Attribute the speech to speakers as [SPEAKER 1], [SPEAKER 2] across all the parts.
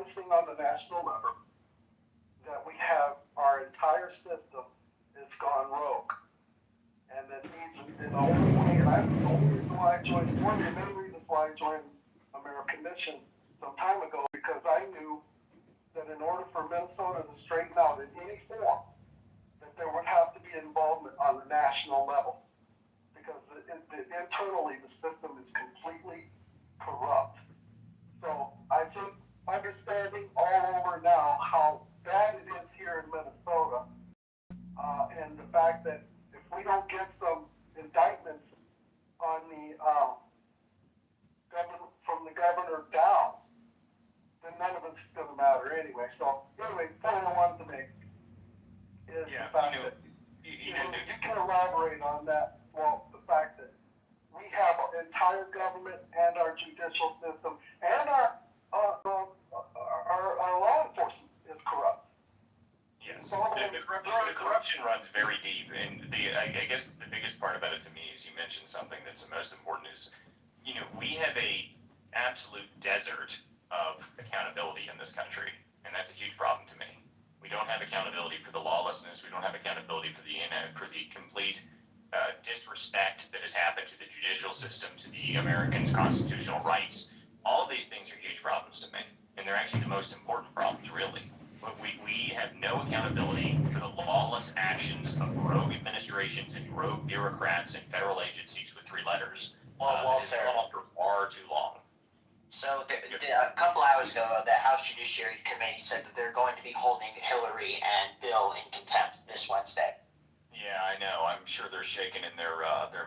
[SPEAKER 1] noticing on the national level that we have our entire system is gone rogue. And that needs, and the only way, and I, the only reason why I joined, one of the many reasons why I joined American Mission some time ago, because I knew that in order for Minnesota to straighten out in any form, that there would have to be involvement on the national level. Because internally the system is completely corrupt. So I think understanding all over now how bad it is here in Minnesota, and the fact that if we don't get some indictments on the governor, from the governor down, then none of it's going to matter anyway. So anyway, the point I wanted to make is the fact that you can elaborate on that. Well, the fact that we have our entire government and our judicial system and our law enforcement is corrupt.
[SPEAKER 2] Yes, the corruption runs very deep, and I guess the biggest part about it to me is you mentioned something that's the most important is, we have a absolute desert of accountability in this country, and that's a huge problem to me. We don't have accountability for the lawlessness. We don't have accountability for the complete disrespect that has happened to the judicial system, to the Americans' constitutional rights. All of these things are huge problems to me, and they're actually the most important problems, really. But we have no accountability for the lawless actions of rogue administrations and rogue bureaucrats and federal agencies with three letters.
[SPEAKER 3] Well,
[SPEAKER 2] it's gone on for far too long.
[SPEAKER 3] So a couple hours ago, the House Judiciary Committee said that they're going to be holding Hillary and Bill in contempt this Wednesday.
[SPEAKER 2] Yeah, I know. I'm sure they're shaking in their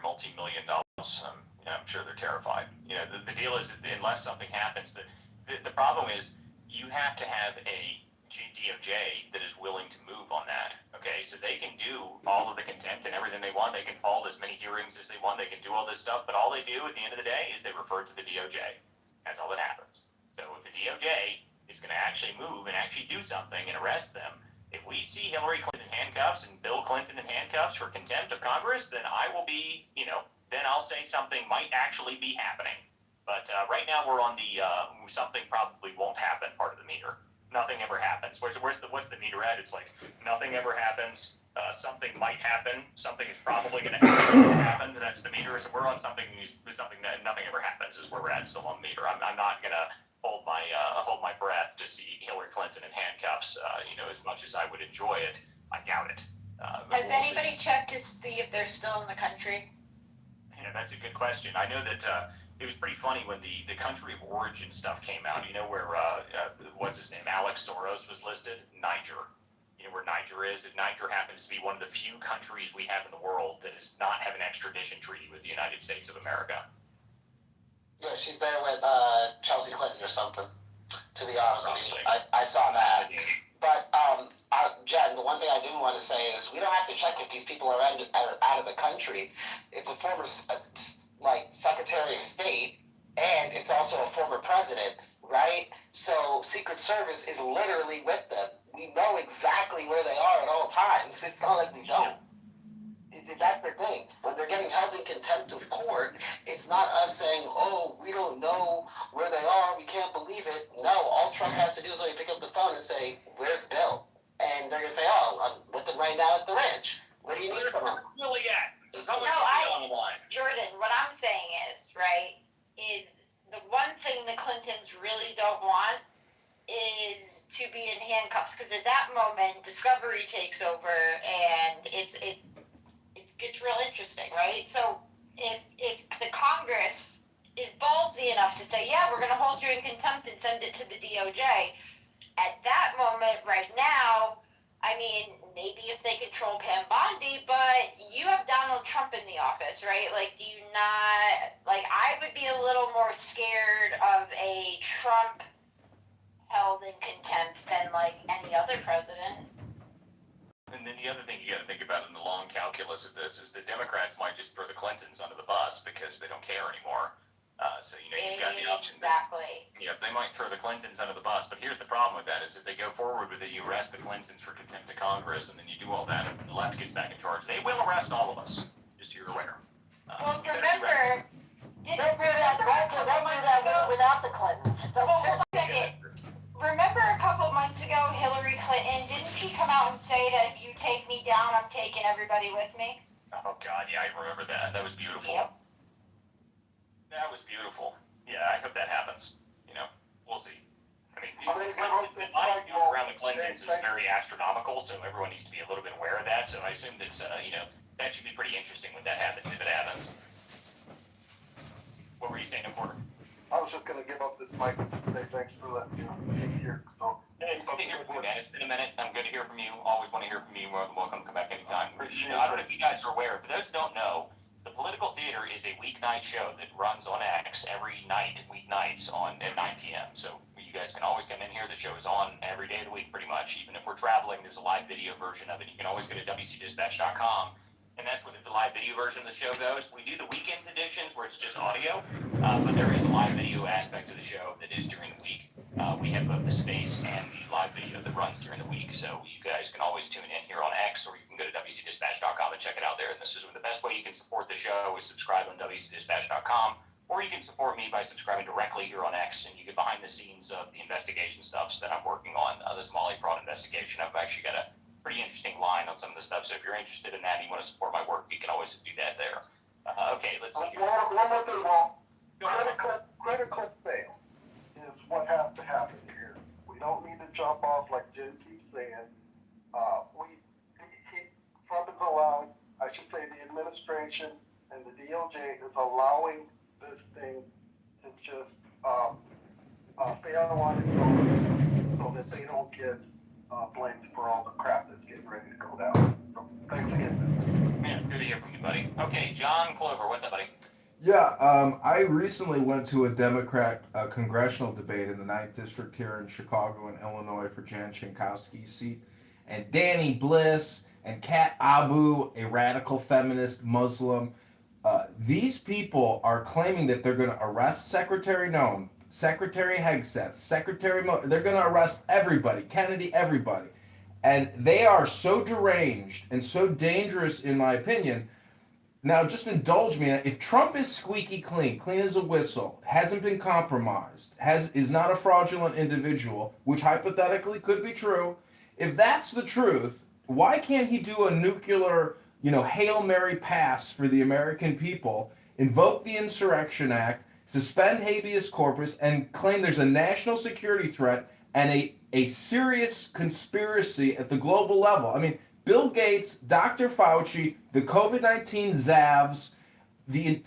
[SPEAKER 2] multi-million dollars. I'm sure they're terrified. The deal is that unless something happens, the problem is you have to have a DOJ that is willing to move on that. Okay, so they can do all of the contempt and everything they want. They can hold as many hearings as they want. They can do all this stuff, but all they do at the end of the day is they refer to the DOJ. That's all that happens. So if the DOJ is going to actually move and actually do something and arrest them, if we see Hillary Clinton in handcuffs and Bill Clinton in handcuffs for contempt of Congress, then I will be, then I'll say something might actually be happening. But right now we're on the something probably won't happen part of the meter. Nothing ever happens. What's the meter at? It's like nothing ever happens. Something might happen. Something is probably going to happen. That's the meter. So we're on something that nothing ever happens is where we're at still on the meter. I'm not going to hold my breath to see Hillary Clinton in handcuffs. As much as I would enjoy it, I doubt it.
[SPEAKER 4] Has anybody checked to see if they're still in the country?
[SPEAKER 2] Yeah, that's a good question. I know that it was pretty funny when the country of origin stuff came out. Where what's his name? Alex Soros was listed. Niger. Where Niger is. Niger happens to be one of the few countries we have in the world that does not have an extradition treaty with the United States of America.
[SPEAKER 3] Yeah, she's there with Chelsea Clinton or something. To be honest with you, I saw that. But Jen, the one thing I do want to say is we don't have to check if these people are out of the country. It's a former Secretary of State, and it's also a former president, right? So Secret Service is literally with them. We know exactly where they are at all times. It's not like we don't. That's the thing. When they're getting held in contempt of court, it's not us saying, oh, we don't know where they are, we can't believe it. No, all Trump has to do is only pick up the phone and say, where's Bill? And they're going to say, oh, I'm with him right now at the ranch. What do you need from him?
[SPEAKER 2] Really at?
[SPEAKER 4] Jordan, what I'm saying is the one thing the Clintons really don't want is to be in handcuffs, because at that moment, discovery takes over, and it gets real interesting, right? So if the Congress is ballsy enough to say, yeah, we're going to hold you in contempt and send it to the DOJ, at that moment right now, maybe if they control Pam Bondi, but you have Donald Trump in the office, right? Do you not, I would be a little more scared of a Trump held in contempt than any other president.
[SPEAKER 2] And then the other thing you got to think about in the long calculus of this is the Democrats might just throw the Clintons under the bus because they don't care anymore. So you've got the option.
[SPEAKER 4] Exactly.
[SPEAKER 2] They might throw the Clintons under the bus, but here's the problem with that: is if they go forward with it, you arrest the Clintons for contempt of Congress, and then you do all that, and the left gets back in charge. They will arrest all of us. Just so you're aware.
[SPEAKER 4] Well, remember,
[SPEAKER 3] Don't do that without the Clintons.
[SPEAKER 4] remember taking everybody with me.
[SPEAKER 2] Oh God, yeah, I remember that. That was beautiful.
[SPEAKER 4] Yep.
[SPEAKER 2] That was beautiful. Yeah, I hope that happens. You know, we'll see. I mean, the line around the Clintons is very astronomical, so everyone needs to be a little bit aware of that. So I assume that that should be pretty interesting when that happens, if it happens. What were you saying, Porter?
[SPEAKER 1] I was just gonna give up this mic and say thanks for letting me be here. So
[SPEAKER 2] Hey, it's good to hear from you, man. It's been a minute. I'm good to hear from you. Always want to hear from you. More than welcome to come back anytime.
[SPEAKER 1] Appreciate
[SPEAKER 2] I don't know if you guys are aware, for those who don't know, the Political Theater is a weeknight show that runs on X every night, weeknights at 9 p.m. So you guys can always come in here. The show is on every day of the week, pretty much. Even if we're traveling, there's a live video version of it. You can always go to WCDispatch.com, and that's where the live video version of the show goes. We do the weekend editions where it's just audio, but there is a live video aspect to the show that is during the week. We have both the space and the live video that runs during the week, so you guys can always tune in here on X, or you can go to WCDispatch.com and check it out there. And this is the best way you can support the show is subscribe on WCDispatch.com, or you can support me by subscribing directly here on X, and you get behind the scenes of the investigation stuff that I'm working on, the Somali fraud investigation. I've actually got a pretty interesting line on some of the stuff, so if you're interested in that and you want to support my work, you can always do that there. Okay, let's see here.
[SPEAKER 1] one more thing, Walt. Critical fail is what has to happen here. We don't need to jump off like Jim keeps saying. Trump is allowing, I should say the administration and the DOJ is allowing this thing to just fail on its own so that they don't get blamed for all the crap that's getting ready to go down. So thanks again.
[SPEAKER 2] Man, good to hear from you, buddy. Okay, John Clover, what's up, buddy?
[SPEAKER 5] Yeah, I recently went to a Democrat congressional debate in the 9th District here in Chicago and Illinois for Jan Shinkowski's seat. And Danny Bliss and Kat Abu, a radical feminist Muslim, these people are claiming that they're going to arrest Secretary Noem, Secretary Hegseth, they're going to arrest everybody, Kennedy, everybody. And they are so deranged and so dangerous, in my opinion. Now, just indulge me. If Trump is squeaky clean, clean as a whistle, hasn't been compromised, is not a fraudulent individual, which hypothetically could be true, if that's the truth, why can't he do a nuclear, Hail Mary pass for the American people, invoke the Insurrection Act, suspend habeas corpus, and claim there's a national security threat and a serious conspiracy at the global level? I mean, Bill Gates, Dr. Fauci, the COVID-19 Zavs, the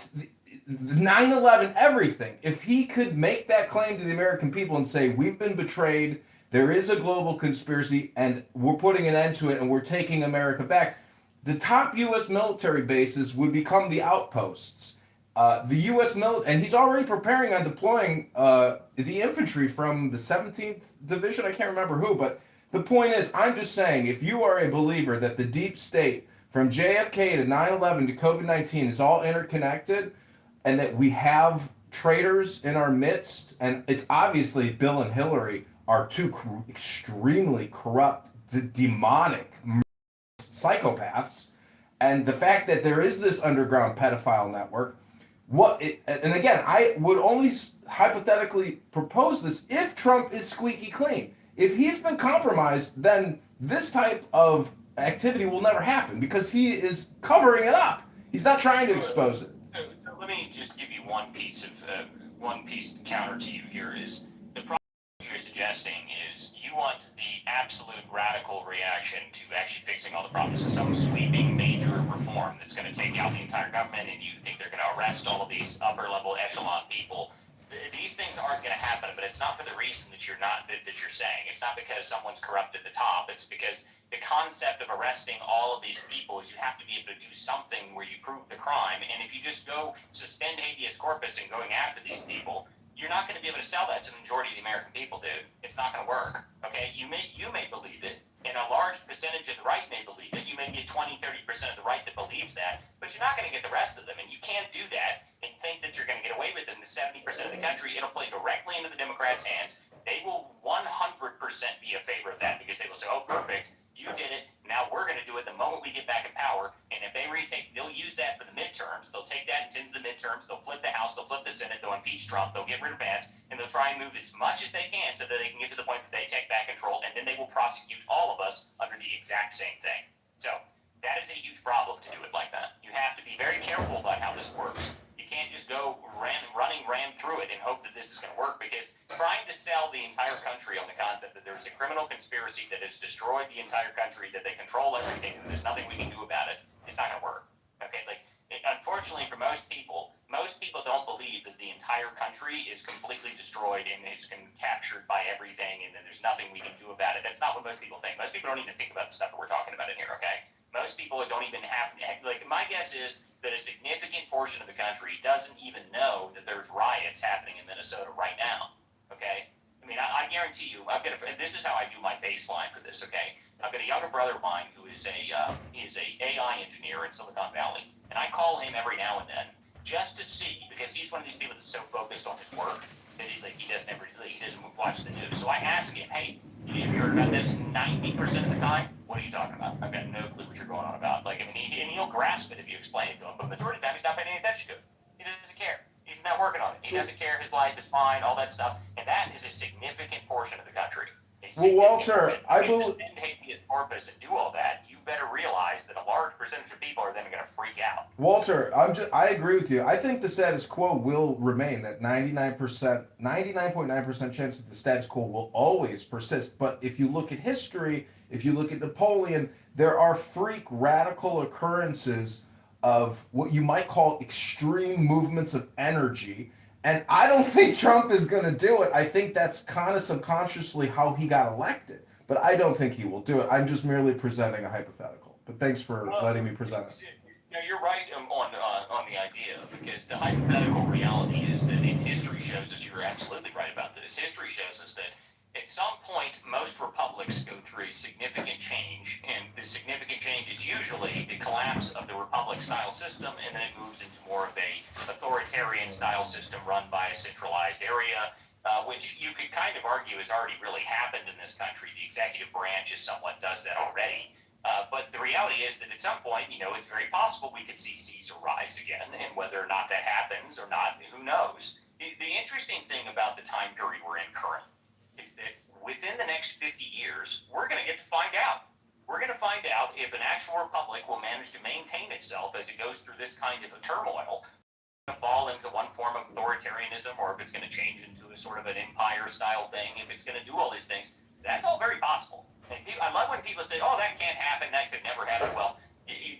[SPEAKER 5] 9/11, everything. If he could make that claim to the American people and say, we've been betrayed, there is a global conspiracy, and we're putting an end to it, and we're taking America back, the top U.S. military bases would become the outposts. The U.S. military, and he's already preparing on deploying the infantry from the 17th Division, I can't remember who, but the point is, I'm just saying, if you are a believer that the deep state, from JFK to 9/11 to COVID-19, is all interconnected, and that we have traitors in our midst, and it's obviously Bill and Hillary are two extremely corrupt, demonic psychopaths, and the fact that there is this underground pedophile network, and again, I would only hypothetically propose this if Trump is squeaky clean. If he's been compromised, then this type of activity will never happen because he is covering it up. He's not trying to expose it.
[SPEAKER 2] So let me just give you one piece counter to you here is the problem you're suggesting is you want the absolute radical reaction to actually fixing all the problems. So some sweeping major reform that's going to take out the entire government, and you think they're going to arrest all of these upper level echelon people. These things aren't going to happen, but it's not for the reason that you're saying. It's not because someone's corrupt at the top. It's because the concept of arresting all of these people is you have to be able to do something where you prove the crime. And if you just go suspend habeas corpus and going after these people, you're not going to be able to sell that to the majority of the American people, dude. It's not going to work. Okay? You may believe it, and a large percentage of the right may believe it. You may get 20, 30% of the right that believes that, but you're not going to get the rest of them. And you can't do that and think that you're going to get away with it in the 70% of the country. It'll play directly into the Democrats' hands. They will 100% be in favor of that because they will say, oh, perfect, you did it. Now we're going to do it the moment we get back in power. And if they they'll use that for the midterms. They'll take that into the midterms. They'll flip the House. They'll flip the Senate. They'll impeach Trump. They'll get rid of Vance. And they'll try and move as much as they can so that they can get to the point that they take back control. And then they will prosecute all of us under the exact same thing. So that is a huge trying to sell the entire country on the concept that there's a criminal conspiracy that has destroyed the entire country, that they control everything, and there's nothing we can do about it, it's not going to work. Okay, like, unfortunately for most people don't believe that the entire country is completely destroyed and it's captured by everything and that there's nothing we can do about it. That's not what most people think. Most people don't even think about the stuff that we're talking about in here, okay? Most people don't even have, like, my guess is that a significant portion of the country doesn't even know that there's riots happening in Minnesota right now, okay? I mean, I guarantee you, this is how I do my baseline for this, okay? I've got a younger brother of mine who is a AI engineer in Silicon Valley, and I call him every now and then just to see, because he's one of these people that's so focused on his work that he doesn't watch the news. So I ask him, hey, have you heard about this? 90% of the time, what are you talking about? I've got no clue what you're going on about. Like, I mean, he'll grasp it if you explain it to him, but the majority of the time he's not paying any attention to it. He doesn't care. He's not working on it. He doesn't care. His life is fine, all that stuff, and that is a significant portion of the country.
[SPEAKER 5] Well, Walter, I believe.
[SPEAKER 2] Hate the corpus and do all that, you better realize that a large percentage of people are then going to freak out.
[SPEAKER 5] Walter, I agree with you. I think the status quo will remain. That 99.9% chance that the status quo will always persist. But if you look at history, if you look at Napoleon, there are freak radical occurrences of what you might call extreme movements of energy. And I don't think Trump is going to do it. I think that's kind of subconsciously how he got elected. But I don't think he will do it. I'm just merely presenting a hypothetical. But thanks for letting me present it.
[SPEAKER 2] No, you're right on the idea, because the hypothetical reality is that in history shows us, you're absolutely right about this. History shows us that at some point, most republics go through a significant change, and the significant change is usually the collapse of the republic-style system, and then it moves into more of a authoritarian-style system run by a centralized area, which you could kind of argue has already really happened in this country. The executive branch is somewhat does that already. But the reality is that at some point, it's very possible we could see Caesar rise again, and whether or not that happens or not, who knows? The interesting thing about the time period we're in currently is that within the next 50 years, we're going to get to find out. We're going to find out if an actual republic will manage to maintain itself as it goes through this kind of a turmoil, to fall into one form of authoritarianism, or if it's going to change into a sort of an empire-style thing, if it's going to do all these things. That's all very possible. And I love when people say, oh, that can't happen, that could never happen. Well,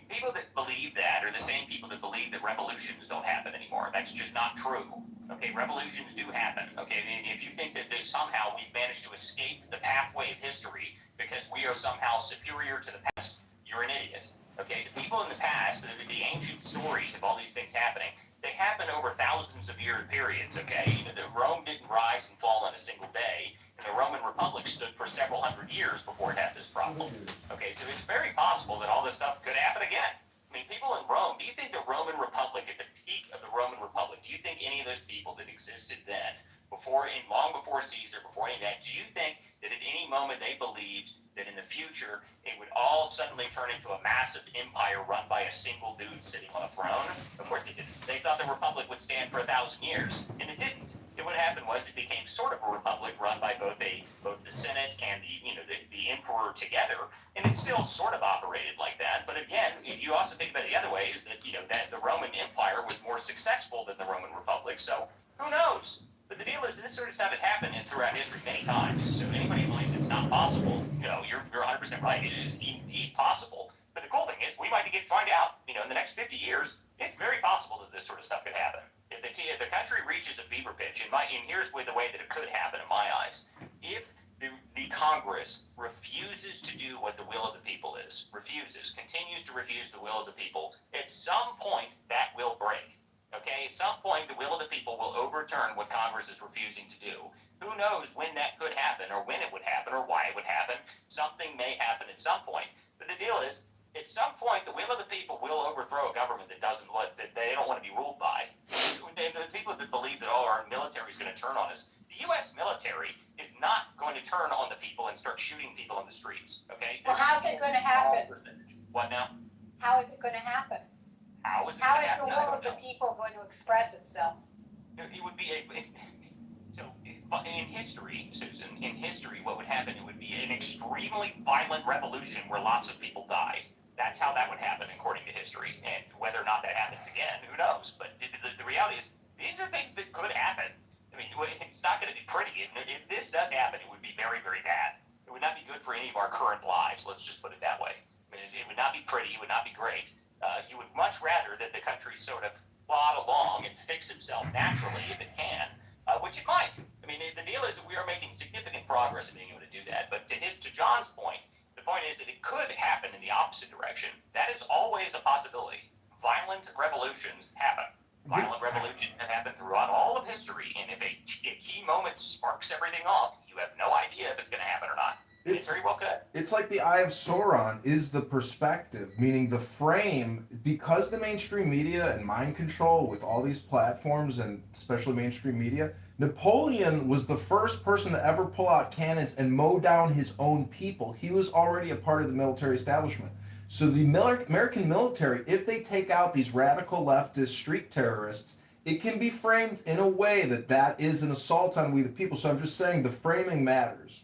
[SPEAKER 2] people that believe that are the same people that believe that revolutions don't happen anymore. That's just not true. Okay, revolutions do happen. Okay, and if you think that somehow we've managed to escape the pathway of history because we are somehow superior to the past, you're an idiot. Okay, the people in the past, the ancient stories of all these things happening, they happen over thousands of year periods. Okay, the Rome didn't rise and fall in a single day, and the Roman Republic stood for several hundred years before it had this problem. Okay, so it's very possible that all this stuff could happen again. I mean, people in Rome, do you think the Roman Republic, at the peak of the Roman Republic, do you think any of those people that existed then, long before Caesar, before any of that, do you think that at any moment they believed that in the future it would all suddenly turn into a massive empire run by a single dude sitting on a throne? Of course they didn't. They thought the Republic would stand for 1,000 years, and it didn't. What happened was it became sort of a republic run by both the Senate and the emperor together, and it still sort of operated like that. But again, you also think about it the other way, is that that the Roman Empire was more successful than the Roman Republic. So who knows? But the deal is, this sort of stuff has happened throughout history many times. So anybody who believes it's not possible, you're 100% right. It is indeed possible. But the cool thing is, we might find out, in the next 50 years, it's very possible that this sort of stuff could happen. If the country reaches a fever pitch, and here's the way that it could happen in my eyes. If the Congress refuses to do what the will of the people is, continues to refuse the will of the people, at some point that will break. Okay, at some point the will of the people will overturn what Congress is refusing to do. Who knows when that could happen, or when it would happen, or why it would happen? Something may happen at some point. But the deal is, at some point, the will of the people will overthrow a government that they don't want to be ruled by. The people that believe that our military is going to turn on us, the U.S. military is not going to turn on the people and start shooting people in the streets. Okay?
[SPEAKER 6] Well, how's it going to happen?
[SPEAKER 2] What now?
[SPEAKER 6] How is it going to happen?
[SPEAKER 2] How is
[SPEAKER 6] the will of the people going to express itself?
[SPEAKER 2] It would be in history, Susan, what would happen? It would be an extremely violent revolution where lots of people die. That's how that would happen, according to history. And whether or not that happens again, who knows? But the reality is, these are things that could happen. I mean, it's not going to be pretty. If this does happen, it would be very, very bad. It would not be good for any of our current lives. Let's just put it that way. I mean, it would not be pretty. It would not be great. You would much rather that the country sort of plod along and fix itself naturally if it can, which it might. I mean, the deal is that we are making significant progress in being able to do that. But to John's point, the point is that it could happen in the opposite direction. That is always a possibility. Violent revolutions happen. Violent revolutions have happened throughout all of history, and if a key moment sparks everything off, you have no idea if it's going to happen or not. It very well could.
[SPEAKER 5] It's like the Eye of Sauron is the perspective, meaning the frame, because the mainstream media and mind control with all these platforms and especially mainstream media, Napoleon was the first person to ever pull out cannons and mow down his own people. He was already a part of the military establishment. So the American military, if they take out these radical leftist street terrorists, it can be framed in a way that is an assault on we the people. So I'm just saying the framing matters.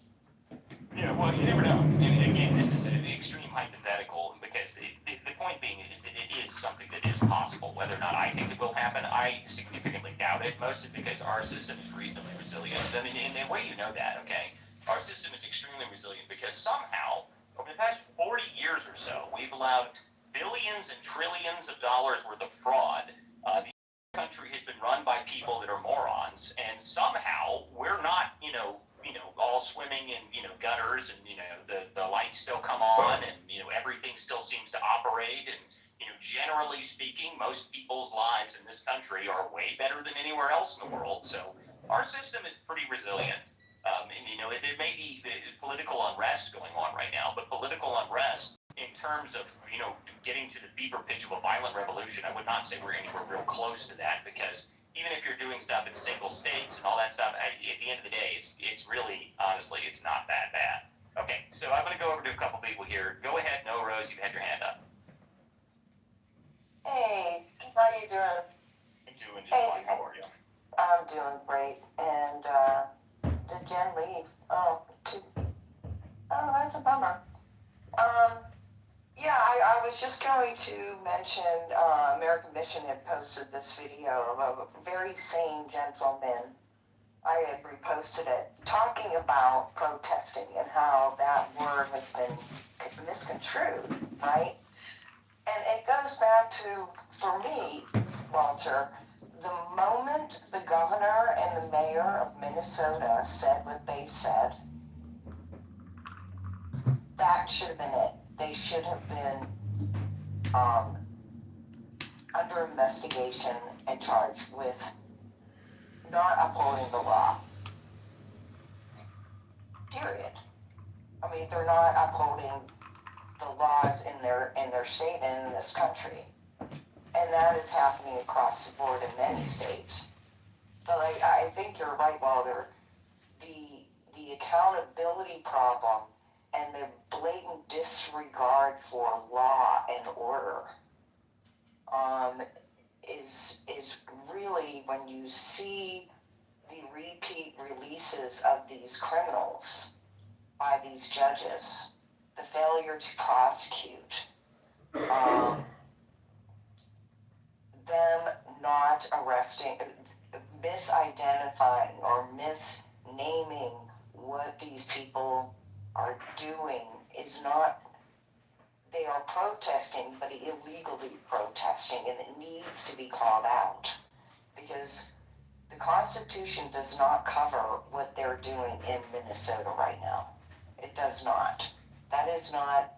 [SPEAKER 2] Yeah, well, you never know. And again, this is an extreme hypothetical because the point being is that it is something that is possible. Whether or not I think it will happen, I significantly doubt it, mostly because our system is reasonably resilient. I mean, in the way you know that, okay, our system is extremely resilient because somehow, over the past 40 years or so, we've allowed billions and trillions of dollars worth of fraud. The country has been run by people that are morons, and somehow we're not, all swimming in, gutters, and, the lights still come on, and, everything still seems to operate, and, generally speaking, most people's lives in this country are way better than anywhere else in the world. So our system is pretty resilient. There may be the political unrest going on right now, but political unrest in terms of, getting to the fever pitch of a violent revolution, I would not say we're anywhere real close to that, because even if you're doing stuff in single states and all that stuff, at the end of the day, it's really, honestly, it's not that bad. Okay, so I'm going to go over to a couple people here. Go ahead, No Rose, you've had your hand up.
[SPEAKER 7] Hey, how you doing?
[SPEAKER 2] I'm doing just fine. How are you?
[SPEAKER 7] I'm doing great. And did Jen leave? Oh, that's a bummer. Yeah, I was just going to mention American Mission had posted this video of a very sane gentleman. I had reposted it, talking about protesting and how that word has been misconstrued, right? And it goes back to, for me, Walter, the moment the governor and the mayor of Minnesota said what they said, that should have been it. They should have been under investigation and charged with not upholding the law. Period. I mean, they're not upholding the laws in their state and in this country. And that is happening across the board in many states. But I think you're right, Walter. The accountability problem and the blatant disregard for law and order is really, when you see the repeat releases of these criminals by these judges, the failure to prosecute, them not arresting, misidentifying or misnaming what these people are doing is not, they are protesting, but illegally protesting, and it needs to be called out, because the Constitution does not cover what they're doing in Minnesota right now. It does not. That is not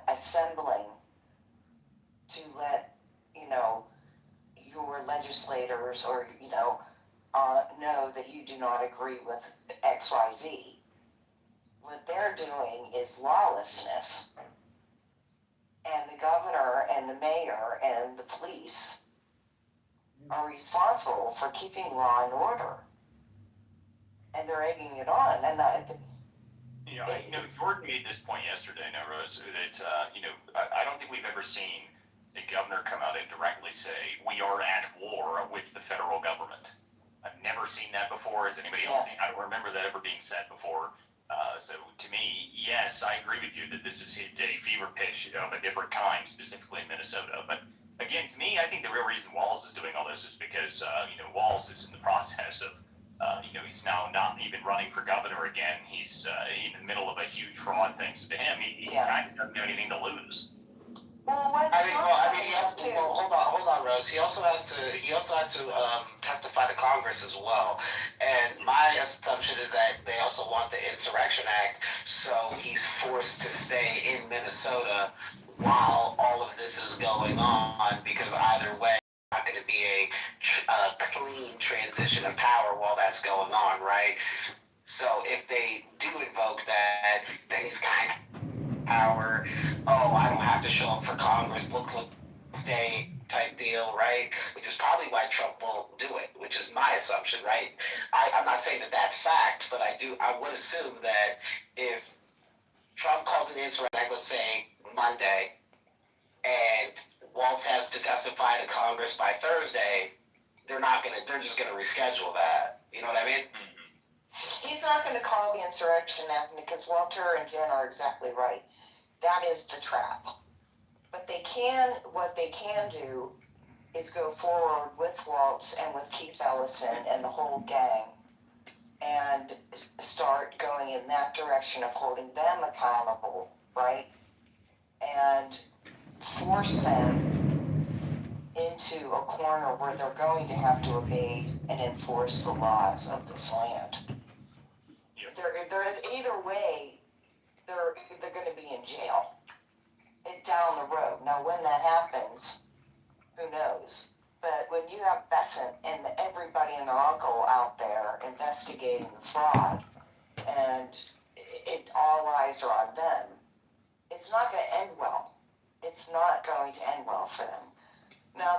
[SPEAKER 7] assembling to let, your legislators or, know that you do not agree with XYZ. What they're doing is lawlessness. And the governor and the mayor and the police are responsible for keeping law and order. And they're egging it on. And
[SPEAKER 2] Jordan made this point yesterday, No Rose, that, I don't think we've ever seen a governor come out and directly say, we are at war with the federal government. I've never seen that before. Has anybody else seen? I don't remember that ever being said before. So to me, yes, I agree with you that this is a fever pitch of a different kind, specifically in Minnesota. But again, to me, I think the real reason Walz is doing all this is because, Walz is in the process of, he's now not even running for governor again. He's in the middle of a huge fraud. Thanks to him, he kind of doesn't have anything to lose.
[SPEAKER 7] Well, he has to. Well, hold on, Rose. He also has to testify to Congress as well. And my assumption is that they also want the Insurrection Act, so he's forced to stay in Minnesota while all of this is going on, because either way, it's not going to be a clean transition of power while that's going on, right? So if they do invoke that, then he's kind of power. Oh, I don't have to show up for Congress. Look, stay type deal, right? Which is probably why Trump won't do it, which is my assumption, right? I'm not saying that that's fact, but I would assume that if Trump calls an insurrection, let's say Monday, and Walz has to testify to Congress by Thursday, they're just gonna reschedule that. You know what I mean? Mm-hmm. He's not gonna call the Insurrection Act, because Walter and Jen are exactly right. That is the trap. But what they can do is go forward with Walz and with Keith Ellison and the whole gang and start going in that direction of holding them accountable, right? And force them into a corner where they're going to have to obey and enforce the laws of this land. Yep. They're either way, they're going to be in jail. Down the road. Now, when that happens, who knows? But when you have Besant and everybody and their uncle out there investigating the fraud, and all eyes are on them, it's not going to end well. It's not going to end well for them. Now,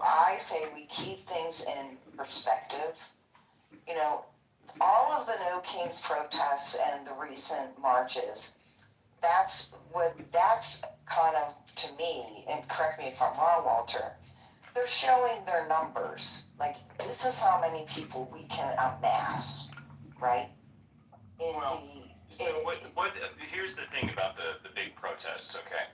[SPEAKER 7] I say we keep things in perspective. All of the No Kings protests and the recent marches, that's kind of, to me, and correct me if I'm wrong, Walter, they're showing their numbers. Like, this is how many people we can amass, right?
[SPEAKER 2] Here's the thing about the big protests, okay?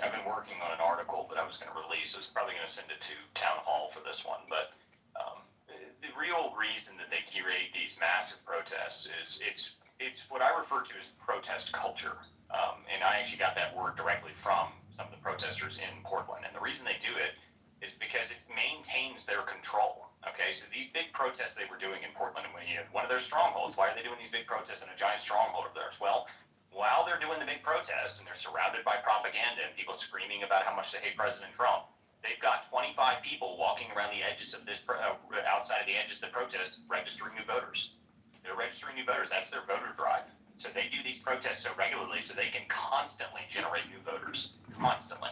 [SPEAKER 2] I've been working on an article that I was going to release. I was probably going to send it to Town Hall for this one, but the real reason that they curate these massive protests is it's what I refer to as protest culture. And I actually got that word directly from some of the protesters in Portland. And the reason they do it is because it maintains their control. Okay, so these big protests they were doing in Portland, one of their strongholds, why are they doing these big protests in a giant stronghold of theirs? Well, while they're doing the big protests and they're surrounded by propaganda and people screaming about how much they hate President Trump, they've got 25 people walking around the edges of this, outside of the edges of the protest, registering new voters. They're registering new voters. That's their voter drive. So they do these protests so regularly so they can constantly generate new voters. Constantly.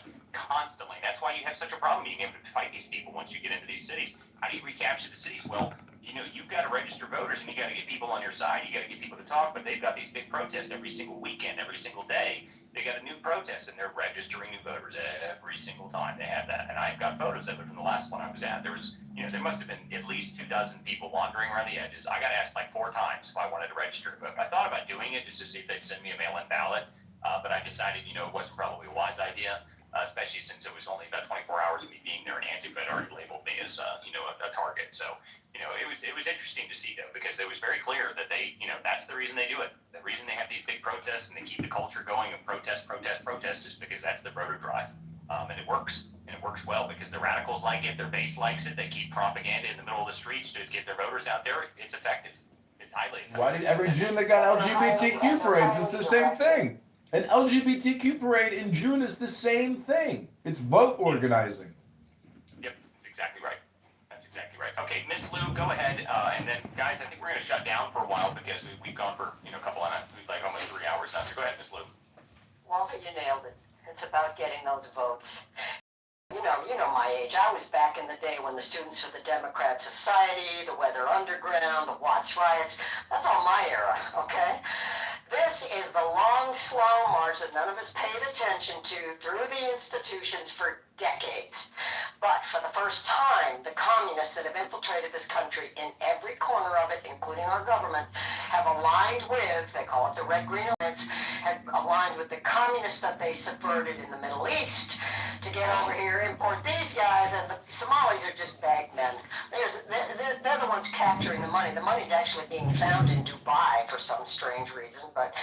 [SPEAKER 2] That's why you have such a problem being able to fight these people once you get into these cities. How do you recapture the cities? Well, you've got to register voters and you got to get people on your side. You got to get people to talk, but they've got these big protests every single weekend, every single day. They got a new protest and they're registering new voters every single time they have that. And I've got photos of it from the last one I was at. There was, there must have been at least 24 people wandering around the edges. I got asked like 4 times if I wanted to register to vote. I thought about doing it just to see if they'd send me a mail-in ballot, but I decided, it wasn't probably a wise idea, especially since it was only about 24 hours of me being there and Anti-Fed already labeled me as, a target. So, it was interesting to see though, because it was very clear that they, that's the reason they do it. The reason they have these big protests and they keep the culture going of protest is because that's the voter drive. And it works. And it works well because the radicals like it, their base likes it, they keep propaganda in the middle of the streets to get their voters out there. It's effective. It's highly effective.
[SPEAKER 5] Why did every June they got LGBTQ parades? It's the same thing. An LGBTQ parade in June is the same thing. It's vote organizing.
[SPEAKER 2] Yep, that's exactly right. Okay, Miss Lou, go ahead. And then, guys, I think we're going to shut down for a while because we've gone for a couple of like almost 3 hours now. So go ahead, Miss Lou.
[SPEAKER 8] Walter, you nailed it. It's about getting those votes. You know my age. I was back in the day when the Students for the Democrat Society, the Weather Underground, the Watts riots. That's all my era, okay? This is the long, slow march that none of us paid attention to through the institutions for decades. But for the first time, the communists that have infiltrated this country in every corner of it, including our government, have aligned with, they call it the Red Green Alliance, have aligned with the communists that they subverted in the Middle East to get over here, import these guys, and the Somalis are just bag men. They're the ones capturing the money. The money's actually being found in Dubai for some strange reason, but...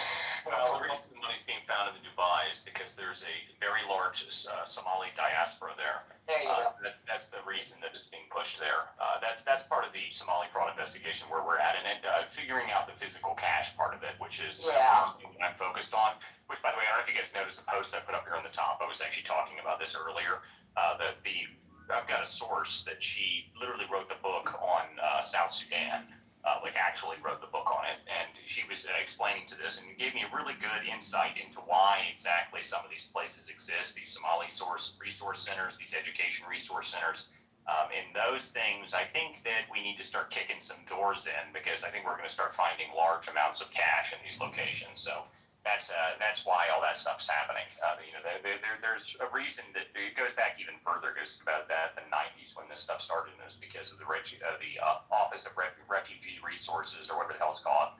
[SPEAKER 2] Well, the reason the money's being found in Dubai is because there's a very large Somali diaspora there.
[SPEAKER 8] There you go.
[SPEAKER 2] That's the reason that it's being pushed there. That's part of the Somali fraud investigation where we're at, and figuring out the physical cash part of it, which is what I'm focused on. Which, by the way, I don't know if you guys noticed the post I put up here on the top. I was actually talking about this earlier. I've got a source that she literally wrote the book on South Sudan. Actually wrote the book on it, and she was explaining to this and gave me a really good insight into why exactly some of these places exist, these Somali resource centers, these education resource centers. In those things, I think that we need to start kicking some doors in, because I think we're going to start finding large amounts of cash in these locations. So that's why all that stuff's happening. There's a reason that it goes back even further. It goes about the 90s when this stuff started, and it was because of the Office of Refugee Resources, or whatever the hell it's called,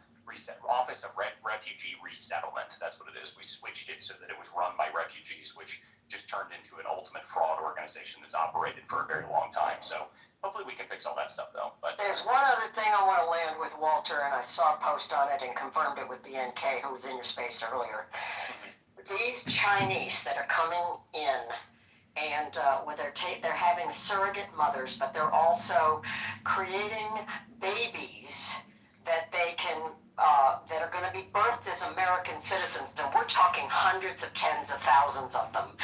[SPEAKER 2] Office of Refugee Resettlement. That's what it is. We switched it so that it was run by refugees, which just turned into an ultimate fraud organization that's operated for a very long time. So hopefully we can fix all that stuff, though. But
[SPEAKER 8] there's one other thing I want to land with Walter, and I saw a post on it and confirmed it with BNK, who was in your space earlier. These Chinese that are coming in, and where they're having surrogate mothers, but they're also creating babies that they can that are going to be birthed as American citizens, and we're talking hundreds of tens of thousands of them,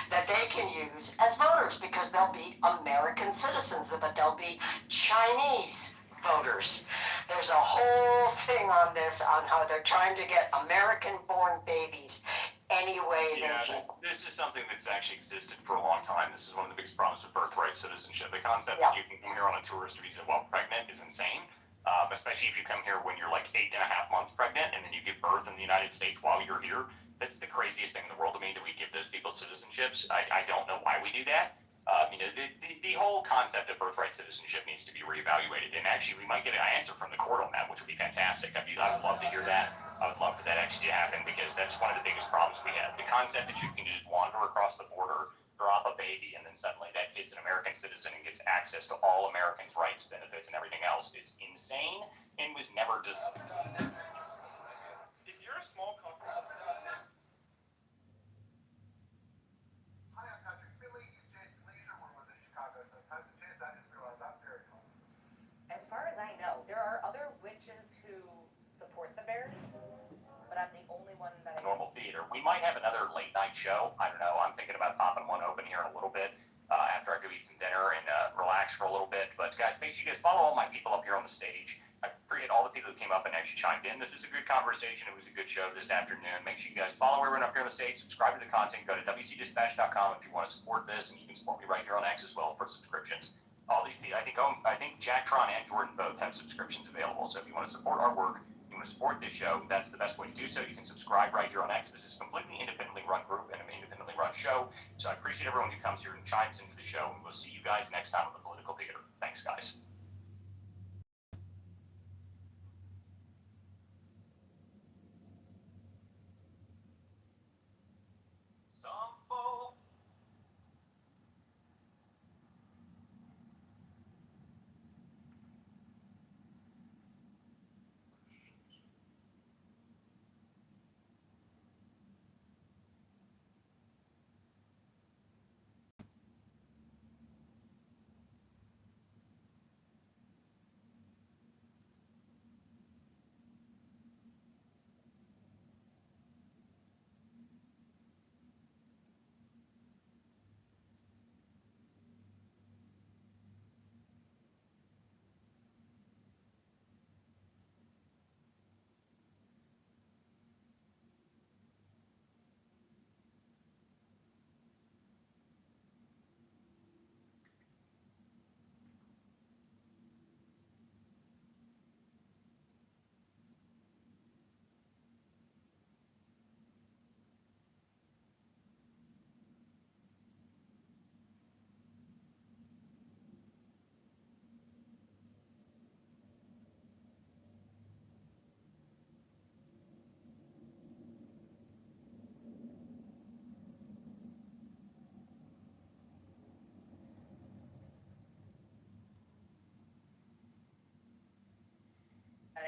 [SPEAKER 8] that they can use as voters, because they'll be American citizens, but they'll be Chinese voters. There's a whole thing on this, on how they're trying to get American-born babies any way they can.
[SPEAKER 2] This is something that's actually existed for a long time. This is one of the biggest problems with birthright citizenship. The concept that you can come here on a tourist visa while pregnant is insane. Especially if you come here when you're like 8.5 months pregnant, and then you give birth in the United States while you're here. That's the craziest thing in the world to me, that we give those people citizenships. I don't know why we do that. The whole concept of birthright citizenship needs to be reevaluated, and actually we might get an answer from the court on that, which would be fantastic. I would love to hear that. I would love for that actually to happen, because that's one of the biggest problems we have. The concept that you can just wander across the border, drop a baby, and then suddenly that kid's an American citizen and gets access to all Americans' rights, benefits, and everything else is insane and was never designed. If you're a small company...
[SPEAKER 1] Hi, I'm Patrick Finley. He's Jason Leisure. We're with the Chicago Sun-Times. Jason, I just realized I'm very home.
[SPEAKER 9] As far as I know, there are other witches who support the Bears, but I'm the only one that I know.
[SPEAKER 2] Normal theater. We might have another late night show. I don't know. I'm thinking about popping one open here in a little bit after I go eat some dinner and relax for a little bit. But guys, make sure you guys follow all my people up here on the stage. I appreciate all the people who came up and actually chimed in. This was a good conversation. It was a good show this afternoon. Make sure you guys follow everyone up here on the stage. Subscribe to the content. Go to WCDispatch.com if you want to support this, and you can support me right here on X as well for subscriptions. All these people, I think Jack Tron and Jordan both have subscriptions available. So if you want to support our work, you want to support this show, that's the best way to do so. You can subscribe right here on X. This is a completely independently run group and an independently run show. So I appreciate everyone who comes here and chimes into the show, and we'll see you guys next time on the Political Theater. Thanks, guys.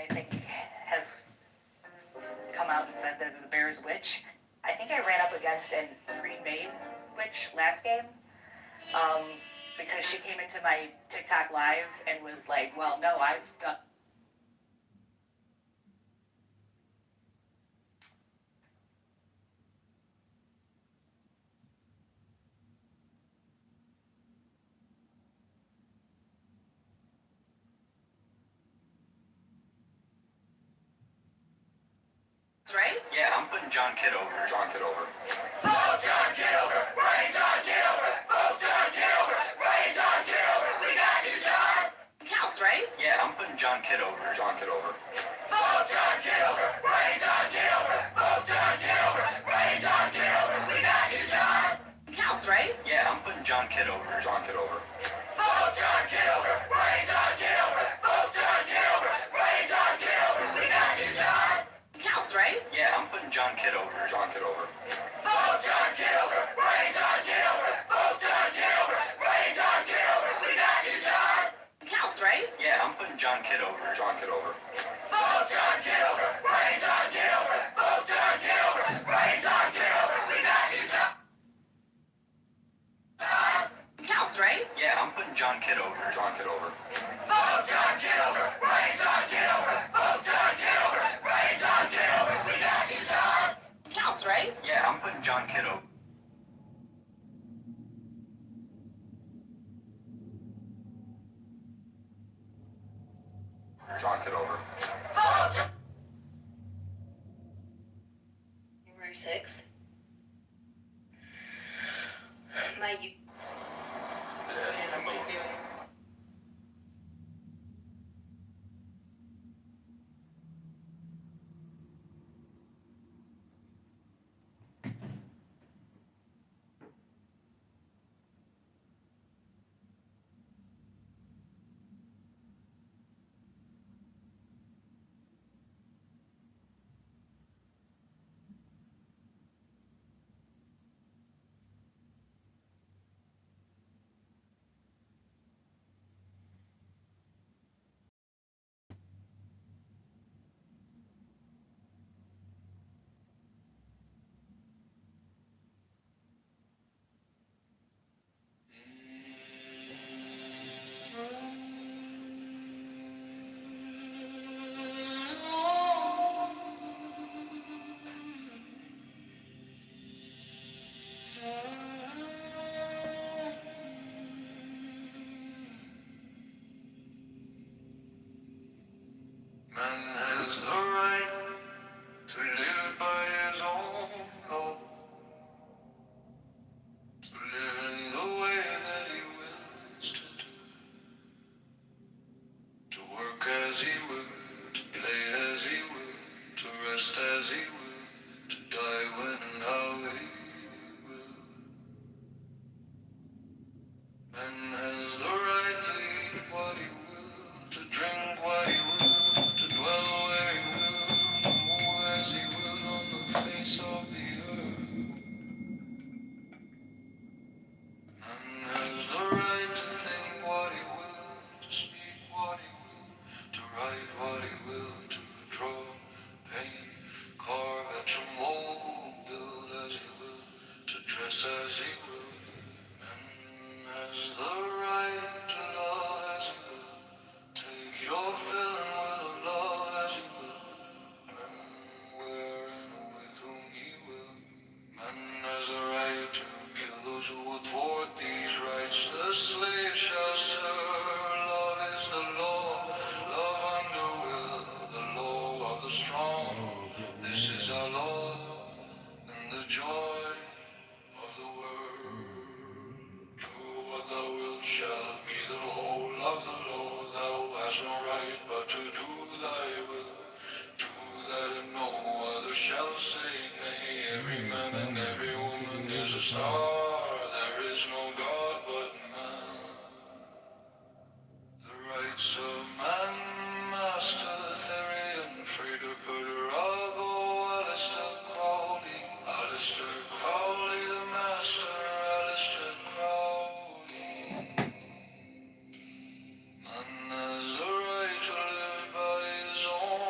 [SPEAKER 9] I think has come out and said they're the Bears witch. I think I ran up against a Green Bay witch last game. Because she came into my TikTok live and was like, well, no, I've done.
[SPEAKER 2] Right? Yeah, I'm putting John Kitover. John Kitover. Vote John Kitover! Bring John Kitover! Vote John Kitover! Bring John Kitover! We got you, John! Counts, right? Yeah, I'm putting John Kitover. John Kitover. Vote John Kitover! Bring John Kitover! Vote John Kitover! Bring John Kitover! We got you, John! Counts, right? Yeah, I'm putting John Kitover. John Kitover. Vote John Kitover! Bring John Kitover! Vote John Kitover! Bring John Kitover! We got you, John! Counts, right? Yeah, I'm putting John Kitover. John Kitover. Vote John Kitover! Bring John Kitover! Vote John Kitover! Bring John Kitover! We got you, John! Counts, right? Yeah, I'm putting John Kitover. John Kitover. Vote John Kitover! Bring John Kitover! Vote John Kitover! Bring John Kitover! We got you, John! Counts, right? Yeah, I'm putting John Kitover. John Kitover. Vote John Kitover! Bring John Kitover! Vote John Kitover! Bring John Kitover! We got you, John! Counts, right? Yeah, I'm putting John Kitover. John Kitover. Vote John.
[SPEAKER 9] January 6th. My
[SPEAKER 10] Man has the right to live by his own law, to live in the way that he wills to do, to work as he will, to play as he will, to rest as he will, to die when and how he will. Man has the right to eat what he will, to drink what he will, to dwell where he will, to move as he will on the face of the earth. Man has the right to think what he will, to speak what he will, to write what he will, to draw, paint, carve, etch a mold, build as he will, to dress as he will. Man has the right to love as he will, take your fill and will of love as he will, when, where, and with whom he will. Man has the right to kill those who would thwart these rights. The slave shall serve. Love is the law. Love under will. The law of the strong. This is our law and the joy of the world. Do what thou wilt shall be the whole of the law. Thou hast no right but to do thy will. Do that and no other shall say nay. Every man and every woman is a star. There is no God but man. The rights of man, Master Therian, Frater Perturabo, Alistair Crowley, the Master, Alistair Crowley. Man has the right to live by his own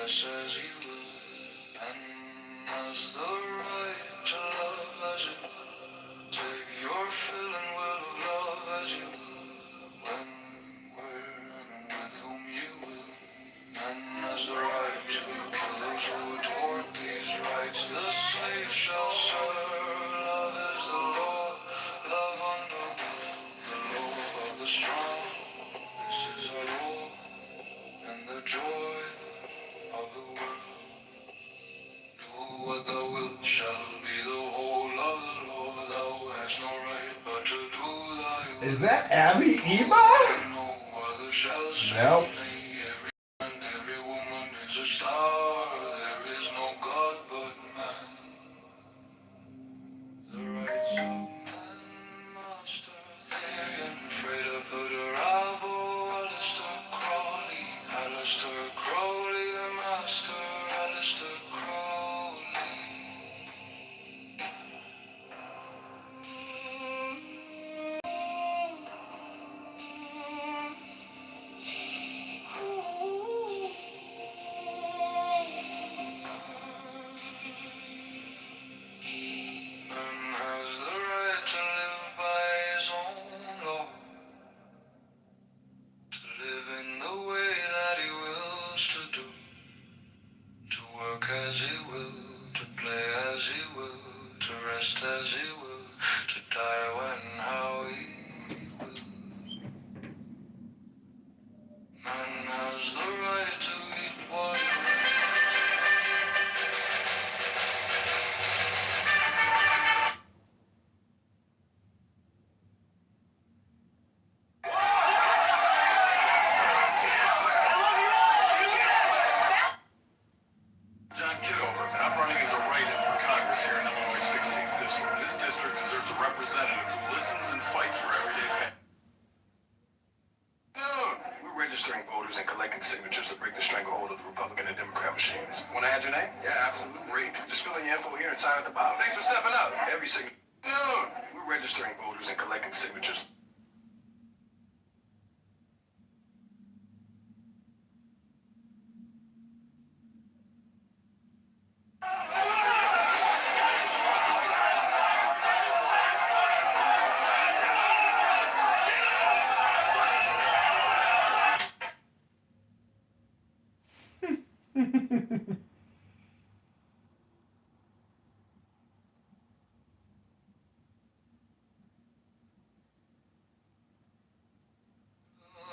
[SPEAKER 10] dress as he will, and has the right to love as he will. Take your fill and will of love as you will, when, where, and with whom you will. Man has the right to kill those who would thwart these rights. The slave shall serve. Love is the law. Love under the law of the strong. This is our law, and the joy of the world. Do what thou wilt shall be the whole of the law. Thou hast no right but to do thy will.
[SPEAKER 5] Is that Abby Eba?
[SPEAKER 10] No other shall say
[SPEAKER 5] Nope.
[SPEAKER 10] nay. Every woman is a star. There is no God but man. The rights of man, master theory and Freda put her elbow. Alistair Crowley, the master. Alistair Crowley. Man has the right to live by his own law, to live in the way that he wills to do, to work as he will, to play as he will, to rest as he will, to die when and how he will. Man has the right to eat what he will.
[SPEAKER 11] Kitover, and I'm running as a write-in for Congress here in Illinois' 16th District. This district deserves a representative who listens and fights for everyday families. We're registering voters and collecting signatures to break the stranglehold of the Republican and Democrat machines. Want to add your name? Yeah, absolutely. Great. Just fill in your info here and sign at the bottom. Thanks for stepping up. Every signature. We're registering voters and collecting signatures.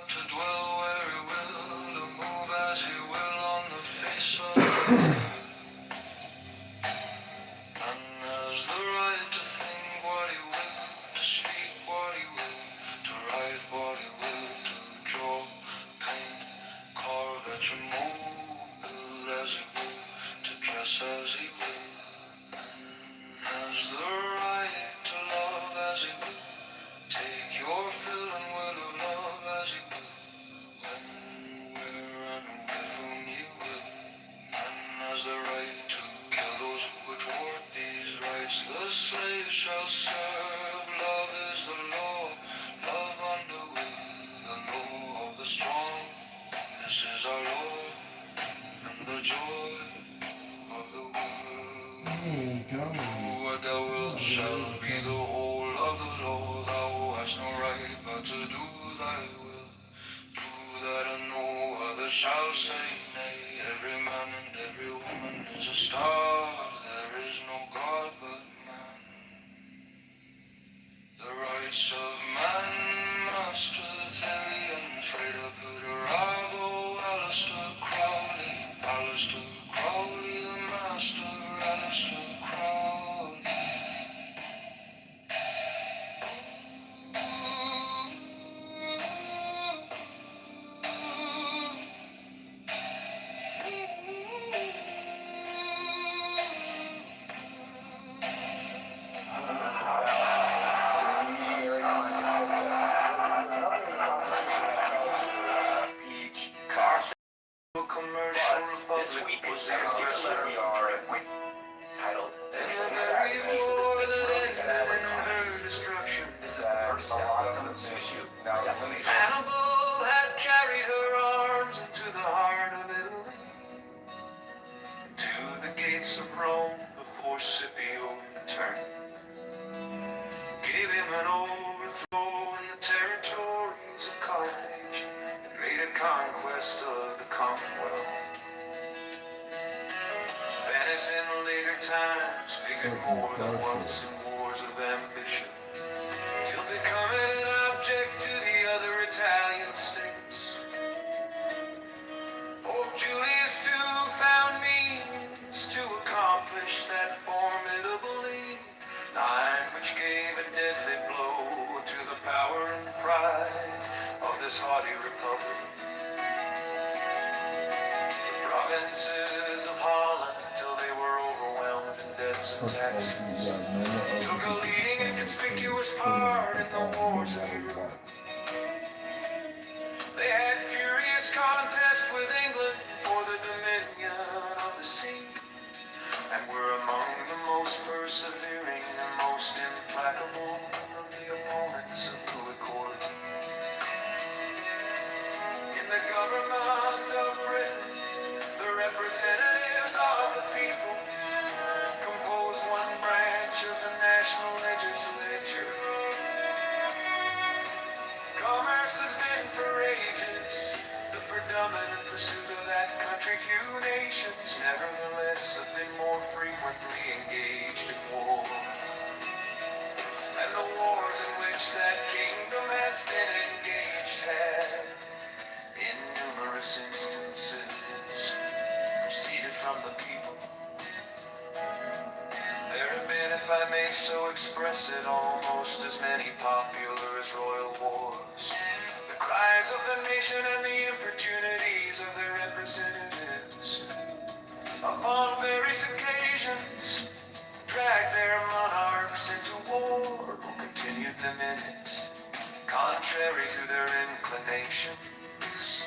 [SPEAKER 10] To dwell where he will, to move as he will on the face of the earth. Man has the right to think what he will, to speak what he will, to write what he will, to draw, paint, carve, etch and mold, build as he will, to dress as he will. Man has the right to love as he will. Take your fill and will of love as you will, when, where, and with whom you will. Man has the right to kill those who would thwart these rights. The slave shall serve. Love is the law. Love under will, the law of the strong. This is our Lord, and the joy of the world. Do what thou wilt shall be the whole of the law. Thou hast no right but to do thy will. Do that and no other shall say nay. Every man and every woman is a star. There is no God but man. The rights of man, master theory and Freda Puderabo, Alistair Crowley, Alistair Crowley, the master, Alistair Crowley. This week, was there a series we are titled This is the first step of the issue. Hannibal had carried her arms into the heart of Italy. gates of Rome before Scipio returned. Gave him an overthrow in the territories of Carthage and made a conquest of the Commonwealth. Venice in later times figured more than once in wars of ambition, till becoming an object to the other Italian states. Pope Julius II found means to accomplish that formidable lead, which gave a deadly blow to the power and pride of this haughty republic. The provinces of Holland, till they were overwhelmed in debts and taxes, took a leading and conspicuous part in the wars of Europe. They had furious contest with England for the dominion of the sea, and were among the most persevering and most implacable of the opponents of Louis XIV. In the government of Britain, the representatives of the people compose one branch of the national legislature. Commerce has been for ages the predominant pursuit of that country. Few nations, nevertheless, have been more frequently engaged in war. And the wars in which that kingdom has been engaged have, in numerous instances, proceeded from the people. There have been, if I may so express it, almost as many popular as royal wars. The cries of the nation and the importunities of their representatives, upon various occasions, dragged their monarchs into war or continued them in it, contrary to their inclinations,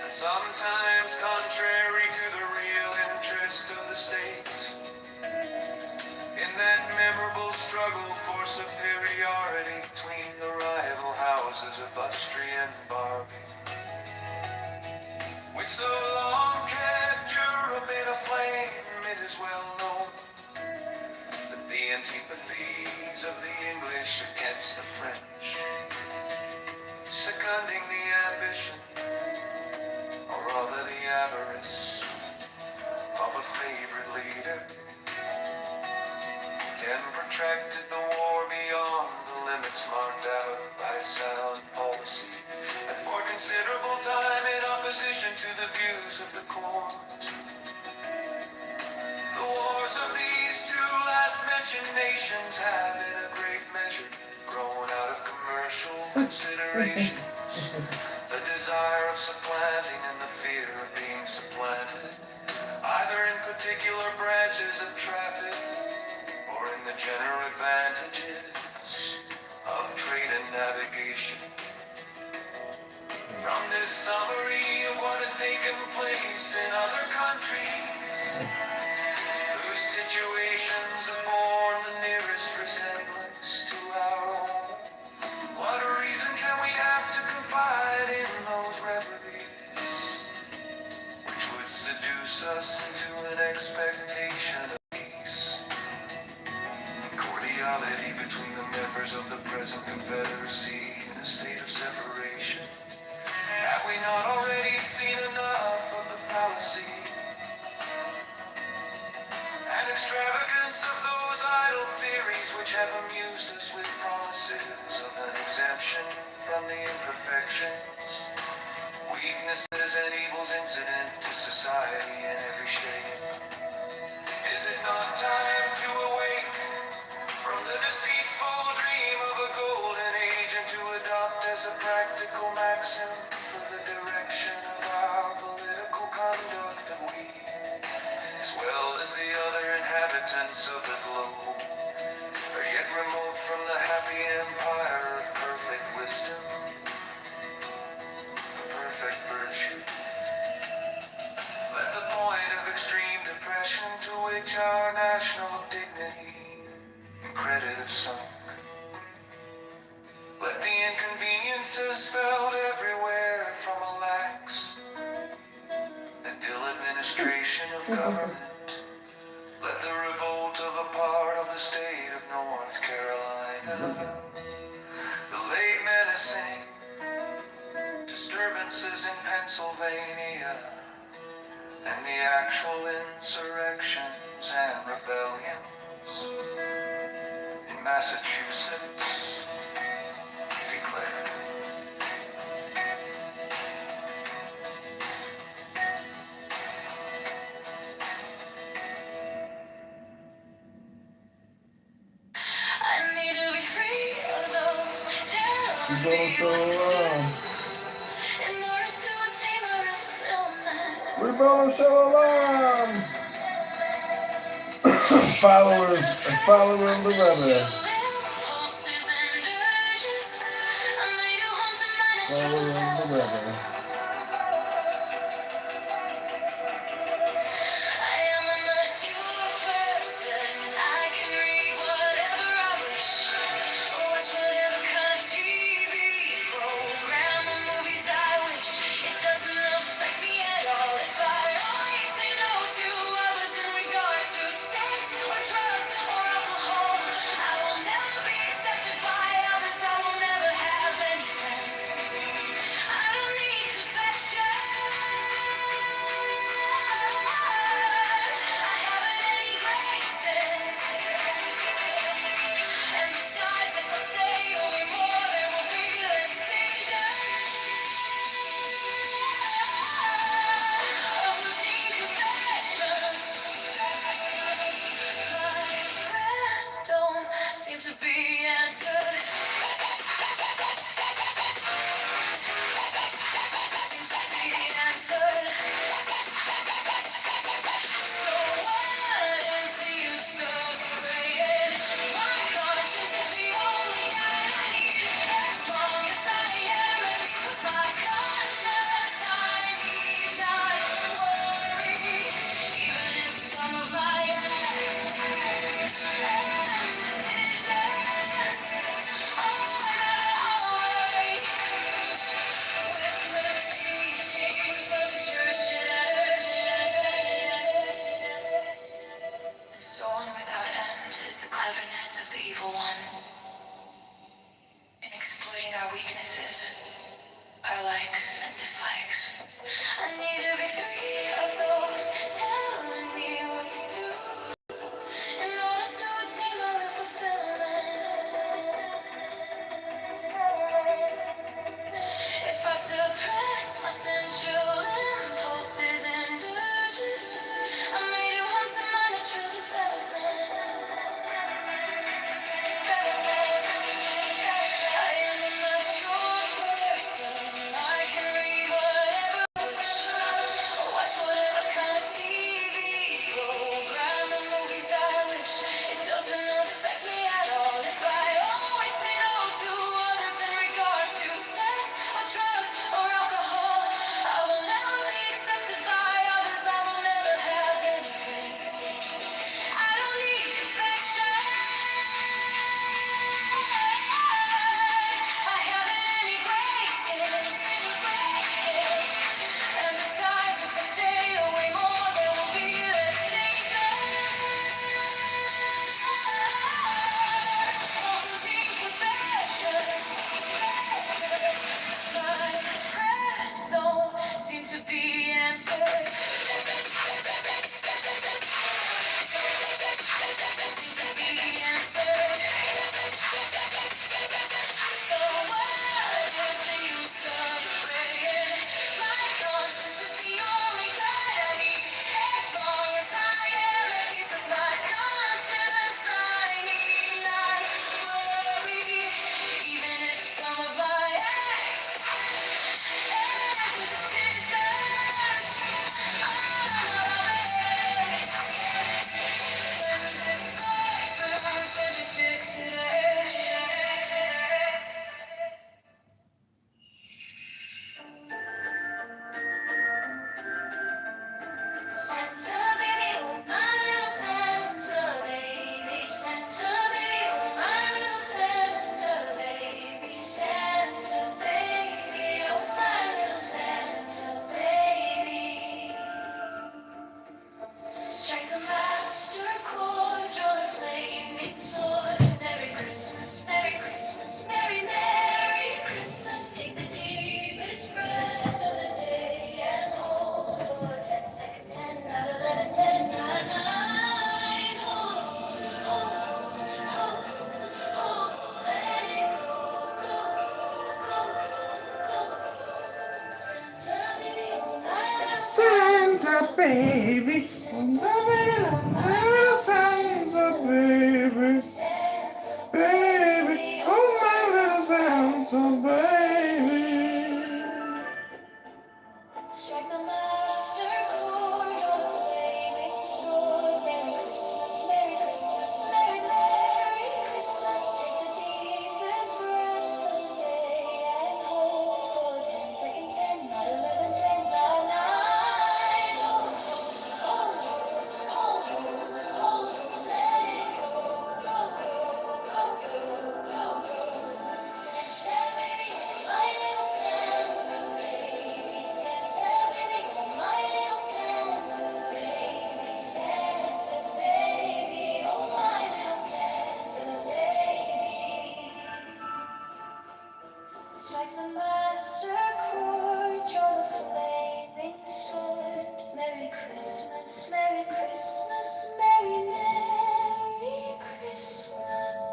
[SPEAKER 10] and sometimes contrary to the real interest of the state. In that memorable struggle for superiority between the rival houses of Austria and Barbie, which so long kept Europe in a flame, it is well known that the antipathies of the English against the French, seconding the ambition, or rather the avarice, of a favorite leader, then protracted the war beyond the limits marked out by sound policy, and for considerable time in opposition to the views of the court. The wars of these two last-mentioned nations have in a great measure grown out of commercial considerations, the desire of supplanting and the fear of being supplanted, either in particular branches of traffic or in the general advantages of trade and navigation. From this summary of what has taken place in other countries, whose situations have borne the nearest resemblance to our own, what reason can we have to confide in those reveries, which would seduce us into an expectation of peace and cordiality between the members of the present Confederacy in a state of separation? Have we not already seen enough of the fallacy and extravagance of those idle theories which have amused us with promises of an exemption from the imperfections, weaknesses, and evils incident to society in every shape? Is it not time to awake from the deceitful dream of a golden age and to adopt as a practical maxim for the direction of our political conduct that we, as well as the other inhabitants of the globe, are yet remote from the happy empire of perfect wisdom, perfect virtue? Let the point of extreme depression to which our national dignity and credit have sunk, let the inconveniences felt everywhere from a lax and ill administration of government and the actual insurrections and rebellions in Massachusetts declared. I need to be free of those telling me what to do in order to attain my real fulfillment.
[SPEAKER 5] Rebel Shalom! Followers and follower of the Rebbe. Follower of the Rebbe.
[SPEAKER 10] I don't need
[SPEAKER 5] baby. My little Santa baby. Baby, oh my little Santa baby.
[SPEAKER 10] Strike the master chord, draw the flaming sword. Merry Christmas, Merry Christmas, Merry, Merry Christmas. Take the deepest breath of the day and hold for 10 seconds, 10, not 11, 10, not 9. Hold, hold, hold, hold, let it go, go, go, go, go, go, go. Santa baby, my little Santa baby, Santa baby, my little Santa baby, Santa baby, oh my little Santa baby. Strike the master chord, draw the flaming sword. Merry Christmas, Merry Christmas, Merry, Merry Christmas.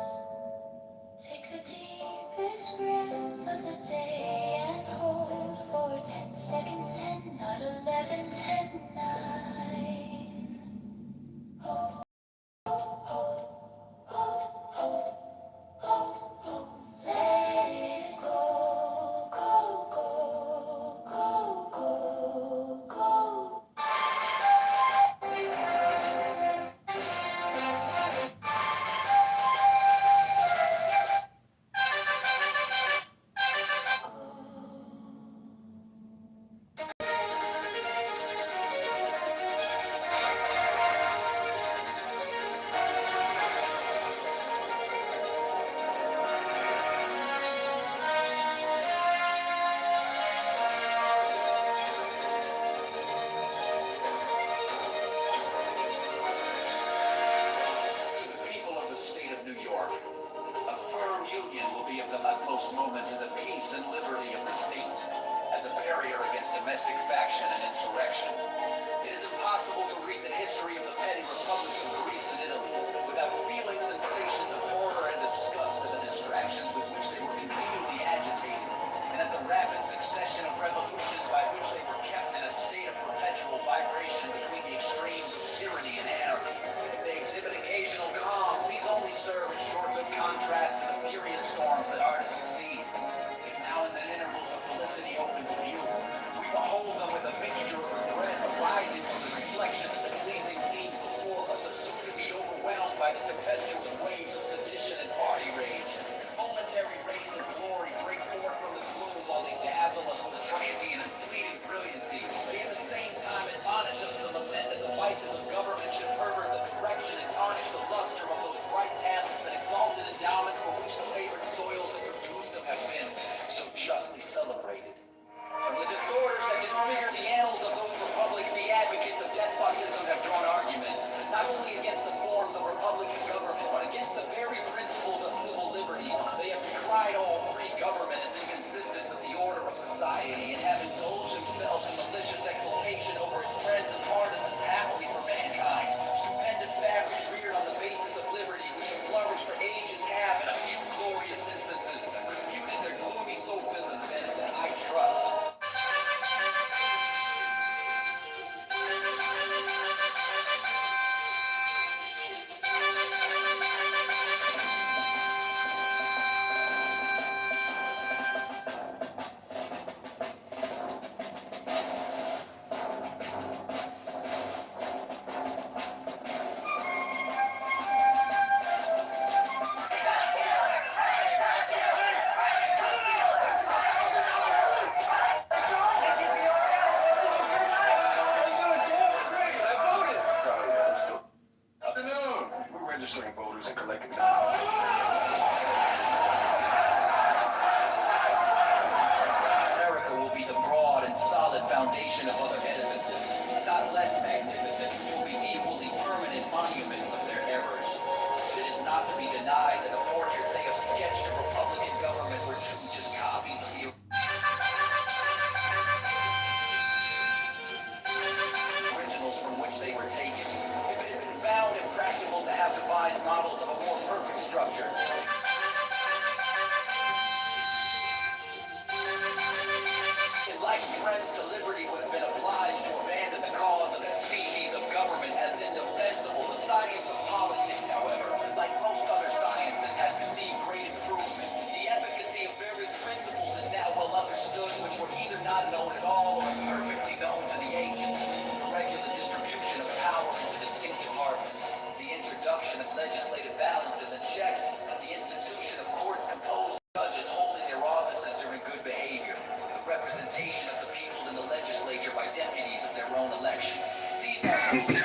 [SPEAKER 10] Take the deepest breath of the day and hold for 10 seconds, 10, not 11, 10, 9. Hold, hold, hold, hold, hold, hold. Let it go, go, go, go, go, go.
[SPEAKER 12] People of the state of New York, a firm union will be of the utmost moment to the peace and liberty of the state as a barrier against domestic faction and insurrection. It is impossible to read the history of the petty republics of Greece and Italy without feeling sensations of horror and disgust at the distractions with which they were continually agitated, and at the rapid succession of revolutions by which they were kept in a state of perpetual vibration between the extremes of tyranny and anarchy. If they exhibit occasional calms, these only serve as short-lived contrast to the furious storms that are to succeed. If now and then intervals of felicity open to view, we behold them with a mixture of regret arising from the reflection that the pleasing scenes before us are soon to be overwhelmed by the tempestuous waves of sedition and party rage. Momentary rays of glory break forth from the gloom while they dazzle us with a transient and fleeting brilliancy. They at the same time admonish us to lament that the vices of government should pervert the direction and tarnish the luster of those bright talents and exalted endowments for which the favored soils that produced them have been so justly celebrated. From the disorders that disfigure the annals of those republics, the advocates of despotism have drawn arguments, not only against the forms of republican government, but against the very principles of civil liberty. They have decried all free government as inconsistent with the order of society, and have indulged themselves in malicious exultation over its friends and partisans happily for mankind. Stupendous fabrics reared on the basis of liberty, which have flourished for ages, have, in a few glorious instances, refuted their gloomy sophisms, and I trust.
[SPEAKER 11] Afternoon. We're registering voters and collecting some.
[SPEAKER 12] America will be the broad and solid foundation of other edifices, not less magnificent, which will be equally permanent monuments of their errors. But it is not to be denied that the portraits they have sketched of Republican government were too just copies of the originals from which they were taken. If it had been found impractical to have devised models of a more perfect structure, enlightened friends to liberty would have been obliged to abandon the cause of its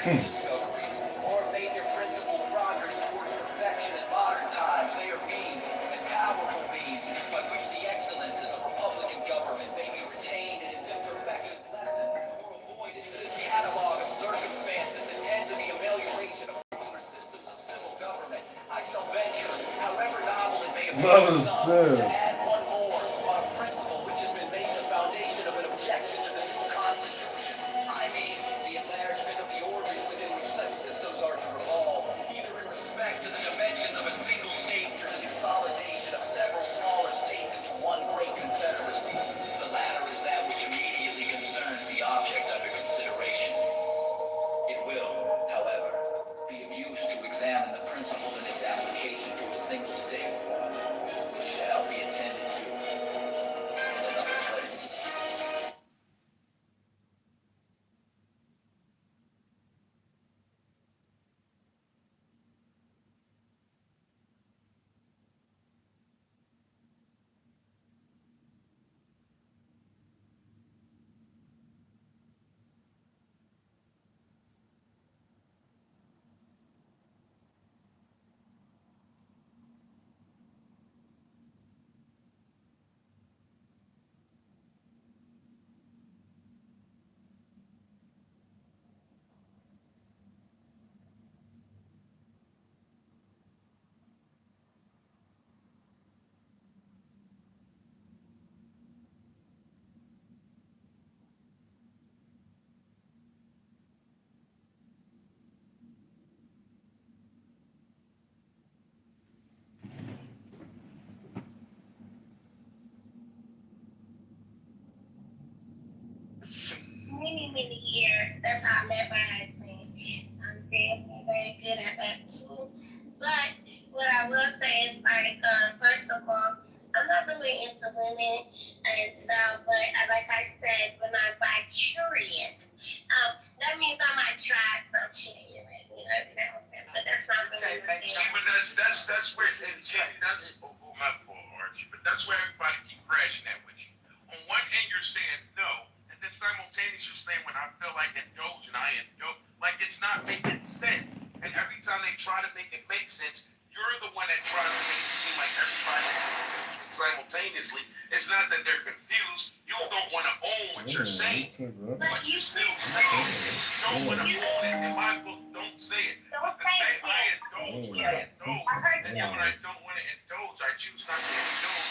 [SPEAKER 12] new discoveries, or made their principal progress towards perfection in modern times. They are means, and powerful means, by which the excellences of Republican government may be retained in its imperfections lessened or avoided. For this catalog of circumstances that tend to the amelioration of popular systems of civil government, I shall venture, however novel it may appear to some, to add one more on a principle which has been made the foundation of an objection to the new Constitution. I mean, the enlargement of the orbit within which such systems are to revolve, either in respect to the dimensions of a single state or the consolidation of several smaller states into one great confederacy. The latter is that which immediately concerns the object under consideration. It will, however, be of use to examine the principle in its application to a single state, which shall be attended to in another place.
[SPEAKER 13] Many years. That's how I met my husband. Dancing very good at that too. But what I will say is like, first of all, I'm not really into women and so, but like I said, when I'm bi curious, that means I might try some shit here and you know what I'm saying. But that's not really the thing.
[SPEAKER 14] See, but that's where that's my fault, Archie. But that's where everybody keep crashing that with you. On one end, you're saying no, and then simultaneously you're saying when I feel like indulging, I indulge. Like it's not making sense. And every time they try to make it make sense, you're the one that tries to make it seem like everybody's confused simultaneously. It's not that they're confused. You don't want to own what you're saying, but you still say it. You don't want to own it. In my book, don't say it. But to say I indulge when I indulge, and then when I don't want to indulge, I choose not to indulge.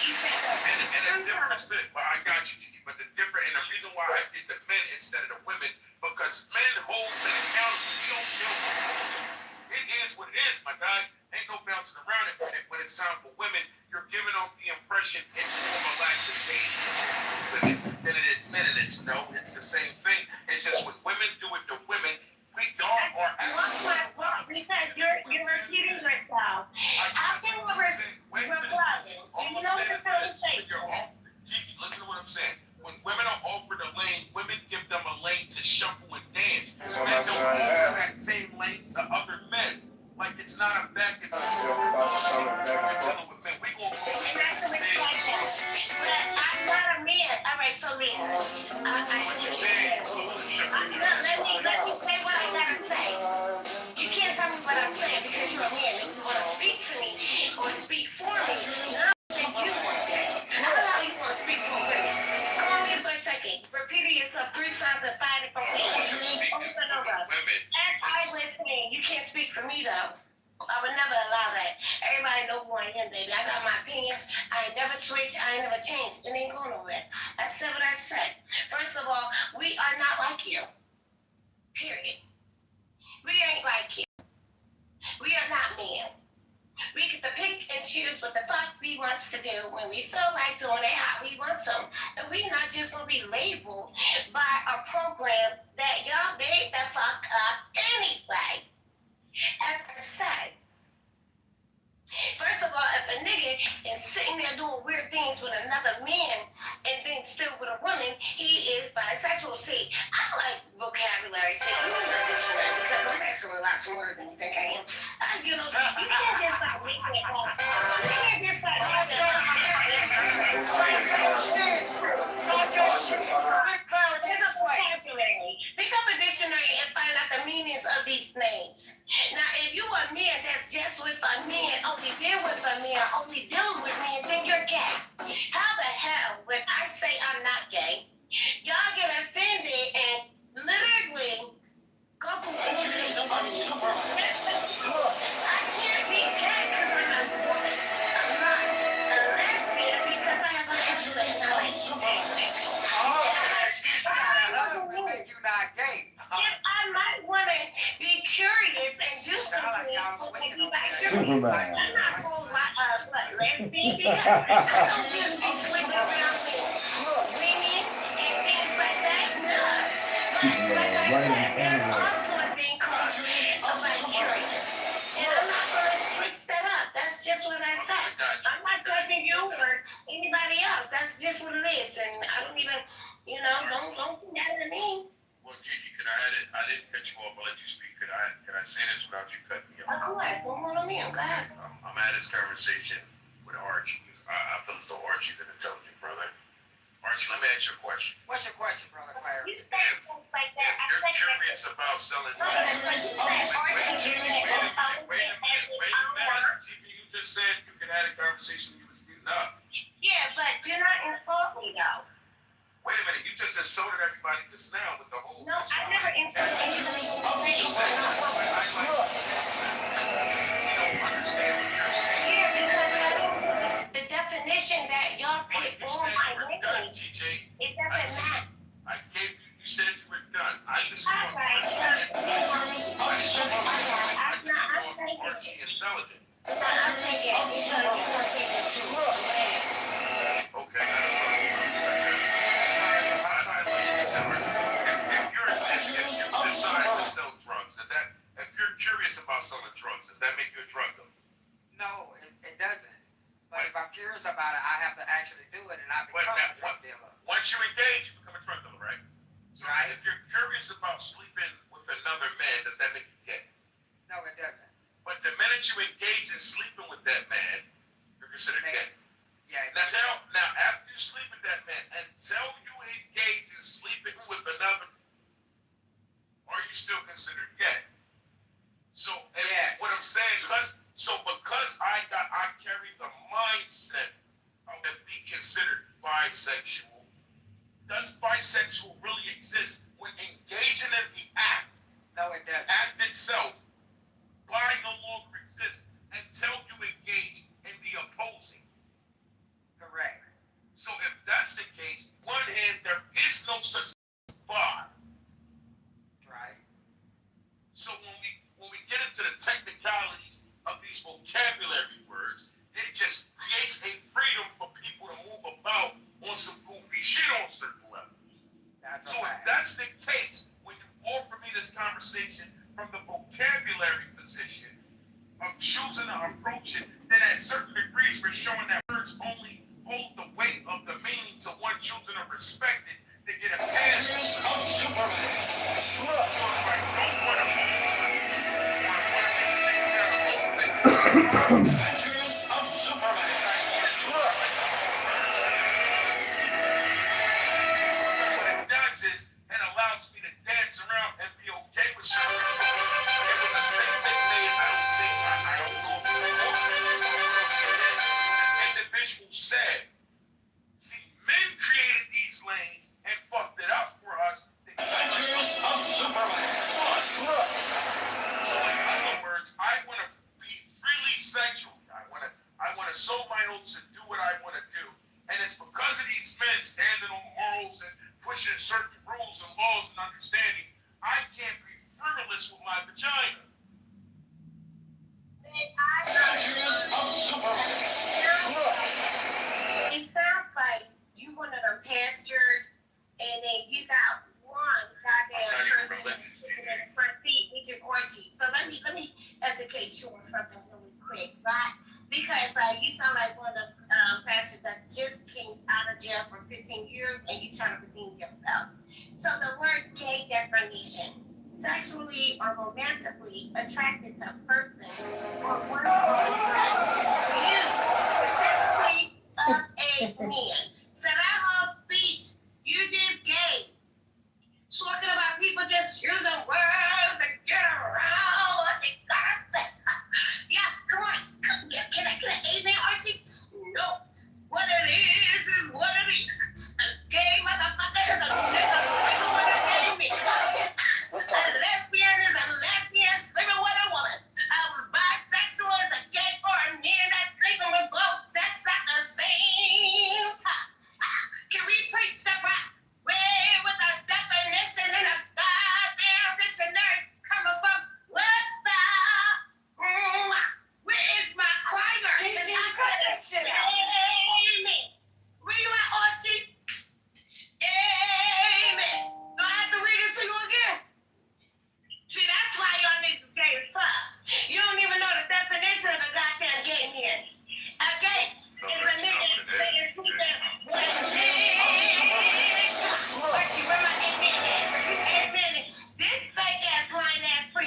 [SPEAKER 14] And a difference, but I got you, Gigi. But the difference, and the reason why I did the men instead of the women, because men hold men accountable. We don't feel it is what it is, my guy. Ain't no bouncing around it. When it's time for women, you're giving off the impression it's more relaxation women than it is men, and it's no, it's the same thing. It's just when women do it to women, we don't are
[SPEAKER 13] because you're repeating yourself. How can we we're bluffing? You know what I'm trying to say?
[SPEAKER 14] Gigi, listen to what I'm saying. When women are offered a lane, women give them a lane to shuffle and dance. Men don't offer that same lane to other men. Like it's not a back and forth. We gonna go.
[SPEAKER 13] I'm not a man. All right, so listen. Let me say what I gotta say. You can't tell me what I'm saying because you're a man. If you want to speak to me or speak for me, I don't think you want that. I don't know how you want to speak for women. Come on here for a second. Repeat yourself 3 times and 5 different ways. Over and over. As I was saying, you can't speak for me though. I would never allow that. Everybody know who I am, baby. I got my opinions. I ain't never switched. I ain't never changed. It ain't going nowhere. I said what I said. First of all, we are not like you. Period. We ain't like you. We are not men. We get to pick and choose what the fuck we want to do when we feel like doing it how we want to. And we're not just going to be labeled by a program that y'all made the fuck up anyway. As I said, first of all, if a nigga is sitting there doing weird things with another man and then still with a woman, he is bisexual. See, I like vocabulary. See, I'm in a dictionary because I'm actually a lot smarter than you think I am. You know, you can't just start making it up. You can't just start making it up. Pick up a dictionary and find out the meanings of these names. Now, if you a man that's just with a man, only been with a man, only dealing with men, then you're gay. How the hell, when I say I'm not gay, y'all get offended and literally go I can't be gay because I'm a woman. I'm not a lesbian because I have a husband and I like
[SPEAKER 15] Make you not gay.
[SPEAKER 13] If I might want to be curious and do something,
[SPEAKER 5] Superman.
[SPEAKER 13] I'm not going lesbian because I don't just be sleeping around with women and things like that. No. Like I said, there's also a thing called curious. And I'm not going to switch that up. That's just what I said. I'm not judging you or anybody else. That's just what it is. And I don't even, don't be mad at me.
[SPEAKER 14] Well, Gigi, I didn't cut you off. I'll let you speak. Could I say this without you cutting me off?
[SPEAKER 13] Of course. Go on me. Go ahead.
[SPEAKER 14] I'm at this conversation with Archie. I feel as though Archie's an intelligent brother. Archie, let me ask you a question.
[SPEAKER 15] What's your question, brother Claire?
[SPEAKER 13] You say things like that.
[SPEAKER 14] If you're curious about selling drugs, wait a minute. Gigi, you just said you could have a conversation when you was getting up.
[SPEAKER 13] Yeah, but do not insult me, though.
[SPEAKER 14] Wait a minute, you just insulted everybody just now with the whole.
[SPEAKER 13] No, I never insulted anybody.
[SPEAKER 14] You said you don't understand what you're saying.
[SPEAKER 13] Yeah, because the definition that y'all put on my name, it doesn't matter.
[SPEAKER 14] I gave you, you said you were done. I just
[SPEAKER 13] All right,
[SPEAKER 14] Archie intelligent.
[SPEAKER 13] I'll take it because you're going to take it too.
[SPEAKER 14] Okay, I don't know. If you decide to sell drugs, if you're curious about selling drugs, does that make you a drug dealer?
[SPEAKER 15] No, it doesn't. But if I'm curious about it, I have to actually do it, and I become a drug dealer.
[SPEAKER 14] Once you engage, you become a drug dealer, right? So
[SPEAKER 15] Right.
[SPEAKER 14] If you're curious about sleeping with another man, does that make you gay?
[SPEAKER 15] No, it doesn't.
[SPEAKER 14] But the minute you engage in sleeping with that man, you're considered gay.
[SPEAKER 15] Yeah.
[SPEAKER 14] Now, after you sleep with that man, until you engage in sleeping with another, are you still considered gay? So,
[SPEAKER 15] Yes.
[SPEAKER 14] what I'm saying is, because I carry the mindset of be considered bisexual, does bisexual really exist when engaging in the act?
[SPEAKER 15] No, it doesn't.
[SPEAKER 14] The act itself, bi no longer exists until you engage in the opposing.
[SPEAKER 15] Correct.
[SPEAKER 14] So if that's the case, one hand, there is no such bi.
[SPEAKER 15] Right.
[SPEAKER 14] So when we get into the technicalities of these vocabulary words, it just creates a freedom for people to move about on some goofy shit on certain levels. So if that's the case, when you offer me this conversation from the vocabulary position of choosing to approach it, then at certain degrees we're showing that words only hold the weight of the meaning to one choosing to respect it to get a pass. So if I don't want to said, see, men created these lanes and fucked it up for us. So in other words, I want to be freely sexual. I want to sow my oats and do what I want to do. And it's because of these men standing on morals and pushing certain rules and laws and understanding, I can't be frivolous with my vagina.
[SPEAKER 13] It sounds like you one of them pastors, and then you got one goddamn person in the front seat, which is Orchie. So let me educate you on something really quick, right? Because you sound like one of the pastors that just came out of jail for 15 years, and you trying to redeem yourself. So the word gay definition: sexually or romantically attracted to a person or one sex. You specifically of a man. So that whole speech, you just gave, talking about people just using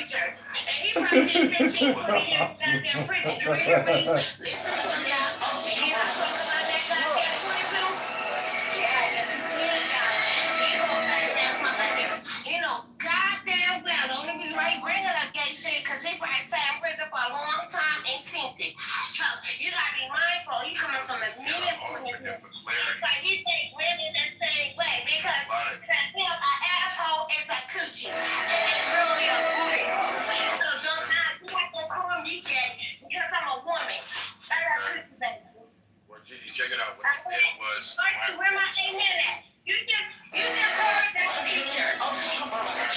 [SPEAKER 13] preacher. And he probably did 15, 20 years in goddamn prison. You ready to listen to him, y'all? Did he not talk about that goddamn 22? Yeah, yes, he did, y'all. These old faggot ass motherfuckers, you know, goddamn well, the only reason why he bringing up gay shit, because he probably sat in prison for a long time and seen it. So, you gotta be mindful. You coming from a million point of view. It's like he think women the same way, because to him, an asshole is a coochie. And it's really a booty hole. So sometimes you have to call me gay because I'm a woman. I got coochie, baby.
[SPEAKER 14] Well, Gigi, check it out. What they did was.
[SPEAKER 13] Where my amen at? You just heard that preacher.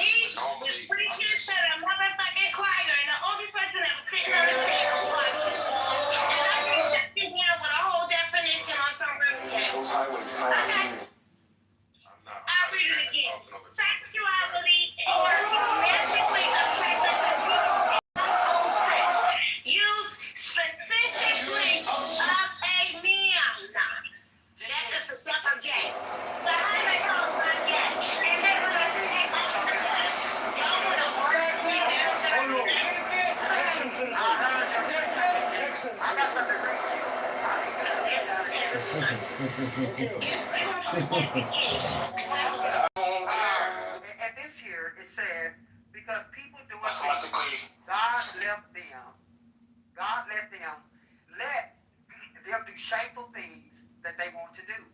[SPEAKER 13] He was preaching to the motherfucking choir, and the only person that was sitting on the stage was watching. And I think that you here with a whole definition on some real shit. Okay. I'll read it again. Sexuality or romantically attracted to people in own sex. Used specifically of a man. That is the death of gay. So how do they call it gay? And then when I say, y'all want to work me down to
[SPEAKER 15] I got something to read to you. And this here, it says, because people do it, God left them, let them do shameful things that they want to do.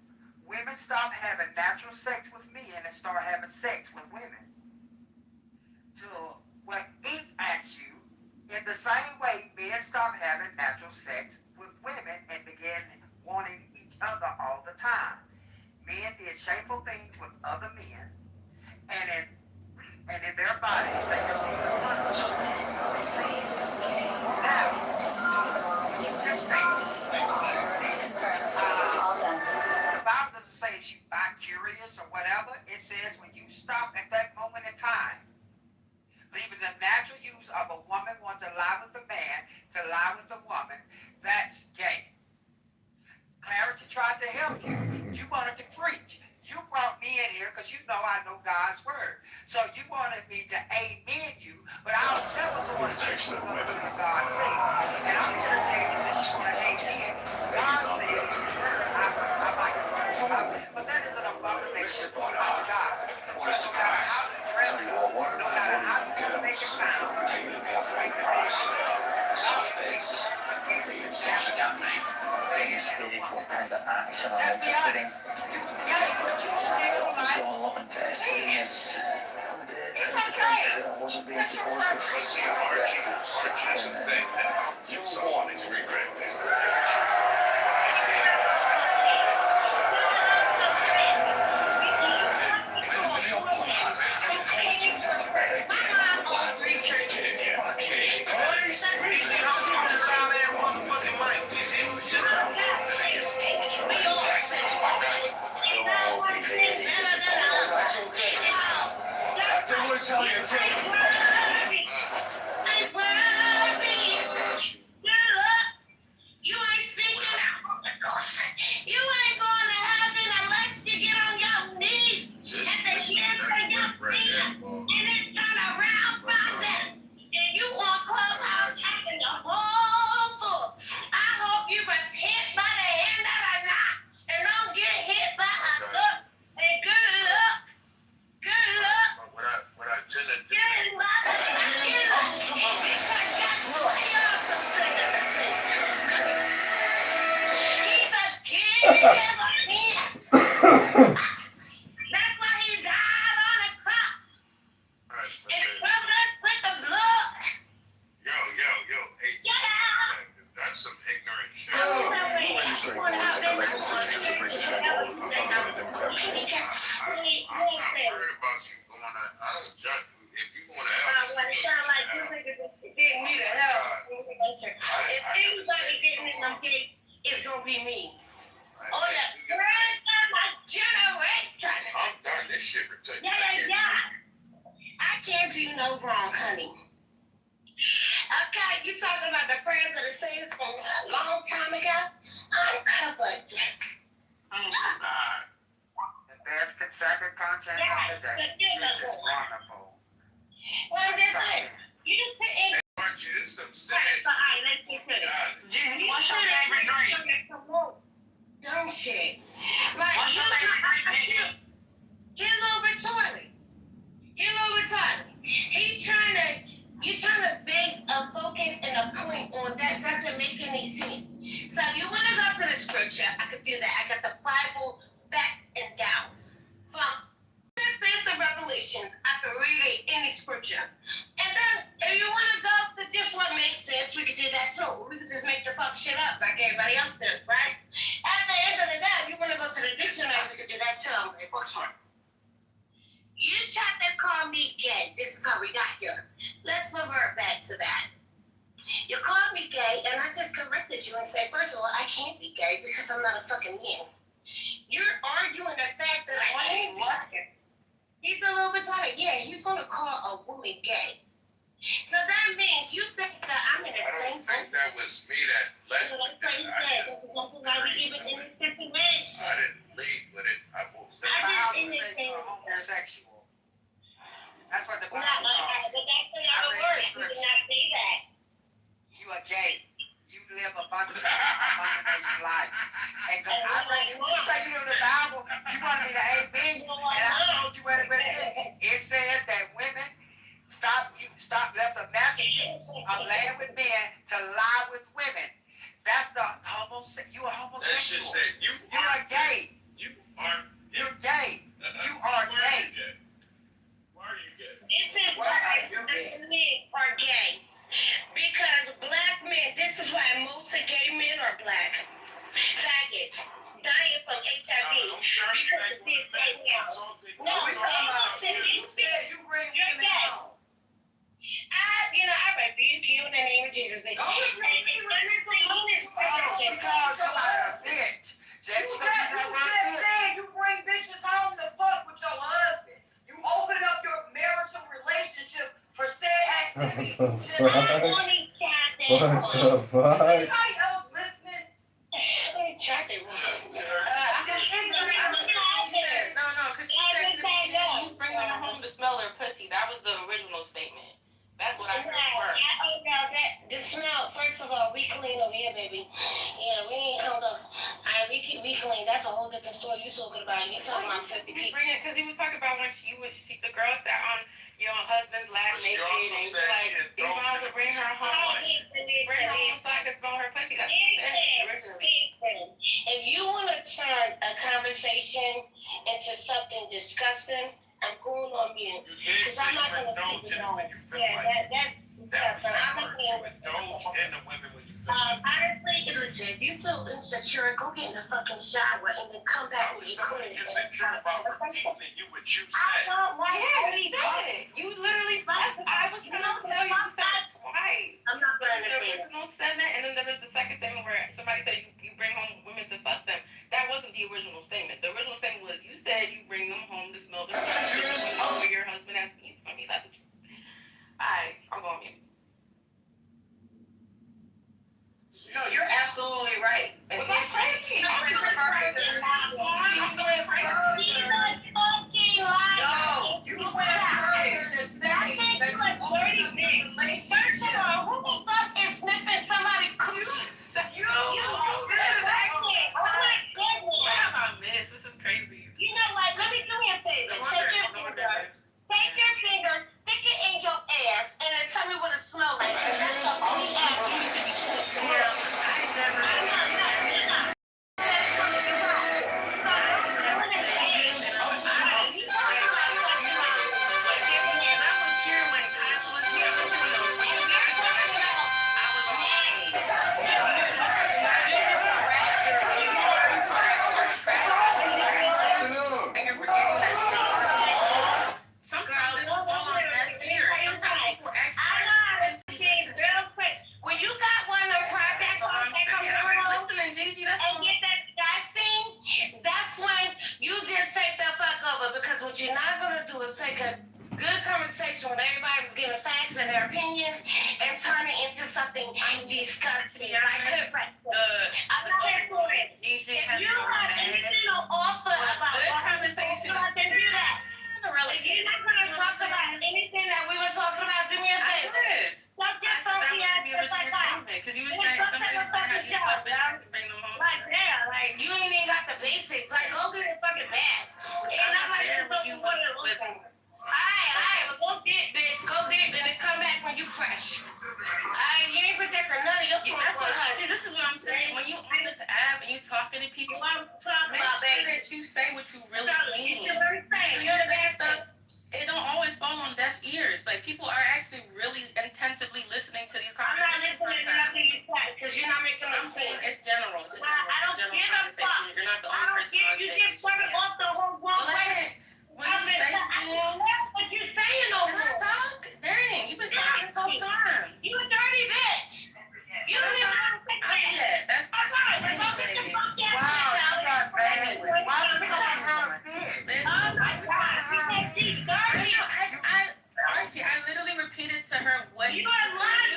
[SPEAKER 15] Women stop having natural sex with men and start having sex with women. To what Eve asks you, in the same way, men stop having natural sex with women and began wanting each other all the time. Men did shameful things with other men, and in their bodies they received the punishment. Now, just think. The Bible doesn't say that you bi-curious or whatever. It says when you stop at that moment in time, leaving the natural use of a woman wanting to lie with a man to lie with a woman, that's gay. Clarity tried to help you. You wanted to preach. You brought me in here because you know I know God's word. So you wanted me to amen you, but I was never going to teach you what God says. And I'm here to tell you that you want to amen. God said in his word, I might curse you out, but that is an abomination unto God. So no matter how you dress up, no matter how you want to make it sound, make the name
[SPEAKER 16] what kind of action I'm interested in. Just going up and testing this.
[SPEAKER 13] It's okay.
[SPEAKER 16] I wasn't being supportive.
[SPEAKER 14] Let's see, Archie's a thing now. You want to regret this.
[SPEAKER 13] Tell you, you ain't speaking out. You ain't going to heaven unless you get on your knees at the end of your finger and then turn around from them. And you want Clubhouse acting the whole fool. I hope you repent by the end of the night and don't get hit by a look. And good luck. Good luck.
[SPEAKER 14] What I tell you.
[SPEAKER 13] Good luck. Good luck. Because that's what you're considering. He's a kid. That's why he died on the cross. And covered us with the blood.
[SPEAKER 14] Yo, hey, that's some ignorant shit.
[SPEAKER 11] Registering voters and collecting signatures to break the stranglehold of the Republican and Democrat machine.
[SPEAKER 14] I'm not worried about you going to, I don't judge you. If you want to help,
[SPEAKER 13] When it sound like you niggas didn't need help. If anybody getting in them gates, it's gonna be me. Or the grand of my generation.
[SPEAKER 14] I'm done this shit for taking.
[SPEAKER 13] Yeah. I can't do no wrong, honey. Okay, you talking about the friends of the saints from a long time ago? I'm covered.
[SPEAKER 15] The best conservative content of the day. This is wonderful.
[SPEAKER 13] Well, I'm just saying, guess we could do that too. We could just make the fuck shit up like everybody else did, right? At the end of the day, if you want to go to the dictionary, we could do that too. I'm like, what's one? You tried to call me gay. This is how we got here. Let's revert back to that. You called me gay, and I just corrected you and said, first of all, I can't be gay because I'm not a fucking man. You're arguing the fact that I can't be gay. He's a little retarded. Yeah, he's going to call a woman gay. So that means you think that I'm in the same boat.
[SPEAKER 14] I don't think that was me that led with that. I didn't lead with it. I was
[SPEAKER 15] homosexual. That's what the Bible
[SPEAKER 13] But
[SPEAKER 15] calls
[SPEAKER 13] that's another word. You did not say that.
[SPEAKER 15] you. You are gay. You live abundant life. And I read, you say you know the Bible, you want me to amen, and I told you what it says. It says that women stop left the natural use of laying with men to lie with women. That's the you are homosexual.
[SPEAKER 14] That's just that you
[SPEAKER 15] are gay.
[SPEAKER 14] You're
[SPEAKER 15] gay. You are gay.
[SPEAKER 14] Why are you gay?
[SPEAKER 13] This is why men are gay. Because black men, this is why most of gay men are black. Faggots. Dying from HIV. Because of this right now. No, you said you're gay. I rebuke you in the name of Jesus, bitch.
[SPEAKER 15] You bring bitches home to fuck with your husband. You open up your marital relationship for said activity.
[SPEAKER 5] What the fuck?
[SPEAKER 15] Anybody else listening?
[SPEAKER 13] I'm attracted.
[SPEAKER 17] No, because she said in the beginning, you bring them home to smell their pussy. That was the original statement. That's what I heard first.
[SPEAKER 13] The smell, first of all, we clean over here, baby. Yeah, we ain't held us. We clean. That's a whole different story you talking about. You talking about 50 people.
[SPEAKER 17] Because he was talking about when the girl sat on, husband's lap naked, and he was like, these moms will bring her home. Bring her home so I can smell her pussy. That's what he said originally.
[SPEAKER 13] If you want to turn a conversation into something disgusting, I'm going on mute. Because I'm not going to keep it going. Yeah, that's disgusting. I'm not going to honestly, listen, if you feel insecure, go get in the fucking shower and then come back and be clean.
[SPEAKER 14] Insecure about repeating you what you
[SPEAKER 13] I
[SPEAKER 14] said.
[SPEAKER 13] don't want
[SPEAKER 17] Yeah, you said it. You literally said it. I was trying to tell you, you said it twice.
[SPEAKER 13] I'm not going to
[SPEAKER 17] The
[SPEAKER 13] say it.
[SPEAKER 17] original statement, and then there was the second statement where somebody said you bring home women to fuck them. That wasn't the original statement. The original statement was you said you bring them home to smell their pussy or your husband has beef. I mean, that's what you... Alright, I'm going mute.
[SPEAKER 15] No, you're absolutely right.
[SPEAKER 17] Was I crazy?
[SPEAKER 15] No, you went further. To say that you open up your relationship.
[SPEAKER 13] First of all, who the fuck is sniffing somebody's coochie?
[SPEAKER 17] You exactly.
[SPEAKER 13] Oh my goodness.
[SPEAKER 17] What have I missed? This is crazy.
[SPEAKER 13] You know what? Let me do me a favor. Take your finger, stick it in your ass, and then tell me what it smells like. And that's the only ass you should be sniffing. What you're not gonna do is take a good conversation when everybody's giving facts and their opinions and turn it into something disgusting. I'm not here for it. If you have anything to offer about what conversation, then do that. If you're not gonna talk about anything that we were talking about, do me a favor. Stop your funky ass just like that.
[SPEAKER 17] Because you were saying somebody was saying how you fuck bitches to bring them home.
[SPEAKER 13] Like, yeah, like, you ain't even got the basics. Like, go get a fucking bath. It's not like you're supposed to want to look at. Alright, but go get, bitch. Go get, and then come back when you fresh. Alright, you ain't protecting none of your
[SPEAKER 17] See, this is what I'm saying. When you on this app and you talking to people, make sure that you say what you really mean. It don't always fall on deaf ears. Like, people are actually really intensively listening to these conversations.
[SPEAKER 13] You are lying.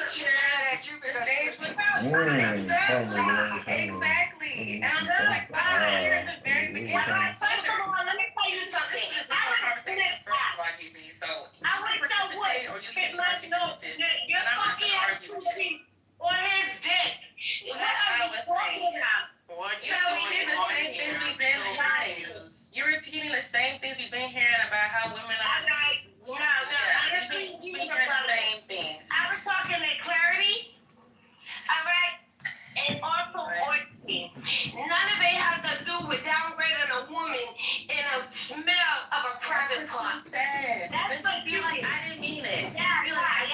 [SPEAKER 17] Exactly. And I'm just like, wow, here in the very beginning.
[SPEAKER 13] First of all, let me tell you something. I was in that app.
[SPEAKER 17] So
[SPEAKER 13] I would say what? You're fucking on his dick. What are you talking about?
[SPEAKER 17] You're repeating the same things we've been hearing about how women are.
[SPEAKER 13] You've been hearing the same things. I was talking to clarity. All right. And also honesty. None of it has to do with downgrading a woman in a smell of a private part.
[SPEAKER 17] That's what be like, I didn't mean it. Be like, I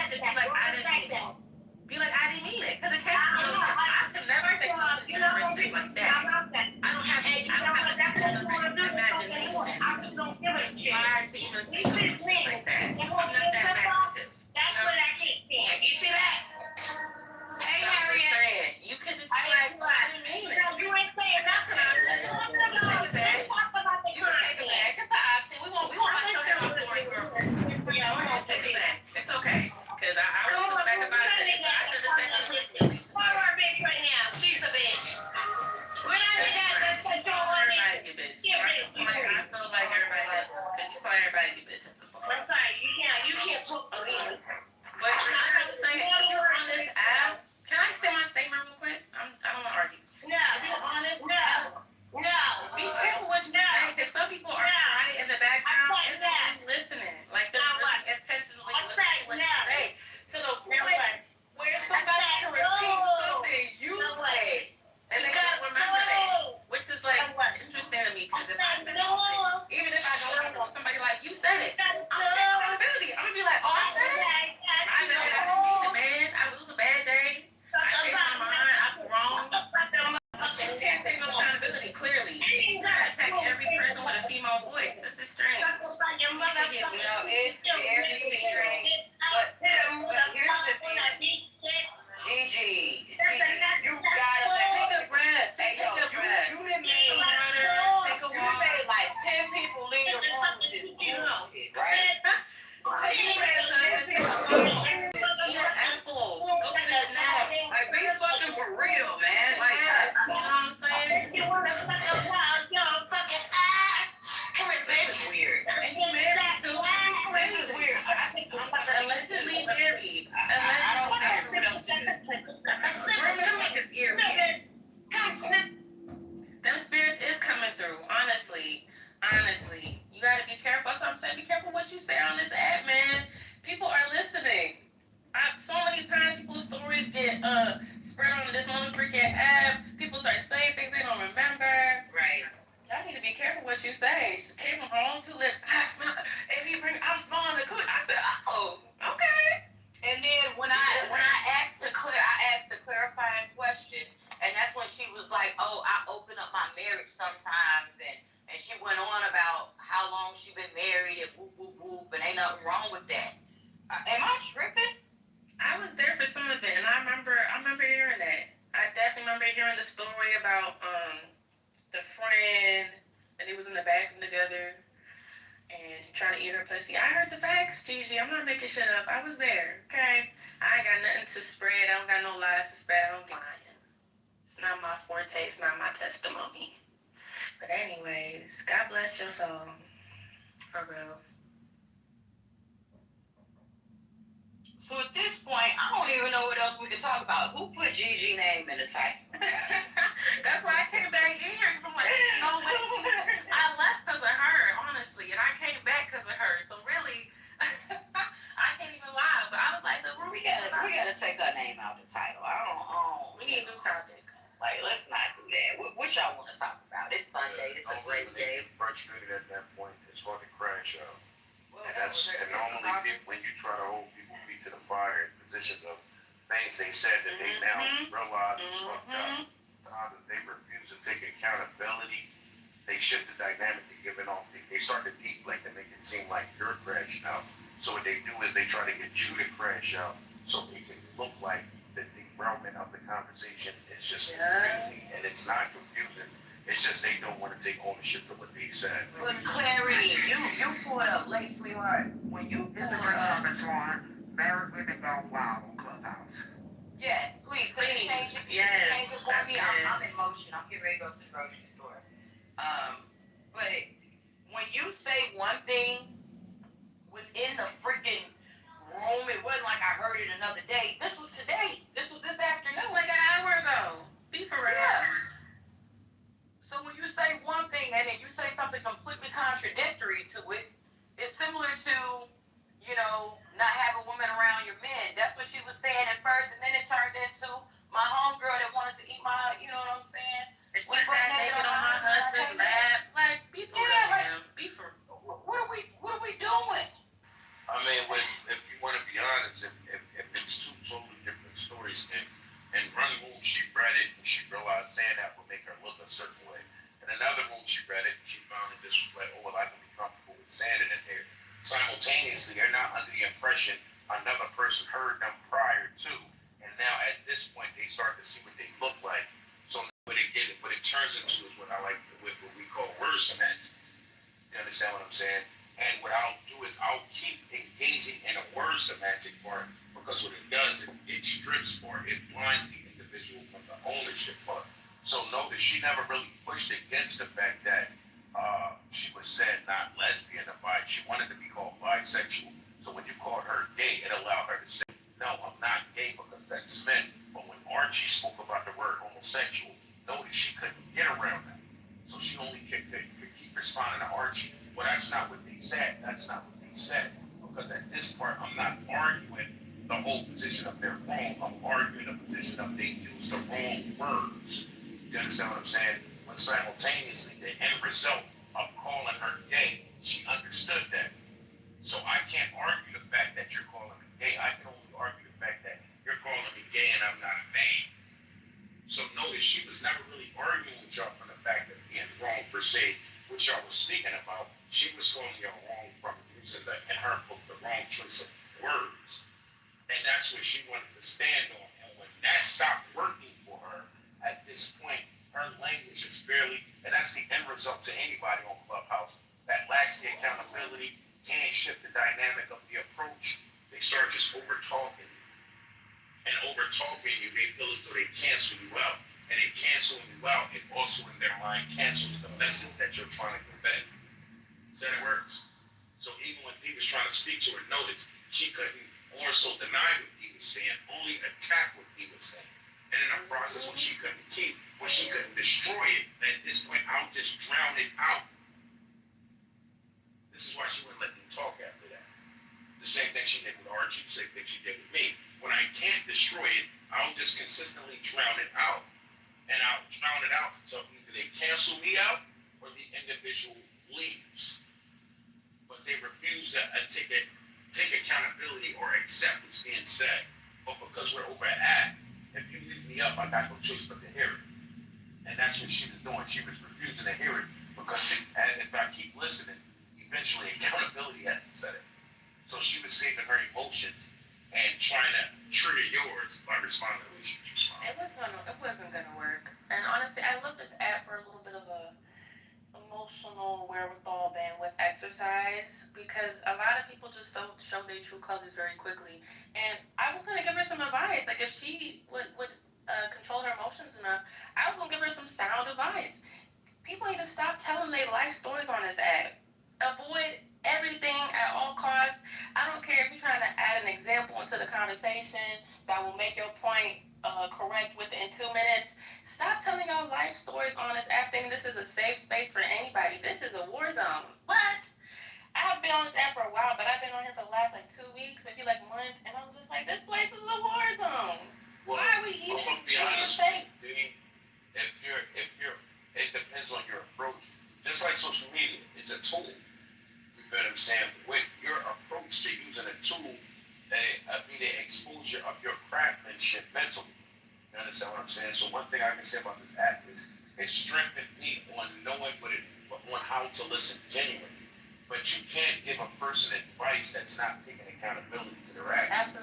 [SPEAKER 17] didn't mean it. Be like, I didn't mean it. Because it can't be I can never say something like that. I don't have imagination to inspire to even think of something like that. I'm not that imaginative.
[SPEAKER 13] That's what I can't see. You see that? Hey, Harriet.
[SPEAKER 17] You could just be like, I didn't mean it.
[SPEAKER 13] You ain't saying nothing.
[SPEAKER 17] You can take it back. It's an option. We won't let your hair off for it, girl. We won't take it back. It's okay. Because I was looking back about it. I should have said nothing.
[SPEAKER 13] Call her bitch right now. She's a bitch. When I did that, that's what you want me.
[SPEAKER 17] Everybody be bitch. I feel like everybody else. Because you call everybody be bitch.
[SPEAKER 13] I'm sorry. You can't talk to me.
[SPEAKER 17] But I have to say, if you're on this app, can I say my statement real quick? I don't want to argue.
[SPEAKER 13] No.
[SPEAKER 17] If you're on this app, be careful what you say, because some people are quiet in the background and they're really listening. Like they're really intentionally listening to what you say. To the point where somebody can repeat something you say. And they don't remember that. Which is like interesting to me, because if I say something, even if I don't know somebody like you said it, I'm accountability. I'm gonna be like, oh, I said it. I didn't mean it, man. It was a bad day. I changed my mind. I'm wrong. You can't take no accountability, clearly. You gotta attack every person with a female voice. This is strange.
[SPEAKER 15] It's very strange. But here's the thing. Gigi, you gotta
[SPEAKER 17] take a breath.
[SPEAKER 15] Hey, yo, you done made like 10 people leave the room with this bullshit, right?
[SPEAKER 17] Eat an apple. Go get a snack.
[SPEAKER 15] Like, be fucking for real, man. Like,
[SPEAKER 17] you know what I'm saying?
[SPEAKER 13] Come here, bitch.
[SPEAKER 15] This is weird.
[SPEAKER 17] And you married too.
[SPEAKER 15] This is weird.
[SPEAKER 17] Allegedly married. Them spirits is coming through. Honestly, you gotta be careful. That's what I'm saying. Be careful what you say on this app, man. People are listening. So many times people's stories get spread on this one freaking app. People start saying things they don't remember.
[SPEAKER 15] Right.
[SPEAKER 17] Y'all need to be careful what you say. She came from her own two lips. I'm smelling the coochie. I said, oh, okay.
[SPEAKER 15] And then when I asked a clarifying question, and that's when she was like, oh, I open up my marriage sometimes, and she went on about how long she been married and whoop, whoop, whoop, and ain't nothing wrong with that. Am I tripping?
[SPEAKER 17] I was there for some of it, and I remember hearing that. I definitely remember hearing the story about the friend, and they was in the bathroom together, and trying to eat her pussy. I heard the facts, Gigi. I'm not making shit up. I was there, okay? I ain't got nothing to spread. I don't got no lies to spread. I don't get lying. It's not my forte. It's not my testimony. But anyways, God bless your soul. For real.
[SPEAKER 15] So at this point, I don't even know what else we can talk about. Who put Gigi name in the title?
[SPEAKER 17] That's why I came back in here, because I'm like, no way. I left because of her, honestly, and I came back because of her. So really, I can't even lie. But I was like,
[SPEAKER 15] we gotta take her name out the title. I don't.
[SPEAKER 17] We need a new topic.
[SPEAKER 15] Like, let's not do that. What y'all want to talk about? It's Sunday. It's a great day.
[SPEAKER 14] Frustrated at that point. It's called the crash out. And normally, when you try to hold people feet to the fire in positions of things they said that they now realize was fucked up, that they refuse to take accountability, they shift the dynamic to give it off. They start to deflect and make it seem like you're crashing out. So what they do is they try to get you to crash out so it can look like the derailment of the conversation is just confusing. And it's not confusing. It's just they don't want to take ownership of what they said.
[SPEAKER 15] But clarity, you pulled up late, sweetheart. When you pulled up, married women gone wild on Clubhouse.
[SPEAKER 17] Yes, please.
[SPEAKER 9] Please,
[SPEAKER 17] Change it.
[SPEAKER 9] yes,
[SPEAKER 17] Change it for
[SPEAKER 9] that's
[SPEAKER 17] me.
[SPEAKER 9] good.
[SPEAKER 17] I'm in motion. I'm getting ready to go to the grocery store. But when you say one thing within the freaking room, it wasn't like I heard it another day. This was today. This was this afternoon.
[SPEAKER 9] It's like an hour ago. Be for real.
[SPEAKER 17] Yeah. So when you say one thing and then you say something completely contradictory to it, it's similar to, not having women around your men. That's what she was saying at first, and then it turned into my homegirl that wanted to eat my, you know what I'm saying?
[SPEAKER 9] It's just that naked on my husband's lap. Like, be for real, man. Be for real.
[SPEAKER 17] What are we doing?
[SPEAKER 14] I mean, if you want to be honest, if it's two totally different stories, and one room she read it and she realized saying that would make her look a certain way. In another room she read it and she found that this was like, oh, well, I can be comfortable with saying it in here. Simultaneously, they're not under the impression another person heard them prior to, and now at this point they start to see what they look like. So what it turns into is what I like, what we call word semantics. You understand what I'm saying? And what I'll do is I'll keep engaging in a word semantic part, because what it does is it strips or it blinds the individual from the ownership part. So notice she never really pushed against the fact that she was said not lesbian or bi. She wanted to be called bisexual. So when you called her gay, it allowed her to say, no, I'm not gay because that's men. But when Archie spoke about the word homosexual, notice she couldn't get around that. So she only could keep responding to Archie. Well, that's not what they said. That's not what they said. Because at this part, I'm not arguing the whole position of they're wrong. I'm arguing the position of they used the wrong words. You understand what I'm saying? But simultaneously, the end result of calling her gay, she understood that. So I can't argue the fact that you're calling me gay. I can only argue the fact that you're calling me gay and I'm not a man. So notice she was never really arguing with y'all from the fact of being wrong per se, which y'all was speaking about. She was calling y'all wrong from using in her book, the wrong choice of words. And that's what she wanted to stand on. And when that stopped working for her, at this point, her language is barely, and that's the end result to anybody on Clubhouse that lacks the accountability, can't shift the dynamic of the approach. They start just over talking. And over talking you, they feel as though they cancel you out. And in canceling you out, it also in their mind cancels the message that you're trying to convey. So that works. So even when he was trying to speak to her, notice she couldn't more so deny what he was saying, only attack what he was saying. And in a process when she couldn't destroy it, at this point I'll just drown it out. This is why she wouldn't let me talk after that. The same thing she did with Archie, the same thing she did with me. When I can't destroy it, I'll just consistently drown it out. And I'll drown it out until either they cancel me out or the individual leaves. But they refuse to take accountability or accept what's being said. But because we're over at, if you leave me up, I got no choice but to hear it. And that's what she was doing. She was refusing to hear it because if I keep listening, eventually accountability has to set in. So she was saving her emotions and trying to trigger yours by responding the way she responded.
[SPEAKER 9] It wasn't gonna work. And honestly, I love this app for a little bit of a emotional wherewithal bandwidth exercise, because a lot of people just show their true colors very quickly. And I was gonna give her some advice. Like, if she would control her emotions enough, I was gonna give her some sound advice. People need to stop telling their life stories on this app. Avoid everything at all costs. I don't care if you're trying to add an example into the conversation that will make your point correct within 2 minutes. Stop telling y'all life stories on this app thinking this is a safe space for anybody. This is a war zone. What? I've been on this app for a while, but I've been on here for the last 2 weeks, maybe a month, and I'm just like, this place is a war zone.
[SPEAKER 14] Well,
[SPEAKER 9] why are we even
[SPEAKER 14] to be honest with you, Dean, it depends on your approach. Just like social media, it's a tool. You feel what I'm saying? With your approach to using a tool, be the exposure of your craftsmanship mentally. You understand what I'm saying? So one thing I can say about this app is it strengthened me on knowing on how to listen genuinely. But you can't give a person advice that's not taking accountability to their actions.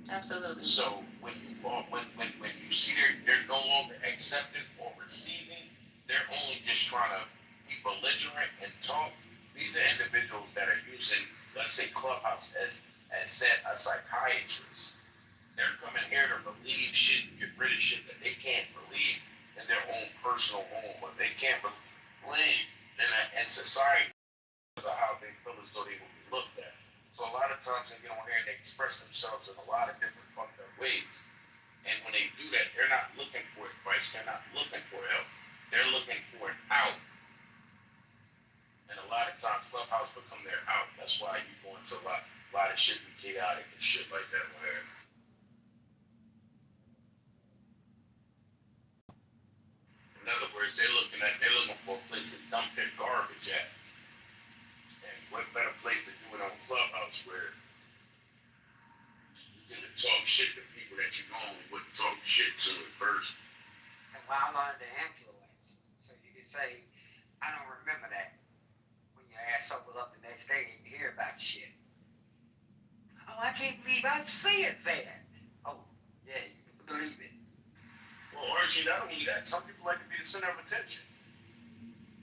[SPEAKER 9] Absolutely.
[SPEAKER 14] So when you see they're no longer accepting or receiving, they're only just trying to be belligerent and talk. These are individuals that are using, let's say, Clubhouse as has set a psychiatrist. They're coming here to believe shit, get rid of shit that they can't believe in their own personal home, but they can't believe in society because of how they feel as though they will be looked at. So a lot of times they get on here and they express themselves in a lot of different fucked up ways. And when they do that, they're not looking for advice, they're not looking for help. They're looking for an out. And a lot of times Clubhouse become their out. That's why you go into a lot of shit be chaotic and shit like that where in other words, they're looking for a place to dump their garbage at. And what better place to do it on Clubhouse where you get to talk shit to people that you normally wouldn't talk shit to at first.
[SPEAKER 15] And while under the influence, so you can say, I don't remember that. When your ass up the next day and you hear about shit. Oh, I can't believe I see it there. Oh, yeah, you can believe it.
[SPEAKER 14] Well, Archie, not only that, some people like to be the center of attention.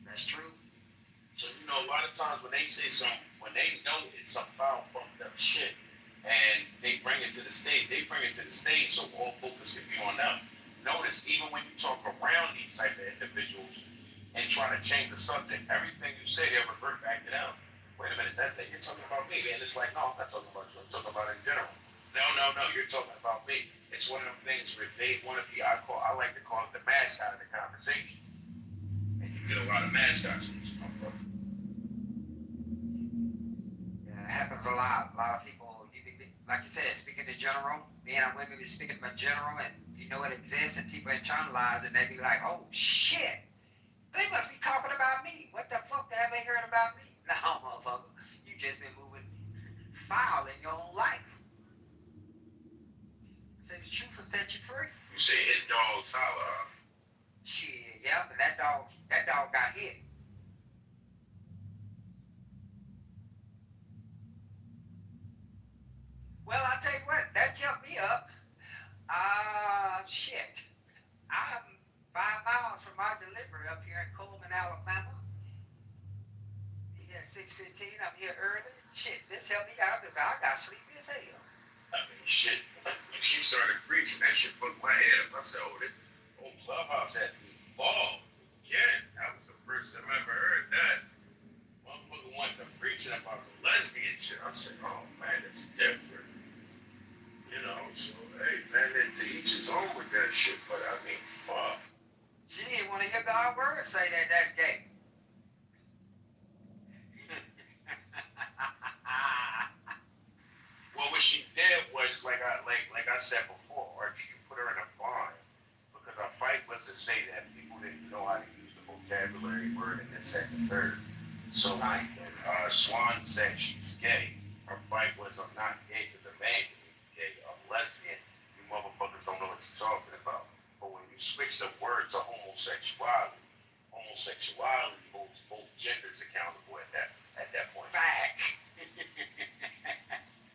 [SPEAKER 15] That's true.
[SPEAKER 14] So, you know, a lot of times when they say something, when they know it's some foul, fucked up shit, and they bring it to the stage so all focus can be on them. Notice, even when you talk around these type of individuals and try to change the subject, everything you say, they'll revert back to them. Wait a minute, you're talking about me. And it's like, no, I'm not talking about you. I'm talking about in general. No, you're talking about me. It's one of them things where they want to be, I like to call it the mascot of the conversation. And you get a lot of mascots in this motherfucker.
[SPEAKER 15] Yeah, it happens a lot. A lot of people, like you said, speaking in general, men and women be speaking about general, and you know it exists, and people internalize it, and they be like, oh shit, they must be talking about me. What the fuck have they heard about me? No, motherfucker, you just been moving foul in your own life. Say the truth will set you free.
[SPEAKER 14] You say hit dogs holler, huh?
[SPEAKER 15] Shit, yeah, but that dog got hit. Well, I tell you what, that kept me up. Shit. I'm 5 miles from my delivery up here in Coleman, Alabama. Yeah, 6:15. I'm here early. Shit, this helped me out because I got sleepy as hell.
[SPEAKER 14] I mean, shit. When she started preaching, that shit fucked my head up. I said, oh, Clubhouse had me involved. Again, that was the first time I ever heard that. Motherfucker wanted to preaching about the lesbian shit. I said, oh man, it's different. You know, so hey, man, to each his own with that shit, but I mean, fuck.
[SPEAKER 15] She didn't want to hear God's word say that that's gay.
[SPEAKER 14] Well, what she did was like I said before, Archie, you put her in a bind because our fight was to say that people didn't know how to use the vocabulary word in this and the third. So when Swan said she's gay, her fight was I'm not gay because a man can be gay. I'm lesbian. You motherfuckers don't know what you're talking about. But when you switch the word to homosexuality holds both genders accountable at that point.
[SPEAKER 15] Facts.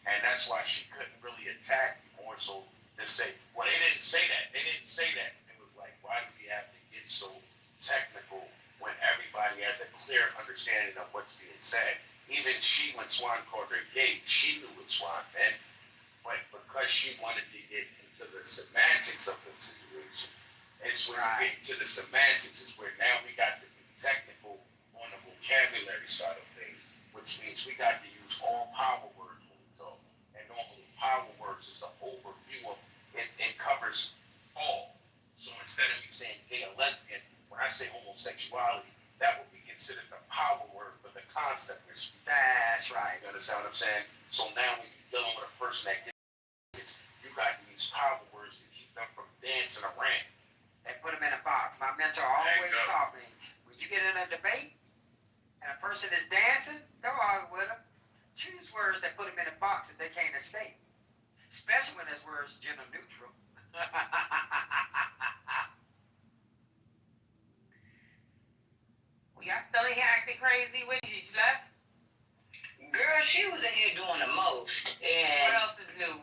[SPEAKER 14] And that's why she couldn't really attack more so to say, well, they didn't say that. It was like, why do we have to get so technical when everybody has a clear understanding of what's being said? Even she, when Swan called her gay, she knew what Swan meant. But because she wanted to get into the semantics of the situation, it's when you get into the semantics is where now we got to be technical on the vocabulary side of things, which means we got to use all power words when we talk. And normally power words is the overview of it. It covers all. So instead of me saying gay or lesbian, when I say homosexuality, that would be considered the power word for the concept.
[SPEAKER 15] That's right.
[SPEAKER 14] You understand what I'm saying? So now when you're dealing with a person that gets, you got to use power words to keep them from dancing around.
[SPEAKER 15] They put them in a box. My mentor always taught me, when you get in a debate and a person is dancing, don't argue with them. Choose words that put them in a box that they can't escape. Especially when there's words gender neutral.
[SPEAKER 17] Well, y'all still in here acting crazy with you, she left?
[SPEAKER 13] Girl, she was in here doing the most. And
[SPEAKER 17] What else is new?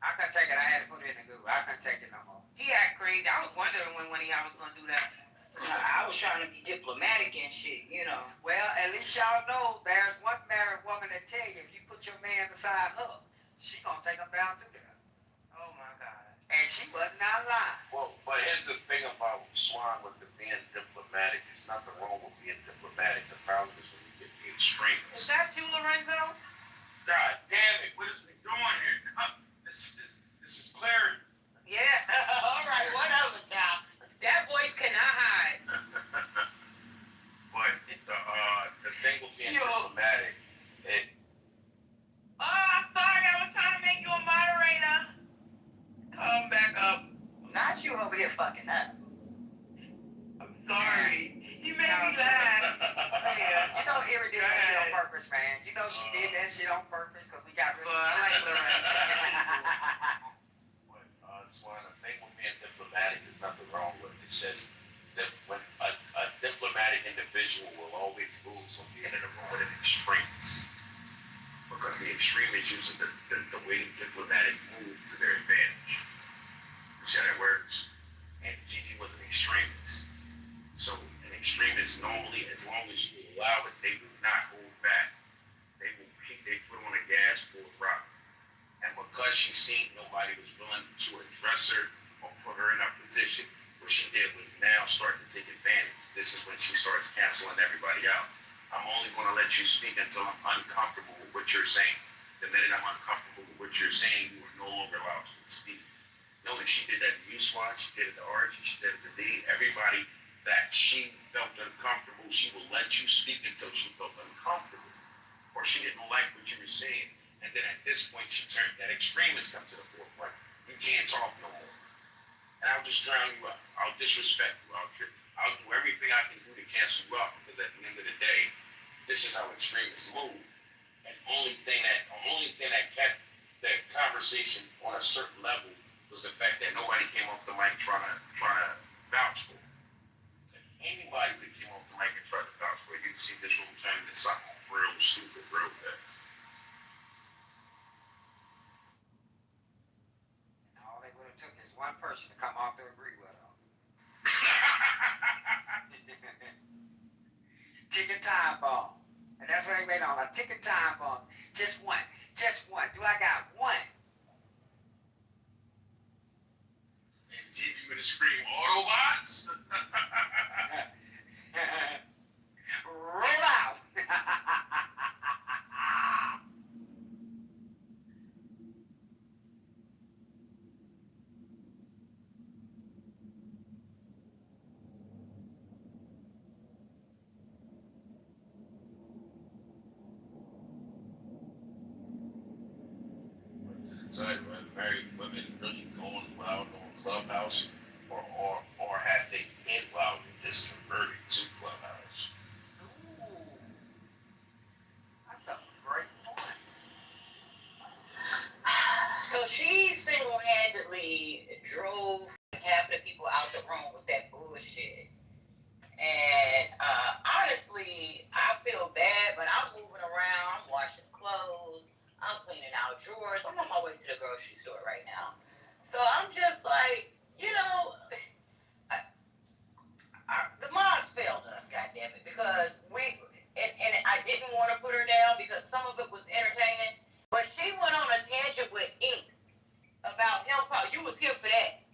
[SPEAKER 15] I couldn't take it. I had to put it in the goo. I couldn't take it no more.
[SPEAKER 17] He act crazy. I was wondering when one of y'all was gonna do that. I was trying to be diplomatic and shit, you know.
[SPEAKER 15] Well, at least y'all know there's one married woman that tell you if you put your man beside her, she gonna take him down to there.
[SPEAKER 17] Oh my God.
[SPEAKER 15] And she was not lying.
[SPEAKER 14] Well, but here's the thing about Swan with the being diplomatic. There's nothing wrong with being diplomatic. The problem is when you get the extremes.
[SPEAKER 17] Is that you, Lorenzo?
[SPEAKER 14] God damn it! What is we doing here? This is clarity.
[SPEAKER 17] Yeah. All right. Whatever, child. That voice cannot hide.
[SPEAKER 14] But the thing with being diplomatic,
[SPEAKER 17] Oh, I'm sorry. I was trying to make you a moderator. Come back up. Not you over here fucking up. I'm sorry. You made me laugh.
[SPEAKER 15] Yeah, you know Erie did that shit on purpose, man. You know she did that shit on purpose because we got rid of
[SPEAKER 14] But Swan, the thing with being diplomatic, there's nothing wrong with it. It's just that when a diplomatic individual will always lose on being in a room with an extremist. Because the extremists using the way diplomatic move to their advantage. You see how that works? And Gigi was an extremist. So an extremist normally, as long as you allow it, they will not hold back. They will keep their foot on the gas full throttle. And because she seen nobody was willing to address her or put her in a position, what she did was now start to take advantage. This is when she starts canceling everybody out. I'm only going to let you speak until I'm uncomfortable with what you're saying. The minute I'm uncomfortable with what you're saying, you are no longer allowed to speak. Notice she did that to you, Swan. She did it to Archie. She did it to D. Everybody that she felt uncomfortable, she will let you speak until she felt uncomfortable. Or she didn't like what you were saying. And then at this point, she turned that extremist come to the forefront. You can't talk no more. And I'll just drown you out. I'll disrespect you. I'll do everything I can do to cancel you out because at the end of the day, this is how extremists move. And the only thing that kept the conversation on a certain level was the fact that nobody came off the mic trying to vouch for it. If anybody that came off the mic and tried to vouch for it, you'd see this room turn into something real stupid, real fast.
[SPEAKER 15] all they would have took is one person to come off to agree with them. Ticket time bomb. And that's what they made on a ticket time bomb. Just one. Just one. Do I got one?
[SPEAKER 14] And Gigi would have screamed, Autobots?
[SPEAKER 15] Roll out.
[SPEAKER 14] Inside, married women really going wild on Clubhouse, or have they been wild and just converted to Clubhouse?
[SPEAKER 15] Ooh. That's a great point.
[SPEAKER 17] So she single-handedly drove half the people out the room with that bullshit. And honestly, I feel bad, but I'm moving around, I'm washing clothes, I'm cleaning out drawers. I'm on my way to the grocery store right now. So I'm just like, you know, the mods failed us, goddammit, because and I didn't want to put her down because some of it was entertaining, but she went on a tangent with Ink about him. You was here for that.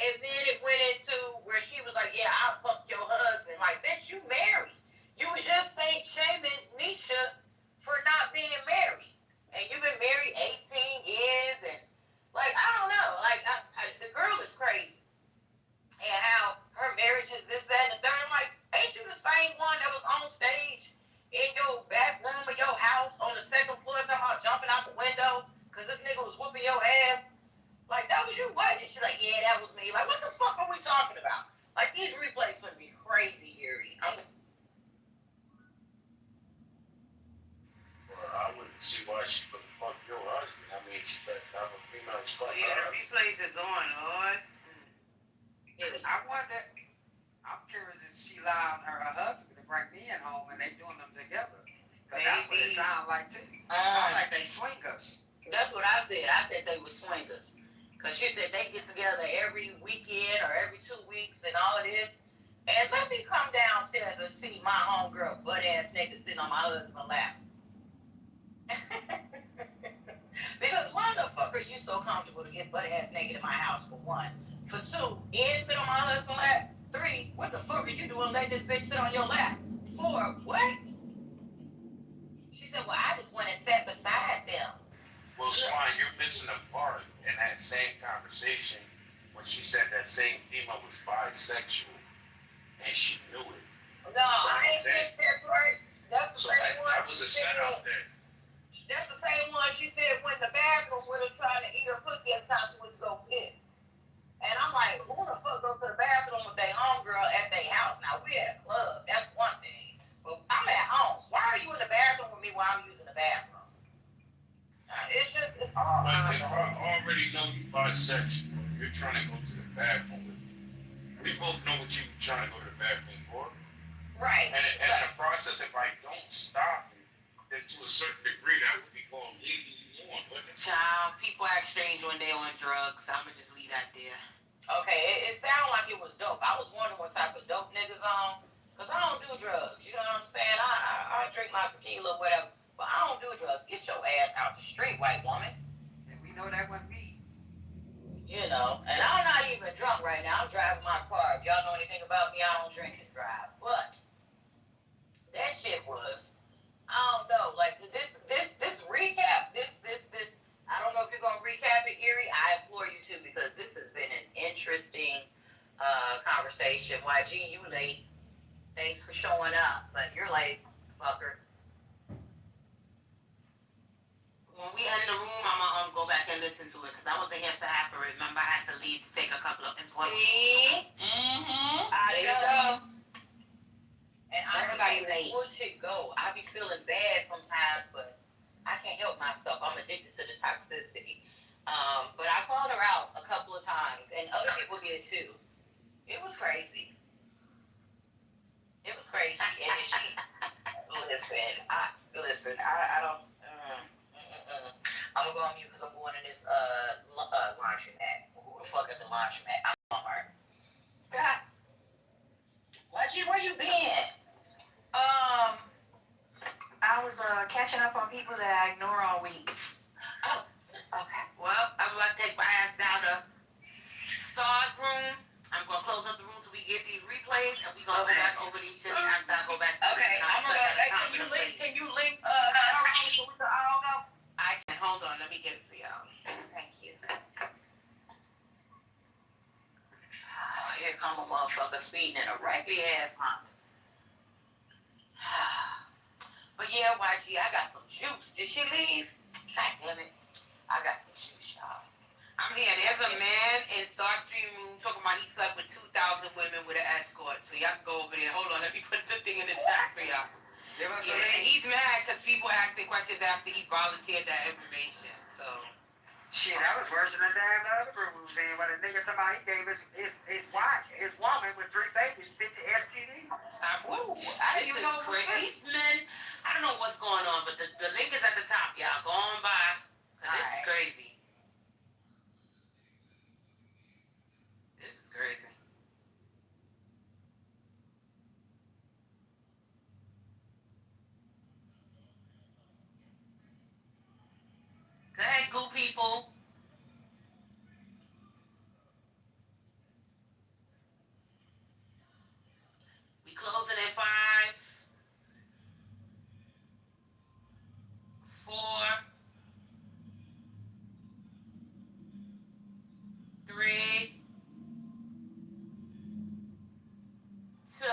[SPEAKER 17] And then it went into where she was like, yeah, I'll fuck your husband. Like, bitch, you married. You was just shaming Nisha for not being married. And you've been married 18 years. And, like, I don't know. Like, the girl is crazy. And how her marriage is this, that, and the third. I'm like, ain't you the same one that was on stage in your back room of your house on the second floor somehow jumping out the window because this nigga was whooping your ass? Like, that was you, what? And she's like, yeah, that was me. Like, what the fuck are we talking about? Like, these replays would be crazy, Erie.
[SPEAKER 14] Well, I wouldn't see why she would fuck your husband. I mean, she better have a female fuck
[SPEAKER 15] Yeah,
[SPEAKER 14] her.
[SPEAKER 15] the replays is on, Lord. I wonder, I'm curious if she allowed her husband to bring me in home and they doing them together. Because that's what it sounds like, too. It sounds like they swingers.
[SPEAKER 17] That's what I said. I said they were swingers. Because she said they get together every weekend or every 2 weeks and all of this.
[SPEAKER 9] And let me come downstairs and see my homegirl butt ass naked sitting on my husband's lap. Because why the fuck are you so comfortable to get butt ass naked in my house, for one? For two, sit on my husband's lap. Three, what the fuck are you doing letting this bitch sit on your lap? Four, what? She said, well, I just went and sat beside them.
[SPEAKER 14] Well, Swan, you're missing a part in that same conversation when she said that same female was bisexual and she knew it.
[SPEAKER 9] No, I ain't missed that part. That's the same one.
[SPEAKER 14] That was a setup there.
[SPEAKER 9] That's the same one she said went in the bathroom with her trying to eat her pussy every time she went to go piss. And I'm like, who the fuck goes to the bathroom with their homegirl at their house? Now, we at a club. That's one thing. But I'm at home. Why are you in the bathroom with me while I'm using the bathroom? It's all
[SPEAKER 14] But if I already know you're bisexual, you're trying to go to the bathroom with me. We both know what you're trying to go to the bathroom for.
[SPEAKER 9] Right.
[SPEAKER 14] And in the process, if I don't stop you, then to a certain degree, that would be called leading you on, wouldn't it?
[SPEAKER 9] Child, people act strange when they're on drugs. I'ma just leave that there. Okay, it sounded like it was dope. I was wondering what type of dope niggas on. Because I don't do drugs. You know what I'm saying? I drink my tequila or whatever. But I don't do drugs. Get your ass out the street, white woman.
[SPEAKER 15] And we know that wasn't me.
[SPEAKER 9] You know, and I'm not even drunk right now. I'm driving my car. If y'all know anything about me, I don't drink and drive. But that shit was, I don't know, like this recap, this. I don't know if you're gonna recap it, Erie. I implore you to, because this has been an interesting conversation. YG, you late. Thanks for showing up, but you're late, fucker. When we end the room, I'm gonna go back and listen to it, because I wasn't here for half of it. Remember, I had to leave to take a couple of important.
[SPEAKER 17] See?
[SPEAKER 9] There you go. And everybody let bullshit go. I be feeling bad sometimes, but I can't help myself. I'm addicted to the toxicity. But I called her out a couple of times, and other people did too. It was crazy. It was crazy. And she, listen, I don't. I'm gonna go on mute because I'm going in this laundromat. Who the fuck at the laundromat? I'm Walmart. God. YG, where you been?
[SPEAKER 17] I was catching up on people that I ignore all week.
[SPEAKER 9] Oh, okay. Well, I'm about to take my ass down to Star's room. I'm gonna close up the room so we get these replays, and we gonna go back over these shit after I go back. Okay, I'm gonna. Can you link so we can all go? I can. Hold on, let me get it for y'all. Thank you. Oh, here come a motherfucker speeding in a raggedy ass Honda. But yeah, YG, I got some juice. Did she leave? God damn it. I got some juice, y'all. I'm here. There's a man in Star Stream room talking about he slept with 2,000 women with an escort. So y'all can go over there. Hold on, let me put the thing in the chat for y'all. Yeah, and he's mad because people asking questions after he volunteered that information. So.
[SPEAKER 15] Shit, that was worse than the damn other room was in. But the nigga somebody gave his wife, his woman with 3 babies, 50 STDs.
[SPEAKER 9] I didn't even know it was crazy. Man, I don't know what's going on, but the link is at the top, y'all. Go on by. This is crazy. This is crazy. Go ahead, goo people. We closing at 5, 4, 3, 2.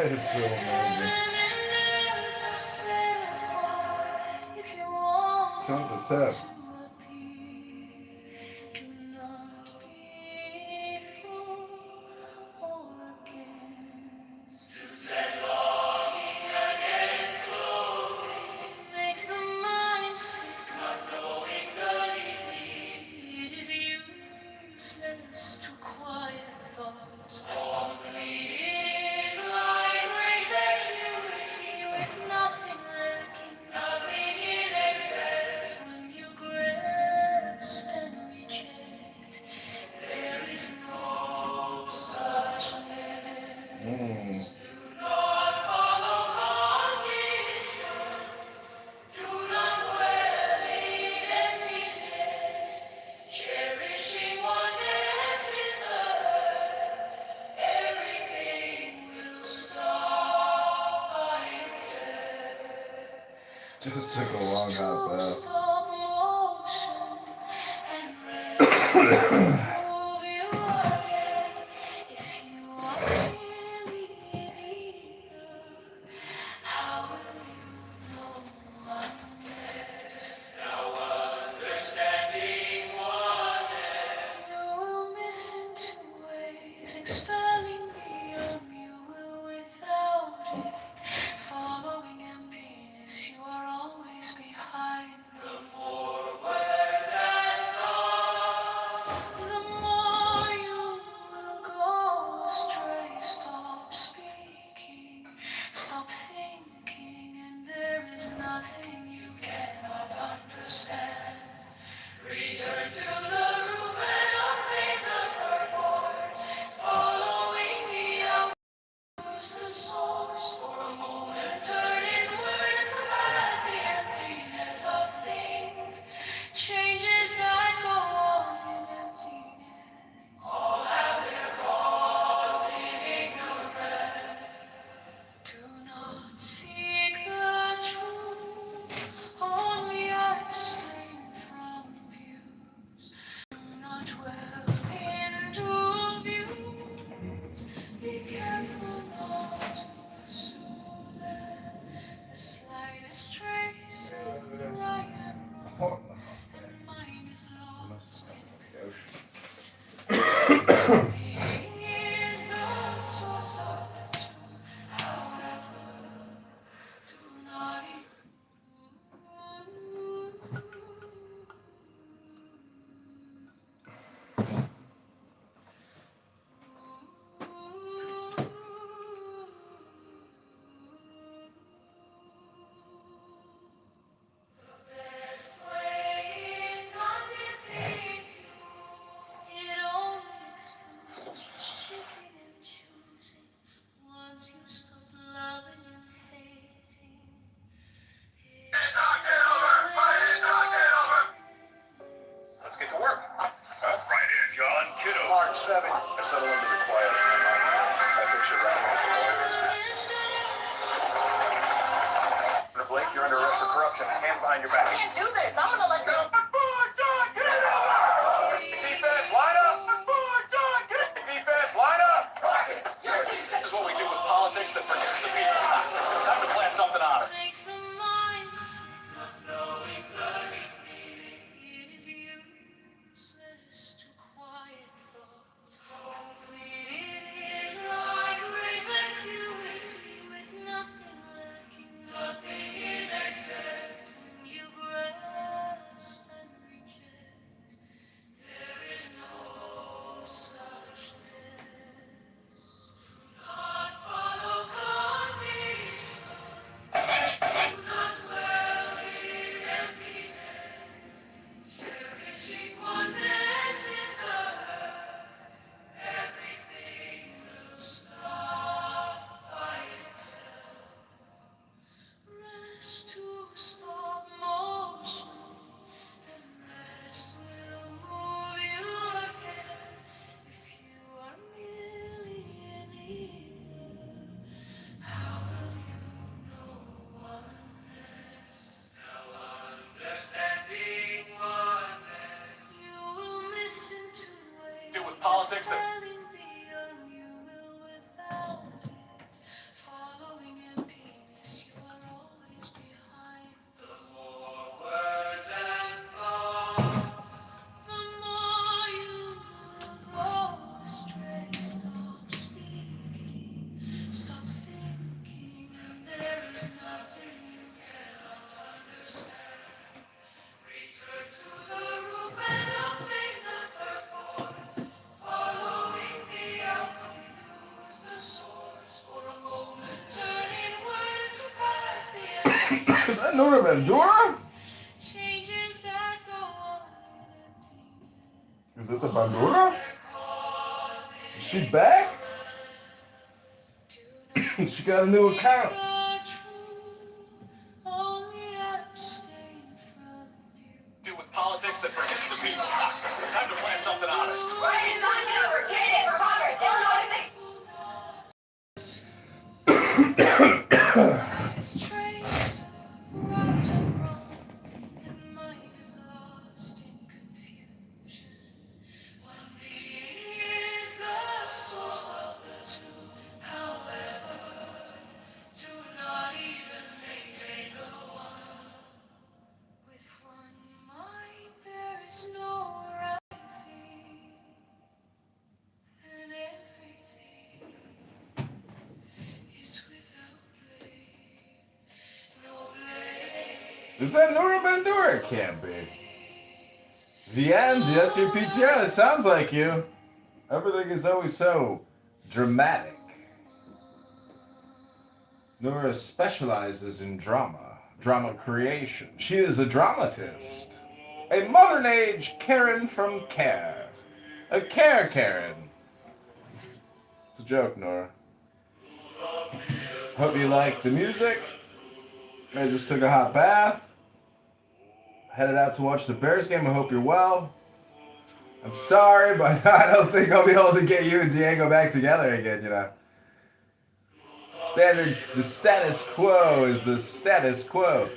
[SPEAKER 5] It's so amazing. Count the tap. Just took a long out bath.
[SPEAKER 11] Let's get to work. Huh? Right in, John Kitover. Mark 7. I settle into the quiet of my mind. I picture that. Blake, you're under arrest for corruption. Hands behind your back.
[SPEAKER 3] I can't do this. I'm gonna let you.
[SPEAKER 11] Defense, line up! Defense, line up! This is what we do with politics that protects the people. Time to plant something on it.
[SPEAKER 5] Nora Bandura? Is it the Bandura? Is she back? She got a new account.
[SPEAKER 2] Do with politics that protects the people. Time to plan something honest.
[SPEAKER 13] Right is on Kitover, candidate for Congress, Illinois
[SPEAKER 10] 16.
[SPEAKER 5] Is that Nora Bandura? It can't be. The end? That's your PTR? It sounds like you. Everything is always so dramatic. Nora specializes in drama creation. She is a dramatist. A modern age Karen from Care. A Care Karen. It's a joke, Nora. Hope you like the music. I just took a hot bath. Headed out to watch the Bears game. I hope you're well. I'm sorry, but I don't think I'll be able to get you and Diego back together again, you know. The status quo is the status quo.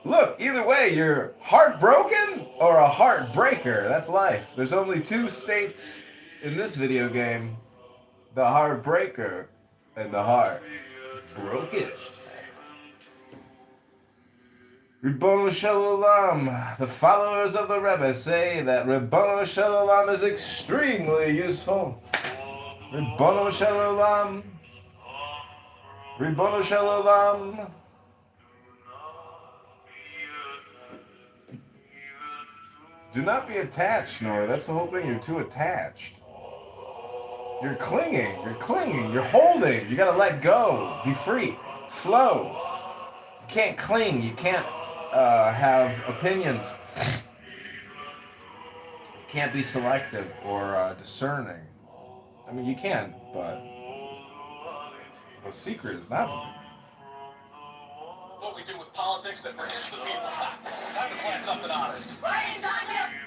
[SPEAKER 5] Look, either way, you're heartbroken or a heartbreaker. That's life. There's only two states in this video game. The heartbreaker and the heartbroken. Ribbono Shalom. The followers of the Rebbe say that Ribbono Shalom is extremely useful. Ribbono Shalom. Ribbono Shalom. Do not be attached, Nora. That's the whole thing. You're too attached. You're clinging. You're clinging. You're holding. You gotta let go. Be free. Flow. You can't cling. You can't have opinions. You can't be selective or discerning. I mean, you can, but the secret is not to be.
[SPEAKER 2] What we do with politics that protects the people. Time to plan something honest.
[SPEAKER 13] Right is on Kitover.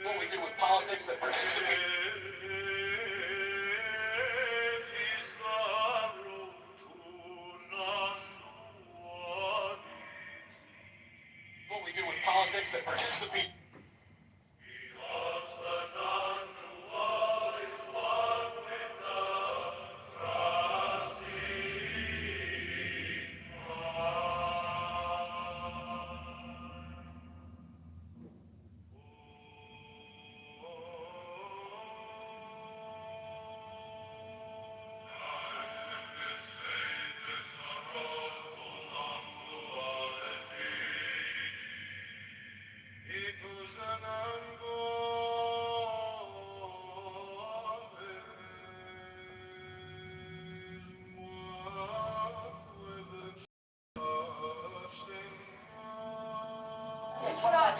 [SPEAKER 2] What we do with politics that protects the people. What we do with politics that protects the people.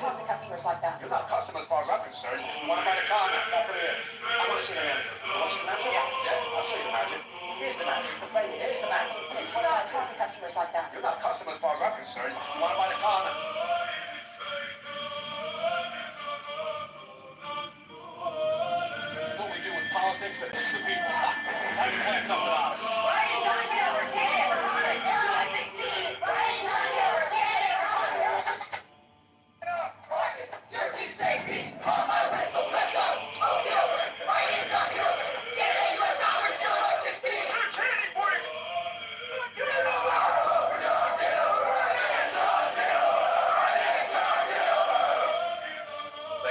[SPEAKER 8] Talk to customers like that.
[SPEAKER 12] You're not a customer as far as I'm concerned. You want to buy the car? Now put it in. I want to see the manager. You want to see the manager? Yeah, I'll show you the manager. Here's the manager. Right here. Here's the manager.
[SPEAKER 8] Hey, put on talk to customers like that.
[SPEAKER 12] You're not a customer as far as I'm concerned. You want to buy the car?
[SPEAKER 2] What we do with politics that protects the people. Time to plan something honest.
[SPEAKER 13] Right is on Kitover, candidate for Congress, Illinois 16. Right is on Kitover, candidate for Congress.
[SPEAKER 12] You're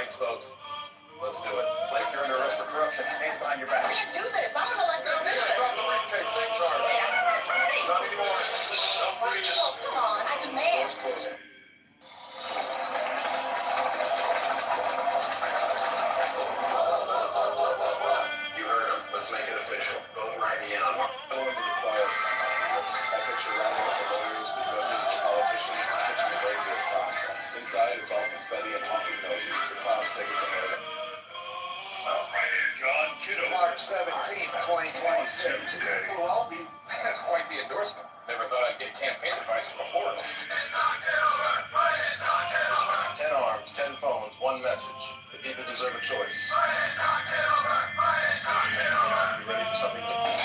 [SPEAKER 12] Thanks, folks. Let's do it. Like you're under arrest for corruption. Hands behind your back.
[SPEAKER 13] I can't do this. I'm an elected official.
[SPEAKER 12] Drop the briefcase. Same charge.
[SPEAKER 13] Hey, I'm an attorney.
[SPEAKER 12] Not anymore. Don't breathe it.
[SPEAKER 13] Oh, come on. I demand.
[SPEAKER 12] Doors closing. You heard him. Let's make it official. Go and write me in on it. I want to be quiet. I picture rounding up the lawyers, the judges, the politicians, and pitching the radio content. Inside, it's all confetti and honking noses. The clowns take it from there.
[SPEAKER 14] John Kitover.
[SPEAKER 12] March 17th, 2026. Well, that's quite the endorsement. Never thought I'd get campaign advice from a foreigner. 10 arms, 10 phones, one message. The people deserve a choice. You ready for something different?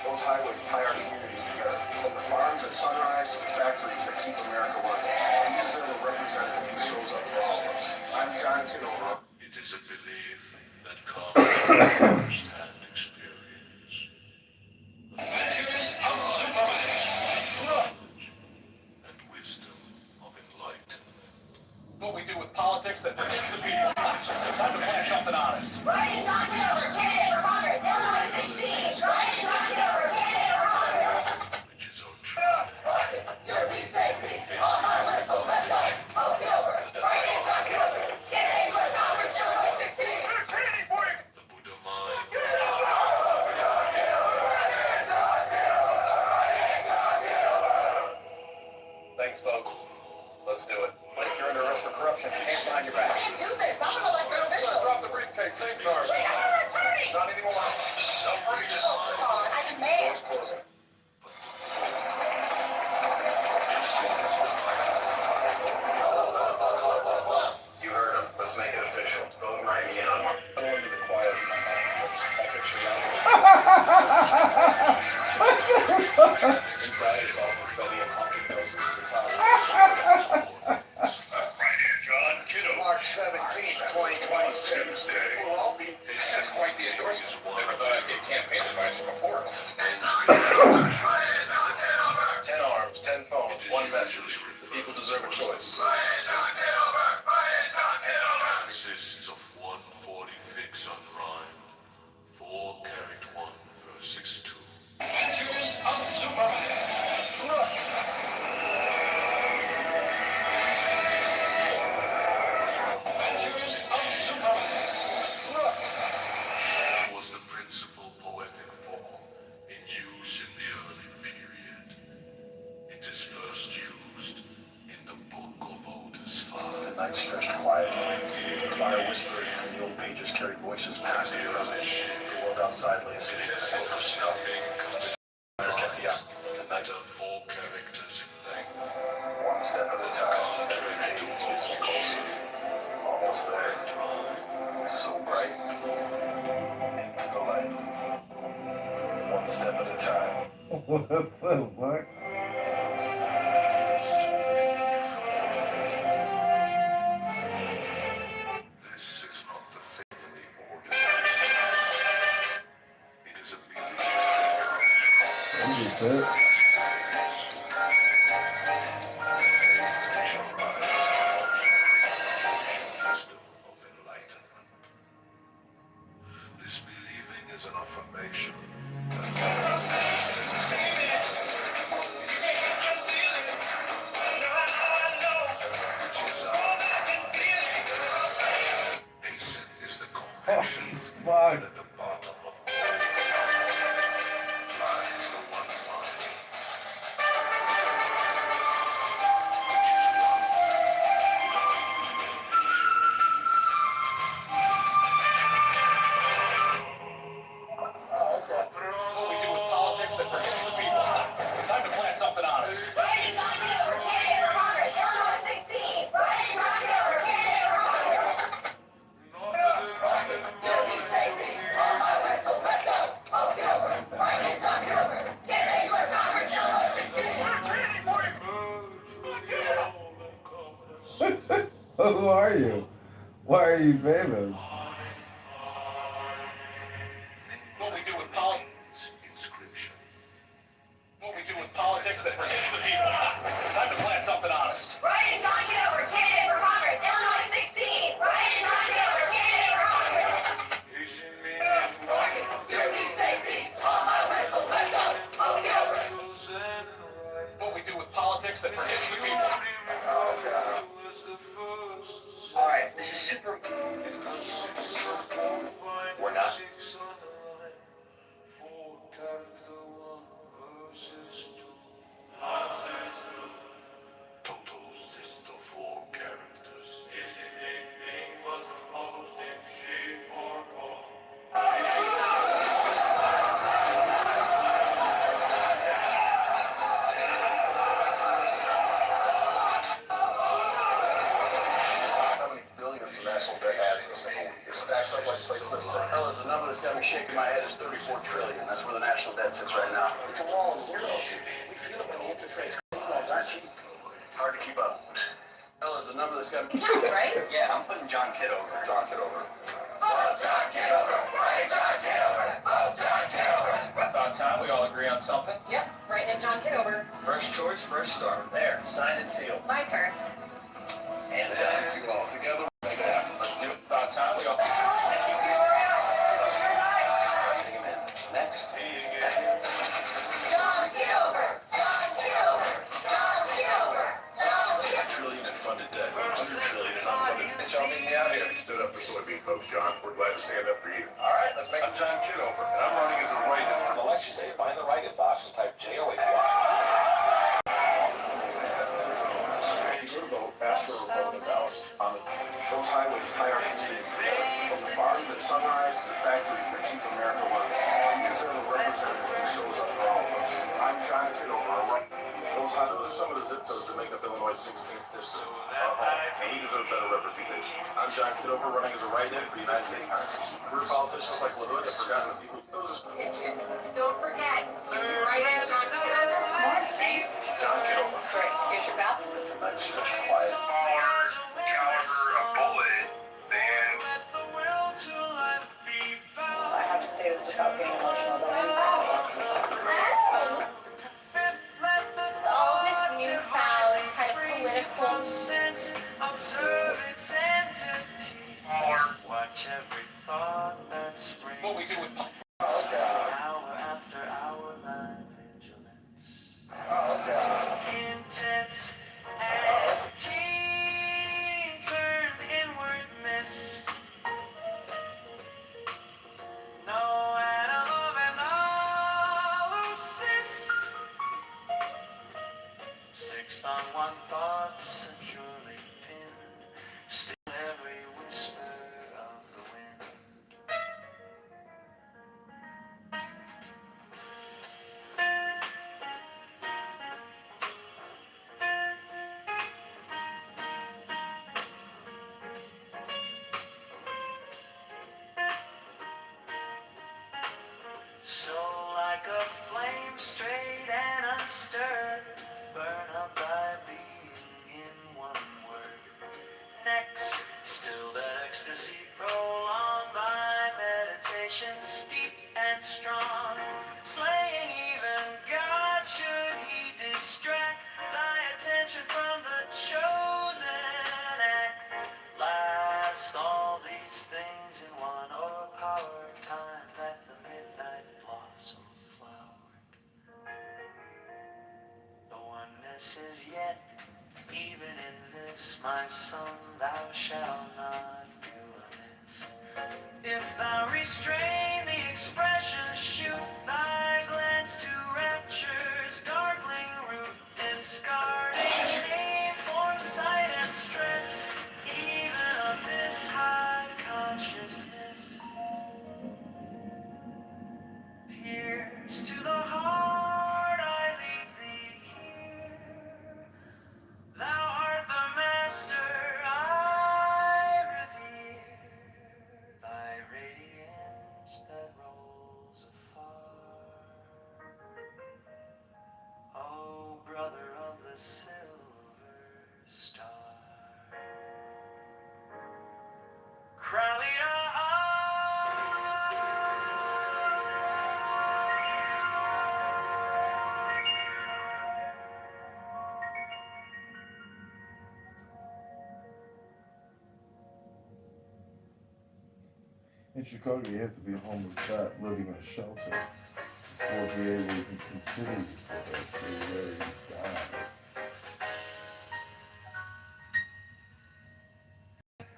[SPEAKER 12] Those highways tie our communities together. From the farms at Sunrise to the factories that keep America running. These are the representative who shows up for all of us. I'm John Kitover.
[SPEAKER 10] It is a belief that comes from first-hand experience. And wisdom of enlightenment.
[SPEAKER 12] What we do with politics that brings the people. It's time to plan something honest.
[SPEAKER 13] Brian John Kitover, candidate for Congress, Illinois 16. Brian John Kitover, candidate for Congress.
[SPEAKER 10] Which is our true
[SPEAKER 13] Your team safety. On my whistle, let's go. Oh, Kitover. Brian John Kitover, candidate for Congress, Illinois 16.
[SPEAKER 10] the Buddha mind.
[SPEAKER 12] Thanks, folks. Let's do it. Like you're under arrest for corruption. Hands behind your back.
[SPEAKER 13] I can't do this. I'm an elected official.
[SPEAKER 12] Drop the briefcase. Same charge.
[SPEAKER 13] Hey, I'm an attorney.
[SPEAKER 12] Not anymore. Don't breathe it.
[SPEAKER 13] Oh, come on. I demand.
[SPEAKER 12] Doors closing. You heard him. Let's make it official. Go and write me in on it. I want to be quiet. I picture inside, it's all confetti and honking noses. The clowns.
[SPEAKER 14] John Kitover.
[SPEAKER 12] March 17th, 2026. Well, that's quite the endorsement. Never thought I'd get campaign advice from a foreigner. 10 arms, 10 phones, one message. The people deserve a choice.
[SPEAKER 10] Consists of 140 fix unrhymed. 4 carried 1 verse 6-2. Was the principal poetic form in use in the early period. It is first used in the Book of Otis 5.
[SPEAKER 11] The night stretched quietly. The fire whispered, and the old pages carried voices past the present. The world outside lay asleep. Silver snow. Yeah.
[SPEAKER 10] The night of 4 characters in length.
[SPEAKER 11] One step at a time.
[SPEAKER 10] Contrary to
[SPEAKER 11] It's closer. Almost there. It's so bright. Into the light. One step at a time.
[SPEAKER 5] What the fuck?
[SPEAKER 10] This is not the faith of the ordinary. It is a belief that comes from
[SPEAKER 5] That's it.
[SPEAKER 10] wisdom of enlightenment. This believing is an affirmation Hasten is the conviction
[SPEAKER 5] He's fucked.
[SPEAKER 10] that at the bottom of all phenomena lies the one mind, which is one
[SPEAKER 12] What we do with politics that brings the people. It's time to plan something honest.
[SPEAKER 13] Brian John Kitover, candidate for Congress, Illinois 16. Brian John Kitover, candidate for Congress. Your team safety. On my whistle, let's go. Oh, Kitover. Brian John Kitover, candidate for Congress, Illinois 16.
[SPEAKER 5] Who are you? Why are you famous?
[SPEAKER 12] What we do with politics.
[SPEAKER 10] inscription.
[SPEAKER 12] What we do with politics that protects the people. Time to plant something honest.
[SPEAKER 13] Ryan John Kitover, candidate for Congress, Illinois 16. Ryan John Kitover, candidate for Congress. 13 safety, on my whistle, let's go. Oh, Kitover.
[SPEAKER 12] What we do with politics that protects the people.
[SPEAKER 16] All right, this is super.
[SPEAKER 12] We're not.
[SPEAKER 11] Stacks up like plates of sun.
[SPEAKER 12] Fellas, the number that's got me shaking my head is 34 trillion. That's where the national debt sits right now.
[SPEAKER 16] It's a wall of zeros. We feel it when the interest rates aren't cheap.
[SPEAKER 12] Hard to keep up. Fellas, the number that's got me...
[SPEAKER 16] Right? Yeah, I'm putting John Kitover.
[SPEAKER 12] John Kitover.
[SPEAKER 13] Vote John Kitover, Ryan John Kitover, vote John Kitover.
[SPEAKER 12] About time we all agree on something.
[SPEAKER 9] Yep, writing in John Kitover.
[SPEAKER 12] Fresh choice, fresh start. There, signed and sealed.
[SPEAKER 9] My turn.
[SPEAKER 12] And you all together. Let's do it. About time we all... Next.
[SPEAKER 13] John Kitover, John Kitover, John Kitover, John Kitover.
[SPEAKER 11] Trillion in funded debt, 100 trillion in unfunded.
[SPEAKER 12] Did y'all meet me out here?
[SPEAKER 11] You stood up for soybean folks, John. We're glad to stand up for you.
[SPEAKER 12] All right, let's make
[SPEAKER 11] I'm John Kitover, and I'm running as a write-in for
[SPEAKER 12] election day. Find the write-in box and type JOA.
[SPEAKER 11] Ask for a Republican ballot. On those highways tie our communities together. From the farms at Sunrise to the factories that keep America running. You deserve a representative who shows up for all of us. I'm John Kitover. Those are some of the zip codes that make up Illinois' 16th district. Our home. And we deserve better representation. I'm John Kitover, running as a write-in for the United States Congress. We're politicians like LaHood have forgotten the people.
[SPEAKER 13] Don't forget, you can write in John Kitover.
[SPEAKER 11] John Kitover.
[SPEAKER 9] Great, here's your ballot.
[SPEAKER 11] That's such quiet.
[SPEAKER 14] Smaller caliber of bullet than
[SPEAKER 9] I have to say this without getting emotional, though.
[SPEAKER 4] All this newfound kind of political
[SPEAKER 10] Watch every thought that springs.
[SPEAKER 12] What we do with...
[SPEAKER 10] Hour after hour, my vigilance. Intense and keen, turned inward miss. No animal and all who sits. Sixth on one thought, securely pinned. Still every whisper of the wind. So like a flame straight and unstirred, burn up by being in one word. Next, still that ecstasy prolonged by meditation, steep and strong, slaying even God should he distract thy attention from the chosen act. Last, all these things in one o'erpowered time that the midnight blossom flowered. The oneness is yet, even in this, my son, thou shalt not do amiss. If thou restrain the expression, shoot thy glance to rapture's darkling root, discarding aim, form, sight, and stress, even of this high consciousness. Pierce to the heart, I leave thee here. Thou art the master I revere. Thy radiance that rolls afar.
[SPEAKER 18] In Chicago, you have to be a homeless vet living in a shelter before be able to even consider you for this. You're ready to die.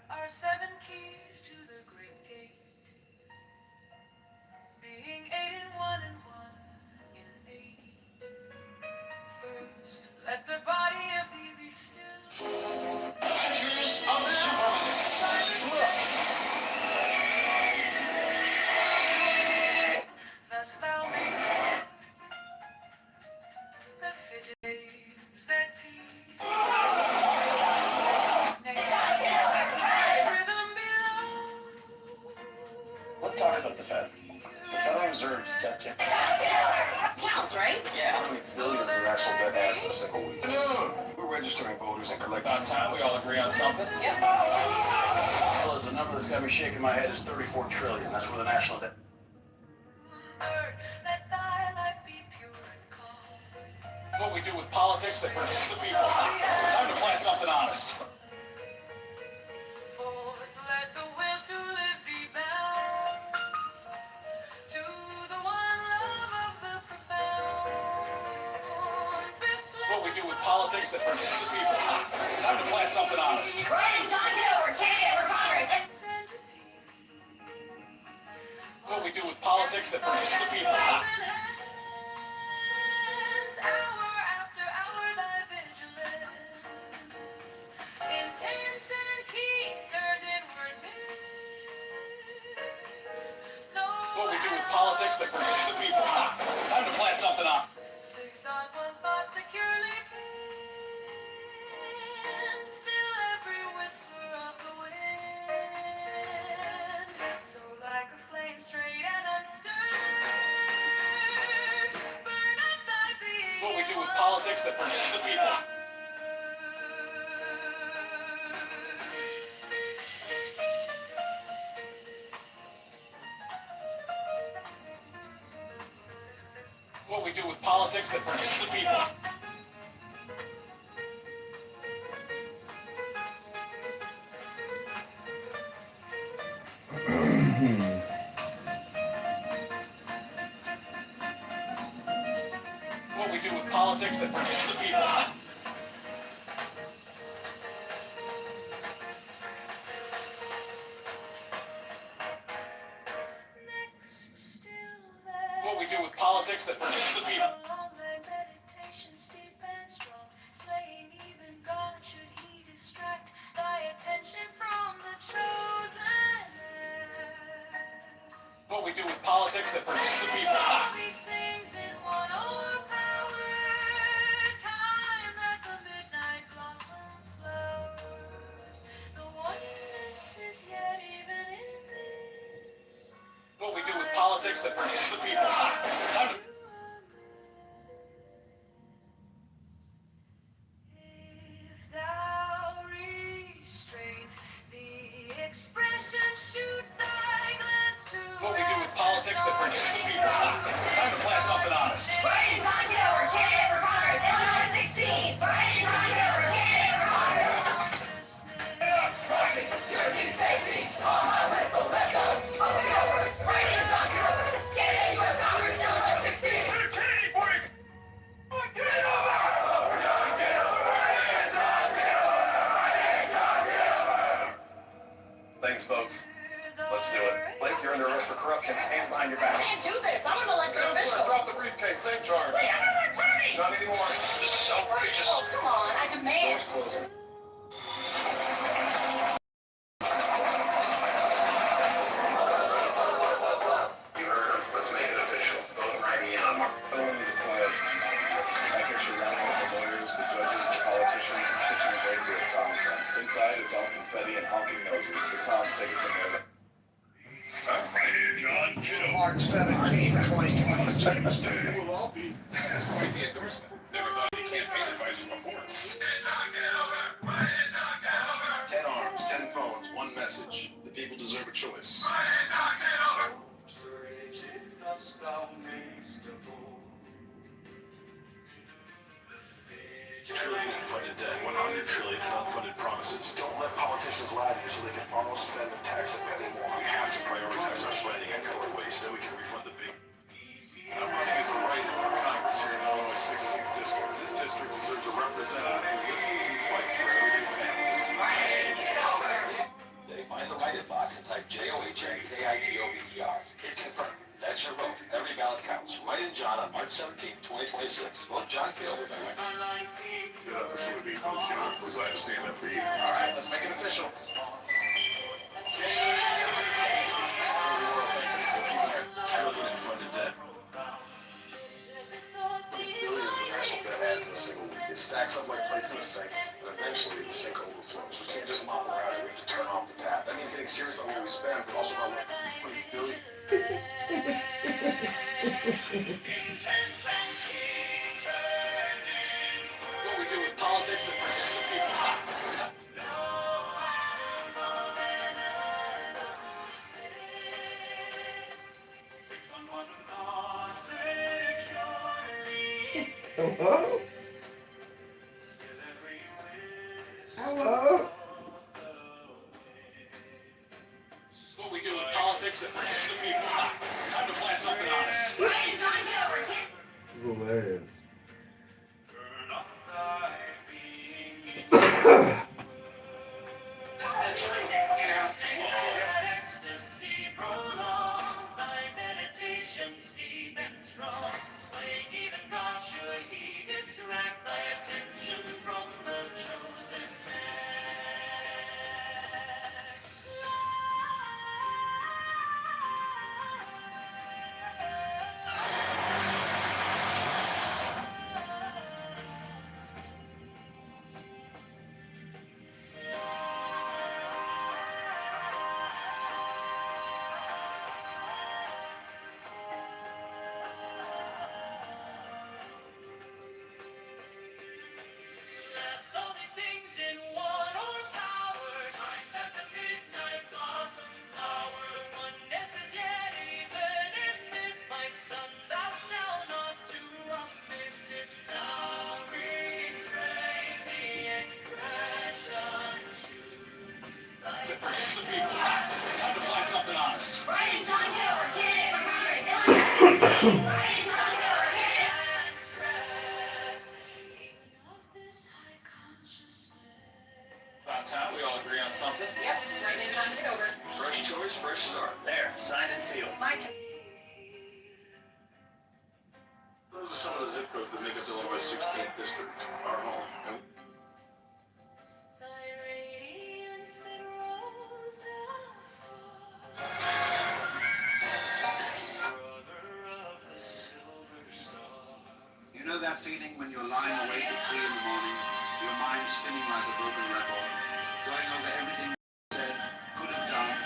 [SPEAKER 10] Our 7 keys to the great gate, being 8 in 1 and 1 in 8. First, let the body of thee be still. Thus thou mayst part the fidgets that tease. Rhythm below.
[SPEAKER 11] Let's talk about the Fed. The Federal Reserve sets it.
[SPEAKER 13] Counts, right?
[SPEAKER 11] Yeah. How many billions in national debt adds in a single week? We're registering voters and collecting. About time we all agree on something.
[SPEAKER 13] Yep.
[SPEAKER 11] Fellas, the number that's got me shaking my head is 34 trillion. That's where the national debt.
[SPEAKER 10] Let thy life be pure and calm.
[SPEAKER 11] What we do with politics that protects the people. Time to plant something honest.
[SPEAKER 10] Forth, let the will to live be bound to the one love of the profound.
[SPEAKER 11] What we do with politics that protects the people. Time to plant something honest.
[SPEAKER 13] Right, John Kitover, candidate for Congress.
[SPEAKER 11] What we do with politics that protects the people.
[SPEAKER 10] Hour after hour, thy vigilance, intense and keen, turned inward pace.
[SPEAKER 11] What we do with politics that protects the people. Time to plant something honest.
[SPEAKER 10] Six on one thought securely pinned, still every whisper of the wind, so like a flame straight and unstirred, burn up thy being.
[SPEAKER 11] What we do with politics that protects the people. What we do with politics that protects the people. What we do with politics that protects the people.
[SPEAKER 10] Next, still there.
[SPEAKER 11] What we do with politics that protects the people.
[SPEAKER 10] Long thy meditation steep and strong, slaying even God should he distract thy attention from the chosen heir.
[SPEAKER 11] What we do with politics that protects the people.
[SPEAKER 10] All these things in one o'erpower, time that the midnight blossom flowered. The oneness is yet even in this.
[SPEAKER 11] What we do with politics that protects the people. Time to
[SPEAKER 10] If thou restrain the expression, shoot thy glance to.
[SPEAKER 11] what we do with politics that protects the people. Time to plant something honest.
[SPEAKER 13] Right, John Kitover, candidate for Congress. Illinois 16. Right, John Kitover, candidate for Congress. Your team safety. On my whistle, let's go. John Kitover. Right, John Kitover, candidate U.S. Congress. Illinois 16.
[SPEAKER 11] Kennedy, boy! Thanks, folks. Let's do it.
[SPEAKER 19] Blake, you're under arrest for corruption. Hands behind your back.
[SPEAKER 13] I can't do this. I'm an elected official.
[SPEAKER 19] Drop the briefcase. Same charge.
[SPEAKER 13] Wait, I'm an attorney.
[SPEAKER 19] Not anymore.
[SPEAKER 11] Don't worry, just...
[SPEAKER 13] Oh, come on. I demand.
[SPEAKER 19] Doors closing. You heard him. Let's make it official. Vote right me in on Mark. I wanted to quiet my mind. I picture around with the lawyers, the judges, the politicians, and pitching a great deal of common sense. Inside, it's all confetti and honking noses. The clowns take it from there.
[SPEAKER 11] John Kitover.
[SPEAKER 19] March 17, 2020.
[SPEAKER 11] We'll all be. That's quite the endorsement. Never thought any campaign advisor before.
[SPEAKER 19] 10 arms, 10 phones, one message. The people deserve a choice.
[SPEAKER 10] Thus thou mayst abhor the
[SPEAKER 11] Trillion in funded debt, 100 trillion in unfunded promises. Don't let politicians lie to you so they can borrow, spend, and tax a penny more. We have to prioritize our spending and cut our waste, then we can refund the big. I'm running as a writer for Congress here in Illinois 16th District. This district deserves a representative who listens and fights for everyday families.
[SPEAKER 12] Find the write-in box and type JOHN-KITOVER. Hit confirm. That's your vote. Every ballot counts. Write in John on March 17th, 2026. Vote John Kitover by way.
[SPEAKER 11] Get up, this would be for John. We're glad to stand up for you. All right, let's make it official. Trillion in funded debt. Billions of national debt adds in a single week. It stacks up like plates in a sink, and eventually the sink overflows. We can't just mop around it. We have to turn off the tap. That means getting serious about what we spend, but also about what billion.
[SPEAKER 12] What we do with politics that protects the people.
[SPEAKER 5] Hello? Hello?
[SPEAKER 12] What we do with politics that protects the people. Time to plant something honest.
[SPEAKER 5] This is hilarious.
[SPEAKER 12] That protects the people. Time to plant something honest. About time we all agree on something.
[SPEAKER 17] Yep, right in time to get over.
[SPEAKER 12] Fresh choice, fresh start. There, signed and sealed.
[SPEAKER 17] My turn.
[SPEAKER 11] Those are some of the zip codes that make up Illinois 16th District, our home. And
[SPEAKER 15] You know that feeling when you're lying awake at 3 in the morning, your mind spinning like a broken record, going over everything you said, could have done.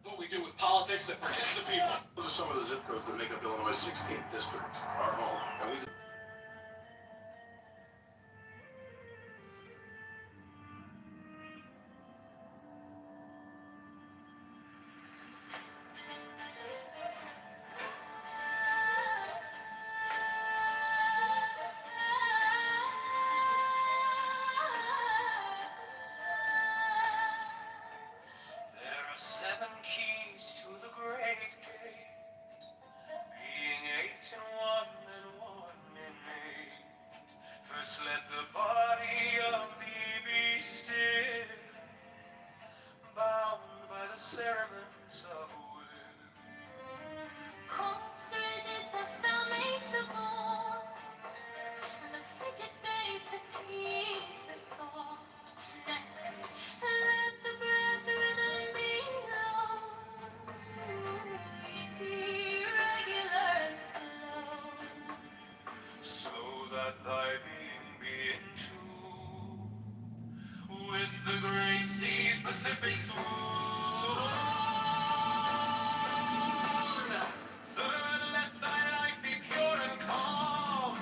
[SPEAKER 12] What we do with politics that protects the people.
[SPEAKER 11] those are some of the zip codes that make up Illinois 16th District, our home. And we
[SPEAKER 10] There are 7 keys to the great gate, being 8 in 1 and 1 in 8. First let the body of thee be still, bound by the cerements of will.
[SPEAKER 20] Corpse rigid, thus thou mayst support the frigid babes that tease the thought. Next, let the brethren be low, easy, regular, and slow,
[SPEAKER 10] So that thy being be in tune with the great sea's Pacific swoon. Third, let thy life be pure and calm,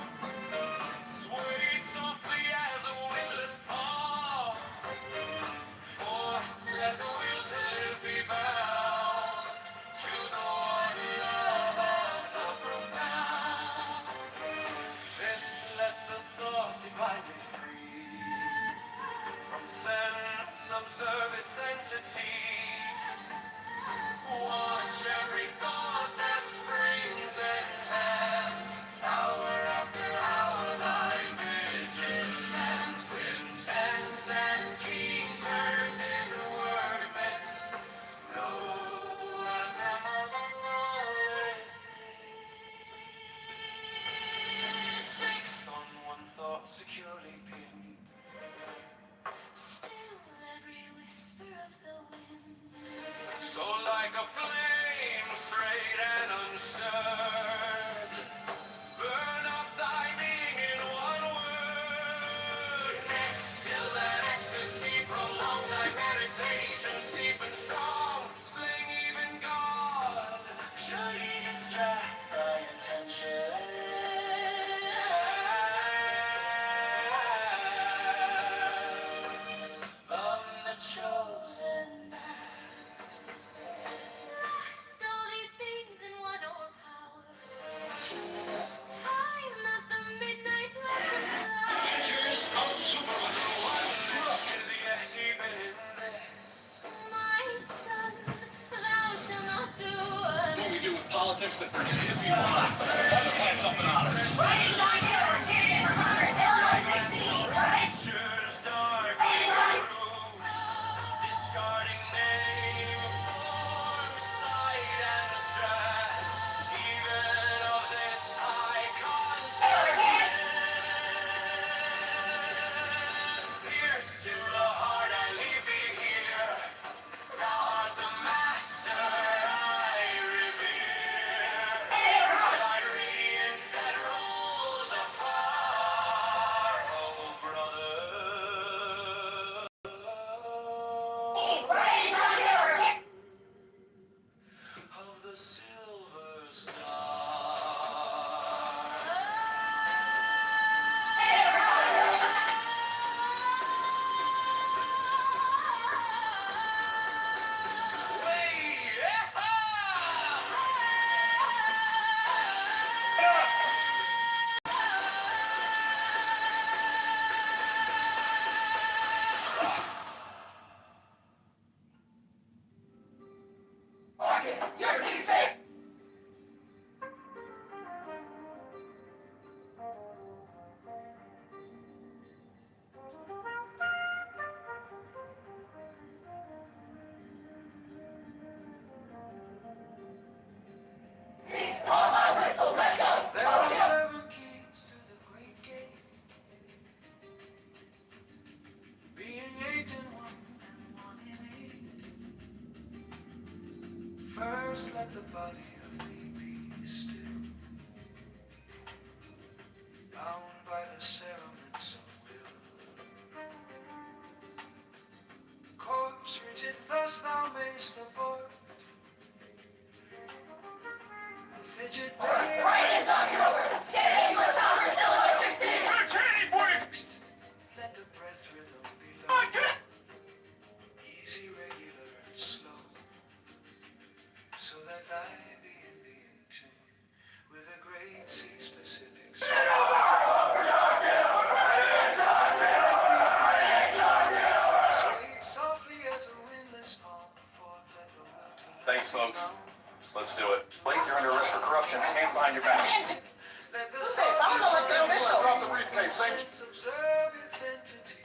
[SPEAKER 11] fix it if you want. Try to find something honest.
[SPEAKER 10] First, let the body of thee be still, bound by the cerements of will. Corpse rigid, thus thou mayst abort. A fidget let the breath rhythm be low, easy, regular, and slow, so that thy being be in tune with a great sea specific soul. Swayed softly as a windless palm, forth let the will to
[SPEAKER 11] Thanks, folks. Let's do it. Blake, you're under arrest for corruption. Hands behind your back.
[SPEAKER 10] let the
[SPEAKER 11] I'm gonna let the official drop the briefcase.
[SPEAKER 10] observe its entity.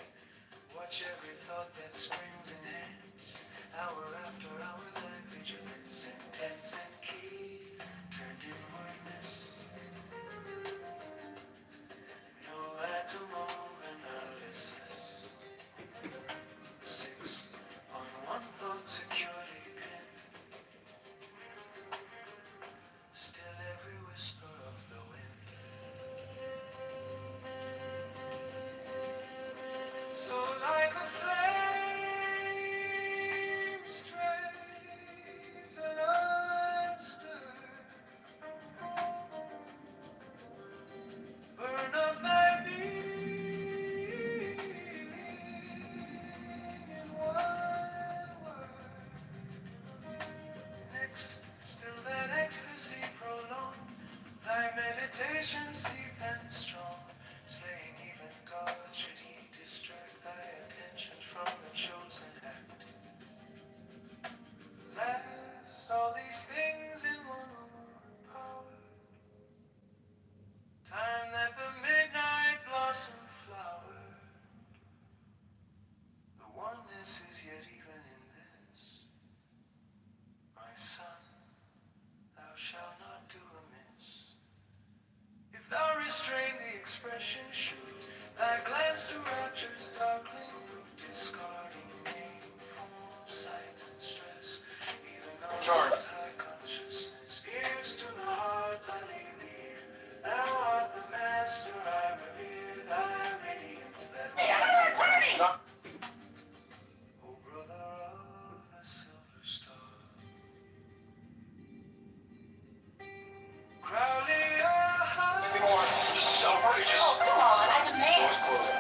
[SPEAKER 10] Watch every thought that springs in hands. Hour after hour, thy vigilance intense and key turned inwardness. Nowhere to move analysis. 6 on one thought securely pinned. Still every whisper of the wind. So like a flame straight and unstirred, burn up thy being in one word. Next, still that ecstasy prolonged, thy meditations deep and strong, slaying even God should he distract thy attention from the chosen act. Last, all these things in one overpower. Time that the midnight blossom flower. The oneness is yet even in this. My son, thou shalt not do amiss. If thou restrain the expression, shoot thy glance to rapture's darkling root, discarding name, form, sight, and stress. Even though this high consciousness pierce to the heart, I leave thee here. Thou art the master, I revere thy radiance that O brother of the silver star. Crowley,
[SPEAKER 13] Oh, come on, I demand.
[SPEAKER 11] Doors closing.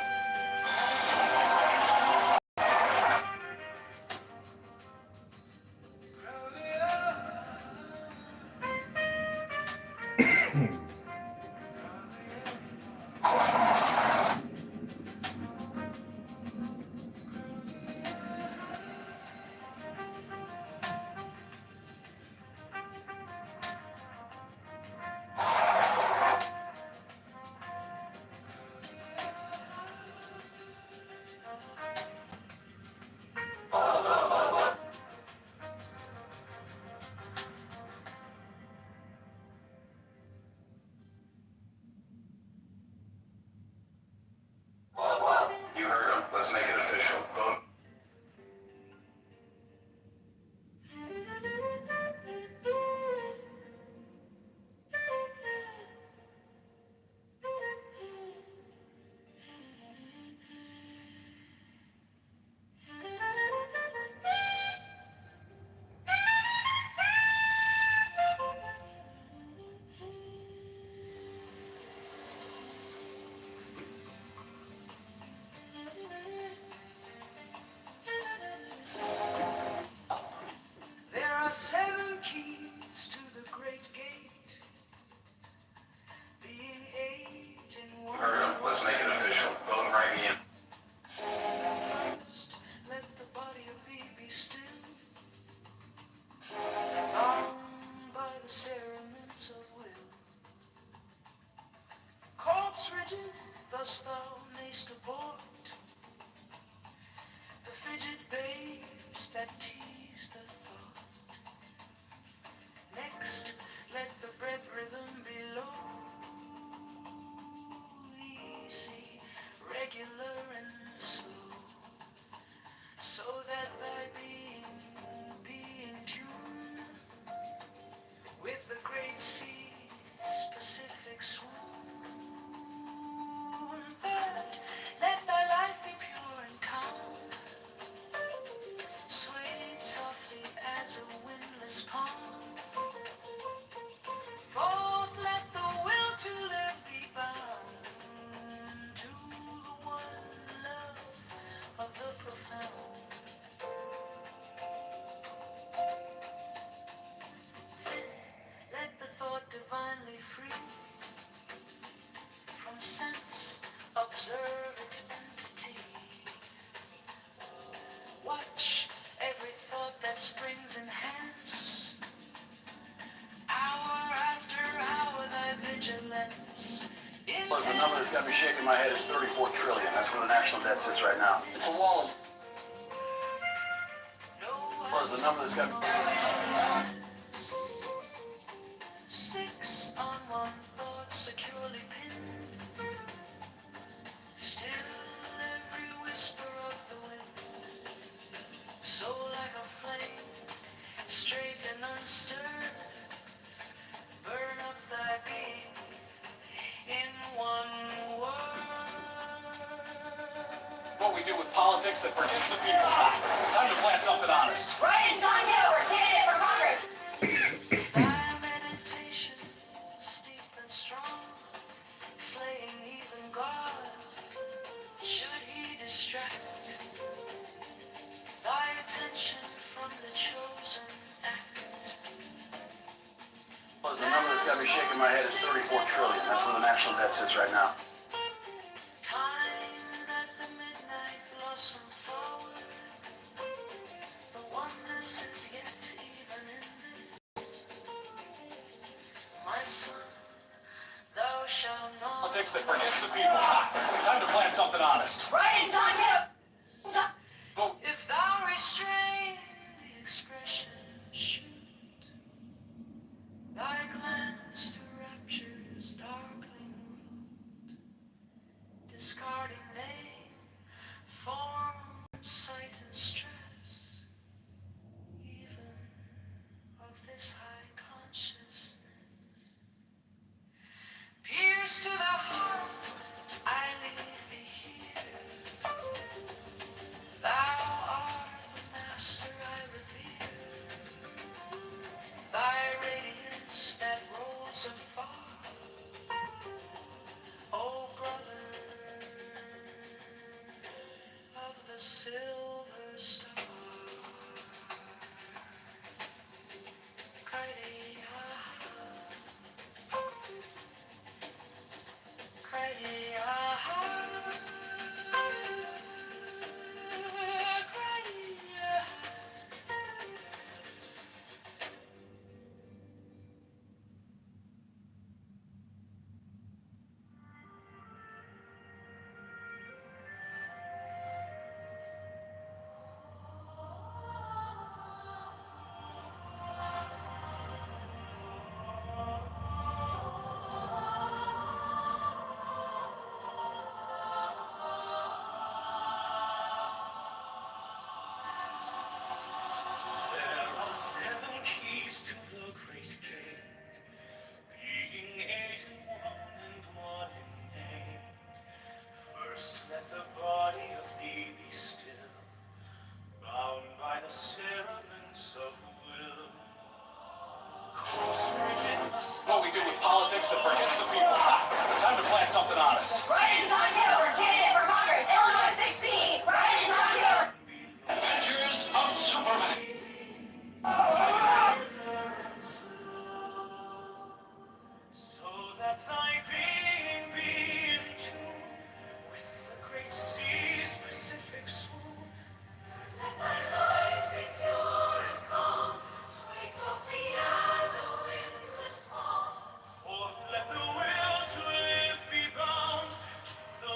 [SPEAKER 10] thus thou mayst abort the fidget babes that tease the thought. Next, let the breath rhythm be low, easy, regular and slow, so that thy being be in tune with the great sea's Pacific swoon. Third, let thy life be pure and calm, swayed softly as a windless palm. Fourth, let the will to live be bound to the one love of the profound. Fifth, let the thought divinely free from sense observe its entity. Watch every thought that springs enhance, hour after hour thy vigilance.
[SPEAKER 19] Plus, the number that's got me shaking my head is 34 trillion. That's where the national debt sits right now. It's a wall. Plus, the number that's got me...
[SPEAKER 10] Six on one thought securely pinned, still every whisper of the wind, so like a flame, straight and unstirred, burn up thy being in one word.
[SPEAKER 12] What we do with politics that forgets the people. Time to plant something honest.
[SPEAKER 13] Right in John Kitover, candidate for Congress.
[SPEAKER 10] Thy meditation, steep and strong, slaying even God, should he distract thy attention from the chosen act.
[SPEAKER 19] Plus, the number that's got me shaking my head is 34 trillion. That's where the national debt sits right now.
[SPEAKER 10] Time that the midnight blossom forward, the oneness is yet even in this. My son, thou shalt not.
[SPEAKER 12] Politics that forgets the people. Time to plant something honest.
[SPEAKER 13] Right in John Kitover.
[SPEAKER 10] If thou restrain the expression, shoot thy glance to rapture's darkling root, discarding name, form, sight, and stress, even of this high consciousness. Pierce to the heart, I leave thee here. Thou art the master I revere. Thy radiance that rolls afar, O brother of the silver star.
[SPEAKER 12] What we do with politics that forgets the people. Time to plant something honest.
[SPEAKER 13] Right in John Kitover, candidate for Congress. Illinois 16. Right in John Kitover.
[SPEAKER 10] So that thy being be in tune with the great sea's Pacific swoon. Let thy life be pure and calm, sway softly as a windless palm. Fourth, let the will to live be bound to the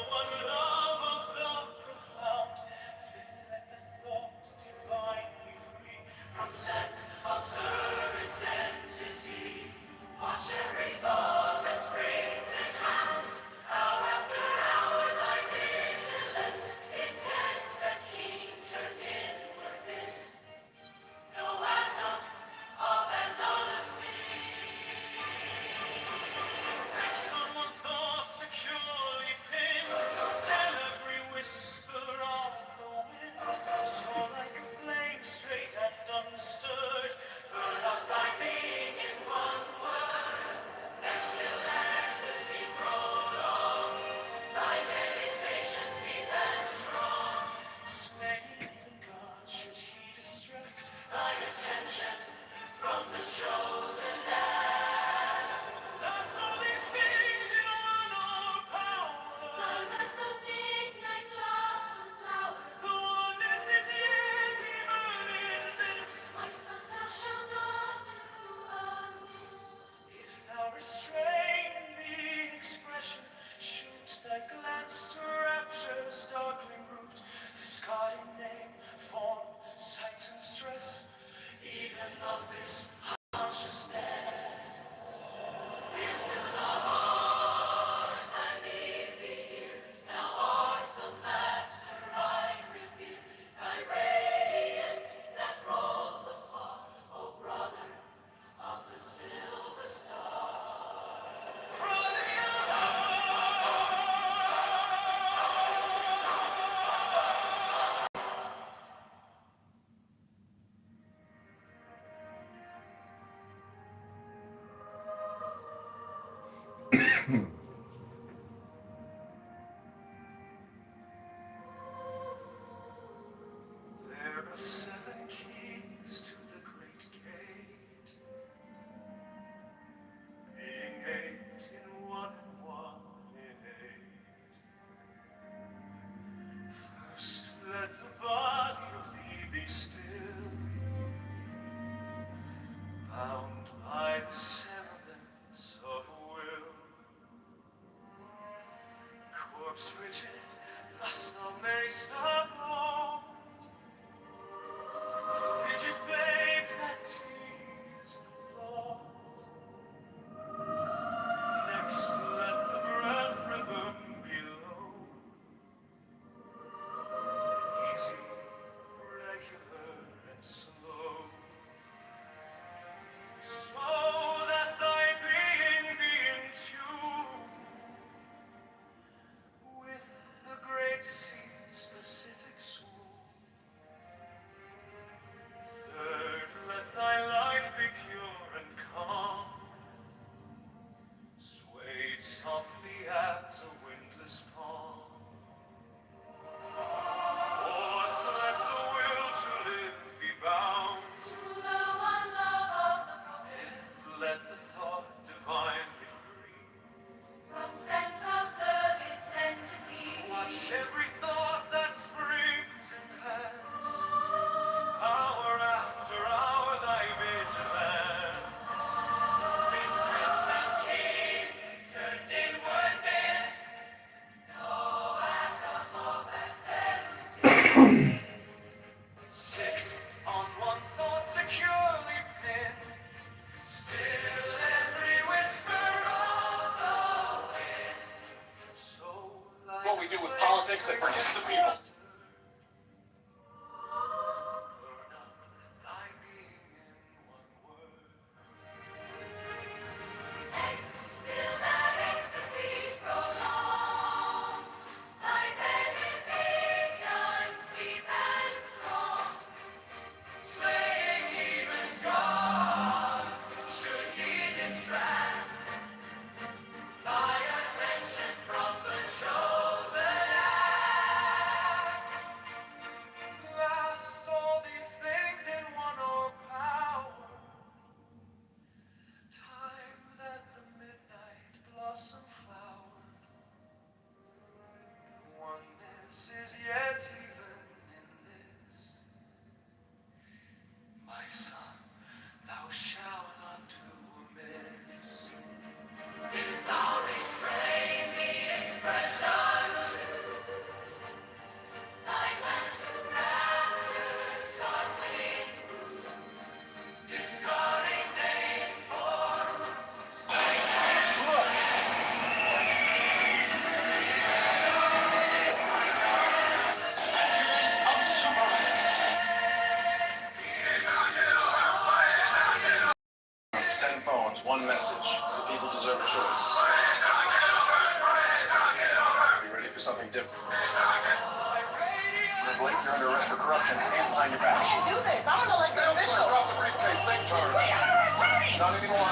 [SPEAKER 10] corpse rigid, thus thou mayst uphold. Fidget babes that tease the thought. Next let the breath rhythm be low. Easy, regular, and slow. So that thy being be in tune with the great sea's Pacific swoon. Third, let thy life be pure and calm, swayed softly as a windless palm. Fourth, let the will to live be bound to the one love of the prophet. Fifth, let the thought divine be free from sense observance entity. Watch every thought that springs and has hour after hour thy vigilance. Intense and keen, turned inwardness. Know as the moment elusive. Sixth, on one thought securely pinned. Still every whisper of the wind. So like what we do with politics that forgets the people. Burn up thy being in one word. Still that ecstasy prolong. Thy meditations deep and strong. Slaying even God, should he distract thy attention from the chosen act. Last all these things in one power. Time that the midnight blossom flowered. Oneness is yet even in this. My son, thou shalt not do amiss. If thou restrain the expression, thy glance to rapture's darkling, discarding name, form,
[SPEAKER 11] It's 10 phones, one message. The people deserve a choice. Are you ready for something different? Blake, you're under arrest for corruption. Hands behind your back.
[SPEAKER 3] I can't do this. I'm an elected official.
[SPEAKER 11] Drop the briefcase. Same charge.
[SPEAKER 3] Wait, I don't have time.
[SPEAKER 11] Not anymore.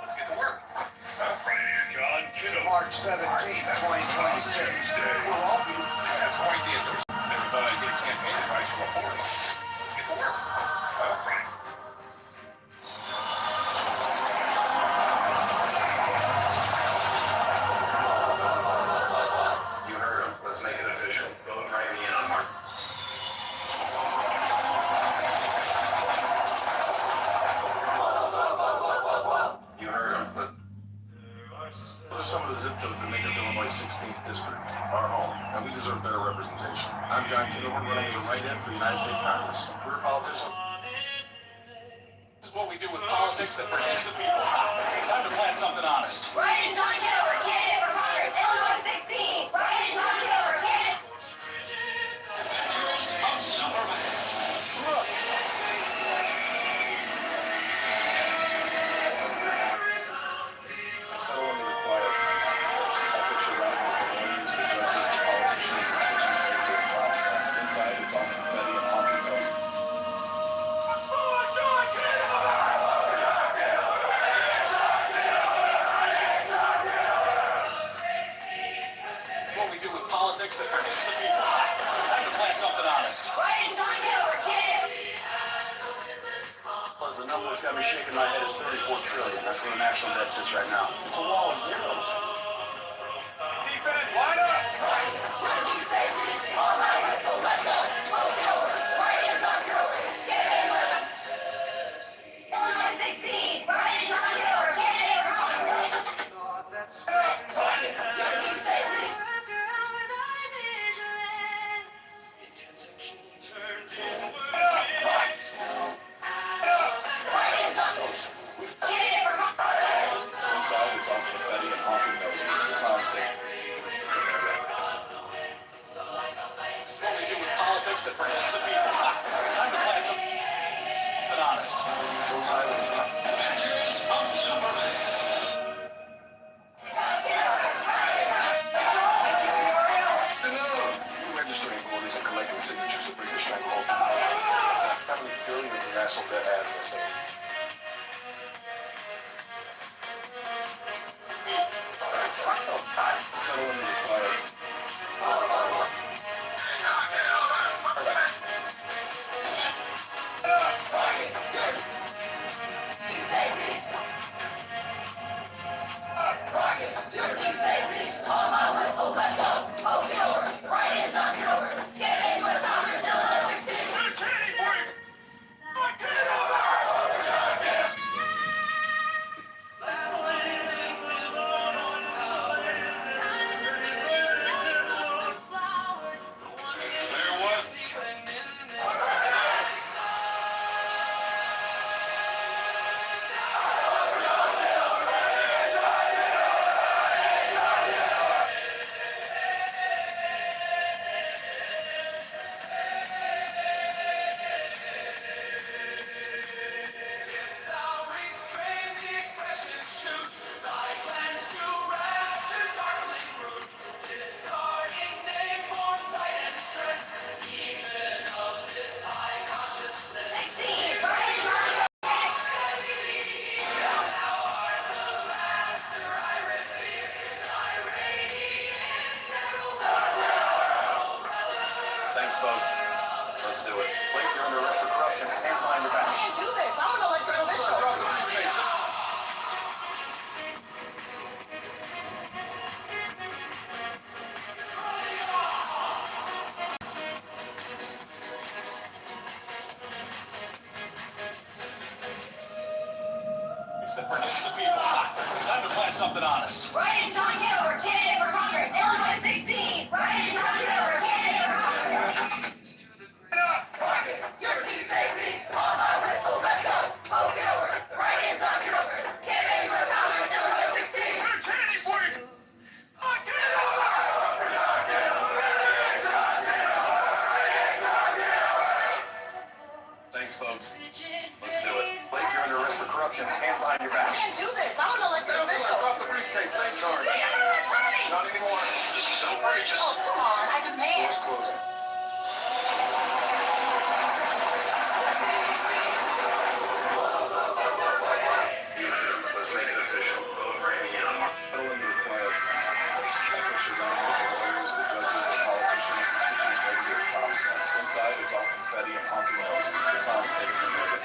[SPEAKER 11] Let's get to work.
[SPEAKER 14] John Kitover.
[SPEAKER 11] March 17th, 2026. We'll all be.
[SPEAKER 14] That's quite the endorsement. Never thought I'd get a campaign advice from a foreigner. Let's get to work.
[SPEAKER 19] You heard him. Let's make it official. Vote and write me in on Mark. You heard him.
[SPEAKER 11] Those are some of the zip codes that make up Illinois' 16th district, our home, and we deserve better representation. I'm John Kitover, running as a write-in for the United States Congress. Career politician.
[SPEAKER 14] This is what we do with politics that forgets the people. Time to plant something honest.
[SPEAKER 13] Write in John Kitover, candidate for Congress, Illinois 16. Write in John Kitover, candidate.
[SPEAKER 11] Settle into the quiet. I picture running with the lawyers, the judges, the politicians, and pitching a radio at clown tents. Inside, it's all confetti and honky tonks.
[SPEAKER 14] What we do with politics that forgets the people. Time to plant something honest.
[SPEAKER 13] Write in John Kitover, candidate.
[SPEAKER 11] Plus, the number that's got me shaking my head is 34 trillion. That's where the national debt sits right now. It's a wall of zeros.
[SPEAKER 14] Defense, line up!
[SPEAKER 13] Illinois 16. Write in John Kitover, candidate for Congress. Your team says
[SPEAKER 19] that protects the people. Time to plan something honest. Those highways.
[SPEAKER 11] We're registering voters and collecting signatures to break the stranglehold. Having billions in national debt ads in the same. Settle into the quiet. Thanks, folks. Let's do it. Wait, you're under arrest for corruption. Hands behind your back.
[SPEAKER 3] I can't do this. I'm an elected official.
[SPEAKER 19] That protects the people. Time to plan something honest.
[SPEAKER 13] Right in John Kitover, candidate for Congress, Illinois 16. Right in John Kitover, candidate for Congress. You're too sexy. On my whistle, let's go. Oh, Kitover. Right in John Kitover, candidate for Congress, Illinois 16.
[SPEAKER 11] Thanks, folks. Let's do it. Blake, you're under arrest for corruption. Hands behind your back.
[SPEAKER 3] I can't do this. I'm an elected official.
[SPEAKER 11] Drop the briefcase. Same charge. Not anymore. This is outrageous.
[SPEAKER 3] Oh, come on. I demand.
[SPEAKER 11] Doors closing. Let's make it official. Settle into the quiet. I picture running with the lawyers, the judges, the politicians, pitching in regular common sense. Inside, it's all confetti and honking noses. The clowns taking the moment.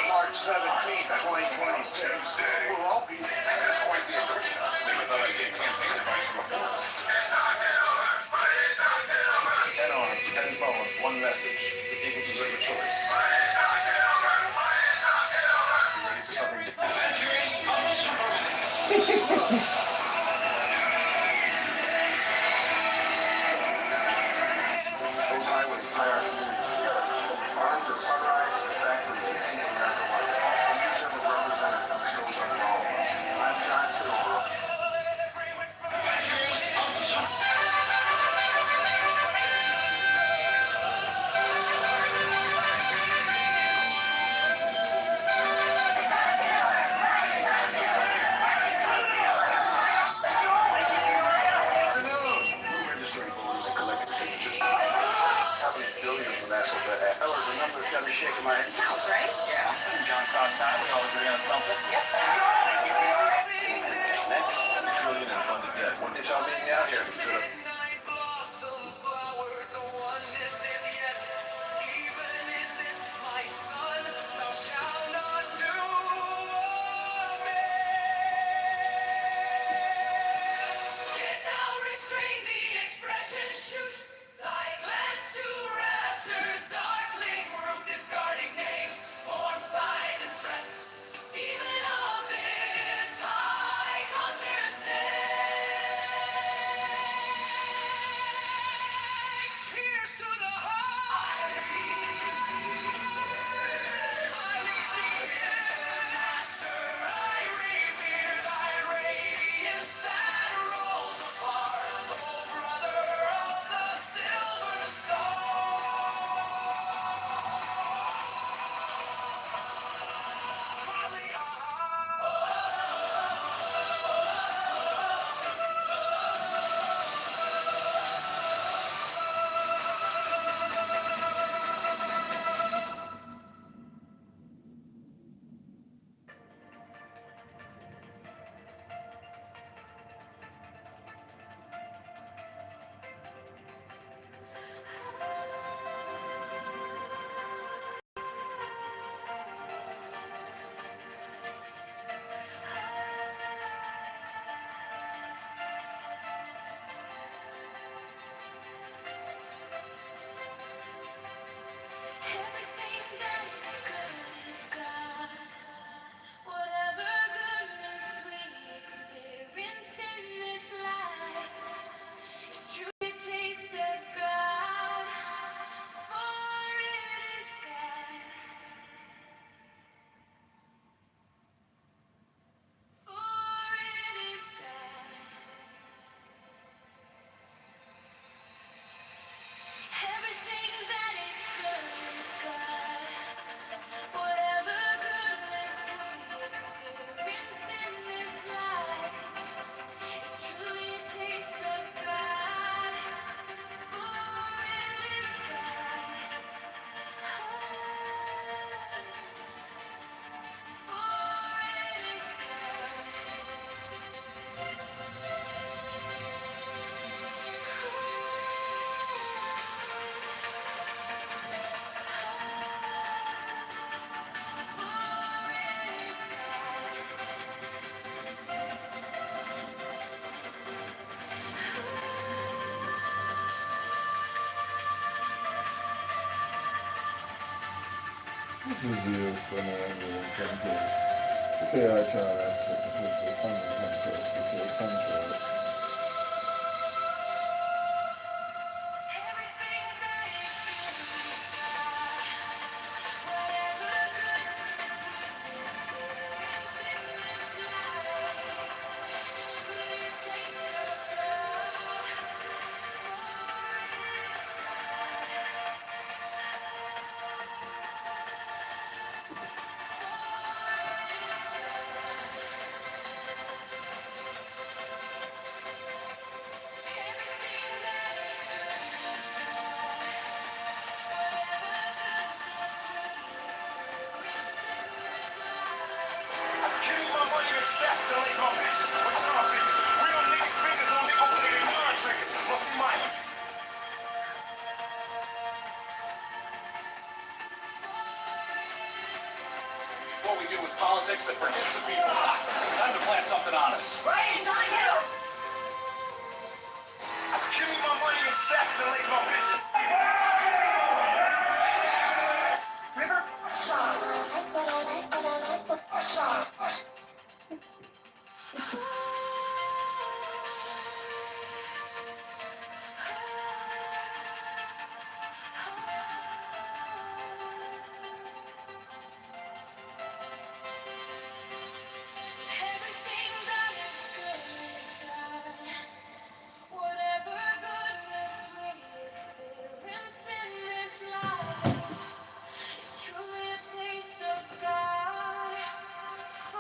[SPEAKER 19] March 17th, 2026. We'll all be there.
[SPEAKER 11] That's quite the endorsement. Never thought I'd get campaign advice from a fool. 10 arms, 10 phones, one message. The people deserve a choice. You ready for something different? Those highways tie our communities together. From farms at sunrise to factories that keep America running. We serve a representative who shows up for all of us. I'm John Kitover. We're registering voters and collecting signatures. Having billions in national debt. Fellas, the number's got me shaking my head.
[SPEAKER 3] Sounds right.
[SPEAKER 19] Yeah, John caught time. We all agree on something.
[SPEAKER 3] Yep.
[SPEAKER 11] Next, $1 trillion in funded debt. What did y'all meeting out here?
[SPEAKER 20] Discarding name, form, size, and stress. Even of this
[SPEAKER 18] This is the year spending everyone come to it. Okay, I try that shit because the funding comes to us, okay, it comes to us.
[SPEAKER 12] What we do with politics that forgets the people. Time to plant something honest.
[SPEAKER 13] Right, it's on you.
[SPEAKER 12] Give me my money in stacks and lace my bitches.
[SPEAKER 13] River,
[SPEAKER 20] Everything that is good is God. Whatever goodness we experience in this life is truly a taste of God. For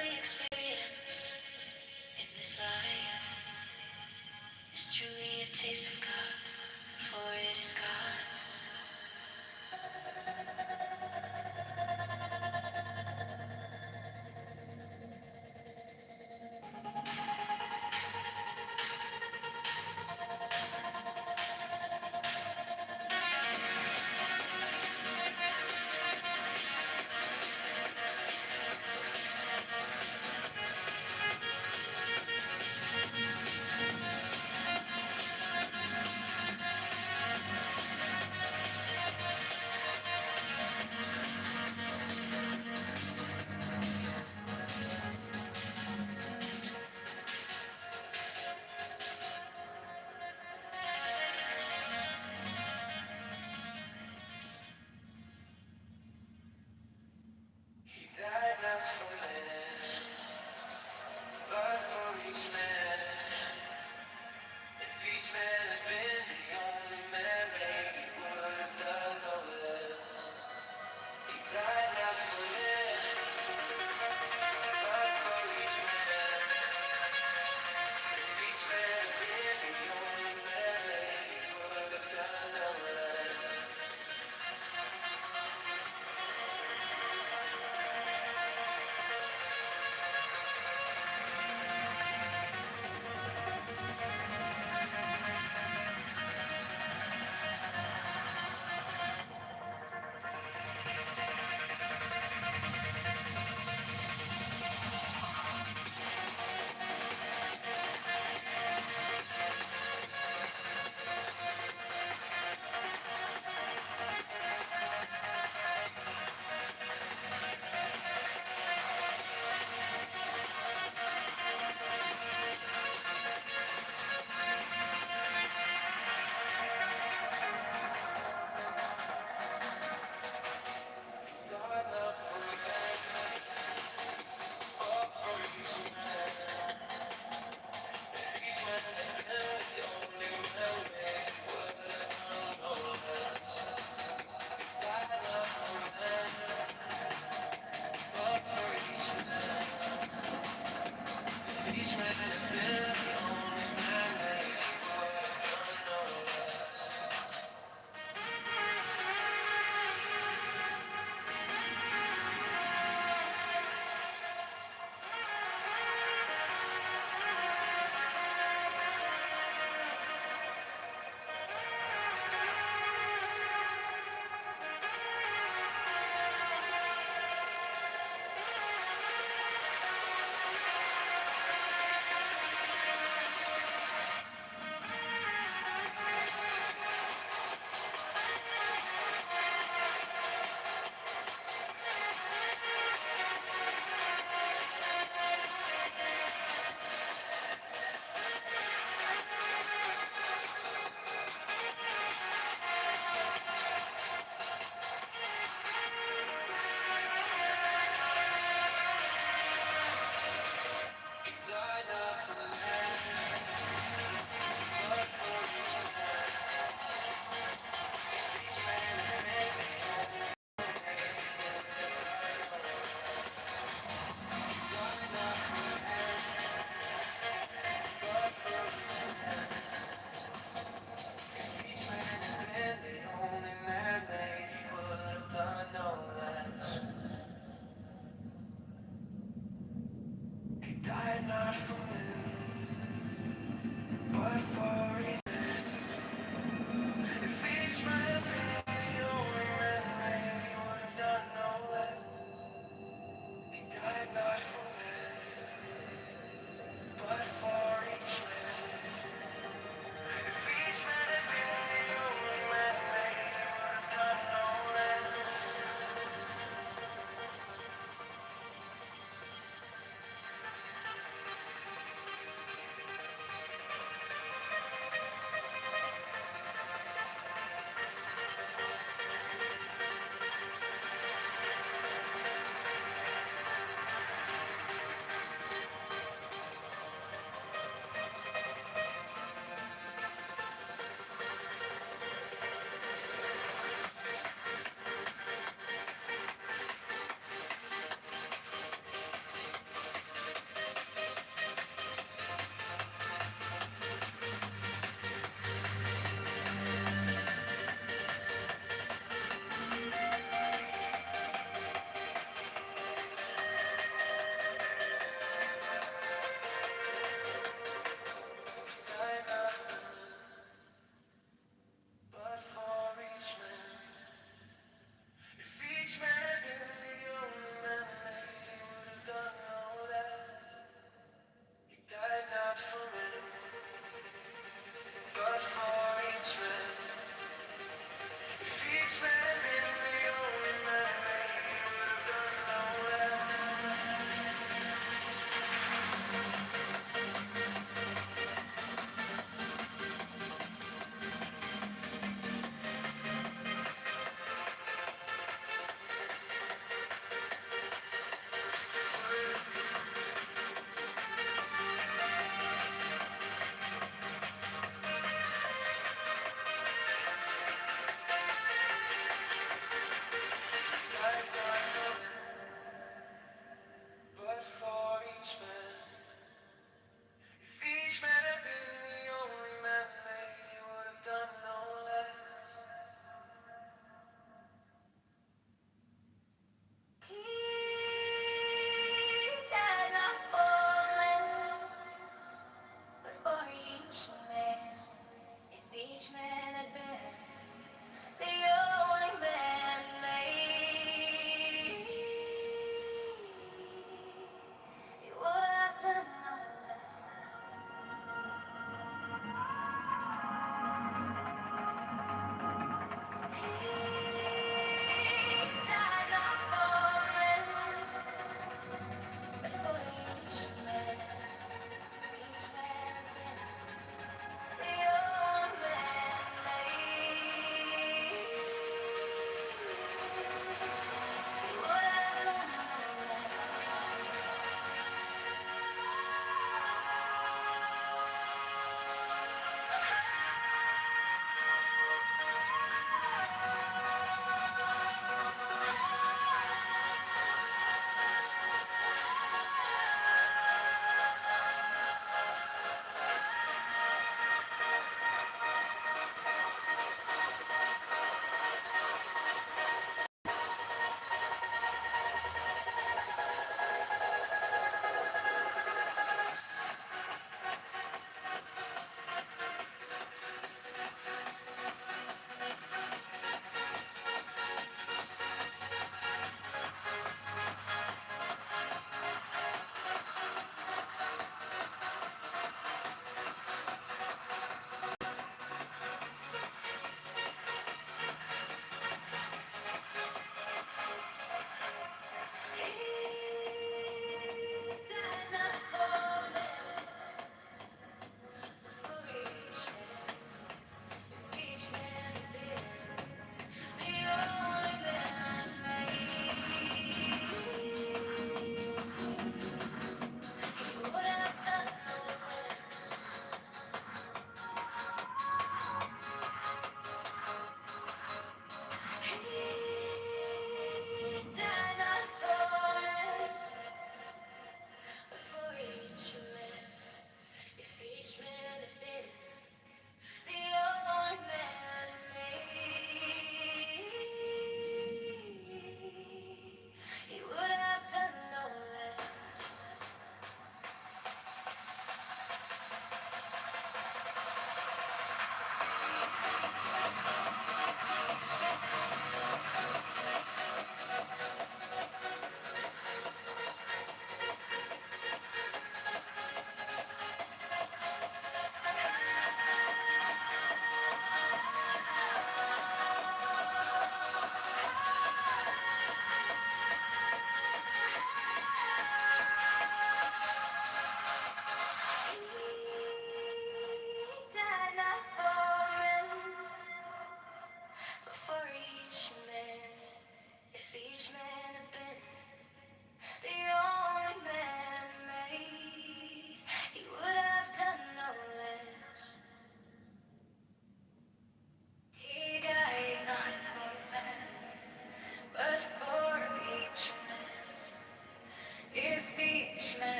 [SPEAKER 20] we experience in this life is truly a taste of God, for it is God.
[SPEAKER 10] He died not for man, but for each man. If each man had been the only man made, he would have done no less. He died not for man, but for each man. If each man had been the only man made, he would have done no less.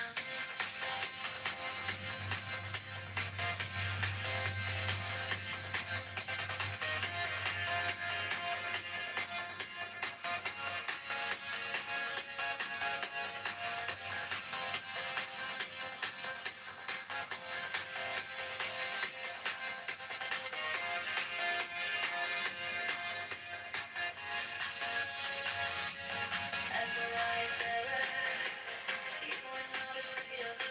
[SPEAKER 20] As a light bearer, you are not afraid of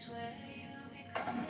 [SPEAKER 20] is where you become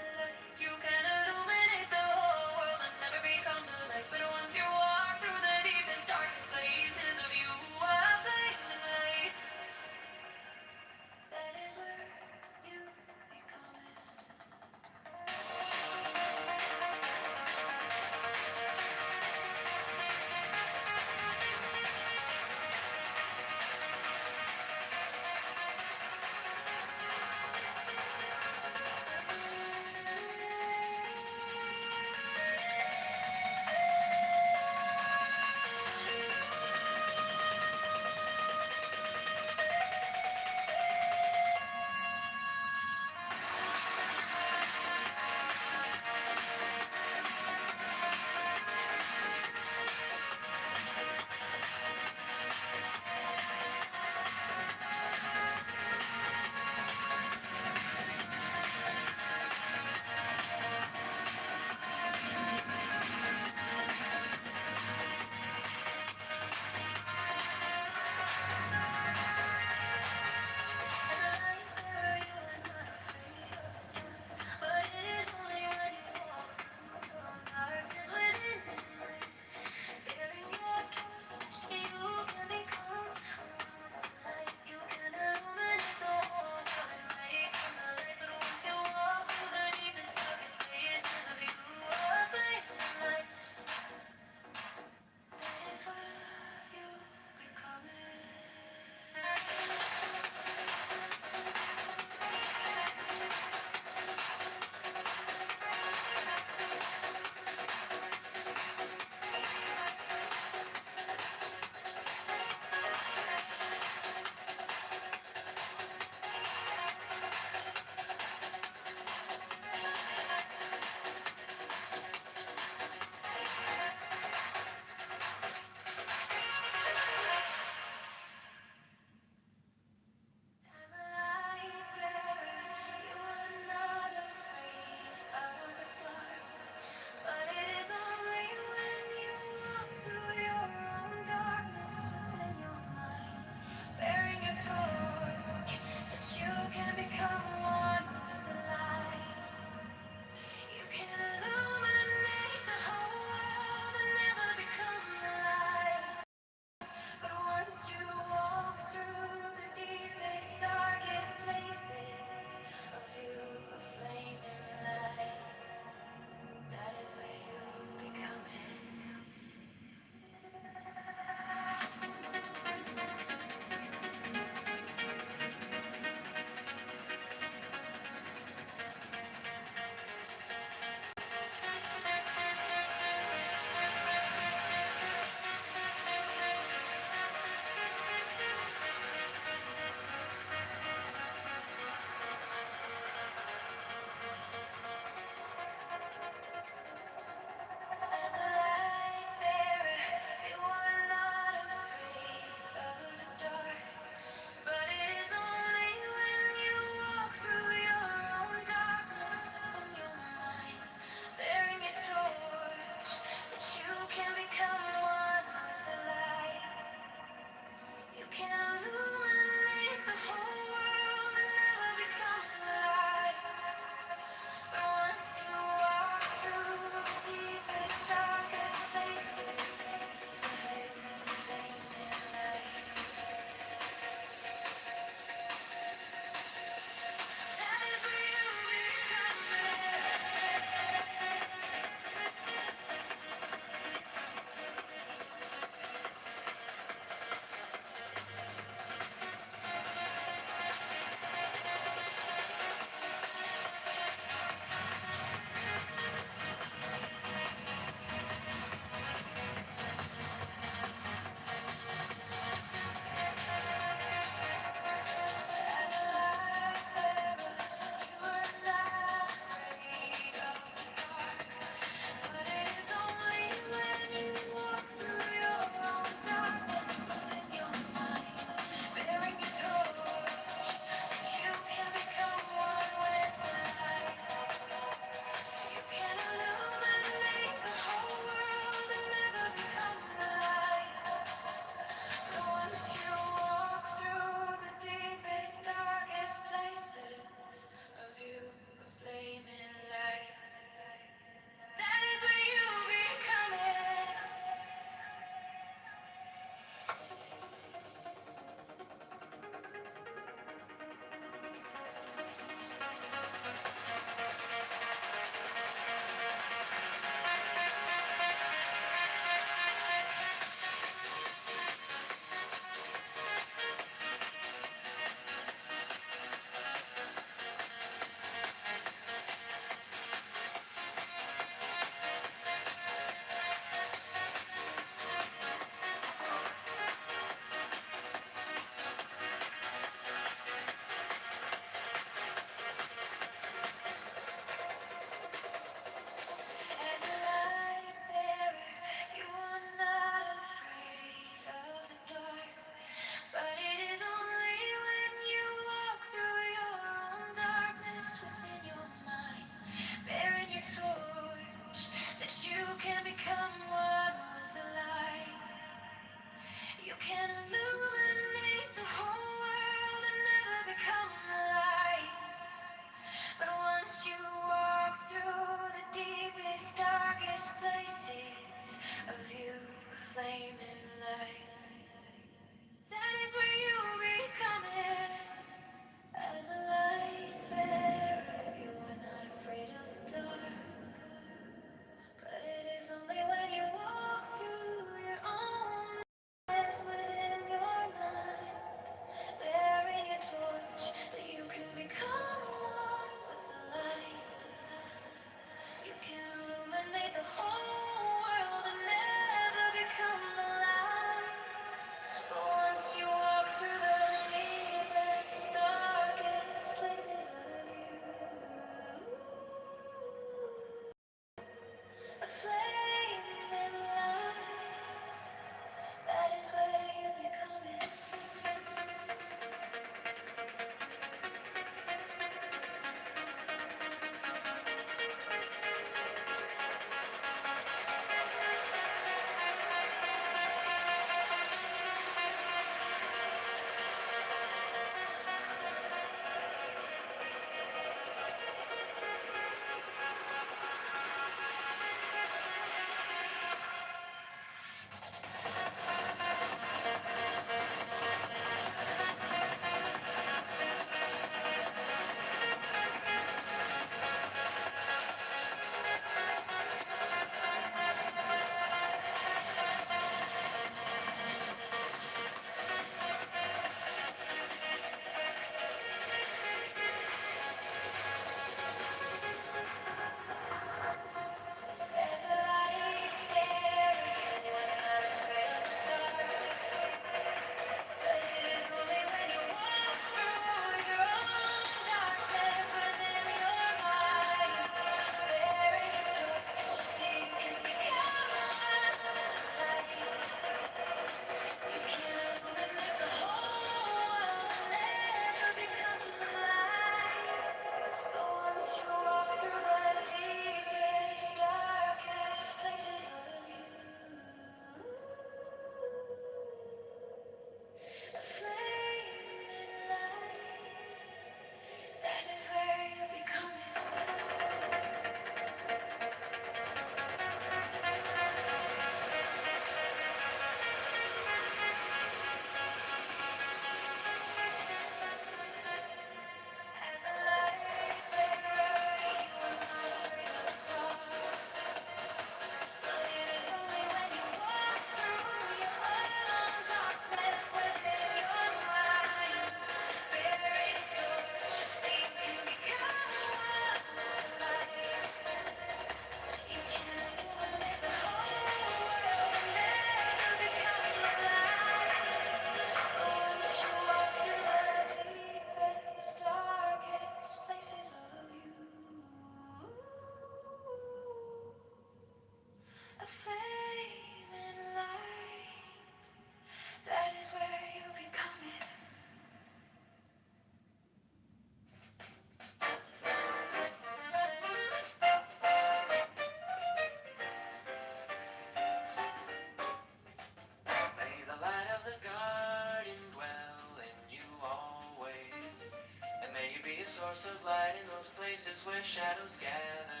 [SPEAKER 10] source of light in those places where shadows gather.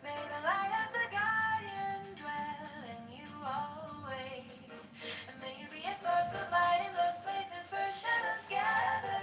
[SPEAKER 20] May the light of the guardian dwell in you always. And may you be a source of light in those places where shadows gather.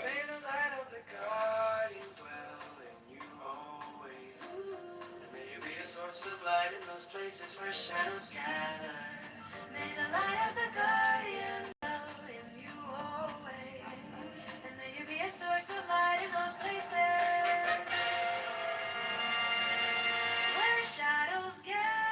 [SPEAKER 10] May the light of the guardian dwell in you always. And may you be a source of light in those places where shadows gather.
[SPEAKER 20] May the light of the guardian dwell in you always. And may you be a source of light in those places where shadows gather.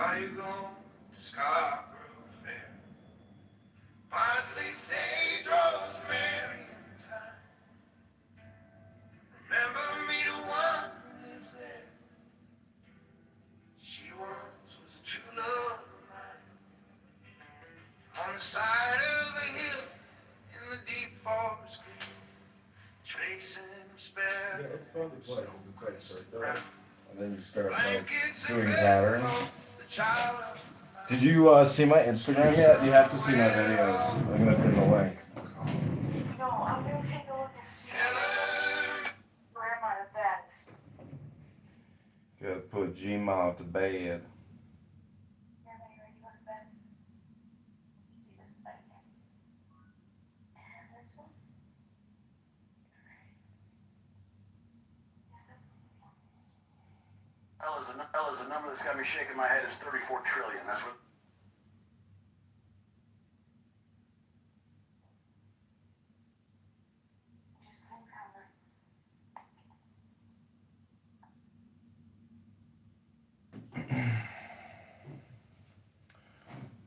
[SPEAKER 10] Are you going to Scarborough Fair? Parsley, sage, rosemary, and thyme. Remember me to one who lives there. She once was a true love of mine. On the side of a hill in the deep forest green, tracing spare.
[SPEAKER 18] Yeah, it's fun to play because it's like right there. And then you start like doing patterns. Did you see my Instagram yet? You have to see my videos. I'm gonna pin the link.
[SPEAKER 7] No, I'm gonna take a look and see where am I at that?
[SPEAKER 5] Gotta put Gmail to bed.
[SPEAKER 19] Fellas, the number that's got me shaking my head is 34 trillion. That's what.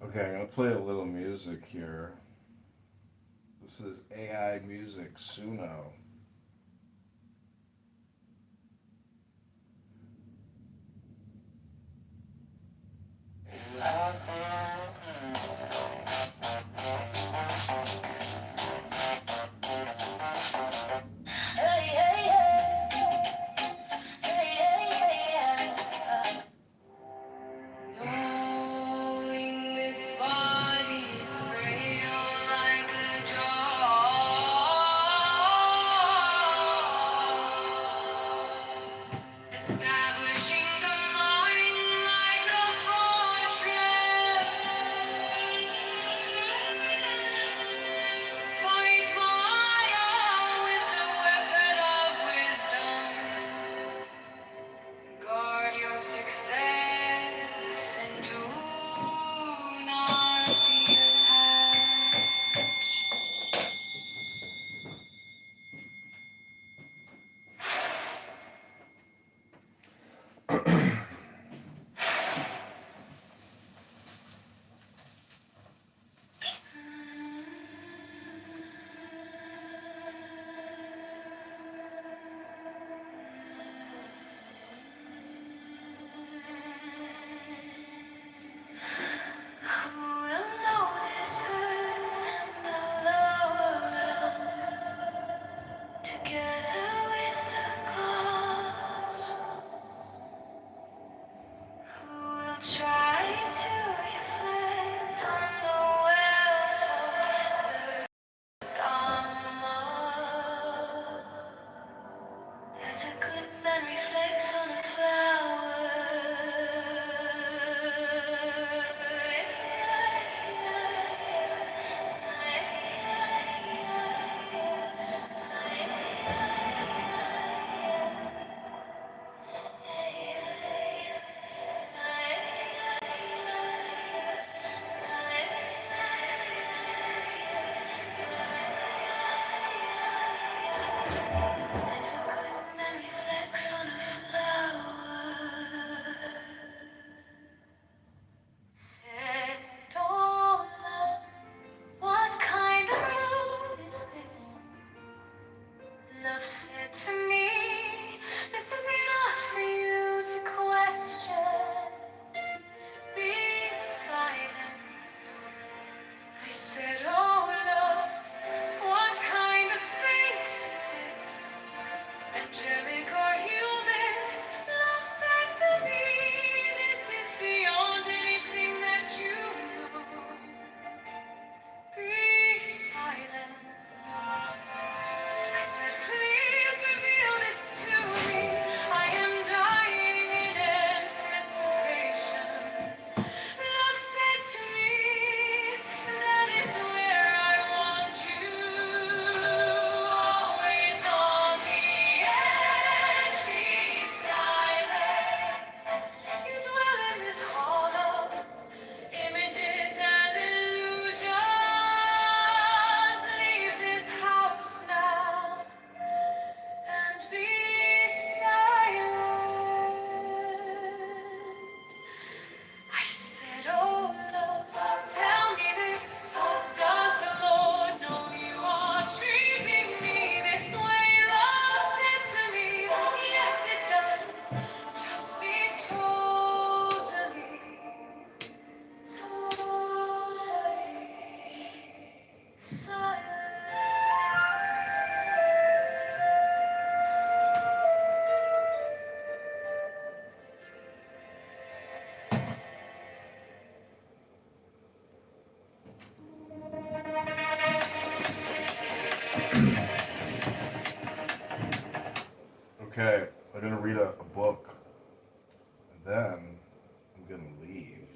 [SPEAKER 5] Okay, I'm gonna play a little music here. This is AI music, Suno.
[SPEAKER 20] Knowing this body's frail like a jar. Establishing the mind like a fortress. Fight my with the weapon of wisdom. Guard your success and do not be attacked.
[SPEAKER 5] Okay, I'm gonna read a book, and then I'm gonna leave.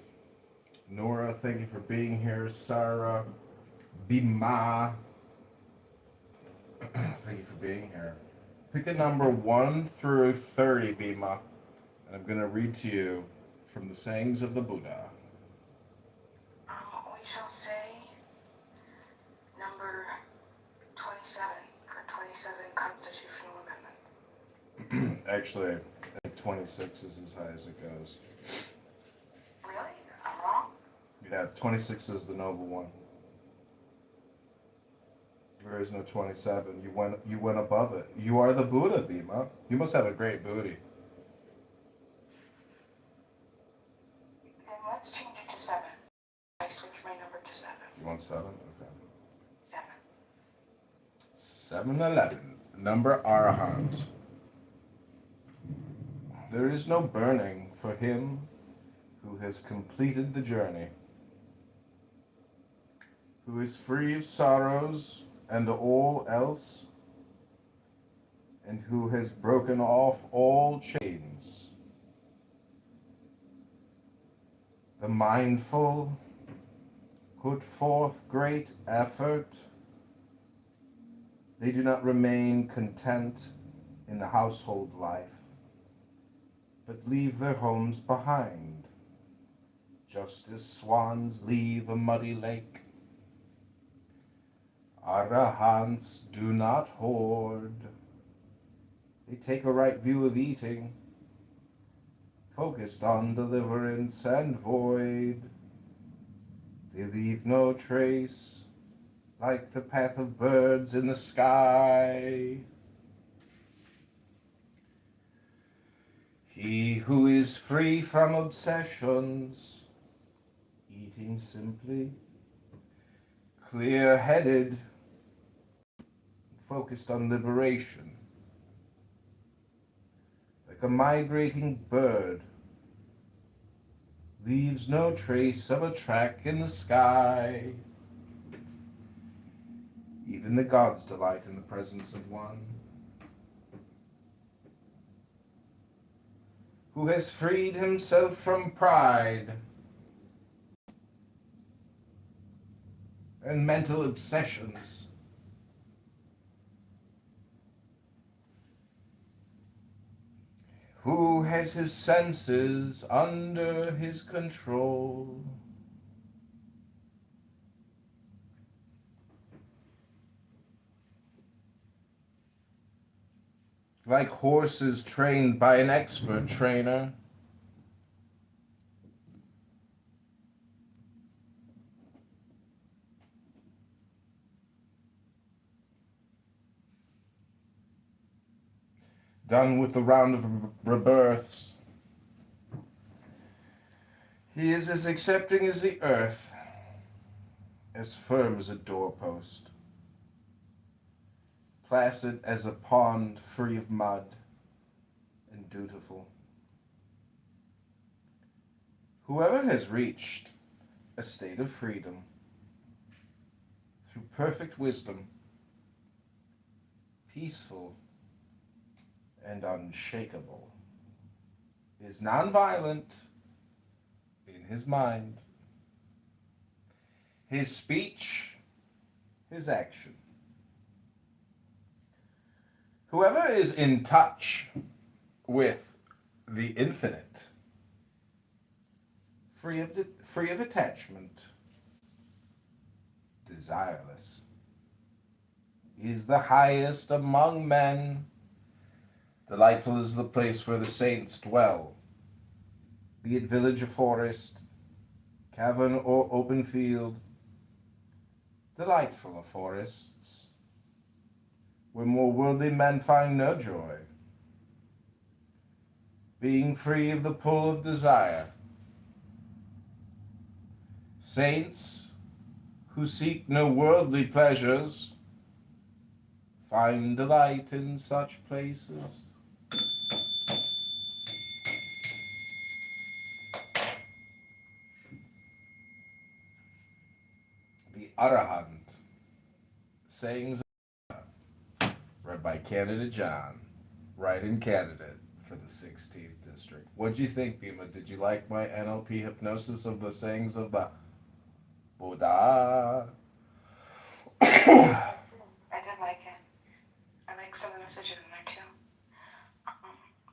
[SPEAKER 5] Nora, thank you for being here. Sarah, Bima, thank you for being here. Pick a number 1 through 30, Bima, and I'm gonna read to you from the sayings of the Buddha.
[SPEAKER 8] We shall say number 27 for 27 constitutional amendments.
[SPEAKER 5] Actually, I think 26 is as high as it goes.
[SPEAKER 8] Really? I'm wrong?
[SPEAKER 5] Yeah, 26 is the noble one. There is no 27. You went above it. You are the Buddha, Bhima. You must have a great booty.
[SPEAKER 8] Then let's change it to 7. I switch my number to 7.
[SPEAKER 5] You want 7? Okay.
[SPEAKER 8] 7.
[SPEAKER 5] 7-11. Number Arahant. There is no burning for him who has completed the journey, who is free of sorrows and all else, and who has broken off all chains. The mindful put forth great effort. They do not remain content in the household life, but leave their homes behind, just as swans leave a muddy lake. Arahants do not hoard. They take a right view of eating, focused on deliverance and void. They leave no trace, like the path of birds in the sky. He who is free from obsessions, eating simply, clear-headed, focused on liberation, like a migrating bird, leaves no trace of a track in the sky. Even the gods delight in the presence of one who has freed himself from pride and mental obsessions. Who has his senses under his control. Like horses trained by an expert trainer. Done with the round of rebirths. He is as accepting as the earth, as firm as a doorpost, placid as a pond free of mud, and dutiful. Whoever has reached a state of freedom through perfect wisdom, peaceful and unshakable, is nonviolent in his mind, his speech, his action. Whoever is in touch with the infinite, free of attachment, desireless, is the highest among men. Delightful is the place where the saints dwell, be it village or forest, cavern or open field. Delightful are forests, where more worldly men find no joy, being free of the pull of desire. Saints who seek no worldly pleasures find delight in such places. The Arahant, sayings read by Candidate John. write-in candidate for the 16th district. What'd you think, Bima? Did you like my NLP hypnosis of the sayings of the Buddha?
[SPEAKER 9] I did like it. I like some of the messages in there too.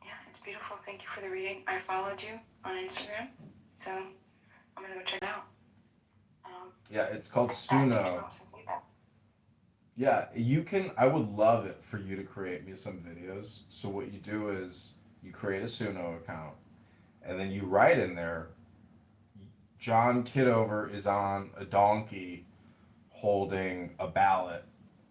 [SPEAKER 9] Yeah, it's beautiful. Thank you for the reading. I followed you on Instagram, so I'm gonna go check it out.
[SPEAKER 5] Yeah, it's called Suno. Yeah, you can. I would love it for you to create me some videos. So what you do is you create a Suno account, and then you write in there, John Kitover is on a donkey holding a ballot,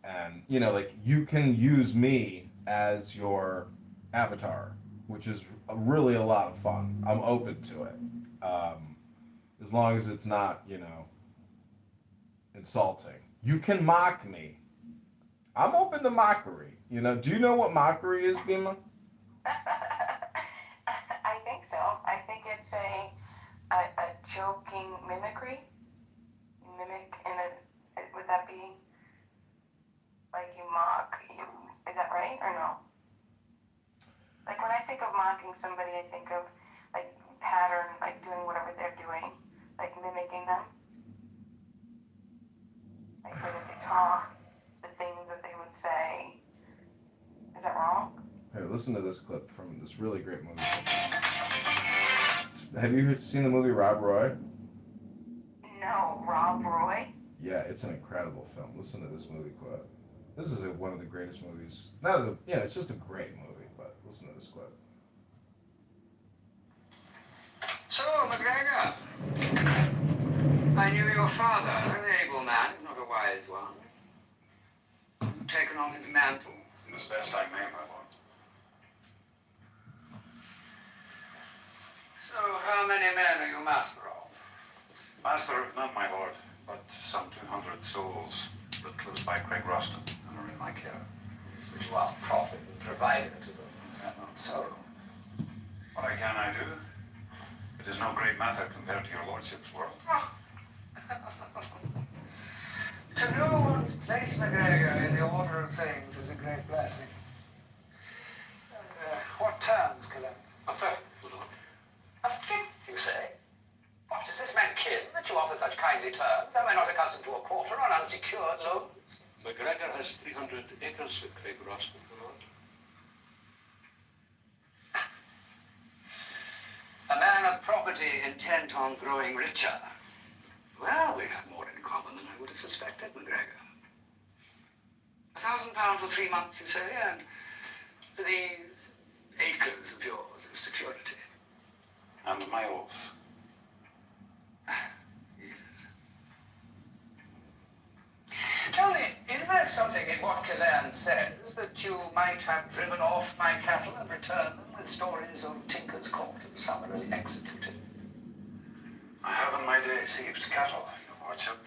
[SPEAKER 5] and like you can use me as your avatar, which is really a lot of fun. I'm open to it, as long as it's not insulting. You can mock me. I'm open to mockery. Do you know what mockery is, Bima?
[SPEAKER 9] I think so. I think it's a joking mimicry. Mimic would that be like you mock? Is that right or no? Like when I think of mocking somebody, I think of like pattern, like doing whatever they're doing, like mimicking them. Like the way that they talk, the things that they would say. Is that wrong?
[SPEAKER 5] Here, listen to this clip from this really great movie. Have you seen the movie Rob Roy?
[SPEAKER 9] No, Rob Roy?
[SPEAKER 5] Yeah, it's an incredible film. Listen to this movie quote. This is one of the greatest movies. It's just a great movie, but listen to this quote.
[SPEAKER 21] So, McGregor, I knew your father, a very able man, not a wise one. Taken on his mantle.
[SPEAKER 19] As best I may, my lord.
[SPEAKER 21] So, how many men are you master of?
[SPEAKER 19] Master of none, my lord, but some 200 souls live close by Craig Roston and are in my care.
[SPEAKER 21] But you are prophet and provider to them, is that not so?
[SPEAKER 19] What can I do? It is no great matter compared to your lordship's world.
[SPEAKER 21] To know one's place, McGregor, in the order of things is a great blessing. What terms, Cullen?
[SPEAKER 19] A fifth, lord.
[SPEAKER 21] A fifth, you say? What, is this man kin that you offer such kindly terms? Am I not accustomed to a quarter on unsecured loans?
[SPEAKER 19] McGregor has 300 acres at Craig Roston, lord.
[SPEAKER 21] A man of property intent on growing richer. Well, we have more in common than I would have suspected, McGregor. £1,000 for 3 months, you say, and these acres of yours as security.
[SPEAKER 19] And my oath.
[SPEAKER 21] Yes. Tell me, is there something in what Killarn says that you might have driven off my cattle and returned them with stories of Tinker's Court and summarily executed?
[SPEAKER 19] I have in my day thieves' cattle, your lordship,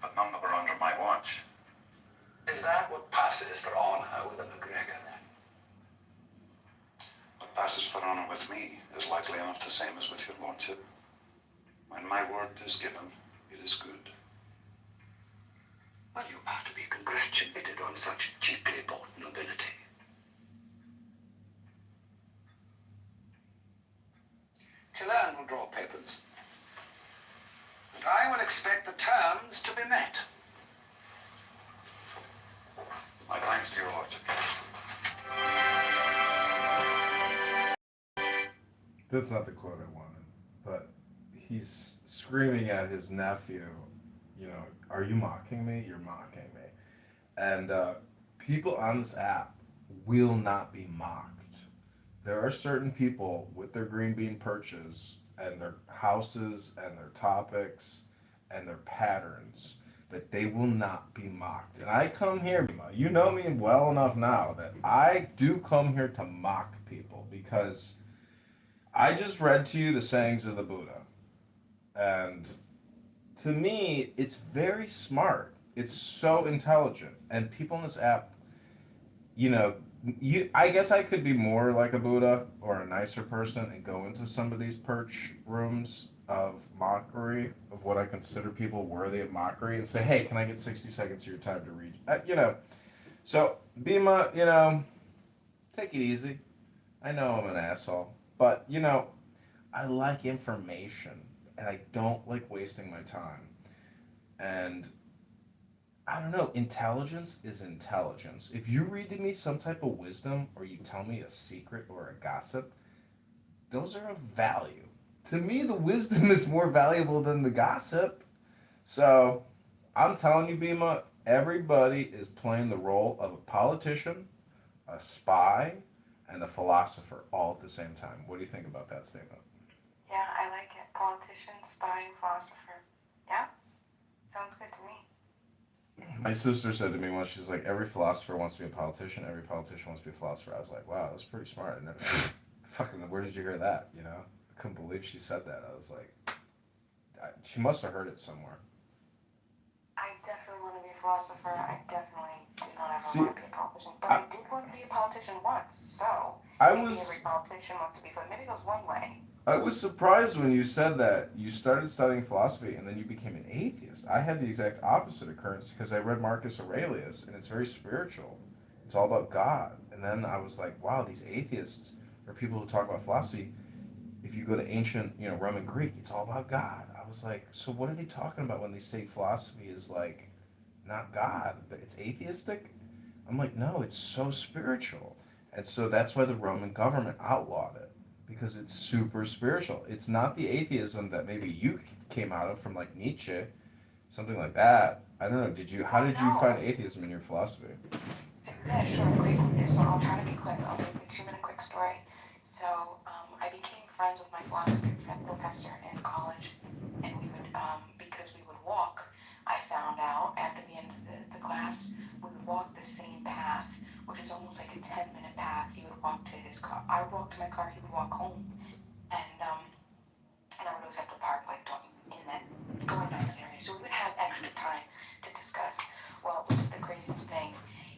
[SPEAKER 19] but none that were under my watch.
[SPEAKER 21] Is that what passes for honour with a McGregor, then?
[SPEAKER 19] What passes for honour with me is likely enough the same as with your lordship. When my word is given, it is good.
[SPEAKER 21] Well, you are to be congratulated on such cheaply bought nobility. Killarn will draw papers. And I will expect the terms to be met.
[SPEAKER 19] My thanks to your lordship.
[SPEAKER 5] That's not the quote I wanted, but he's screaming at his nephew, are you mocking me? You're mocking me. And people on this app will not be mocked. There are certain people with their green bean perches and their houses and their topics and their patterns that they will not be mocked. And I come here, you know me well enough now that I do come here to mock people because I just read to you the sayings of the Buddha. And to me, it's very smart. It's so intelligent. And people on this app, I guess I could be more like a Buddha or a nicer person and go into some of these perch rooms of mockery, of what I consider people worthy of mockery, and say, hey, can I get 60 seconds of your time to read? So, Bima, Take it easy. I know I'm an asshole, but I like information, and I don't like wasting my time. And I don't know, intelligence is intelligence. If you read to me some type of wisdom, or you tell me a secret or a gossip, those are of value. To me, the wisdom is more valuable than the gossip. So I'm telling you, Bima, everybody is playing the role of a politician, a spy, and a philosopher all at the same time. What do you think about that statement?
[SPEAKER 9] Yeah, I like it. Politician, spy, philosopher. Yeah, sounds good to me.
[SPEAKER 5] My sister said to me once, she's like, every philosopher wants to be a politician, every politician wants to be a philosopher. I was like, wow, that's pretty smart. And fucking, where did you hear that? I couldn't believe she said that. I was like, she must have heard it somewhere.
[SPEAKER 9] I definitely want to be a philosopher. I definitely do not ever
[SPEAKER 5] See,
[SPEAKER 9] want to be a politician. But I did want to be a politician once, so maybe every politician wants to be, maybe it goes one way.
[SPEAKER 5] I was surprised when you said that you started studying philosophy and then you became an atheist. I had the exact opposite occurrence because I read Marcus Aurelius and it's very spiritual. It's all about God. And then I was like, wow, these atheists or people who talk about philosophy, if you go to ancient, Roman Greek, it's all about God. I was like, so what are they talking about when they say philosophy is like not God, but it's atheistic? I'm like, no, it's so spiritual. And so that's why the Roman government outlawed it because it's super spiritual. It's not the atheism that maybe you came out of from like Nietzsche, something like that. I don't know. How did you find atheism in your philosophy?
[SPEAKER 9] Yeah, sure, great. So I'll try to be quick. I'll do a 2-minute quick story. So I became friends with my philosophy professor in college, and we would, because we would walk, I found out after the end of the class, we would walk the same path, which is almost like a 10-minute path. He would walk to his car. I would walk to my car, he would walk home. And I would always have to park like going down that area. So we would have extra time to discuss. Well, this is the craziest thing.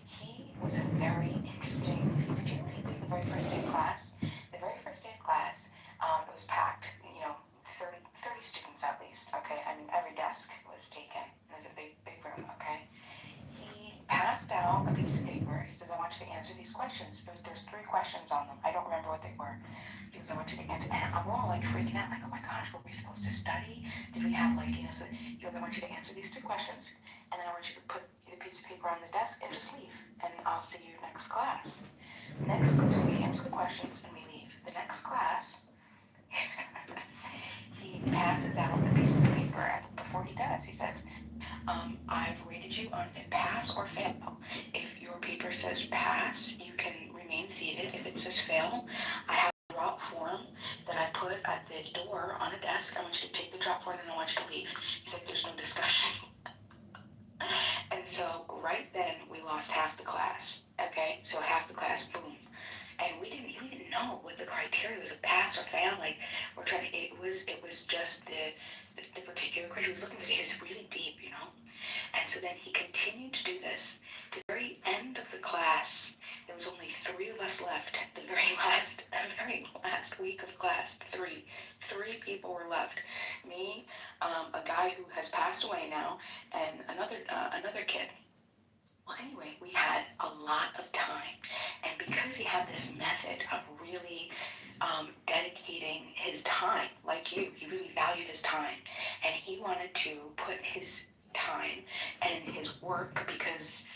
[SPEAKER 9] He was a very interesting. Do you know what he did the very first day of class? The very first day of class, it was packed. 30 students at least. Okay, I mean every desk was taken. It was a big room. Okay. He passed out a piece of paper. He says, "I want you to answer these questions." There's 3 questions on them. I don't remember what they were. He goes, "I want you to answer." And we're all like freaking out, like, "Oh my gosh, were we supposed to study? Did we have so he goes, "I want you to answer these 3 questions, and then I want you to put the piece of paper on the desk and just leave, and I'll see you next class." So we answer the questions and we leave. The next class, he passes out the pieces of paper, and before he does, he says, "I've rated you on pass or fail. If your paper says pass, you can remain seated. If it says fail, I have a drop form that I put at the door on a desk. I want you to take the drop form and I want you to leave." He's like, "There's no discussion." And so right then we lost half the class. Okay, so half the class, boom. And we didn't even know what the criteria was, a pass or fail. Like we're trying to, it was just the particular question. He was looking for, it was really deep, And so then he continued to do this. To the very end of the class, there was only 3 of us left. The very last week of class, three people were left. Me, a guy who has passed away now, and another kid. Well, anyway, we had a lot of time, and because he had this method of really dedicating his time, like you, he really valued his time, and he wanted to put his time and his work because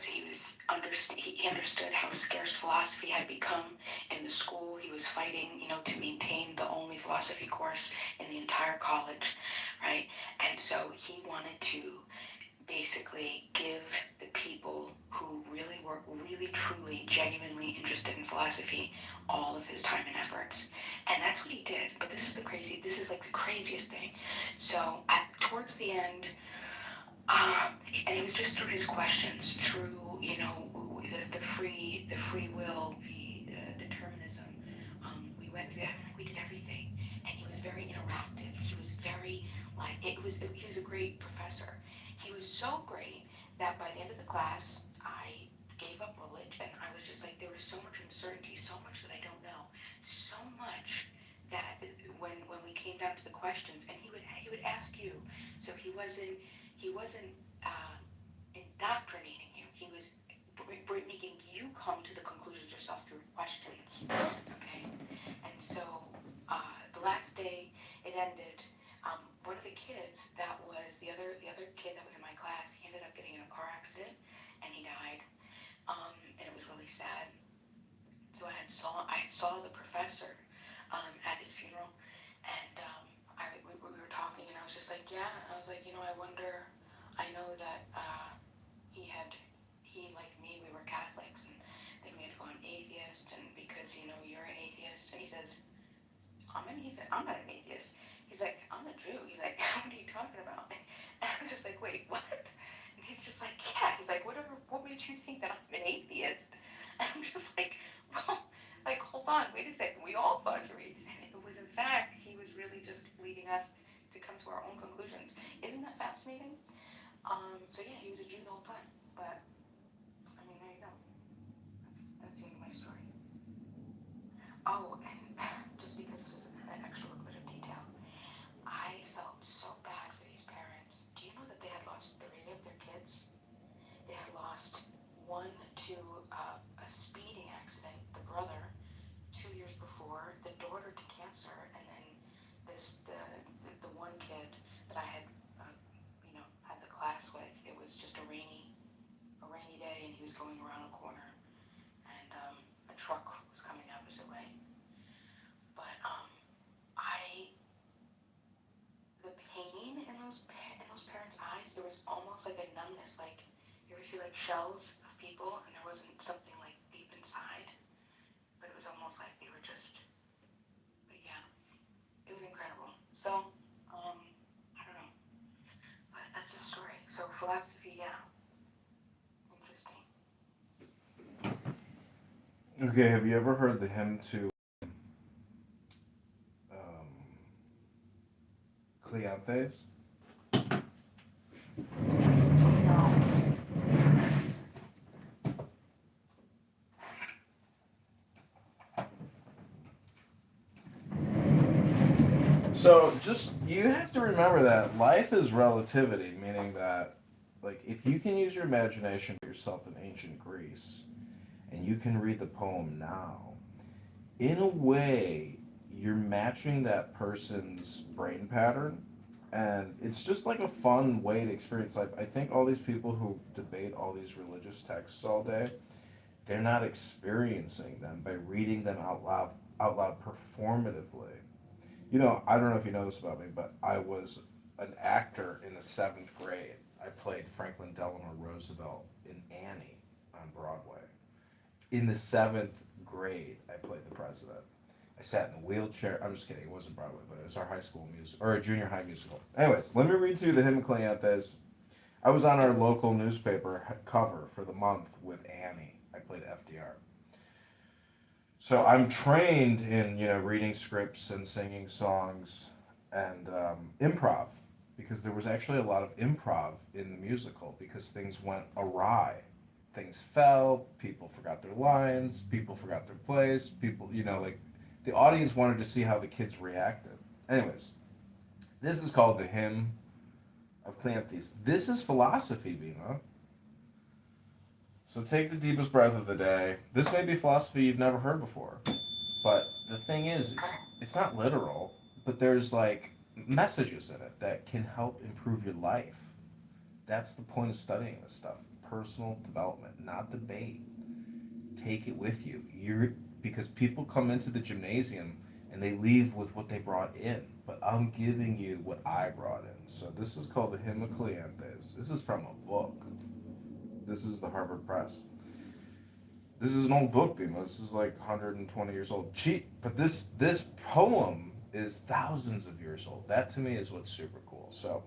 [SPEAKER 9] he understood how scarce philosophy had become in the school he was fighting, to maintain the only philosophy course in the entire college, right? And so he wanted to basically give the people who really were really truly genuinely interested in philosophy all of his time and efforts, and that's what he did. But this is like the craziest thing. So towards the end, and it was just through his questions, through the free will, the determinism. We went through that. We did everything, and he was very interactive. He was very he was a great professor. He was so great that by the end of the class, I gave up religion. I was just like, there was so much uncertainty, so much that I don't know, so much that when we came down to the questions, and he would ask you, so he wasn't indoctrinating you. He was making you come to the conclusions yourself. I saw the professor at his funeral, and we were talking, and I was just like, yeah. And I was like, I wonder. I know that he like me, we were Catholics, and then we had to go on atheist, and because you're an atheist, and he says, he said, I'm not an atheist. He's like, I'm a Jew. He's like, what are you talking about? And I was just like, wait, what? And he's just like, yeah. He's like, what made you think that I'm an atheist? And I'm just like, well, like, hold on, wait a second. We all thought you were atheist. And it was, in fact, he was really just leading us to come to our own conclusions. Isn't that fascinating? So yeah, he was a Jew the whole time. But, I mean, there you go. That's the end of my story. Oh, and just because this is an extra little bit of detail, I felt so bad for these parents. Do you know that they had lost 3 of their kids? They had lost one to a speeding accident, the brother, 2 years before, the daughter to cancer, and then the one kid that I had had the class with. It was just a rainy day, and he was going around a corner, and a truck was coming out his way. But the pain in those parents' eyes, there was almost like a numbness. Like, you ever see like shells of people, and there wasn't something like deep inside, but it was almost like they were just. But yeah, it was incredible. So, I don't know, but that's the story. So philosophy, yeah, interesting.
[SPEAKER 5] Okay, have you ever heard the hymn to Cleanthes? So just you have to remember that life is relativity, meaning that like if you can use your imagination for yourself in ancient Greece and you can read the poem now, in a way you're matching that person's brain pattern, and it's just like a fun way to experience life. I think all these people who debate all these religious texts all day, they're not experiencing them by reading them out loud performatively. I don't know if you know this about me, but I was an actor in the 7th grade. I played Franklin Delano Roosevelt in Annie on Broadway. In the 7th grade, I played the president. I sat in a wheelchair. I'm just kidding. It wasn't Broadway, but it was our high school music or a junior high musical. Anyways, let me read to you the hymn Cleanthes. I was on our local newspaper cover for the month with Annie. I played FDR. So I'm trained in reading scripts and singing songs and improv, because there was actually a lot of improv in the musical because things went awry, things fell, people forgot their lines, people forgot their place, people like the audience wanted to see how the kids reacted. Anyways, this is called the hymn of Cleanthes. This is philosophy, Bima. So take the deepest breath of the day. This may be philosophy you've never heard before, but the thing is, it's not literal, but there's like messages in it that can help improve your life. That's the point of studying this stuff. Personal development, not debate. Take it with you. Because people come into the gymnasium and they leave with what they brought in, but I'm giving you what I brought in. So this is called the Hymn of Cleanthes. This is from a book. This is the Harvard Press. This is an old book, Bima. This is like 120 years old. Cheap, but this poem is thousands of years old. That to me is what's super cool. So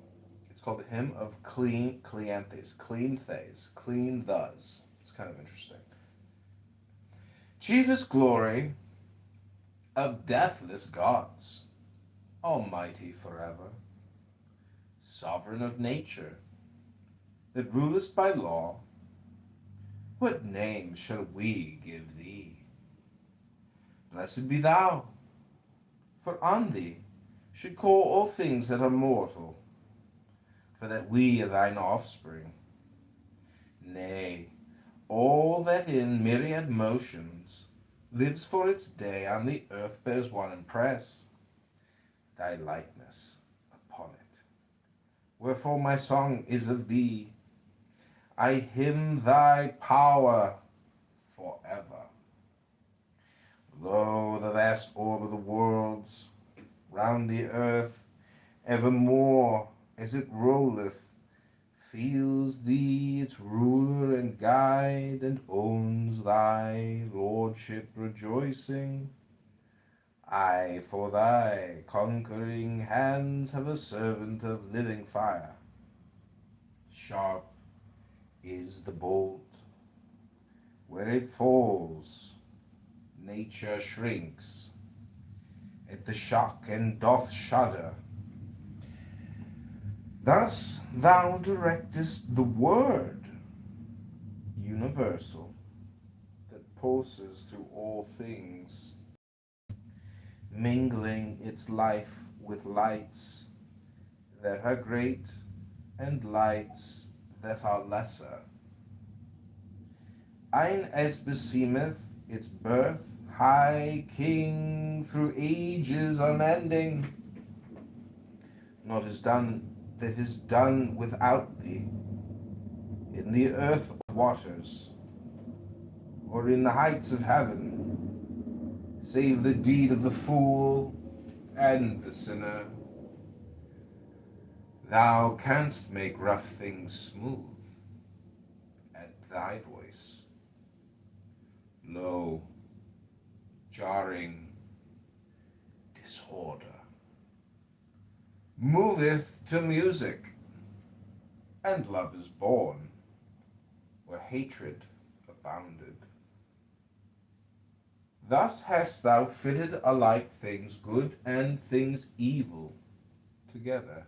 [SPEAKER 5] it's called the Hymn of Cleanthes. Clean thus. It's kind of interesting. Chiefest glory of deathless gods, almighty forever, sovereign of nature, that rulest by law, what name shall we give thee? Blessed be thou, for on thee should call all things that are mortal, for that we are thine offspring. Nay, all that in myriad motions lives for its day on the earth bears one impress, thy likeness upon it. Wherefore my song is of thee. I hymn thy power forever. Lo, the vast orb of the worlds round the earth, evermore as it rolleth, feels thee its ruler and guide, and owns thy lordship rejoicing. I for thy conquering hands have a servant of living fire. Sharp is the bolt, where it falls, nature shrinks at the shock and doth shudder. Thus thou directest the word universal that pulses through all things, mingling its life with lights that are great and lights that are lesser. Ein as beseemeth its birth, high king through ages unending, not is done that is done without thee, in the earth waters, or in the heights of heaven, save the deed of the fool and the sinner. Thou canst make rough things smooth at thy voice. Lo, jarring disorder moveth to music, and love is born where hatred abounded. Thus hast thou fitted alike things good and things evil together,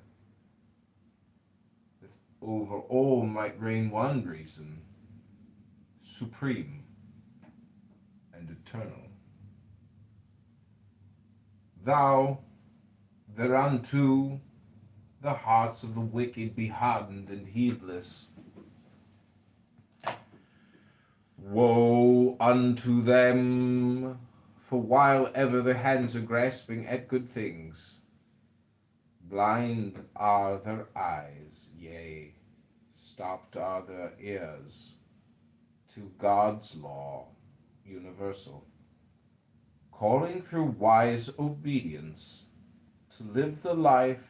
[SPEAKER 5] that over all might reign one reason, supreme and eternal. Thou, thereunto the hearts of the wicked be hardened and heedless. Woe unto them, for while ever their hands are grasping at good things, blind are their eyes, yea, stopped are their ears to God's law universal, calling through wise obedience to live the life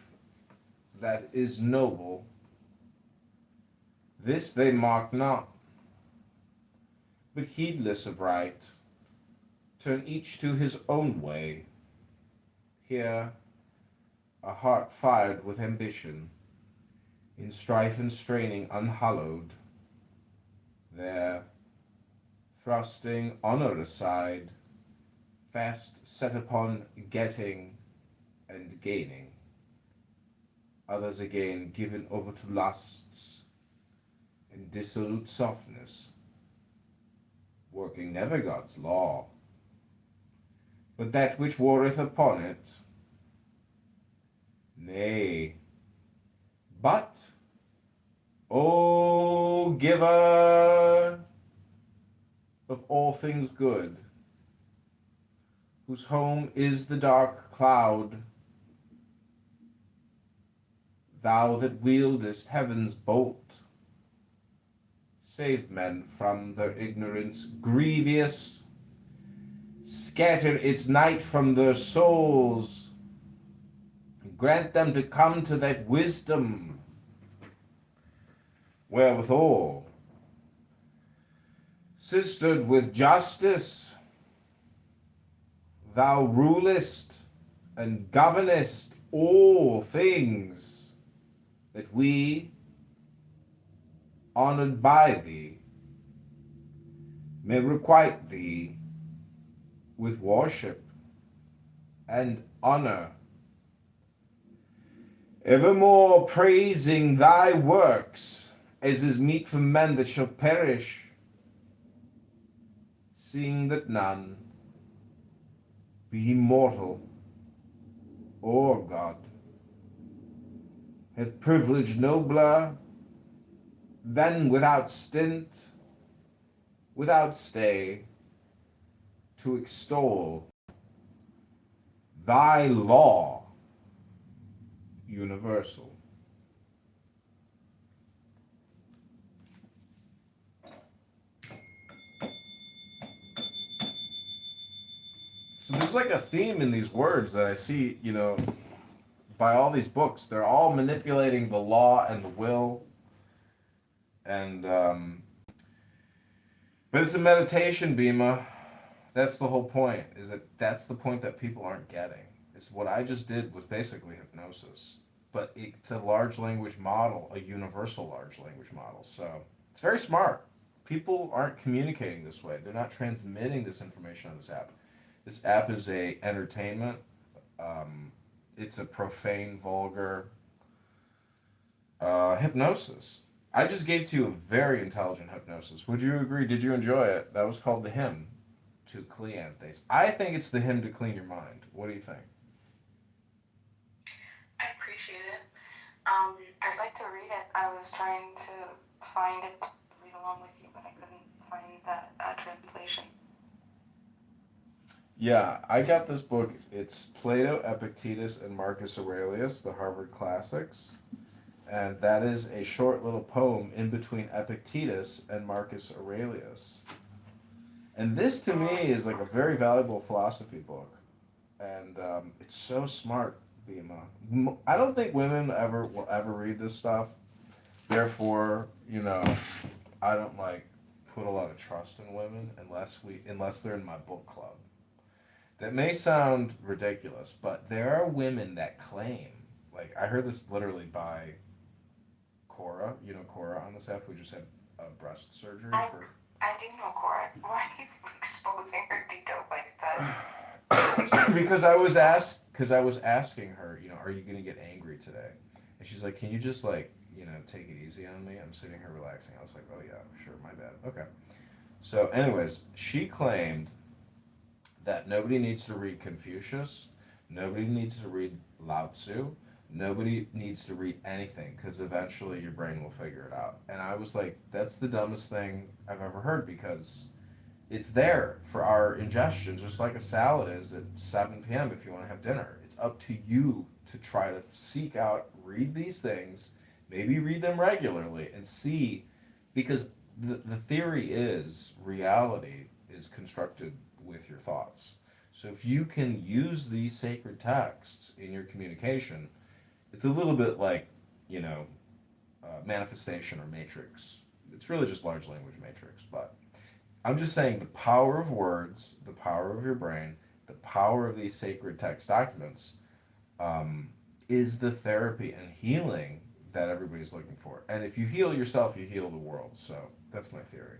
[SPEAKER 5] that is noble. This they mark not, but heedless of right, turn each to his own way. Here, a heart fired with ambition, in strife and straining unhallowed. There, thrusting honor aside, fast set upon getting and gaining. Others again given over to lusts and dissolute softness, working never God's law, but that which warreth upon it. Nay, but, O giver of all things good, whose home is the dark cloud, thou that wieldest heaven's bolt, save men from their ignorance grievous, scatter its night from their souls, grant them to come to that wisdom wherewithal, sistered with justice, thou rulest and governest all things, that we, honored by thee, may requite thee with worship and honor, evermore praising thy works, as is meet for men that shall perish, seeing that none, be he mortal or God, hath privilege nobler than without stint, without stay, to extol thy law universal. So there's like a theme in these words that I see, by all these books. They're all manipulating the law and the will. And, but it's a meditation, Bima. That's the whole point, that's the point that people aren't getting. It's what I just did was basically hypnosis. But it's a large language model, a universal large language model. So it's very smart. People aren't communicating this way. They're not transmitting this information on this app. This app is a entertainment. It's a profane, vulgar hypnosis. I just gave to you a very intelligent hypnosis. Would you agree? Did you enjoy it? That was called The Hymn to Cleanthes. I think it's the hymn to clean your mind. What do you think?
[SPEAKER 6] I appreciate it. I'd like to read it. I was trying to find it to read along with you, but I couldn't find that translation.
[SPEAKER 5] Yeah, I got this book. It's Plato, Epictetus, and Marcus Aurelius, the Harvard Classics. And that is a short little poem in between Epictetus and Marcus Aurelius. And this, to me, is like a very valuable philosophy book. And it's so smart, Bima. I don't think women will ever read this stuff. Therefore, I don't put a lot of trust in women unless they're in my book club. That may sound ridiculous, but there are women that claim, I heard this literally by Cora, Cora on this app, who just had breast surgery for...
[SPEAKER 6] I do know Cora. Why are you exposing her details like that?
[SPEAKER 5] Because I was asking her, are you gonna get angry today? And she's like, can you just take it easy on me? I'm sitting here relaxing. I was like, oh yeah, sure, my bad. Okay. So anyways, she claimed that nobody needs to read Confucius, nobody needs to read Lao Tzu, nobody needs to read anything, because eventually your brain will figure it out. And I was like, that's the dumbest thing I've ever heard, because it's there for our ingestion, just like a salad is at 7 p.m. if you want to have dinner. It's up to you to try to seek out, read these things, maybe read them regularly, and see, because the theory is reality is constructed with your thoughts. So if you can use these sacred texts in your communication, it's a little bit like, manifestation or matrix. It's really just large language matrix, but I'm just saying the power of words, the power of your brain, the power of these sacred text documents is the therapy and healing that everybody's looking for. And if you heal yourself, you heal the world. So that's my theory.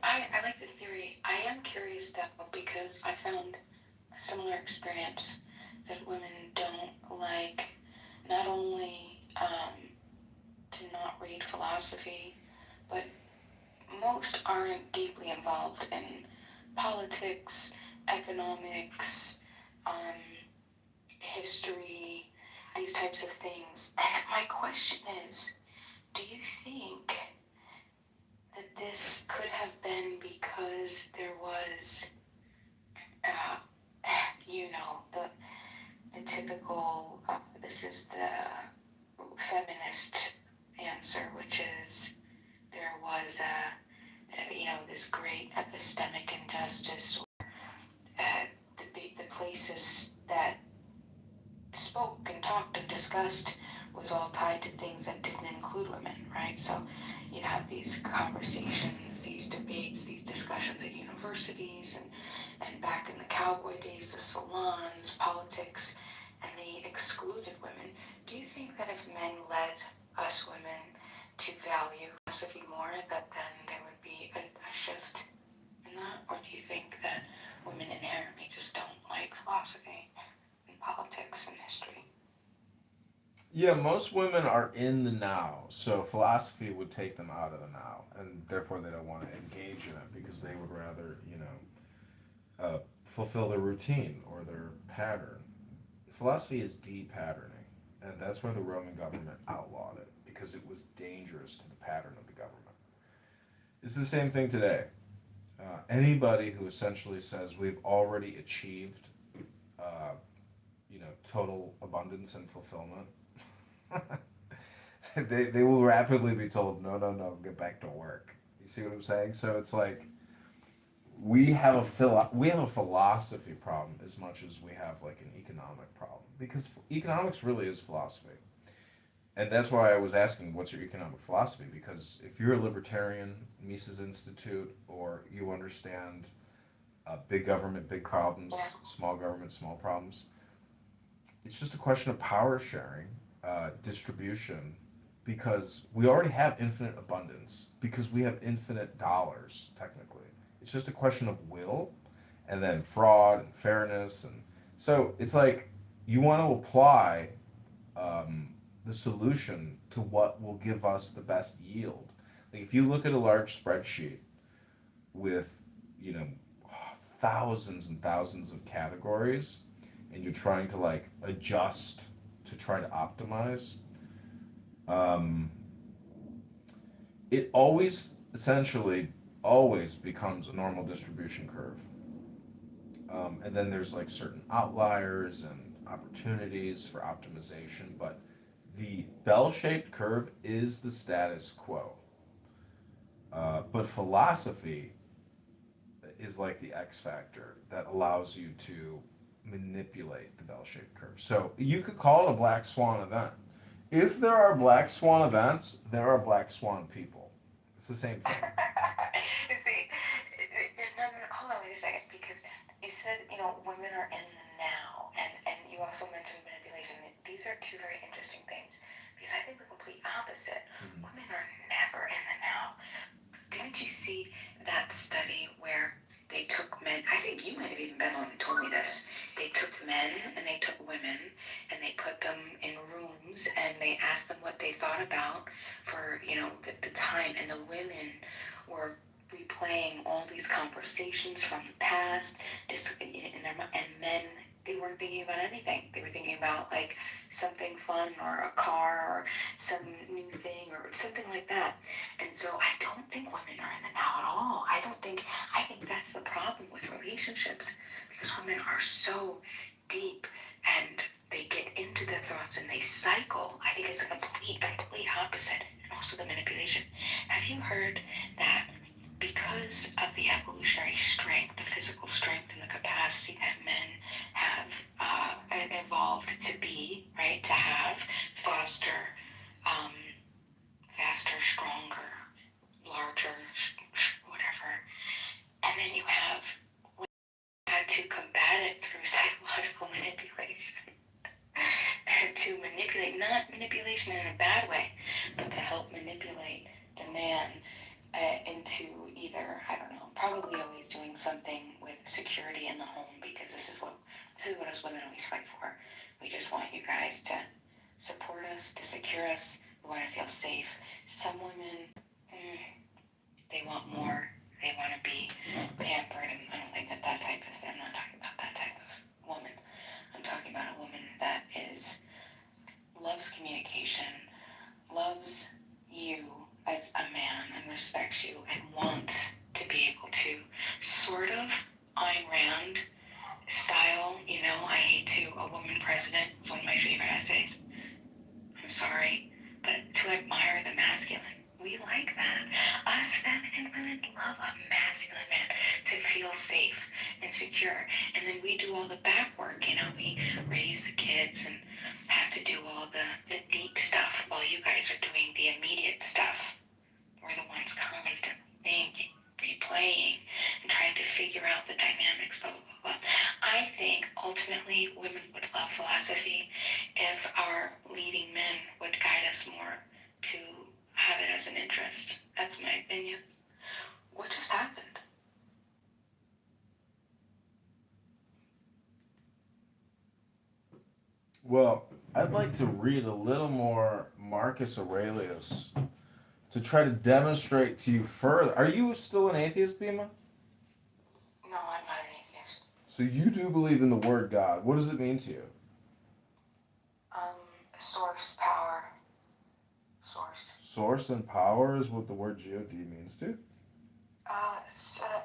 [SPEAKER 6] I like the theory. I am curious though, because I found a similar experience that women don't like, not only to not read philosophy, but most aren't deeply involved in politics, economics, history, these types of things. And my question is, do you think that this could have been because there was, the typical, this is the feminist answer, which is there was this great epistemic injustice. The places that spoke and talked and discussed was all tied to things that didn't include women, right? So you'd have these conversations, these debates, these discussions at universities and back in the cowboy days, the salons, politics, and they excluded women. Do you think that if men led us women to value philosophy more, that then there would be a shift in that? Or do you think that women inherently just don't like philosophy and politics and history?
[SPEAKER 5] Yeah, most women are in the now, so philosophy would take them out of the now, and therefore they don't want to engage in it because they would rather, fulfill their routine or their pattern. Philosophy is de-patterning, and that's why the Roman government outlawed it, because it was dangerous to the pattern of the government. It's the same thing today. Anybody who essentially says we've already achieved, total abundance and fulfillment, they will rapidly be told, no, get back to work. You see what I'm saying? So it's like, we have a philosophy problem as much as we have like an economic problem, because economics really is philosophy. And that's why I was asking, what's your economic philosophy? Because if you're a libertarian, Mises Institute, or you understand big government, big problems, small government, small problems, it's just a question of power sharing, distribution, because we already have infinite abundance, because we have infinite dollars, technically. It's just a question of will, and then fraud and fairness. And so it's like you want to apply the solution to what will give us the best yield. Like if you look at a large spreadsheet with, you know, thousands and thousands of categories, and you're trying to like adjust to try to optimize, it always essentially always becomes a normal distribution curve. And then there's like certain outliers and opportunities for optimization, but the bell-shaped curve is the status quo. But philosophy is like the X factor that allows you to manipulate the bell-shaped curve. So you could call it a black swan event. If there are black swan events, there are black swan people. It's the same thing.
[SPEAKER 6] See, no, hold on, wait a second, because you said, you know, women are in the now, and you also mentioned manipulation. These are two very interesting things, because I think the complete opposite. Mm-hmm. Women are never in the now. Didn't you see that study where they took men? I think you might have even been on and told me this. They took men and they took women and they put them in rooms and they asked them what they thought about for, you know, the time. And the women were replaying all these conversations from the past, and men, they weren't thinking about anything. They were thinking about like something fun or a car or some new thing or something like that. And so I don't think women are in the now at all. I think that's the problem with relationships, because women are so deep and they get into their thoughts and they cycle. I think it's a complete opposite. And also the manipulation. Have you heard that because of the evolutionary strength, the physical strength and the capacity that men have evolved to be, right, to have faster, stronger, larger, whatever, and then you have had to combat it through psychological manipulation. To manipulate, not manipulation in a bad way, but to help manipulate the man into either, I don't know, probably always doing something with security in the home, because this is what us women always fight for. We just want you guys to support us, to secure us. We want to feel safe. Some women, they want more. They want to be pampered, and I don't think that type of thing. I'm not talking about that type of woman. I'm talking about a woman that loves communication, loves you as a man, and respects you, and wants to be able to sort of Ayn Rand style, you know, I hate to, a woman president, it's one of my favorite essays. I'm sorry, but to admire the masculine. We like that. Us feminine women love a masculine man to feel safe and secure. And then we do all the back work, you know, we raise the kids and have to do all the deep stuff while you guys are doing the immediate stuff. We're the ones constantly thinking, replaying, and trying to figure out the dynamics, blah, blah, blah, blah. I think ultimately women would love philosophy if our leading men would guide us more to have it as an interest. That's my opinion. What just happened?
[SPEAKER 5] Well, I'd like to read a little more Marcus Aurelius to try to demonstrate to you further. Are you still an atheist, Bima?
[SPEAKER 6] No, I'm not an atheist.
[SPEAKER 5] So you do believe in the word God. What does it mean to you?
[SPEAKER 6] Source, power. Source.
[SPEAKER 5] Source and power is what the word God means to?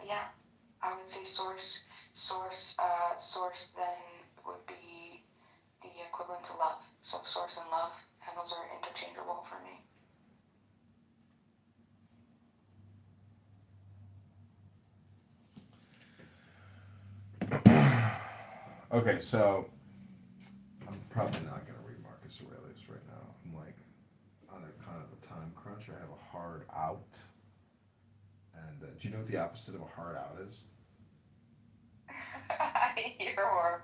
[SPEAKER 6] Yeah. I would say source then would be the equivalent to love. So source and love, and those are interchangeable for me.
[SPEAKER 5] Okay, so I'm probably not gonna read Marcus Aurelius right now. I'm like on a kind of a time crunch. I have a hard out. And do you know what the opposite of a hard out is?
[SPEAKER 6] Hear more.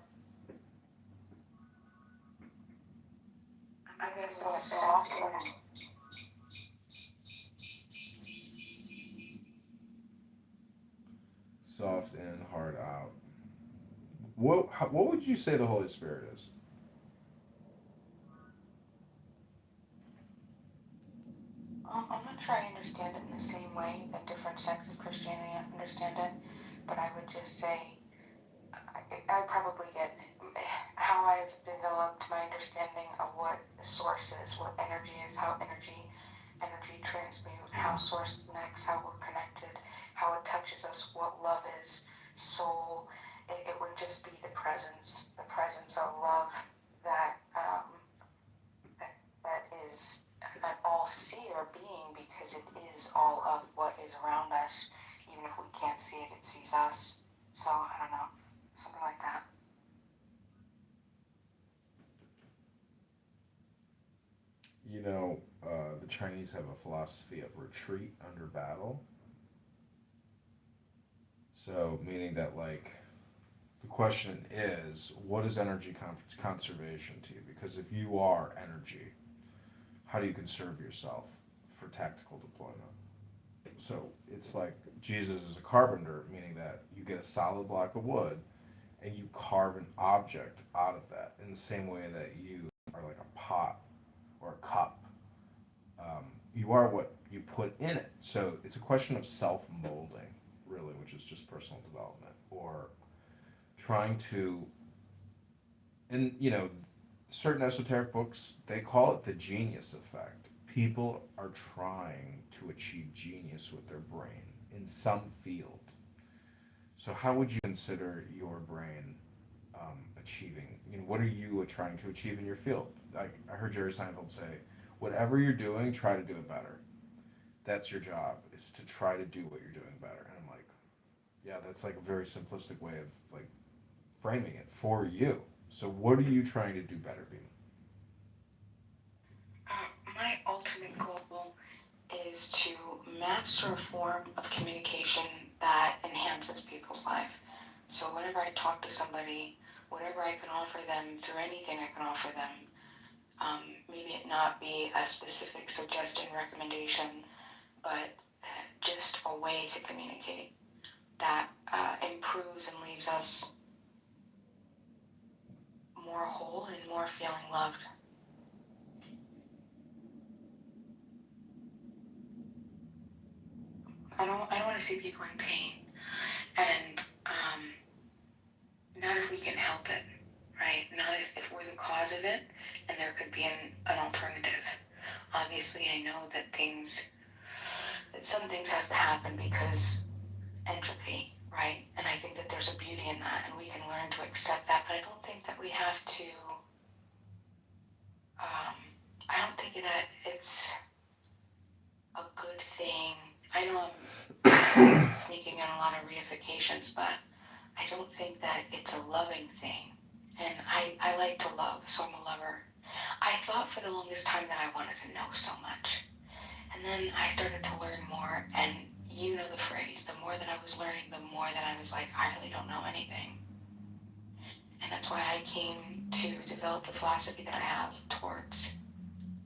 [SPEAKER 6] I'm gonna say a soft one.
[SPEAKER 5] Soft in, hard out. What would you say the Holy Spirit is?
[SPEAKER 6] I'm not sure I understand it in the same way that different sects of Christianity understand it, but I would just say I probably get how I've developed my understanding of what the source is, what energy is, how energy transmute, how source connects, how we're connected, how it touches us, what love is, soul. It would just be the presence of love that that is an all-seer being, because it is all of what is around us. Even if we can't see it, it sees us. So I don't know, something like that.
[SPEAKER 5] You know, the Chinese have a philosophy of retreat under battle. So, meaning that, like, the question is, what is energy conservation to you? Because if you are energy, how do you conserve yourself for tactical deployment? So, it's like Jesus is a carpenter, meaning that you get a solid block of wood and you carve an object out of that in the same way that you are like a pot or a cup. You are what you put in it. So it's a question of self molding, really, which is just personal development, or trying to, and certain esoteric books, they call it the genius effect. People are trying to achieve genius with their brain in some field. So how would you consider your brain achieving? What are you trying to achieve in your field? Like I heard Jerry Seinfeld say, whatever you're doing, try to do it better. That's your job, is to try to do what you're doing better. And I'm like, yeah, that's like a very simplistic way of like framing it for you. So what are you trying to do better, Beam?
[SPEAKER 6] My ultimate goal is to master a form of communication that enhances people's life. So whenever I talk to somebody, whatever I can offer them, through anything I can offer them, maybe it not be a specific suggestion, recommendation, but just a way to communicate that improves and leaves us more whole and more feeling loved. I don't want to see people in pain, and not if we can help it, right? Not if we're the cause of it, and there could be an alternative. Obviously, I know that some things have to happen because entropy, right? And I think that there's a beauty in that, and we can learn to accept that. But I don't think that we have to. I don't think that it's a good thing. I know I'm sneaking in a lot of reifications, but I don't think that it's a loving thing. And I like to love, so I'm a lover. I thought for the longest time that I wanted to know so much. And then I started to learn more, and you know the phrase, the more that I was learning, the more that I was like, I really don't know anything. And that's why I came to develop the philosophy that I have towards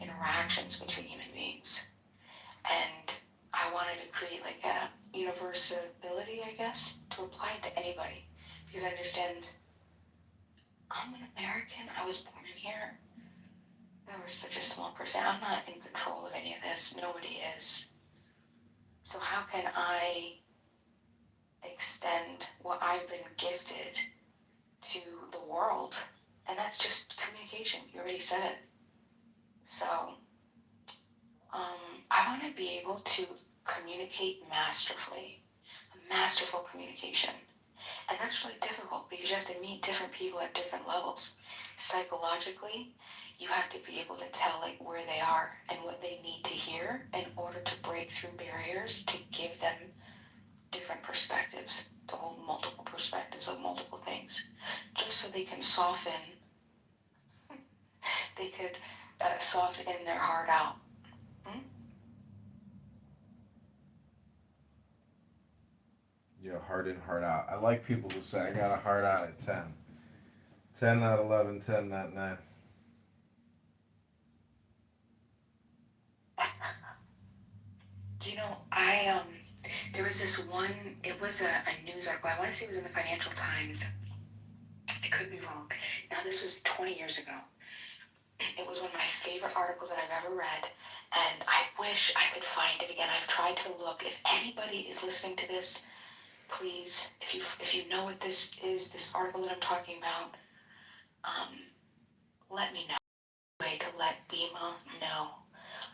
[SPEAKER 6] interactions between human beings. And I wanted to create like a universality, I guess, to apply it to anybody. Because I understand I'm an American, I was born in here. There was such a small percent. I'm not in control of any of this. Nobody is. So how can I extend what I've been gifted to the world? And that's just communication. You already said it. So I want to be able to communicate masterfully. Masterful communication. And that's really difficult because you have to meet different people at different levels. Psychologically, you have to be able to tell like where they are and what they need to hear in order to break through barriers, to give them different perspectives, to hold multiple perspectives of multiple things, just so they can soften, they could soften their heart out.
[SPEAKER 5] Yeah, heart in, heart out. I like people who say, I got a heart out at 10. 10 not 11, 10 not 9.
[SPEAKER 6] Do you know, there was this one, it was a news article, I want to say it was in the Financial Times. I could be wrong. Now, this was 20 years ago. It was one of my favorite articles that I've ever read, and I wish I could find it again. I've tried to look. If anybody is listening to this, please, if you know what this is, this article that I'm talking about, let me know. Way to let Bima know,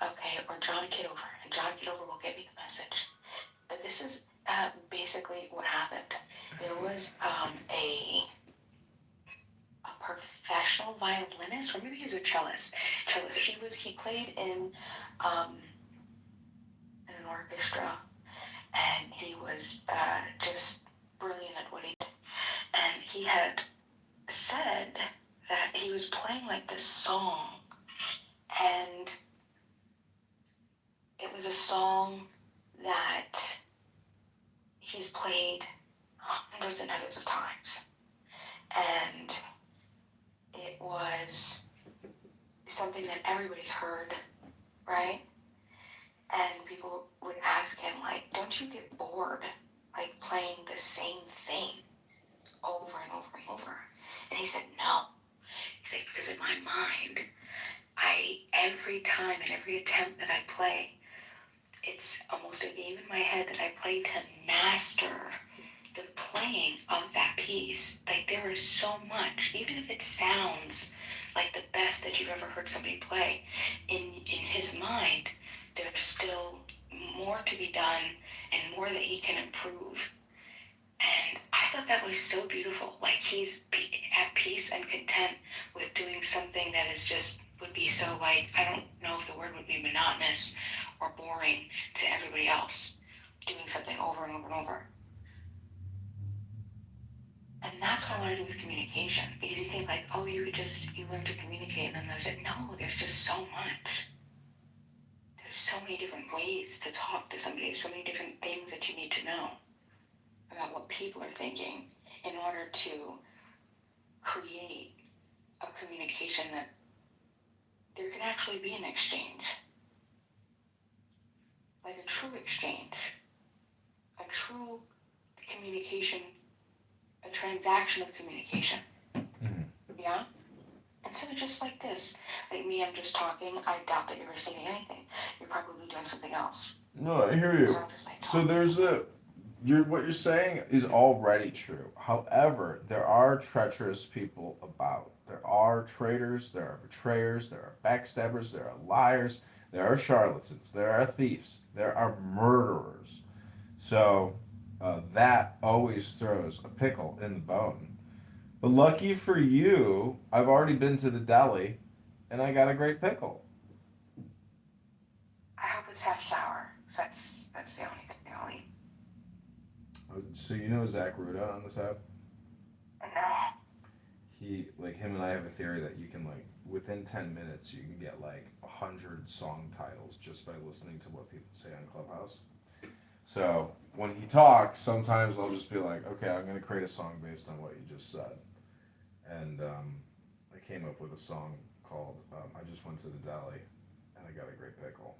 [SPEAKER 6] okay, or John Kitover, and John Kitover will get me the message. But this is basically what happened. There was a professional violinist, or maybe he was a cellist. He played in an orchestra, and he was just brilliant at what he did. And he had said that he was playing like this song, and it was a song that he's played hundreds and hundreds of times, and it was something that everybody's heard, right? And people would ask him, like, don't you get bored, like, playing the same thing over and over and over? And he said, no. He said, because in my mind, every time and every attempt that I play, it's almost a game in my head that I play to master the playing of that piece. Like, there is so much, even if it sounds like the best that you've ever heard somebody play, in his mind, there's still more to be done and more that he can improve. And I thought that was so beautiful. Like, he's at peace and content with doing something that is just, would be so, like, I don't know if the word would be monotonous or boring to everybody else, doing something over and over and over. And that's what I want to do with communication. Because you think, like, oh, you learn to communicate, and then there's it. No, there's just so much. There's so many different ways to talk to somebody. There's so many different things that you need to know about what people are thinking in order to create a communication that there can actually be an exchange. Like a true exchange. A true communication. A transaction of communication. Yeah? Instead of just like this. Like me, I'm just talking. I doubt that you're receiving anything. You're probably doing something else.
[SPEAKER 5] No, I hear you. So there's what you're saying is already true. However, there are treacherous people about. There are traitors, there are betrayers, there are backstabbers, there are liars, there are charlatans, there are thieves, there are murderers. So that always throws a pickle in the bone. But lucky for you, I've already been to the deli, and I got a great pickle.
[SPEAKER 6] I hope it's half sour. That's the only thing I'll eat.
[SPEAKER 5] So you know Zach Ruda on this app?
[SPEAKER 6] No.
[SPEAKER 5] Him and I have a theory that you can, like, within 10 minutes, you can get, like, 100 song titles just by listening to what people say on Clubhouse. So when he talks, sometimes I'll just be like, okay, I'm going to create a song based on what you just said. And I came up with a song called I Just Went to the Deli, and I got a great pickle.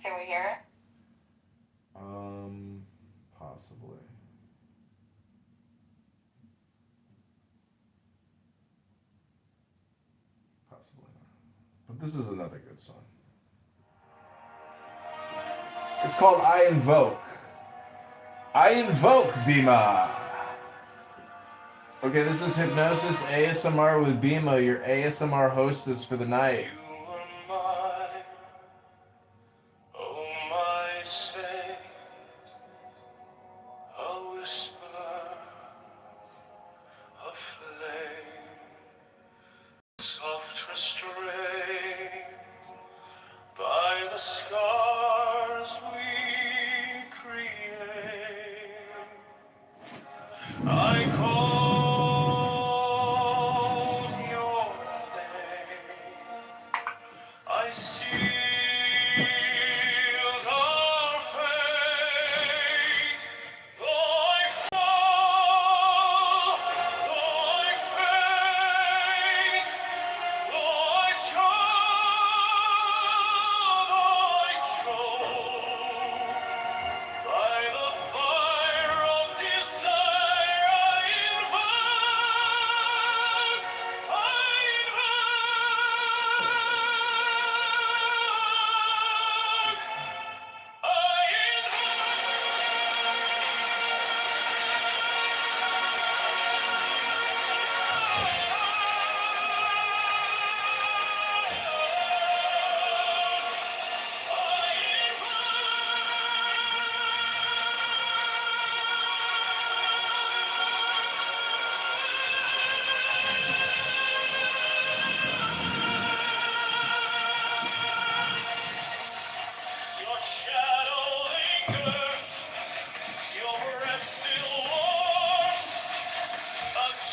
[SPEAKER 6] Can we hear it?
[SPEAKER 5] Possibly. Possibly not. But this is another good song. It's called I Invoke. I Invoke, Bima. Okay, this is Hypnosis ASMR with Bima, your ASMR hostess for the night.
[SPEAKER 10] Soft restraint by the scars we create. I call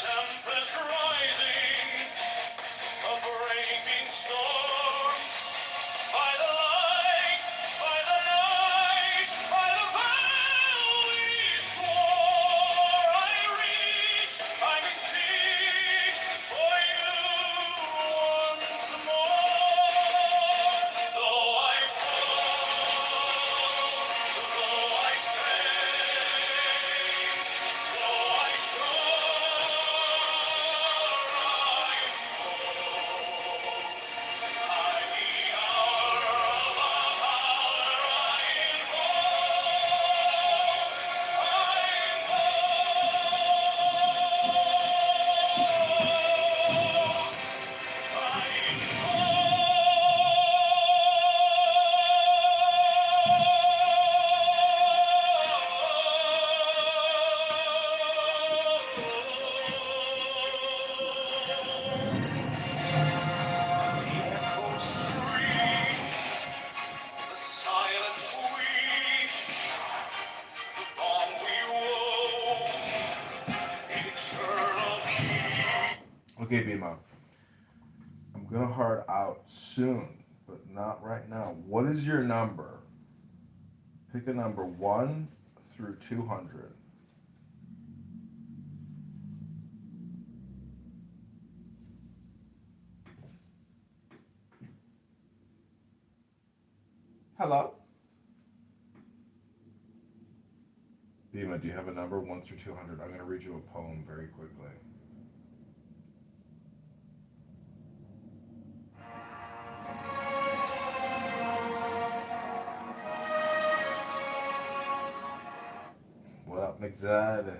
[SPEAKER 10] tempest rising, a breaking storm. By the light, by the night, by the valley swore, I reach, I beseech for you once more. Though I fall, though I faint, though I the silence weeps, the bomb we roll, eternal key.
[SPEAKER 5] Okay, Bima. I'm gonna hard out soon, but not right now. What is your number? Pick a number 1 through 200. Hello? Bima, do you have a number 1 through 200? I'm going to read you a poem very quickly. What up, McZed?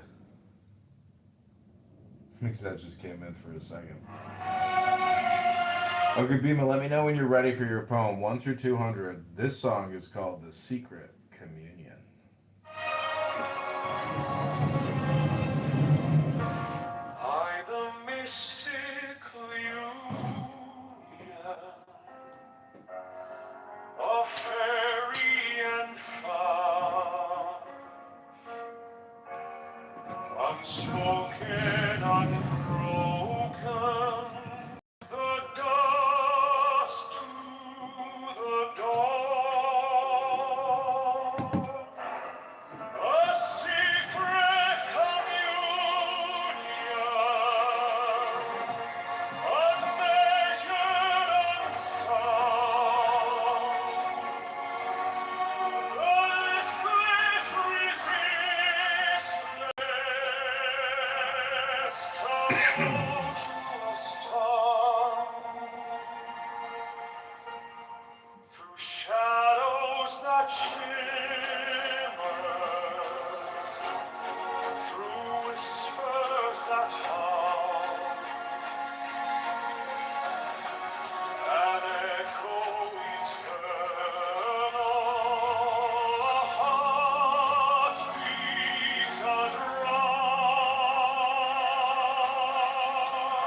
[SPEAKER 5] McZed just came in for a second. Okay, Bima, let me know when you're ready for your poem, 1 through 200. This song is called The Secret Communion.
[SPEAKER 10] I, the mystic union of fairy and fowl, unspoken, unbroken, the dust to the dawn, a secret communion, unmeasured, unsound, the listless, resistless, tumultuous tongue, through shadows that shimmer, through whispers that hum, an echo eternal, a heartbeat, a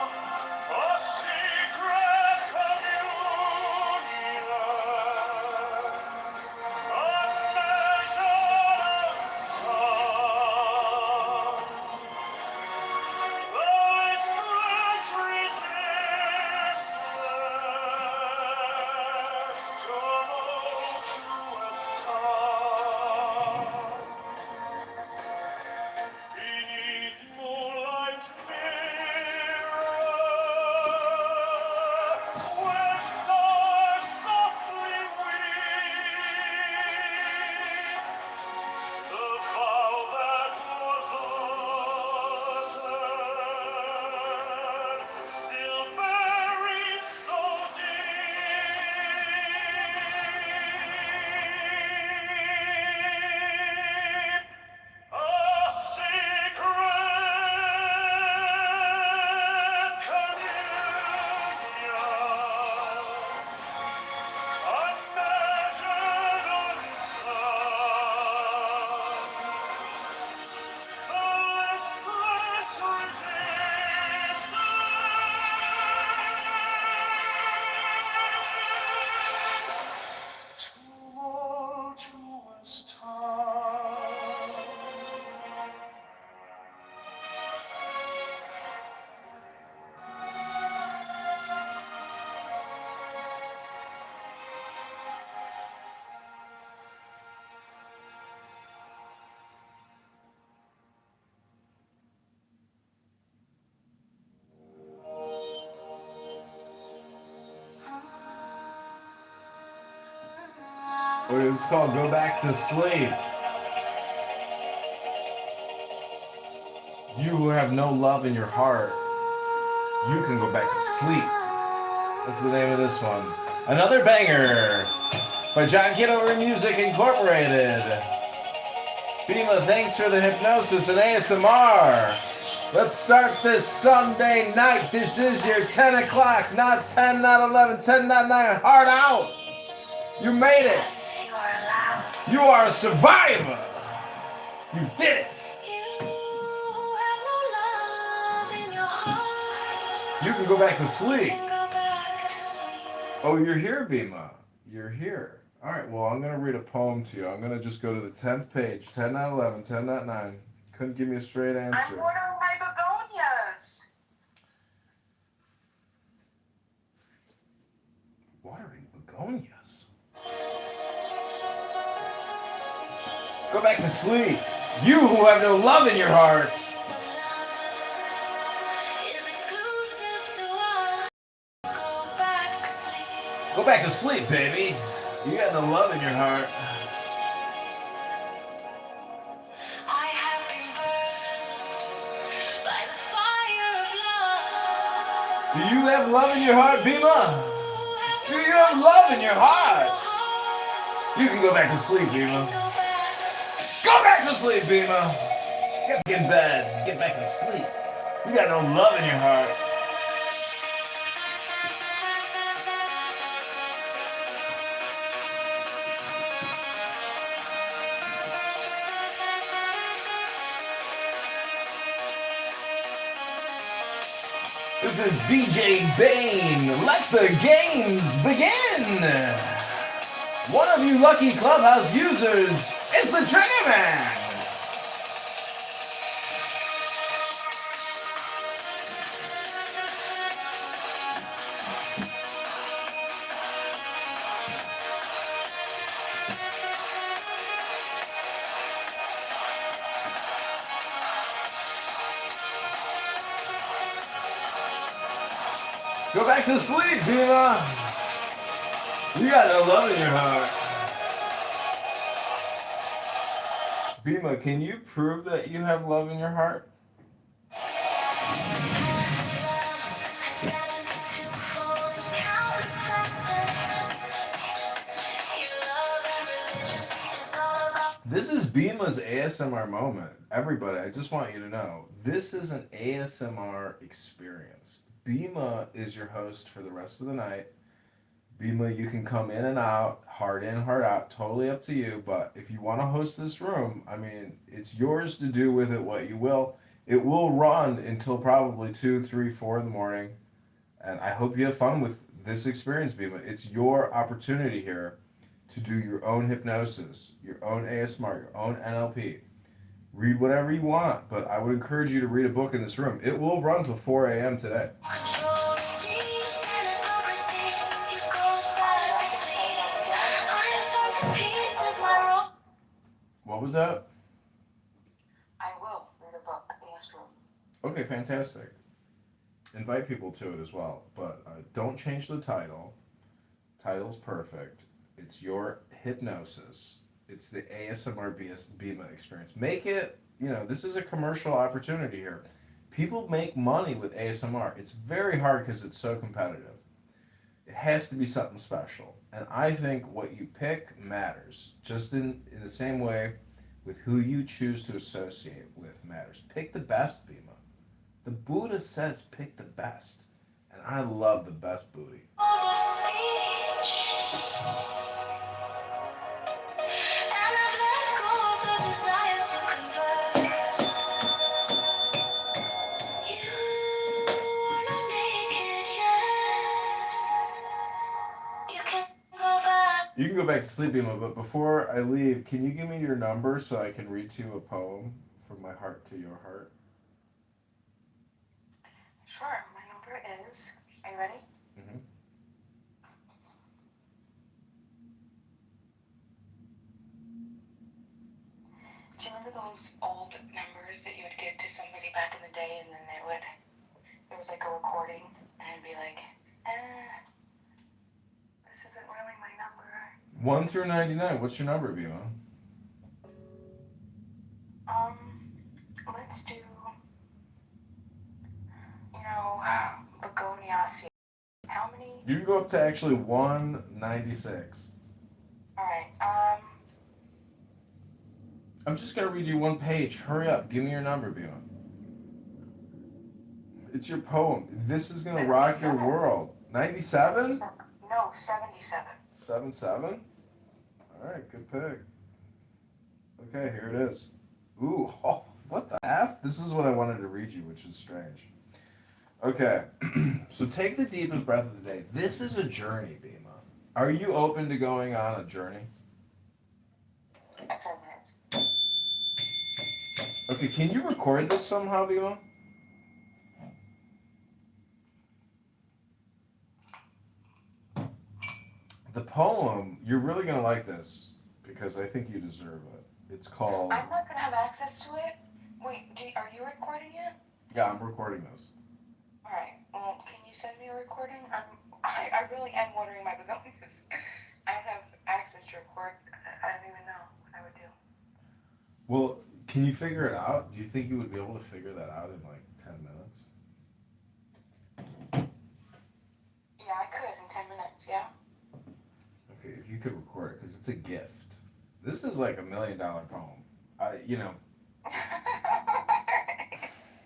[SPEAKER 10] drum,
[SPEAKER 5] It's called Go Back to Sleep. You who have no love in your heart, you can go back to sleep. That's the name of this one. Another banger by John Kitover Music Incorporated. Bima, thanks for the hypnosis and ASMR. Let's start this Sunday night. This is your 10 o'clock, not 10, not 11, 10, not 9. Hard out. You made it. You are a survivor. You did it. You can go back to sleep. Oh, you're here, Bima. You're here. All right, well, I'm going to read a poem to you. I'm going to just go to the 10th page, 10, not 11, 10, not 9. Couldn't give me a straight answer.
[SPEAKER 15] I'm watering my begonias.
[SPEAKER 5] Watering begonias. Go back to sleep. You who have no love in your heart. Go back to sleep, baby. You got no love in your heart. Do you have love in your heart, Bima? Do you have love in your heart? You can go back to sleep, Bima. Go back to sleep, Bima. Get in bed. Get back to sleep. You got no love in your heart. This is DJ Bane. Let the games begin. One of you lucky Clubhouse users is the Trigger Man. Go back to sleep, Bima. You got no love in your heart. Bima, can you prove that you have love in your heart? This is Bima's ASMR moment. Everybody, I just want you to know, this is an ASMR experience. Bima is your host for the rest of the night. Bima, you can come in and out, hard in, hard out, totally up to you. But if you want to host this room, I mean, it's yours to do with it what you will. It will run until probably 2, 3, 4 in the morning. And I hope you have fun with this experience, Bima. It's your opportunity here to do your own hypnosis, your own ASMR, your own NLP. Read whatever you want, but I would encourage you to read a book in this room. It will run till 4 a.m. today. What was that?
[SPEAKER 15] I will read a book in this room.
[SPEAKER 5] Okay, fantastic. Invite people to it as well, but don't change the title. Title's perfect. It's your hypnosis. It's the ASMR Bima experience. Make it, this is a commercial opportunity here. People make money with ASMR. It's very hard because it's so competitive. It has to be something special. And I think what you pick matters. Just in the same way with who you choose to associate with matters. Pick the best, Bima. The Buddha says pick the best. And I love the best booty. You can go back to sleep, Bima, but before I leave, can you give me your number so I can read to you a poem from my heart to your heart?
[SPEAKER 6] Sure, my number is, are you ready?
[SPEAKER 5] Mm-hmm.
[SPEAKER 6] Do you remember those old numbers that you would give to somebody back in the day and then there was like a recording and it'd be like, this isn't really my number.
[SPEAKER 5] 1 through 99. What's your number, Bima?
[SPEAKER 6] Let's do, Begoniaceae. How many?
[SPEAKER 5] You can go up to actually 196.
[SPEAKER 6] Alright,
[SPEAKER 5] I'm just gonna read you one page. Hurry up. Give me your number, Bima. It's your poem. This is gonna rock your world. 97?
[SPEAKER 6] No, 77.
[SPEAKER 5] 77? Alright, good pick. Okay, here it is. Ooh, oh, what the F? This is what I wanted to read you, which is strange. Okay, so take the deepest breath of the day. This is a journey, Bima. Are you open to going on a journey? Okay, can you record this somehow, Bima? The poem, you're really going to like this because I think you deserve it. It's called...
[SPEAKER 6] I'm not going to have access to it. Wait, are you recording it?
[SPEAKER 5] Yeah, I'm recording this.
[SPEAKER 6] Alright, well, can you send me a recording? I really am watering my begonias. I don't have access to record. I don't even know what I would do.
[SPEAKER 5] Well, can you figure it out? Do you think you would be able to figure that out in like 10 minutes?
[SPEAKER 6] Yeah, I could in 10 minutes, yeah.
[SPEAKER 5] Okay, if you could record it, because it's a gift. This is like $1 million poem.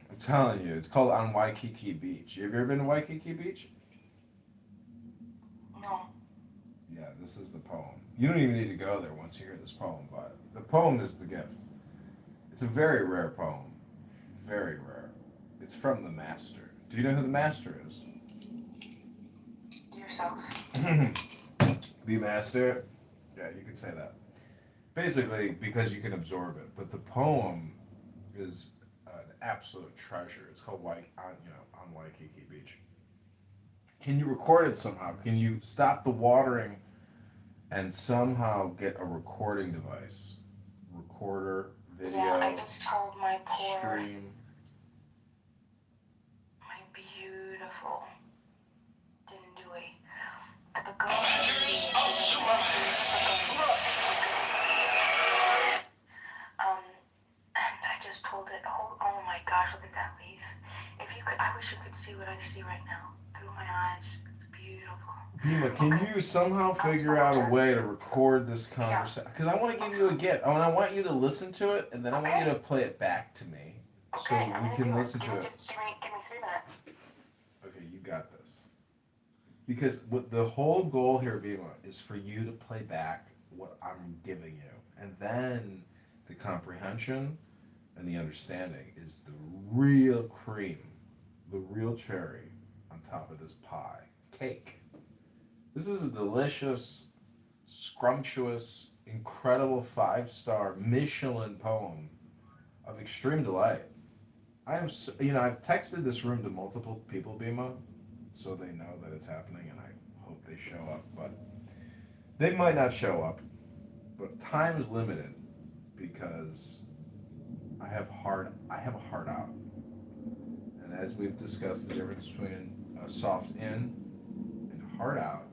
[SPEAKER 5] I'm telling you, it's called On Waikiki Beach. Have you ever been to Waikiki Beach?
[SPEAKER 6] No.
[SPEAKER 5] Yeah, this is the poem. You don't even need to go there once you hear this poem, but the poem is the gift. It's a very rare poem. Very rare. It's from the master. Do you know who the master is?
[SPEAKER 6] Yourself.
[SPEAKER 5] The master? Yeah, you could say that. Basically, because you can absorb it. But the poem is an absolute treasure. It's called On Waikiki Beach. Can you record it somehow? Can you stop the watering and somehow get a recording device? Recorder, video,
[SPEAKER 6] Yeah, I just told my poor,
[SPEAKER 5] stream.
[SPEAKER 6] my beautiful Dindui, the begonia. And I just pulled it. Oh my gosh, look at that leaf. If you could, I wish you could see what I see right now through my eyes. It's beautiful.
[SPEAKER 5] Bima, can you somehow figure out a way to record this conversation? Because I want to give you a gift. I want you to listen to it, and then I want you to play it back to me, so we can listen to it.
[SPEAKER 6] Give me 3 minutes.
[SPEAKER 5] Okay, you got this. Because the whole goal here, Bima, is for you to play back what I'm giving you, and then the comprehension and the understanding is the real cream, the real cherry on top of this pie cake. This is a delicious, scrumptious, incredible 5-star Michelin poem of extreme delight. I've texted this room to multiple people, Bima, so they know that it's happening, and I hope they show up. But they might not show up. But time is limited because I have a heart out. And as we've discussed the difference between a soft in and a hard out,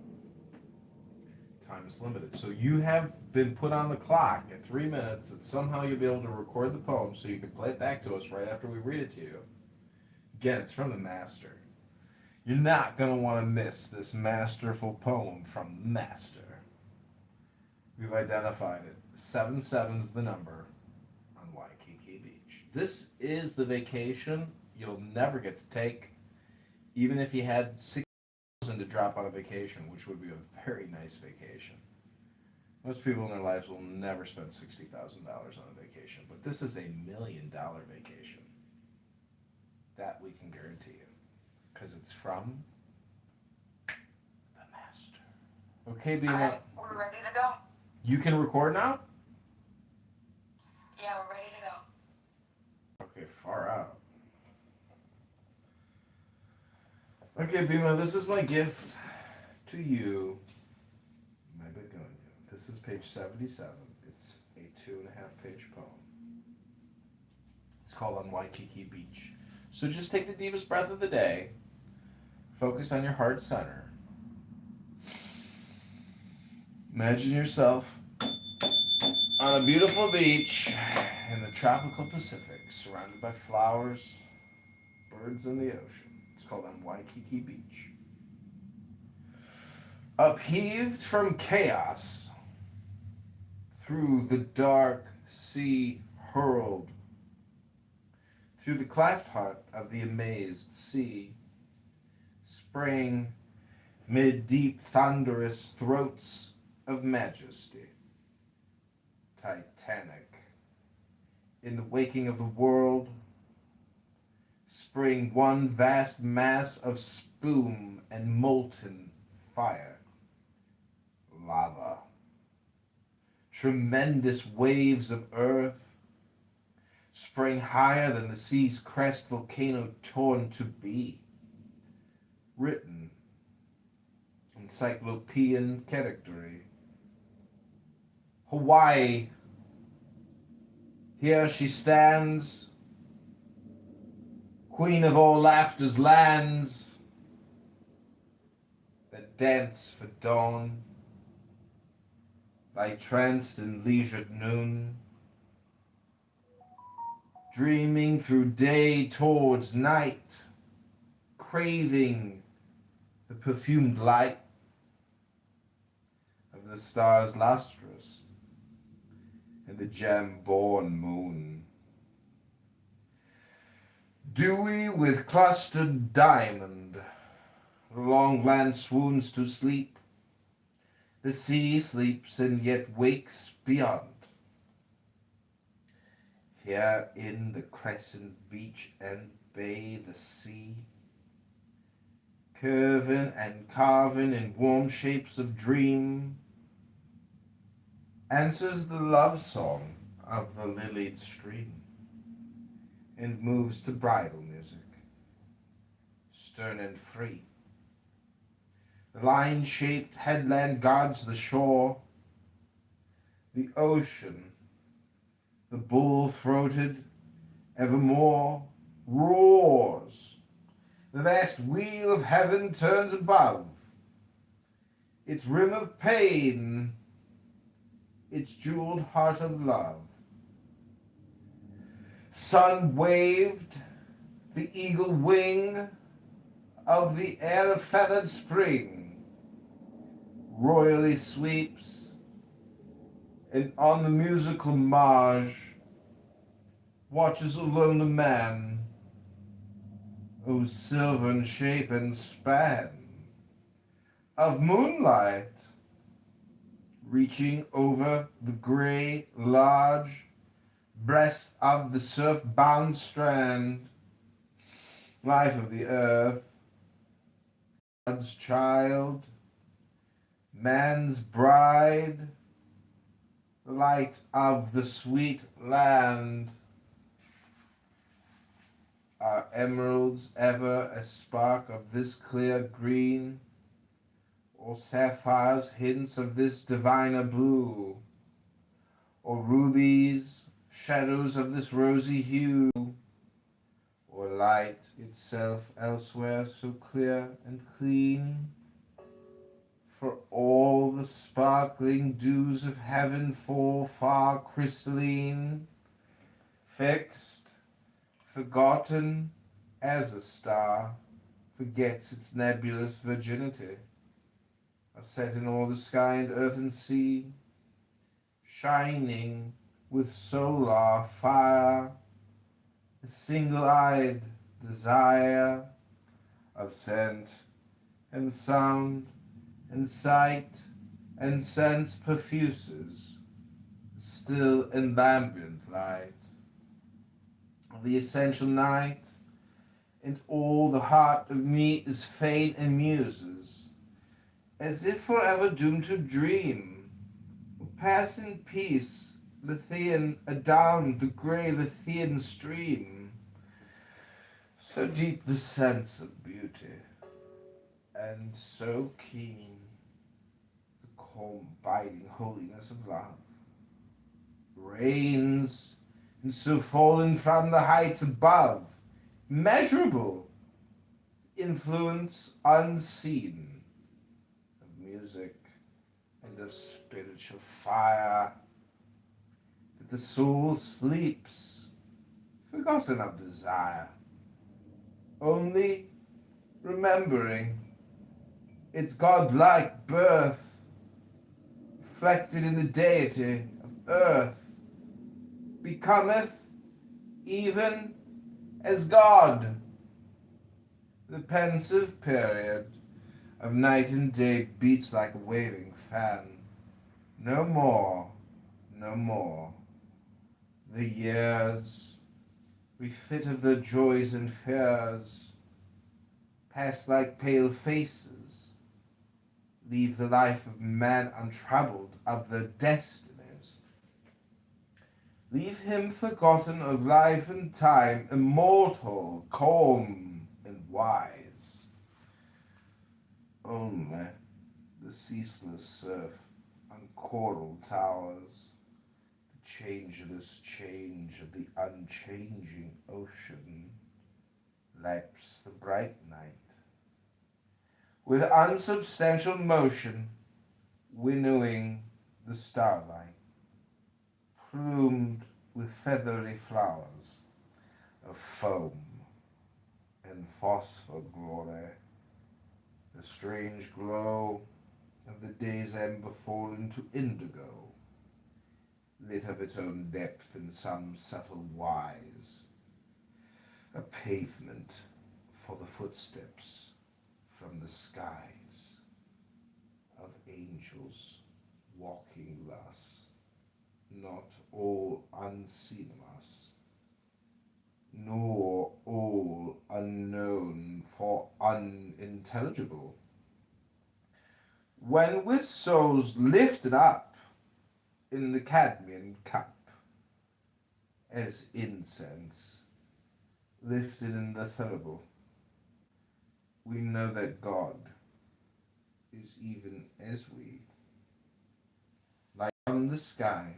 [SPEAKER 5] time is limited. So you have been put on the clock at 3 minutes that somehow you'll be able to record the poem so you can play it back to us right after we read it to you. Again, it's from the master. You're not going to want to miss this masterful poem from the master. We've identified it. 77's the number on Waikiki Beach. This is the vacation you'll never get to take, even if you had $6,000 to drop on a vacation, which would be a very nice vacation. Most people in their lives will never spend $60,000 on a vacation, but this is $1 million vacation. That we can guarantee you, because it's from the master. Okay, Bima.
[SPEAKER 6] Alright, we're ready to go.
[SPEAKER 5] You can record now?
[SPEAKER 6] Yeah, we're ready to go.
[SPEAKER 5] Okay, far out. Okay, Bima, this is my gift to you. My begonia. This is page 77. It's a 2.5-page poem. It's called On Waikiki Beach. So just take the deepest breath of the day. Focus on your heart center. Imagine yourself on a beautiful beach in the tropical Pacific, surrounded by flowers, birds, and the ocean. It's called on Waikiki Beach. Upheaved from chaos, through the dark sea hurled, through the cleft heart of the amazed sea, sprang mid deep thunderous throats of majesty. Titanic, in the waking of the world, sprang one vast mass of spume and molten fire, lava. Tremendous waves of earth sprang higher than the sea's crest, volcano torn to be. Written encyclopedian category. Hawaii, here she stands, queen of all laughter's lands, that dance for dawn, lie tranced in leisured noon, dreaming through day towards night, craving the perfumed light of the stars lustrous and the gem-born moon. Dewy with clustered diamond, the long land swoons to sleep. The sea sleeps and yet wakes beyond. Here in the crescent beach and bay, the sea, curving and carving in warm shapes of dream, answers the love song of the lilied stream, and moves to bridal music, stern and free. The line-shaped headland guards the shore, the ocean, the bull-throated, evermore roars. The vast wheel of heaven turns above, its rim of pain, its jeweled heart of love. Sun waved, the eagle wing of the air of feathered spring royally sweeps, and on the musical marge watches alone the man whose silvern shape and span of moonlight reaching over the gray large breast of the surf-bound strand, life of the earth, God's child, man's bride, the light of the sweet land. Are emeralds ever a spark of this clear green, or sapphires hints of this diviner blue, or rubies shadows of this rosy hue, or light itself elsewhere so clear and clean? For all the sparkling dews of heaven fall far crystalline, fixed, forgotten as a star forgets its nebulous virginity, are set in all the sky and earth and sea, shining with solar fire, a single-eyed desire of scent and sound and sight and sense perfuses, still and ambient light of the essential night, and all the heart of me is faint and muses, as if forever doomed to dream, or pass in peace, Lethean, adown the grey Lethean stream. So deep the sense of beauty, and so keen the calm, abiding holiness of love, reigns, and so falling from the heights above, measurable, influence unseen of music and and of spiritual fire, that the soul sleeps, forgotten of desire, only remembering its godlike birth, reflected in the deity of earth, becometh even as God. The pensive period of night and day beats like a waving fan. No more, no more. The years, refit of the joys and fears, pass like pale faces, leave the life of man untroubled of the destinies. Leave him forgotten of life and time, immortal, calm, and wise. Only the ceaseless surf on coral towers, the changeless change of the unchanging ocean, laps the bright night. With unsubstantial motion, winnowing the starlight, plumed with feathery flowers of foam and phosphor glory, the strange glow of the day's ember fallen to indigo, lit of its own depth in some subtle wise, a pavement for the footsteps from the skies of angels walking thus, not all unseen of us, nor all unknown for unintelligible. When with souls lifted up in the Cadmean cup, as incense lifted in the thurible, we know that God is even as we, light on the sky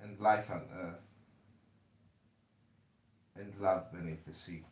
[SPEAKER 5] and life on earth, and love beneath the sea.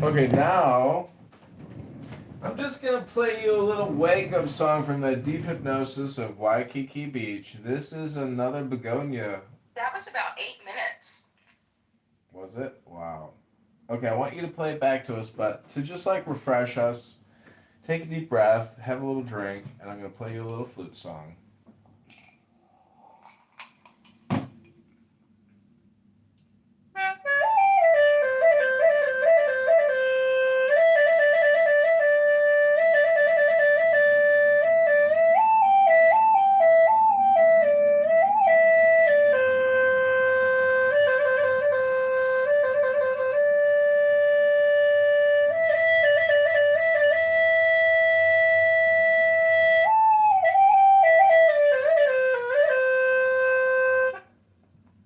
[SPEAKER 5] Okay, now I'm just gonna play you a little wake-up song from the deep hypnosis of Waikiki Beach. This is another begonia.
[SPEAKER 17] That was about 8 minutes.
[SPEAKER 5] Was it? Wow. Okay, I want you to play it back to us, but to just like refresh us, take a deep breath, have a little drink, and I'm gonna play you a little flute song.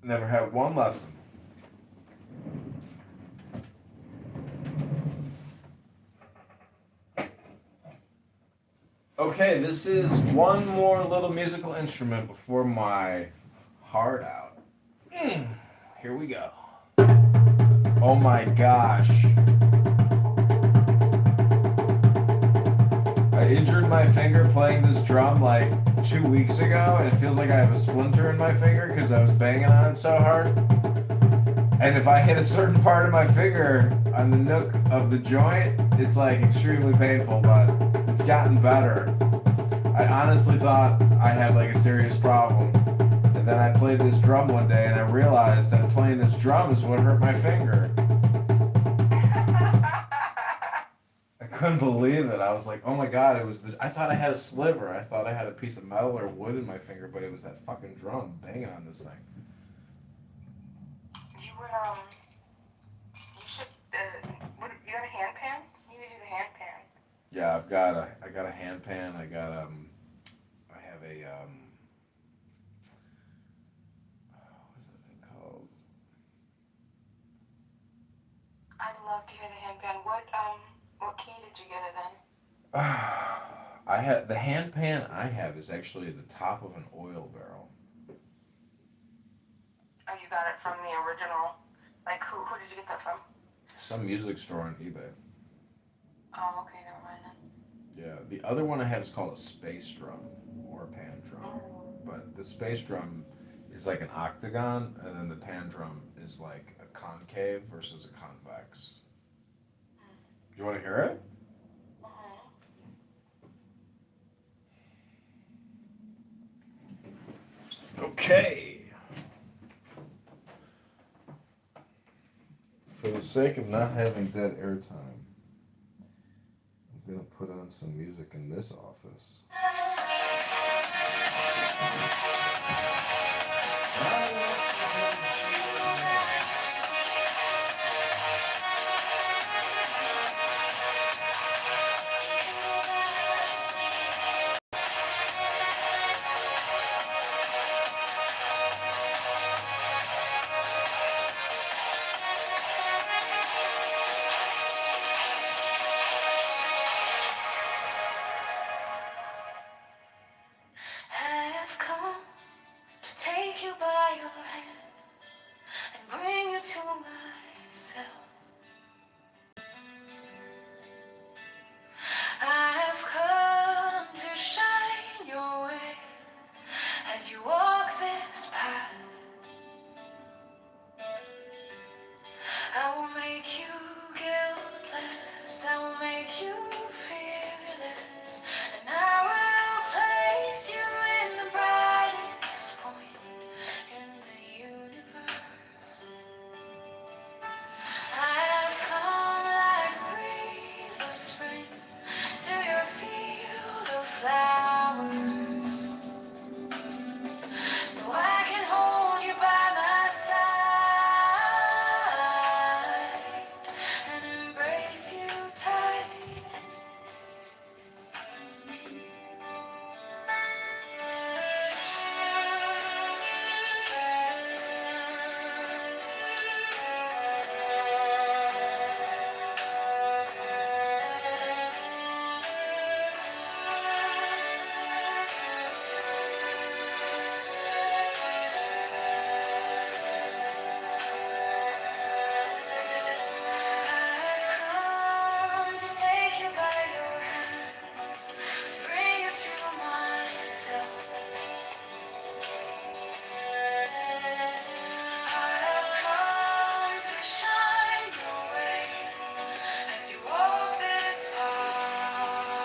[SPEAKER 5] Never had one lesson. Okay, this is one more little musical instrument before my heart out. Here we go. Oh my gosh. I injured my finger playing this drum like 2 weeks ago, and it feels like I have a splinter in my finger because I was banging on it so hard. And if I hit a certain part of my finger on the nook of the joint, it's like extremely painful, but it's gotten better. I honestly thought I had like a serious problem. And then I played this drum one day and I realized that playing this drum is what hurt my finger. I couldn't believe it. I was like, oh my god, I thought I had a sliver. I thought I had a piece of metal or wood in my finger, but it was that fucking drum banging on this thing.
[SPEAKER 17] You would, you should, you got a hand pan? You need to do the hand pan.
[SPEAKER 5] Yeah, I got a handpan. I have a what is that thing called?
[SPEAKER 6] I'd love to hear the handpan. What key did you get it in?
[SPEAKER 5] I have the handpan I have is actually the top of an oil barrel.
[SPEAKER 6] Oh, you got it from the original. Like, who did you get that from?
[SPEAKER 5] Some music store on eBay.
[SPEAKER 6] Oh, okay, never mind then.
[SPEAKER 5] Yeah, the other one I have is called a space drum or a pan drum. But the space drum is like an octagon, and then the pan drum is like a concave versus a convex. Do you want to hear it? Okay. For the sake of not having dead airtime, I'm gonna put on some music in this office.
[SPEAKER 20] Have come to take you by your hand and bring you to myself. I have come to shine your way as you walk this path. I will make you guiltless, I will make you fearless, and I will place you in the brightest point in the universe. I have come like a breeze of spring to your field of flowers, so I can hold you by my side and embrace you tight. I've come to take you by your hand, bring you to myself. I have come to shine your way as you walk this path.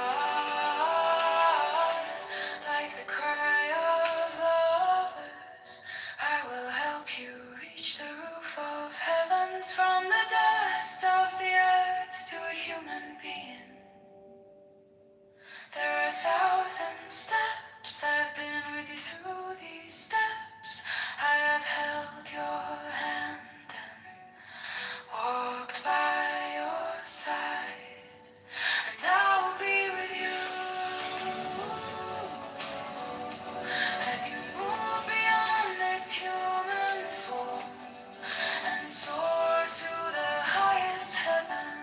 [SPEAKER 20] Like the cry of lovers, I will help you reach the roof of heavens, from the dust of the earth to a human being. There are 1,000 steps, I've been with you through these steps. I have held your hand and walked by your side, and I will be with you as you move beyond this human form and soar to the highest heaven.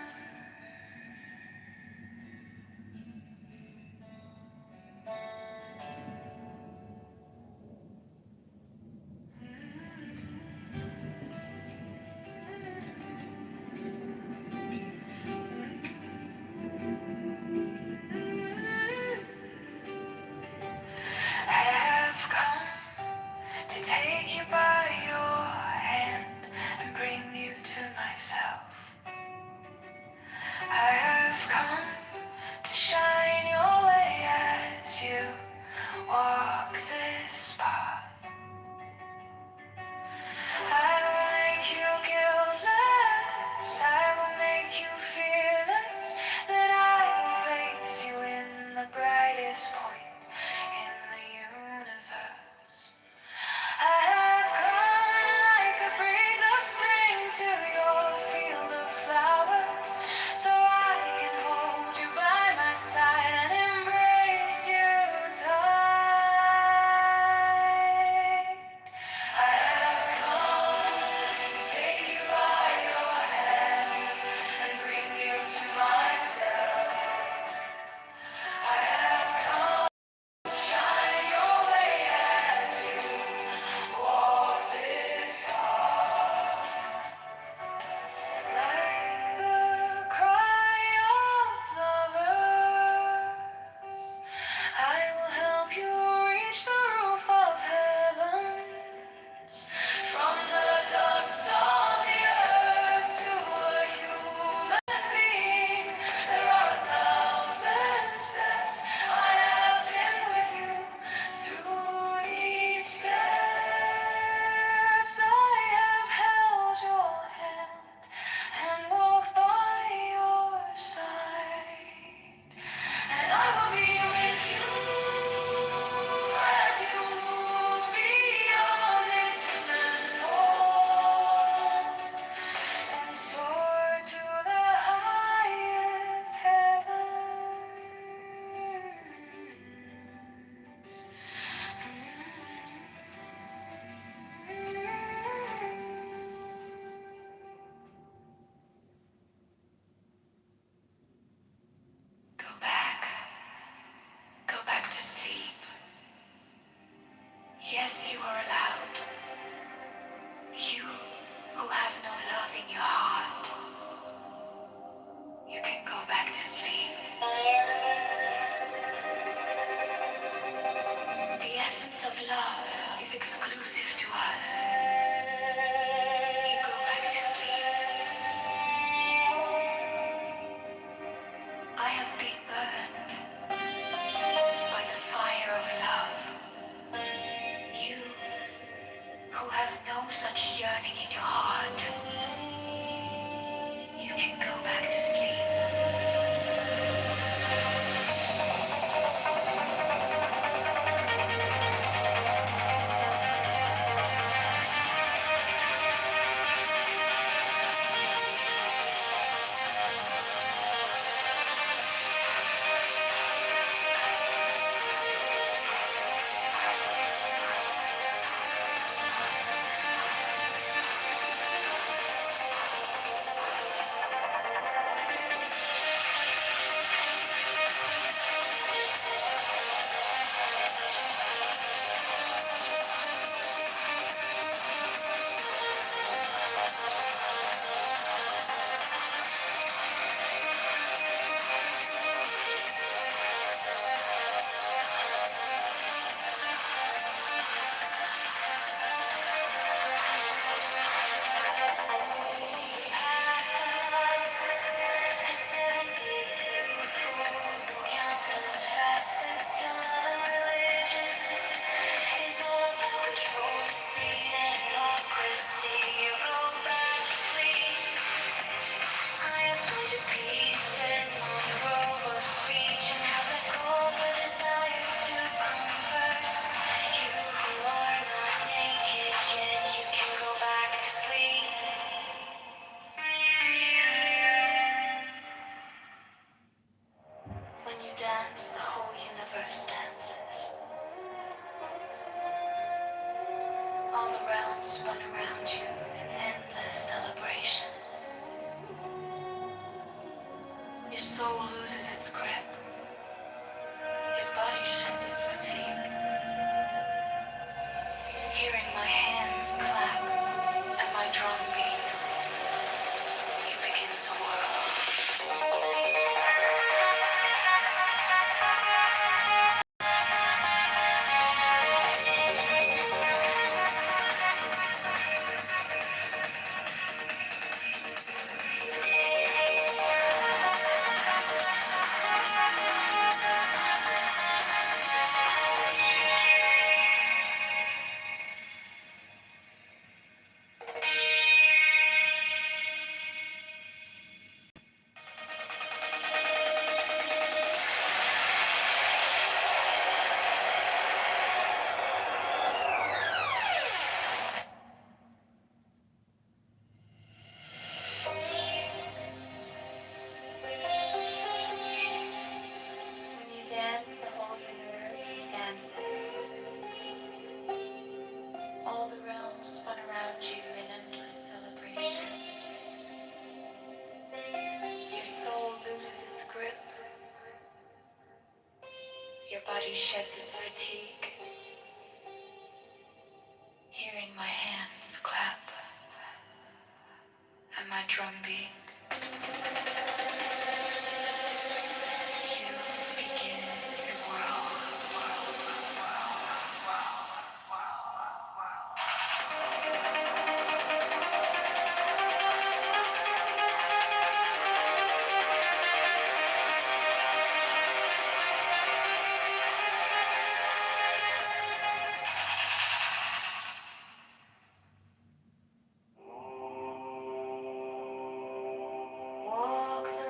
[SPEAKER 20] I have come to take you by your hand and bring you to myself. I have come to shine your way as you walk this path. I will make you guiltless, I will make you fearless, that I will place you in the brightest point in the universe. I have come like a breeze of spring to your field
[SPEAKER 6] soul loses its grip. Your body sheds its fatigue. Hearing my hands clap and my drum beat, you begin to whirl. When you dance, the whole universe dances. All the realms spun around you in endless celebration. Your soul loses its grip. Your body sheds its fatigue. Hearing my hands clap and my drum beat, you begin to whirl. Walk the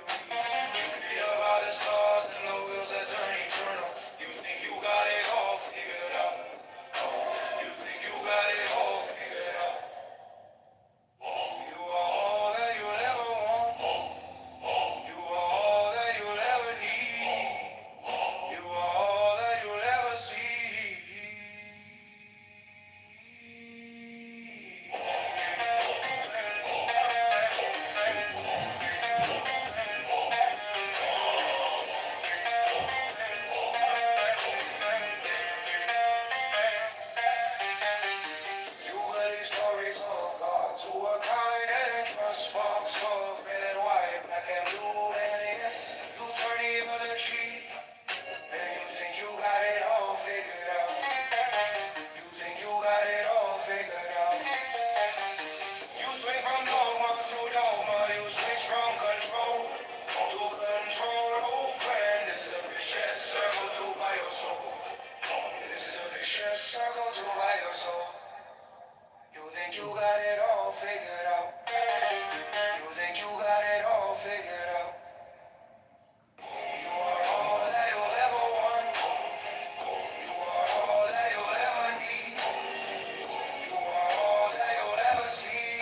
[SPEAKER 10] Read about the stars and the wheels that turn eternal. You think you got it all figured out. You think you got it all figured out. You are all that you'll ever want. You are all that you'll ever need. You are all that you'll ever see. You believe stories of gods who are kind and trust folks of red and white, black and blue, and yes, you turn the other cheek, and you think you got it all figured out. You think you got it all figured out. You swing from dogma to dogma, you switch from control to control. Oh friend, this is a vicious circle to buy your soul. This is a vicious circle to buy your soul. You think you got it all figured out. You think you got it all figured out. You are all that you'll ever want. You are all that you'll ever need. You are all that you'll ever see.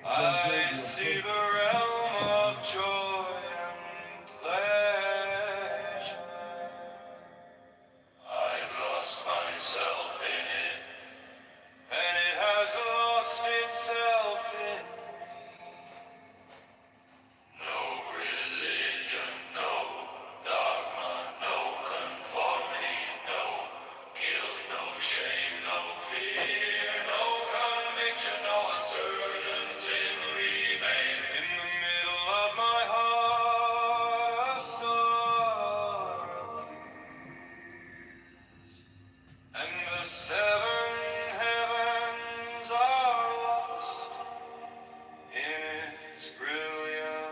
[SPEAKER 10] I see the realm of joy and pleasure. I've lost myself in it, and it has lost itself in no religion, no dogma, no conformity, no guilt, no shame, no fear, no conviction, no uncertainty remain. In the middle of my heart, a star appears, and the seven heavens are lost in its brilliance.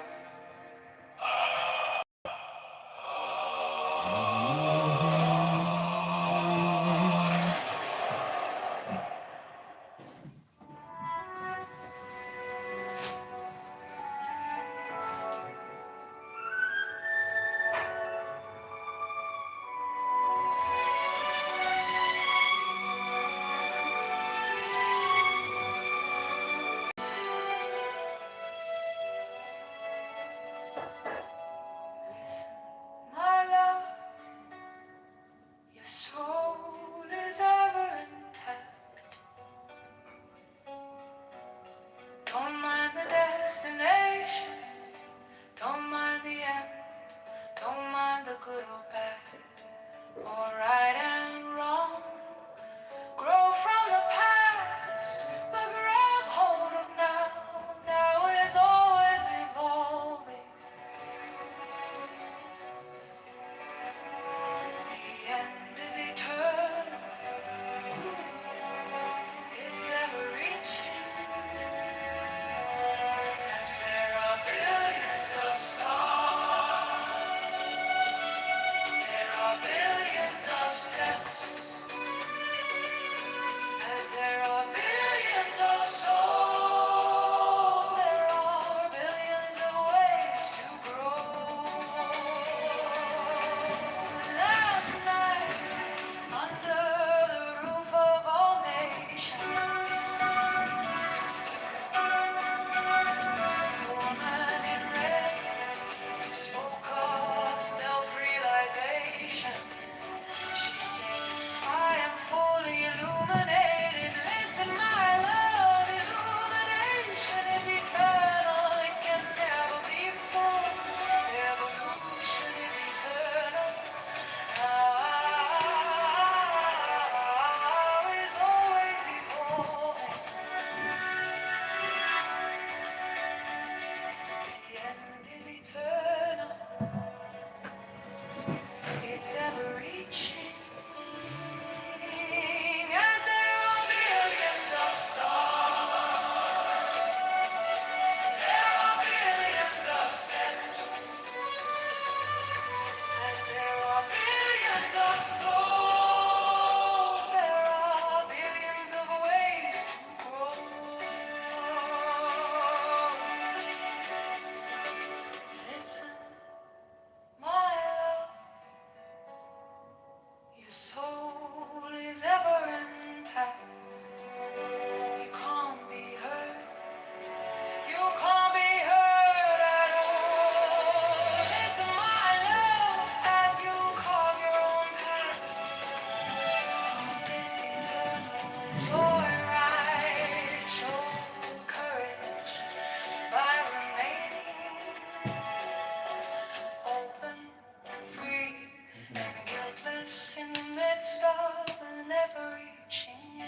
[SPEAKER 20] nothing's ever intact. You can't be hurt. You can't be hurt at all. Listen, my love, as you carve your own path on this eternal joyride. Show courage by remaining open, free, and guiltless in the midst of an ever-reaching end.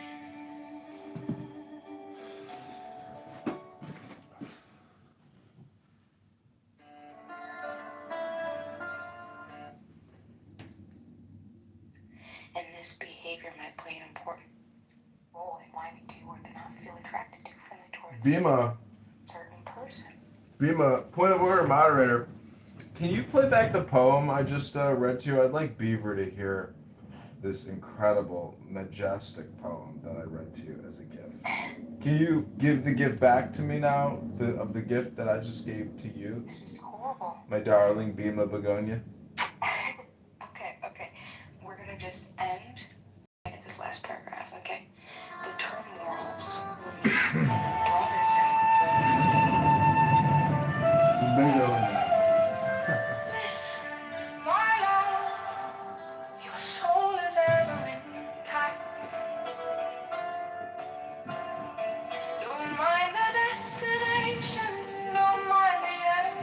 [SPEAKER 6] And this behavior might play an important role in why we do or do not feel attracted to friendly towards
[SPEAKER 5] Bima,
[SPEAKER 6] a certain person.
[SPEAKER 5] Bima, point of order, moderator. Can you play back the poem I just read to you? I'd like Beaver to hear this incredible, majestic poem that I read to you as a gift. Can you give the gift back to me now, of the gift that I just gave to you?
[SPEAKER 6] This is horrible.
[SPEAKER 5] My darling Bima Begonia.
[SPEAKER 6] Okay. We're gonna just end at this last paragraph, okay? The term morals will be in the broadest
[SPEAKER 20] Listen, my love, your soul is ever intact. Don't mind the destination, don't mind the end.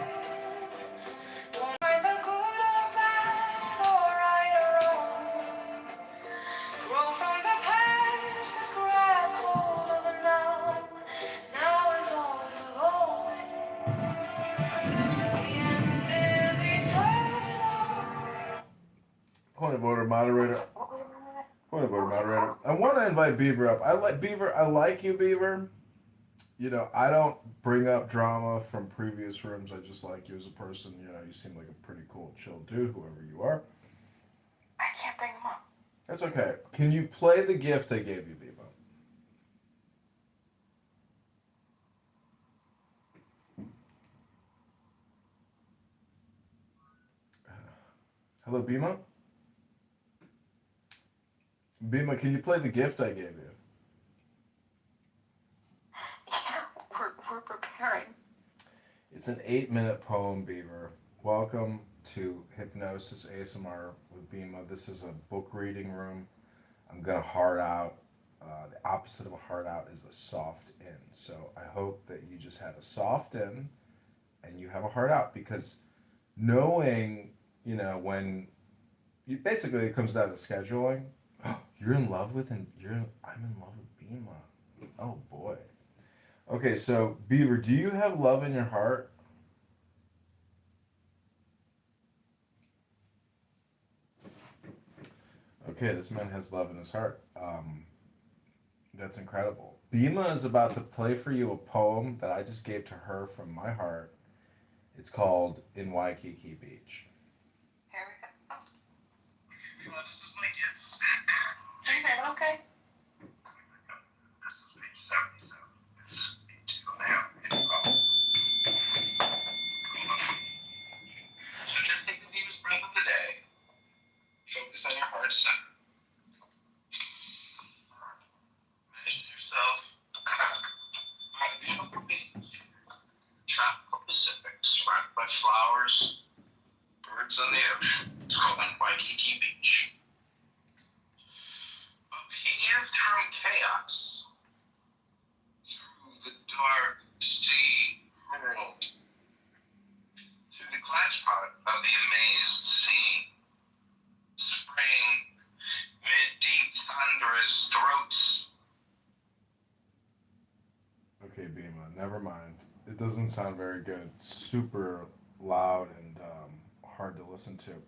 [SPEAKER 20] Don't mind the good or bad, or right or wrong. Grow from the past, but grab hold of the now. Now is always evolving. The end is eternal.
[SPEAKER 5] Point of order, moderator. Point of order, moderator. I want to invite Beaver up. I like you, Beaver. You know, I don't bring up drama from previous rooms. I just like you as a person. You know, you seem like a pretty cool, chill dude, whoever you are.
[SPEAKER 6] I can't bring him up.
[SPEAKER 5] That's okay. Can you play the gift I gave you, Bima? Hello, Bima? Bima, can you play the gift I gave you?
[SPEAKER 6] Yeah, we're preparing.
[SPEAKER 5] It's an 8-minute poem, Beaver. Welcome to Hypnosis ASMR with Bima. This is a book reading room. I'm going to hard out. The opposite of a hard out is a soft in. So I hope that you just had a soft in and you have a hard out, because knowing, you know, when you basically it comes down to scheduling. You're in love with I'm in love with Bima. Oh boy. Okay, so Beaver, do you have love in your heart? Okay, this man has love in his heart. That's incredible. Bima is about to play for you a poem that I just gave to her from my heart. It's called In Waikiki Beach.
[SPEAKER 6] Here we go.
[SPEAKER 14] This is my gift.
[SPEAKER 6] Okay.
[SPEAKER 14] This is page 77. It's now. So just take the deepest breath of the day. Focus on your heart center. Imagine yourself on a beautiful beach, tropical Pacific, surrounded by flowers, birds on the ocean. It's called Waikiki Beach. Up here from chaos, through the dark sea world, through the clutch part of the amazed sea, spring mid-deep thunderous throats.
[SPEAKER 5] Okay, Bima, never mind. It doesn't sound very good. It's super loud and hard to listen to.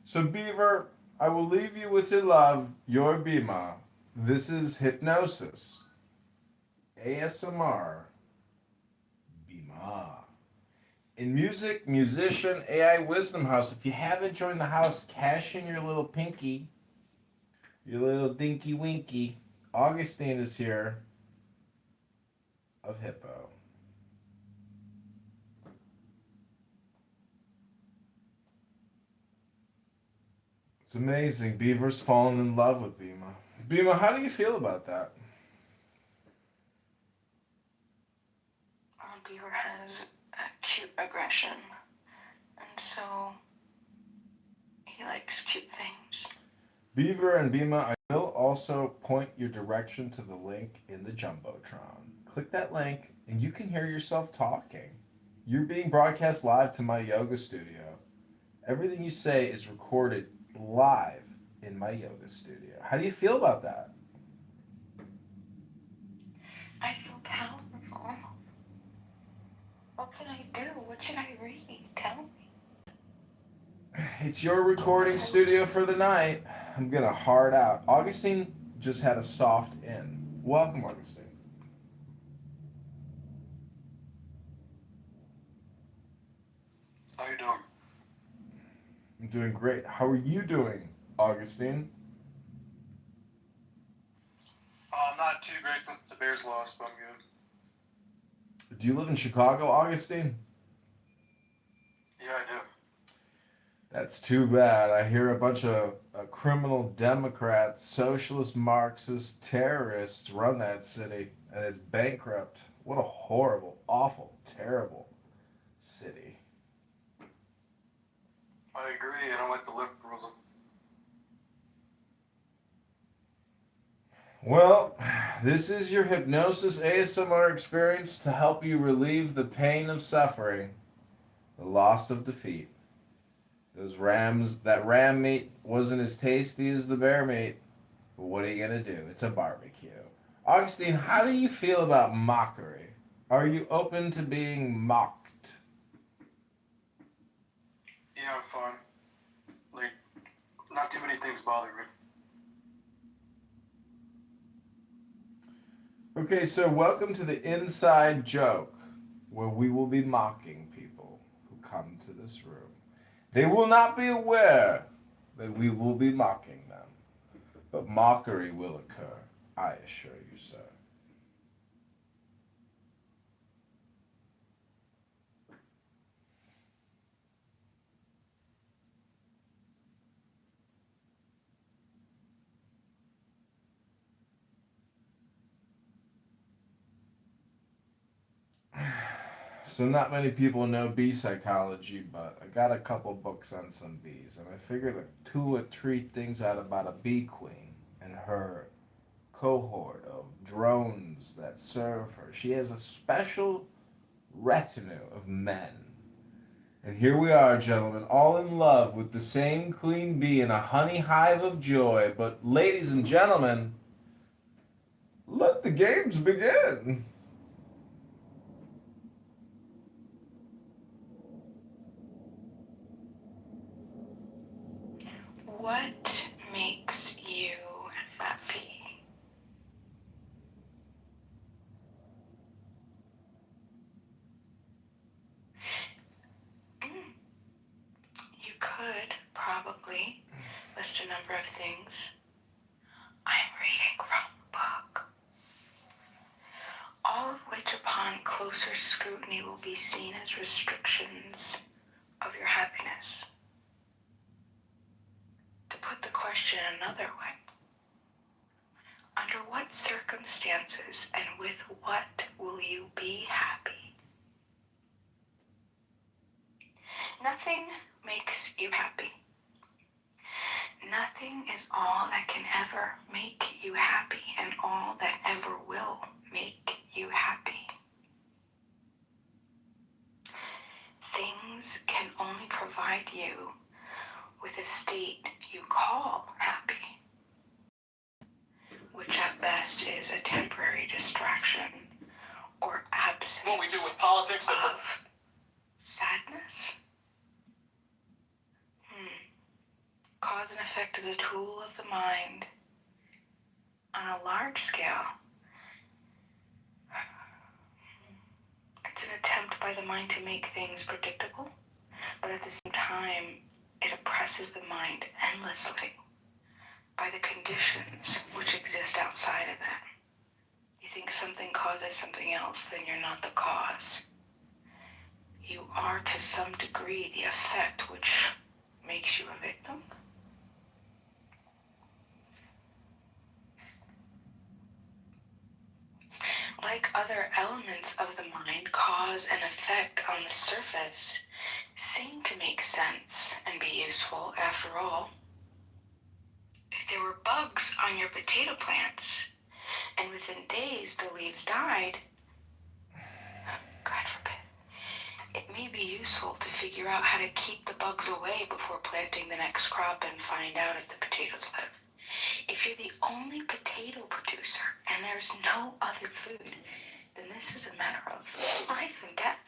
[SPEAKER 5] So, Beaver, I will leave you with your love, your Bima. This is Hypnosis. ASMR. Bima. In music, musician, AI Wisdom House. If you haven't joined the house, cash in your little pinky. Your little dinky winky. Augustine is here. Of Hippo. It's amazing. Beaver's fallen in love with Bima. Bima, how do you feel about that?
[SPEAKER 6] Beaver has cute aggression, and so he likes cute things.
[SPEAKER 5] Beaver and Bima, I will also point your direction to the link in the Jumbotron. Click that link and you can hear yourself talking. You're being broadcast live to my yoga studio. Everything you say is recorded live in my yoga studio. How do you feel about that?
[SPEAKER 6] I feel powerful. What can I do? What should I read? Tell me.
[SPEAKER 5] It's your recording studio for the night. I'm gonna hard out. Augustine just had a soft in. Welcome, Augustine.
[SPEAKER 19] How you doing?
[SPEAKER 5] I'm doing great. How are you doing, Augustine?
[SPEAKER 19] Not too great since the Bears lost, but I'm good.
[SPEAKER 5] Do you live in Chicago, Augustine?
[SPEAKER 19] Yeah, I do.
[SPEAKER 5] That's too bad. I hear a bunch of criminal Democrats, socialist, Marxist, terrorists run that city, and it's bankrupt. What a horrible, awful, terrible city.
[SPEAKER 19] I agree. I don't like the liberalism.
[SPEAKER 5] Well, this is your hypnosis ASMR experience to help you relieve the pain of suffering, the loss of defeat. That ram meat wasn't as tasty as the bear meat, but what are you gonna do? It's a barbecue. Augustine, how do you feel about mockery? Are you open to being mocked?
[SPEAKER 19] Yeah, I'm fine. Like, not too many things bother me.
[SPEAKER 5] Okay, so welcome to the inside joke, where we will be mocking people who come to this room. They will not be aware that we will be mocking them, but mockery will occur, I assure you, sir. So not many people know bee psychology, but I got a couple books on some bees, and I figured two or three things out about a bee queen and her cohort of drones that serve her. She has a special retinue of men. And here we are, gentlemen, all in love with the same queen bee in a honey hive of joy. But ladies and gentlemen, let the games begin.
[SPEAKER 6] What makes you happy? You could probably list a number of things. I'm reading from a book. All of which upon closer scrutiny will be seen as restrictions of your happiness. To put the question another way, under what circumstances and with what will you be happy? Nothing makes you happy. Nothing is all that can ever make you happy and all that ever will make you happy. Things can only provide you with a state you call happy, which at best is a temporary distraction or absence
[SPEAKER 2] What we do with politics
[SPEAKER 6] of sadness. Cause and effect is a tool of the mind on a large scale. It's an attempt by the mind to make things predictable, but at the same time, it oppresses the mind endlessly by the conditions which exist outside of it. You think something causes something else, then you're not the cause. You are to some degree the effect which makes you a victim. like other elements of the mind, cause and effect on the surface seem to make sense and be useful after all. If there were bugs on your potato plants, and within days the leaves died, God forbid, it may be useful to figure out how to keep the bugs away before planting the next crop and find out if the potatoes live. If you're the only potato producer and there's no other food, then this is a matter of life and death.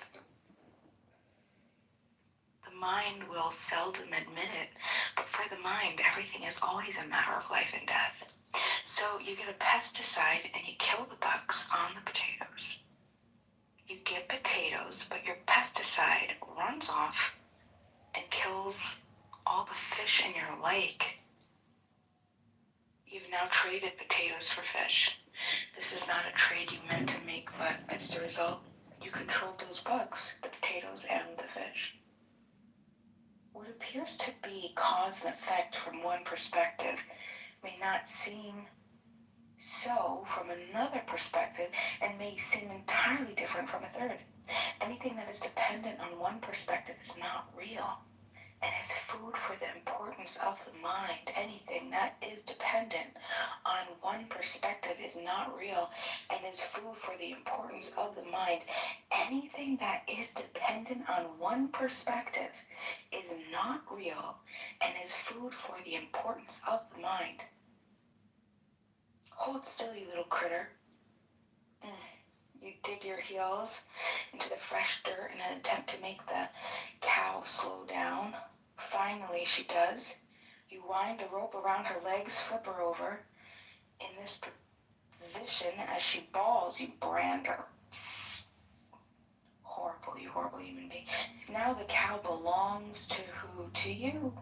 [SPEAKER 6] The mind will seldom admit it, but for the mind, everything is always a matter of life and death. So you get a pesticide and you kill the bugs on the potatoes. You get potatoes, but your pesticide runs off and kills all the fish in your lake. You've now traded potatoes for fish. This is not a trade you meant to make, but it's the result. You controlled those bugs, the potatoes and the fish. What appears to be cause and effect from one perspective may not seem so from another perspective and may seem entirely different from a third. Anything that is dependent on one perspective is not real and is food for the importance of the mind. Anything that is dependent on one perspective is not real and is food for the importance of the mind. Anything that is dependent on one perspective is not real and is food for the importance of the mind. Hold still, you little critter. You dig your heels into the fresh dirt in an attempt to make the cow slow down. Finally, she does. You wind a rope around her legs, flip her over. In this position, as she bawls, you brand her. Horrible, you horrible human being. Now the cow belongs to who? To you.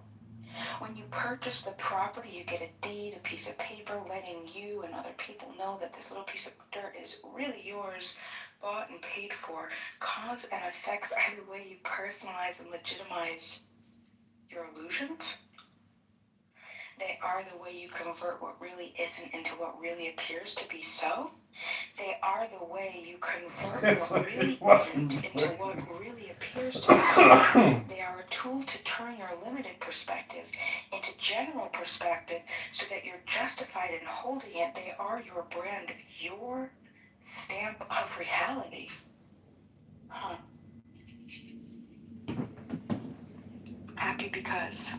[SPEAKER 6] When you purchase the property, you get a deed, a piece of paper letting you and other people know that this little piece of dirt is really yours, bought and paid for. Cause and effects are the way you personalize and legitimize your illusions. They are the way you convert what really isn't into what really appears to be so. They are the way you convert what really isn't into what really appears to be so. They are a tool to turn your limited perspective into general perspective so that you're justified in holding it. They are your brand, your stamp of reality. Happy because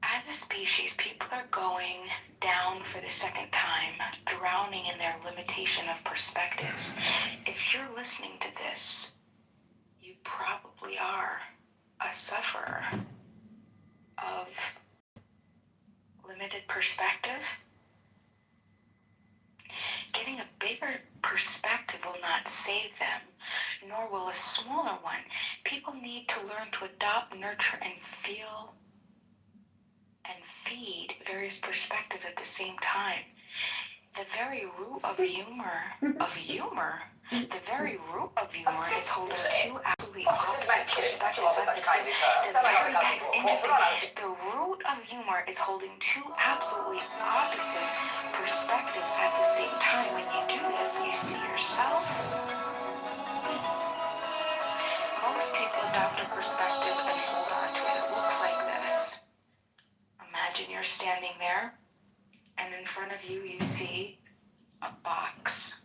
[SPEAKER 6] as a species, people are going down for the second time, drowning in their limitation of perspectives. If you're listening to this, you probably are a sufferer of limited perspective. Getting a bigger perspective will not save them, nor will a smaller one. People need to learn to adopt, nurture, and feel and feed various perspectives at the same time. The very root of humor, the very root of humor is holding two absolutely opposite perspectives at the same time. That's interesting. The root of humor is holding two absolutely opposite perspectives at the same time. When you do this, you see yourself. Most people adopt a perspective and hold on to it. It looks like this. Imagine you're standing there, and in front of you, you see a box.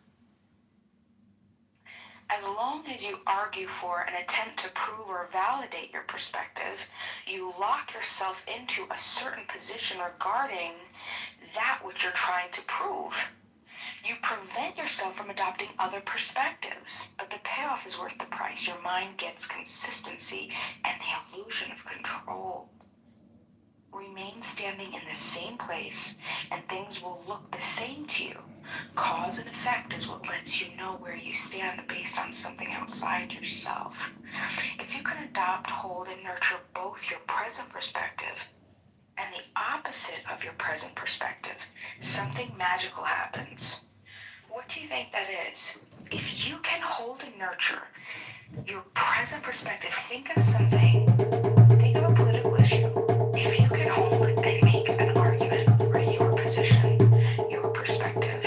[SPEAKER 6] As long as you argue for and attempt to prove or validate your perspective, you lock yourself into a certain position regarding that which you're trying to prove. You prevent yourself from adopting other perspectives, but the payoff is worth the price. Your mind gets consistency and the illusion of control. Remain standing in the same place, and things will look the same to you. Cause and effect is what lets you know where you stand based on something outside yourself. If you can adopt, hold, and nurture both your present perspective and the opposite of your present perspective, something magical happens. What do you think that is? If you can hold and nurture your present perspective, think of something, think of a political issue. If you can hold and make an argument for your position, your perspective,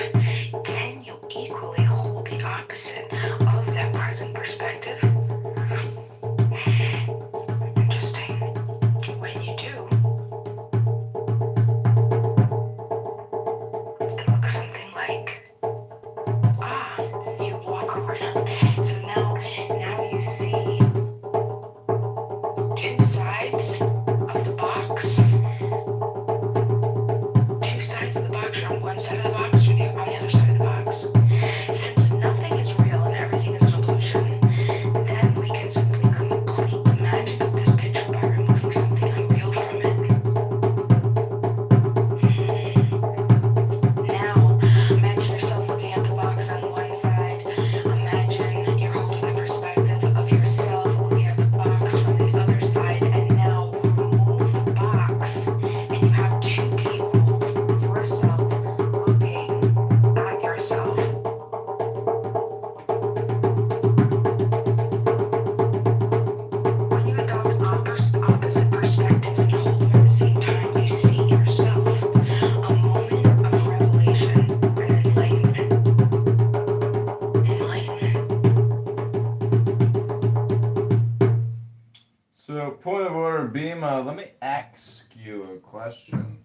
[SPEAKER 5] question.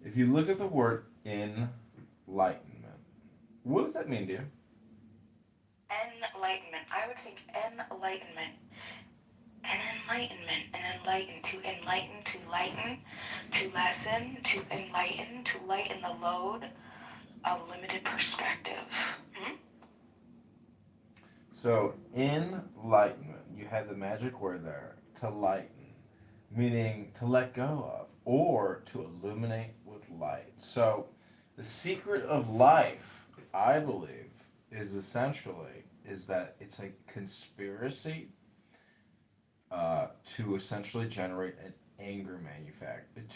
[SPEAKER 5] If you look at the word enlightenment, what does that mean to you?
[SPEAKER 6] Enlightenment. I would think enlightenment. An enlightenment. An enlighten. To enlighten. To lighten. To lessen. To enlighten. To lighten the load of limited perspective.
[SPEAKER 5] So, enlightenment, you had the magic word there, to lighten, meaning to let go of, or to illuminate with light. So, the secret of life, I believe, is that it's a conspiracy to essentially generate an anger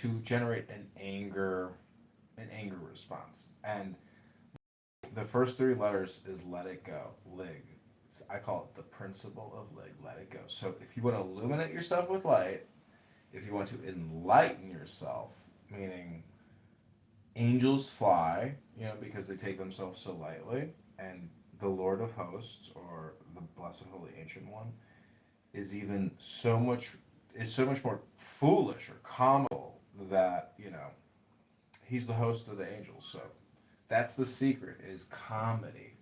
[SPEAKER 5] to generate an anger response. And the first three letters is let it go, lig. I call it the principle of lig, let it go. So if you want to illuminate yourself with light, if you want to enlighten yourself, meaning angels fly, because they take themselves so lightly, and the Lord of Hosts, or the Blessed Holy Ancient One, is so much more foolish or comical that, he's the host of the angels. So that's the secret, is comedy.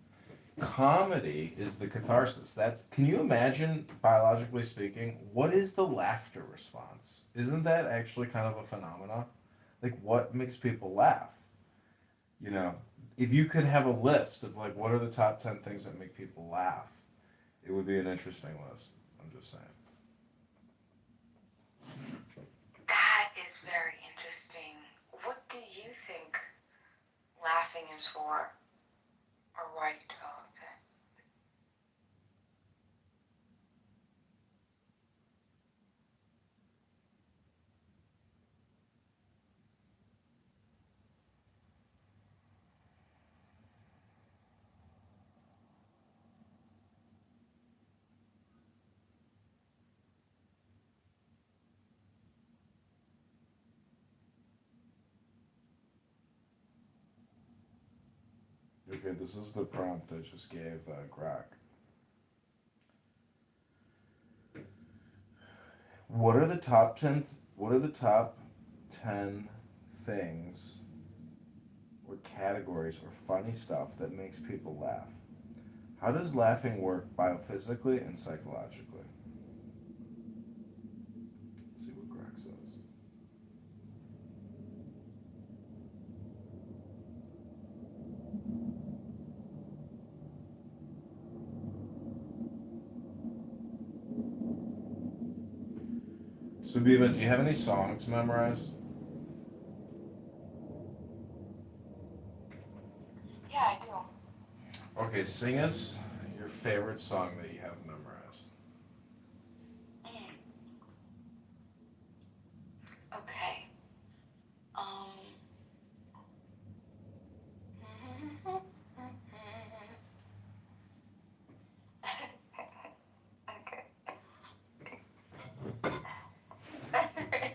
[SPEAKER 5] Comedy is the catharsis. Can you imagine, biologically speaking, what is the laughter response? Isn't that actually kind of a phenomenon? Like, what makes people laugh? If you could have a list of, like, what are the top 10 things that make people laugh, it would be an interesting list. I'm just saying.
[SPEAKER 6] That is very interesting. What do you think laughing is for? Or why you developed it?
[SPEAKER 5] Okay, this is the prompt I just gave Grok. What are the top 10 things or categories or funny stuff that makes people laugh? How does laughing work biophysically and psychologically? Let's see what Grok says. So, Biba, do you have any songs memorized?
[SPEAKER 6] Yeah, I do.
[SPEAKER 5] Okay, sing us your favorite song that you have memorized.
[SPEAKER 6] Okay. Okay.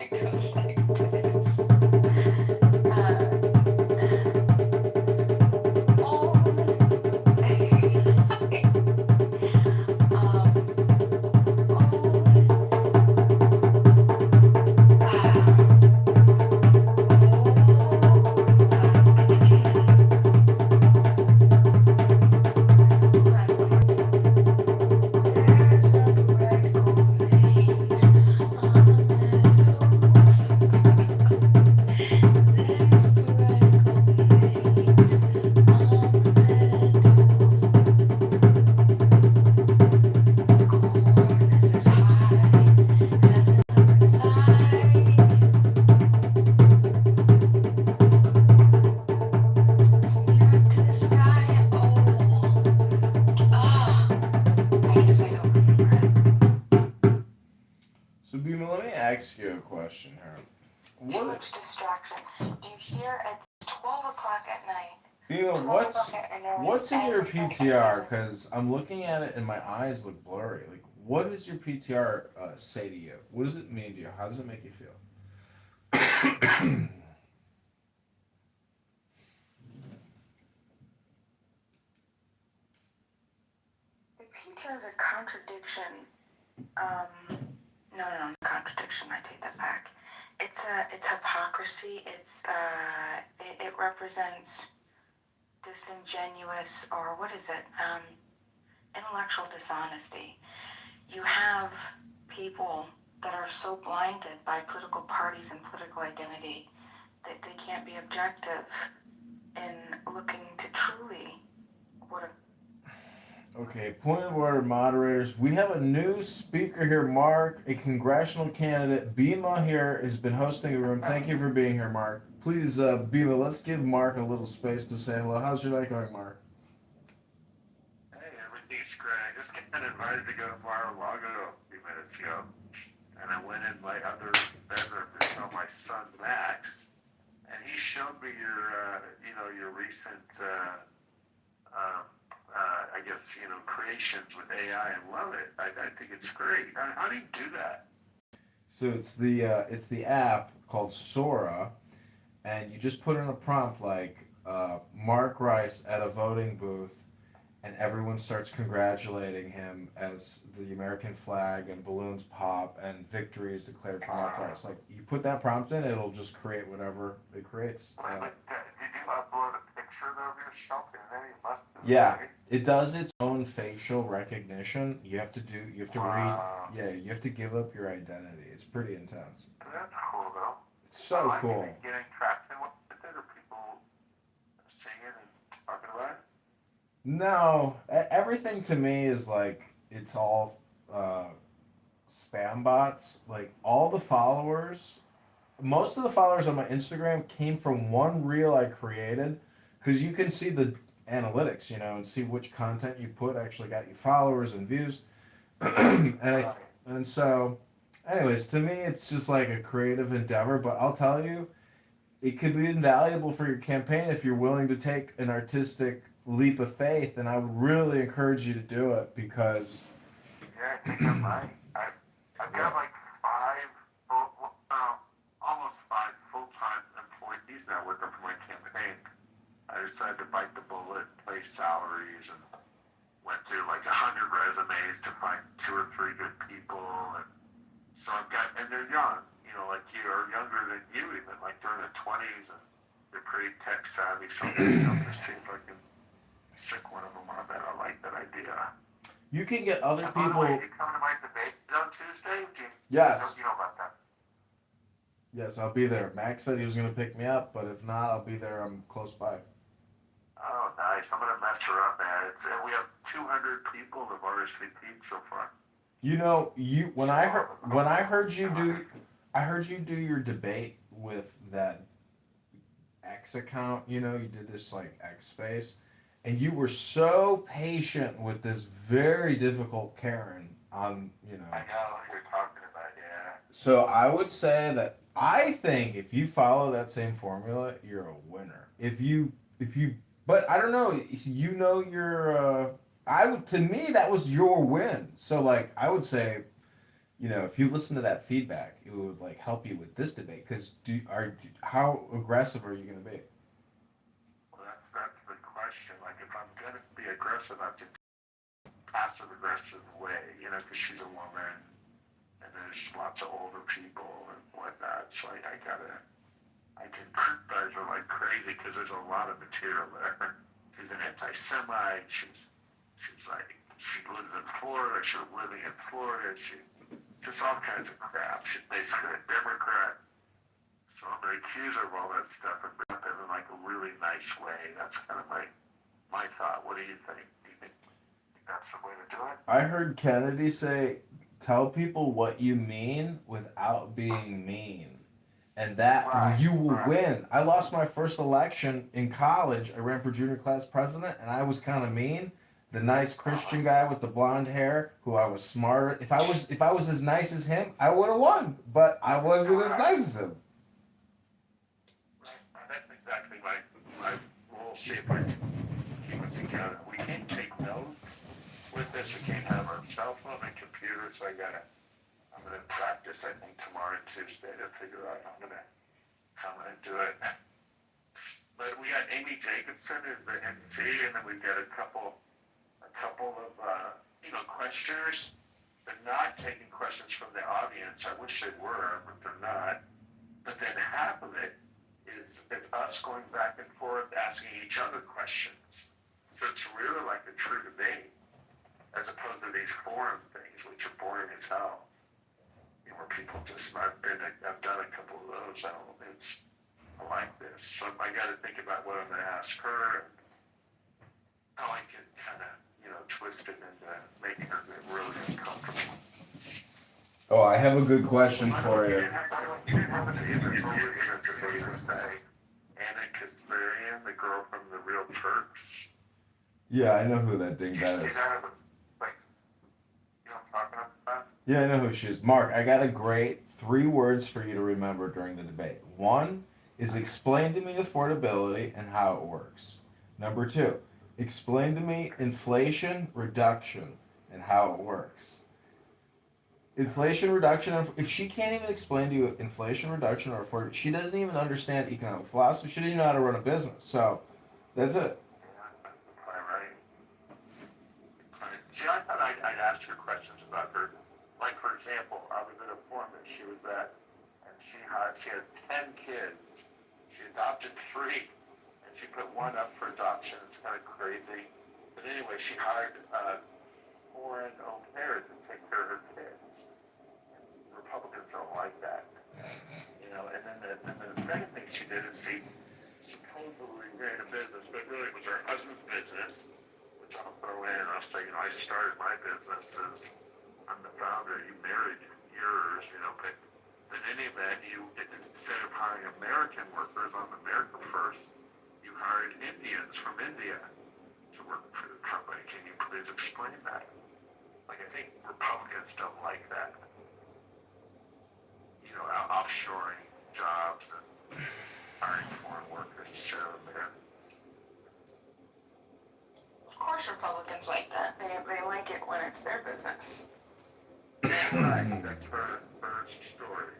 [SPEAKER 6] It goes like this. There's a bright golden haze on a
[SPEAKER 5] So, Bima, let me ask you a question here.
[SPEAKER 6] Too much distraction. You hear at 12 o'clock at night.
[SPEAKER 5] Bima, what's in your PTR? Because I'm looking at it and my eyes look blurry. Like, what does your PTR say to you? What does it mean to you? How does it make you feel?
[SPEAKER 6] The PTR is a contradiction. No, contradiction. I take that back. it's hypocrisy. It represents disingenuous, or what is it? Intellectual dishonesty. You have people that are so blinded by political parties and political identity that they can't be objective in looking to truly what a
[SPEAKER 5] Okay, point of order, moderators. We have a new speaker here, Mark, a congressional candidate. Bima here has been hosting the room. Thank you for being here, Mark. Please, Bima, let's give Mark a little space to say hello. How's your night going, Mark?
[SPEAKER 1] Hey, everything's great. I just got invited to go to Mar-a-Lago a few minutes ago, and I went in my other bedroom to show my son Max, and he showed me your recent, I guess, creations with AI, and love it. I think it's great. How do you do that?
[SPEAKER 5] So it's the app called Sora, and you just put in a prompt like Mark Rice at a voting booth, and everyone starts congratulating him as the American flag and balloons pop and victory is declared for Mark Rice. Like you put that prompt in, it'll just create whatever it creates.
[SPEAKER 1] Did you upload a picture of yourself in there? You must have.
[SPEAKER 5] Yeah, it does its own facial recognition. You have to read. Yeah, you have to give up your identity. It's pretty intense.
[SPEAKER 1] That's cool though.
[SPEAKER 5] It's so cool.
[SPEAKER 1] Are you getting traction with it, or people seeing it and talking about it?
[SPEAKER 5] No, everything to me is like it's all spam bots. Like all the followers, most of the followers on my Instagram came from one reel I created, because you can see the analytics, and see which content you put actually got you followers and views. and so, anyways, to me, it's just like a creative endeavor. But I'll tell you, it could be invaluable for your campaign if you're willing to take an artistic leap of faith, and I would really encourage you to do it because.
[SPEAKER 1] Yeah, I think I might. I've got like almost 5 full-time employees now working for my campaign. I decided to bite the bullet, pay salaries, and went through like 100 resumes to find 2 or 3 good people, and so and they're young, like you, or younger than you even, like they're in their 20s, and they're pretty tech savvy, so I'm gonna see if I can sick one of them on that. I like that idea.
[SPEAKER 5] You can get other people.
[SPEAKER 1] By the way, you coming to my debate on Tuesday?
[SPEAKER 5] Yes.
[SPEAKER 1] You know about that?
[SPEAKER 5] Yes, I'll be there. Max said he was going to pick me up, but if not, I'll be there. I'm close by.
[SPEAKER 1] Oh, nice. I'm going to mess her up, man. We have 200 people that have RSVP'd so far.
[SPEAKER 5] When I heard you do your debate with that X account, you did this like X space, and you were so patient with this very difficult Karen on,
[SPEAKER 1] I know who you're talking about, yeah.
[SPEAKER 5] So I would say that I think if you follow that same formula, you're a winner. But I don't know, to me, that was your win. So like, I would say, if you listen to that feedback, it would like help you with this debate. Because how aggressive are you going to be?
[SPEAKER 1] Well, that's the question. Like, if I'm going to be aggressive, I have to passive aggressive way, because she's a woman, and there's lots of older people and whatnot. So I can criticize her like crazy because there's a lot of material there. She's an anti-Semite. She's like, she lives in Florida. She's living in Florida. She just all kinds of crap. She's basically a Democrat. So I'm going to accuse her of all that stuff and bring it up in like a really nice way. That's kind of my thought. What do you think? Do you think that's the way to do it?
[SPEAKER 5] I heard Kennedy say, tell people what you mean without being mean. And that you will win. I lost my first election in college. I ran for junior class president, and I was kind of mean. The nice Christian guy with the blonde hair, who I was smarter. If I was as nice as him, I would have won. But I wasn't as nice as him.
[SPEAKER 1] That's exactly my role. See if I can keep it together. We can't take notes with this. We can't have our cell phone and computers. I'm gonna practice. I think tomorrow and Tuesday to figure out how I'm gonna do it. But we got Amy Jacobson as the MC, and then we got a couple of questioners. They're not taking questions from the audience. I wish they were, but they're not. But then half of it is us going back and forth asking each other questions. So it's really like a true debate, as opposed to these forum things, which are boring as hell. You know, where people just, I've done a couple of those. I like this. So I got to think about what I'm going to ask her, and how I can kind of, twist it into making her really uncomfortable.
[SPEAKER 5] Oh, I have a good question for you.
[SPEAKER 1] You didn't have an Davis over here today with that Anna Kasparian, the girl from the Real Turks.
[SPEAKER 5] Yeah, I know who that
[SPEAKER 1] Did you
[SPEAKER 5] dingbat
[SPEAKER 1] see
[SPEAKER 5] is.
[SPEAKER 1] that? Like, you know what I'm talking about?
[SPEAKER 5] Yeah, I know who she is. Mark, I got a great 3 words for you to remember during the debate. 1 is explain to me affordability and how it works. Number 2, explain to me inflation reduction and how it works. Inflation reduction, if she can't even explain to you inflation reduction or affordability, she doesn't even understand economic philosophy. She doesn't even know how to run a business. So, that's it.
[SPEAKER 1] All right. See, I thought I'd ask her questions about her. Like, for example, I was at a forum that she was at, and she has 10 kids. She adopted 3, and she put 1 up for adoption. It's kind of crazy. But anyway, she hired foreign au pair to take care of her kids. Republicans don't like that. And then the second thing she did is she supposedly ran a business, but really it was her husband's business, which I'll throw in. I'll say, I started my business as I'm the founder. You married yours, but in any event, instead of hiring American workers on America First, you hired Indians from India to work for the company. Can you please explain that? Like, I think Republicans don't like that. Offshoring jobs and hiring foreign workers instead of Americans.
[SPEAKER 6] Of course Republicans like that. They like it when it's their business.
[SPEAKER 1] Right, that's her story.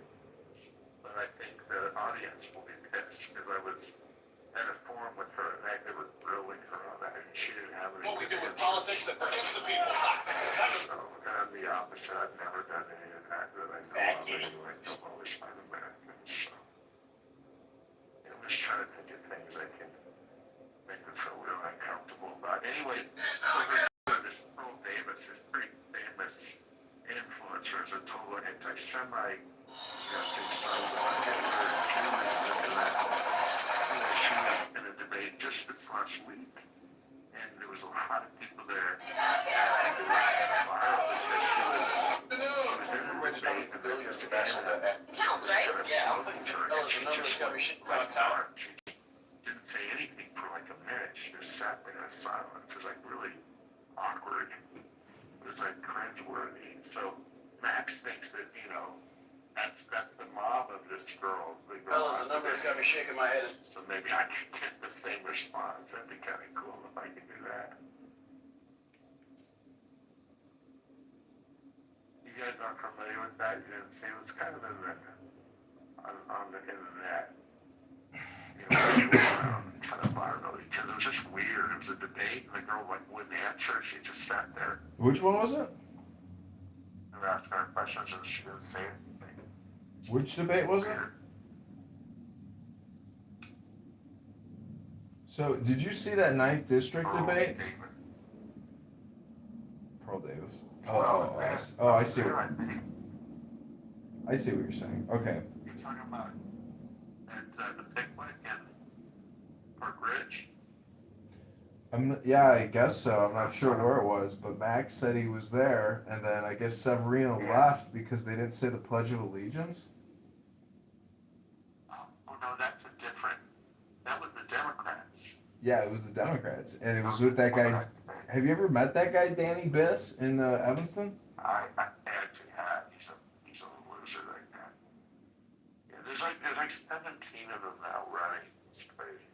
[SPEAKER 1] But I think the audience will be pissed because I was at a forum with her and they were grilling her on that and she didn't have any.
[SPEAKER 12] What we do with politics that protects the people.
[SPEAKER 1] So I'm the opposite. I've never done any of that I know of anyway. I've always been American. So I'm just trying to think of things I can make her feel real uncomfortable about. Anyway, this Earl Davis is pretty famous influencer, is a total anti-Semite. She was in a debate just this last week, and there was a lot of people there. She was in a debate, and there was
[SPEAKER 13] Counts, right?
[SPEAKER 1] she just went dark. She didn't say anything for like a minute. She just sat there in silence. It was like really awkward. It was like cringeworthy. So Max thinks that, that's the mom of this girl.
[SPEAKER 12] Fellas, the number that's got me shaking my head is...
[SPEAKER 1] So maybe I can get the same response. That'd be kind of cool if I could do that. You guys aren't familiar with that? You didn't see it? It was kind of on the internet. Kind of viral because it was just weird. It was a debate and the girl wouldn't answer. She just sat there.
[SPEAKER 5] Which one was it?
[SPEAKER 1] And asked her questions and she didn't say anything.
[SPEAKER 5] Which debate was it? So, did you see that 9th District debate? Pearl Davis. I see what you're saying. Okay.
[SPEAKER 1] You're talking about at the picnic in Park Ridge?
[SPEAKER 5] Yeah, I guess so. I'm not sure where it was, but Max said he was there, and then I guess Severino left because they didn't say the Pledge of Allegiance.
[SPEAKER 1] Oh no, that was the Democrats.
[SPEAKER 5] Yeah, it was the Democrats, and it was with that guy. Have you ever met that guy, Danny Biss, in Evanston?
[SPEAKER 1] I actually have. He's a loser, that guy. Yeah, there's like 17 of them now running. It's crazy.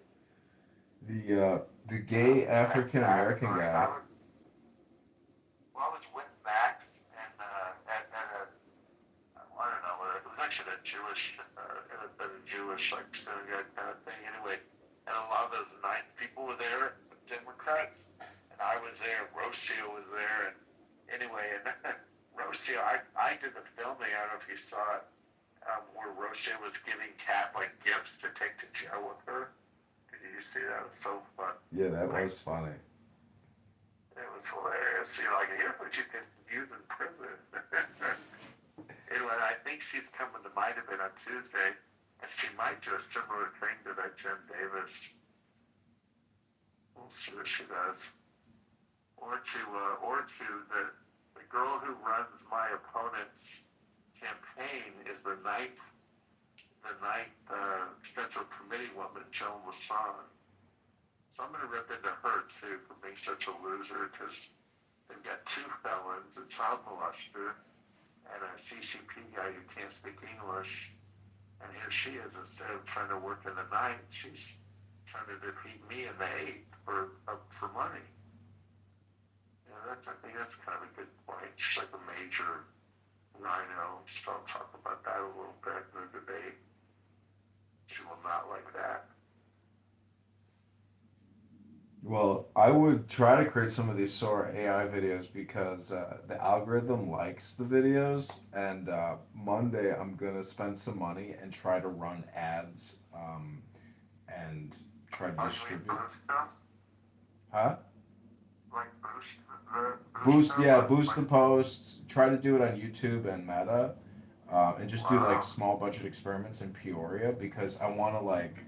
[SPEAKER 5] The gay African American guy.
[SPEAKER 1] I was with Max and at a, I don't know, it was actually a Jewish like synagogue kind of thing. Anyway, and a lot of those 9th people were there, Democrats, and I was there. Rocio was there, and anyway, and Rocio, I did the filming. I don't know if you saw it. where Roche was giving Kat like gifts to take to jail with her. Did you see that? It was so fun.
[SPEAKER 18] Yeah, that was funny.
[SPEAKER 1] It was hilarious. You know, like, here's what you can use in prison. Anyway, I think she's coming to my debate on Tuesday, and she might do a similar thing to that Jen Davis. We'll see what she does. Or to the girl who runs my opponent's campaign is the ninth Central Committee woman, Joan Lasson. So I'm going to rip into her too for being such a loser, because they've got 2 felons, a child molester, and a CCP guy who can't speak English. And here she is, instead of trying to work in the 9th, she's trying to defeat me in the 8th for money. Yeah, I think that's kind of a good point. She's like a major rhino, so I'll talk about that a little bit in the debate. She will not like that.
[SPEAKER 5] Well, I would try to create some of these Sora AI videos because the algorithm likes the videos, and Monday I'm gonna spend some money and try to run ads and try to distribute. Huh?
[SPEAKER 1] Like
[SPEAKER 5] Boost the posts. Try to do it on YouTube and Meta, and just do like small budget experiments in Peoria, because I want to like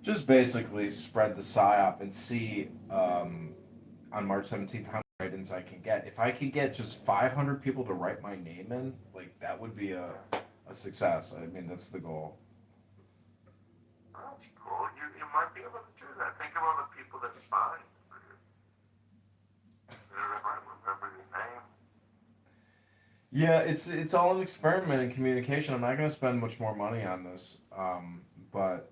[SPEAKER 5] just basically spread the psyop and see on March 17th how many write-ins I can get. If I can get just 500 people to write my name in, like that would be a success. I mean, that's the goal.
[SPEAKER 1] That's cool. You might be able to do that. Think of all the people that signed. You know, they might remember your name.
[SPEAKER 5] Yeah, it's all an experiment in communication. I'm not going to spend much more money on this, but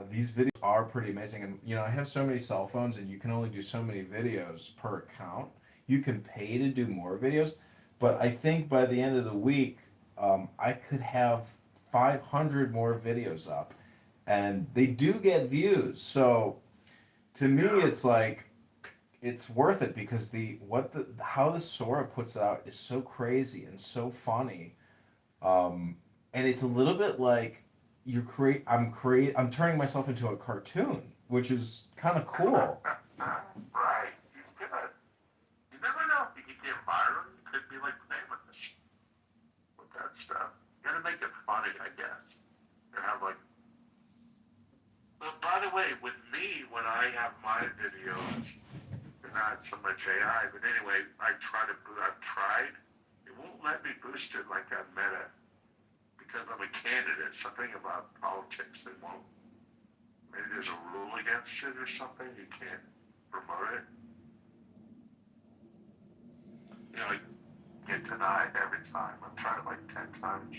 [SPEAKER 5] these videos are pretty amazing. And you know, I have so many cell phones, and you can only do so many videos per account. You can pay to do more videos, but I think by the end of the week, I could have 500 more videos up, and they do get views. So to me, it's like it's worth it, because how the Sora puts it out is so crazy and so funny, and it's a little bit like I'm turning myself into a cartoon, which is kind of cool.
[SPEAKER 1] Right. He's good. You never know if you could get viral. You could be like famous with that stuff. You gotta make it funny, I guess. And have like. But by the way, with me, when I have my videos, they're not so much AI. But anyway, I've tried. It won't let me boost it like on Meta, because I'm a candidate. Something about politics, they won't. Maybe there's a rule against it or something. You can't promote it. You know, I get denied every time. I've tried it like 10 times.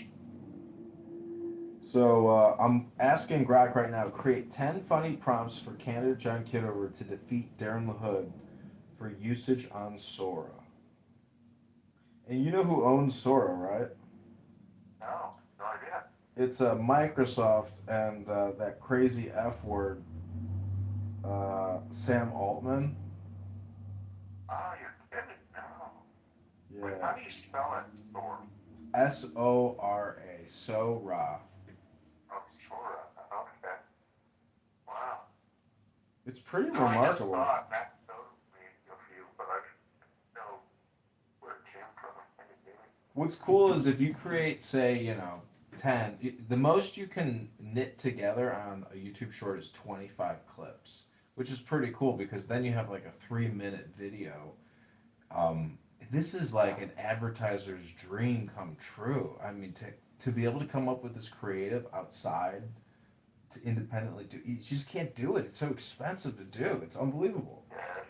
[SPEAKER 5] So I'm asking Grok right now, create 10 funny prompts for candidate John Kitover to defeat Darren LaHood for usage on Sora. And you know who owns Sora, right?
[SPEAKER 1] No idea.
[SPEAKER 5] It's Microsoft and that crazy F word, Sam Altman.
[SPEAKER 1] Oh, you're kidding. No.
[SPEAKER 5] Yeah.
[SPEAKER 1] Wait, how do you spell it? Sora.
[SPEAKER 5] Sora. Sora.
[SPEAKER 1] Oh, Sora. Okay. Wow.
[SPEAKER 5] It's pretty
[SPEAKER 1] No, I just
[SPEAKER 5] remarkable.
[SPEAKER 1] thought Matt told me a few, but I didn't know where it came from.
[SPEAKER 5] What's cool is if you create, say, 10, the most you can knit together on a YouTube short is 25 clips, which is pretty cool, because then you have like a 3-minute video. This is like an advertiser's dream come true. I mean, to be able to come up with this creative outside to independently do, you just can't do it. It's so expensive to do. It's unbelievable.
[SPEAKER 1] Yeah.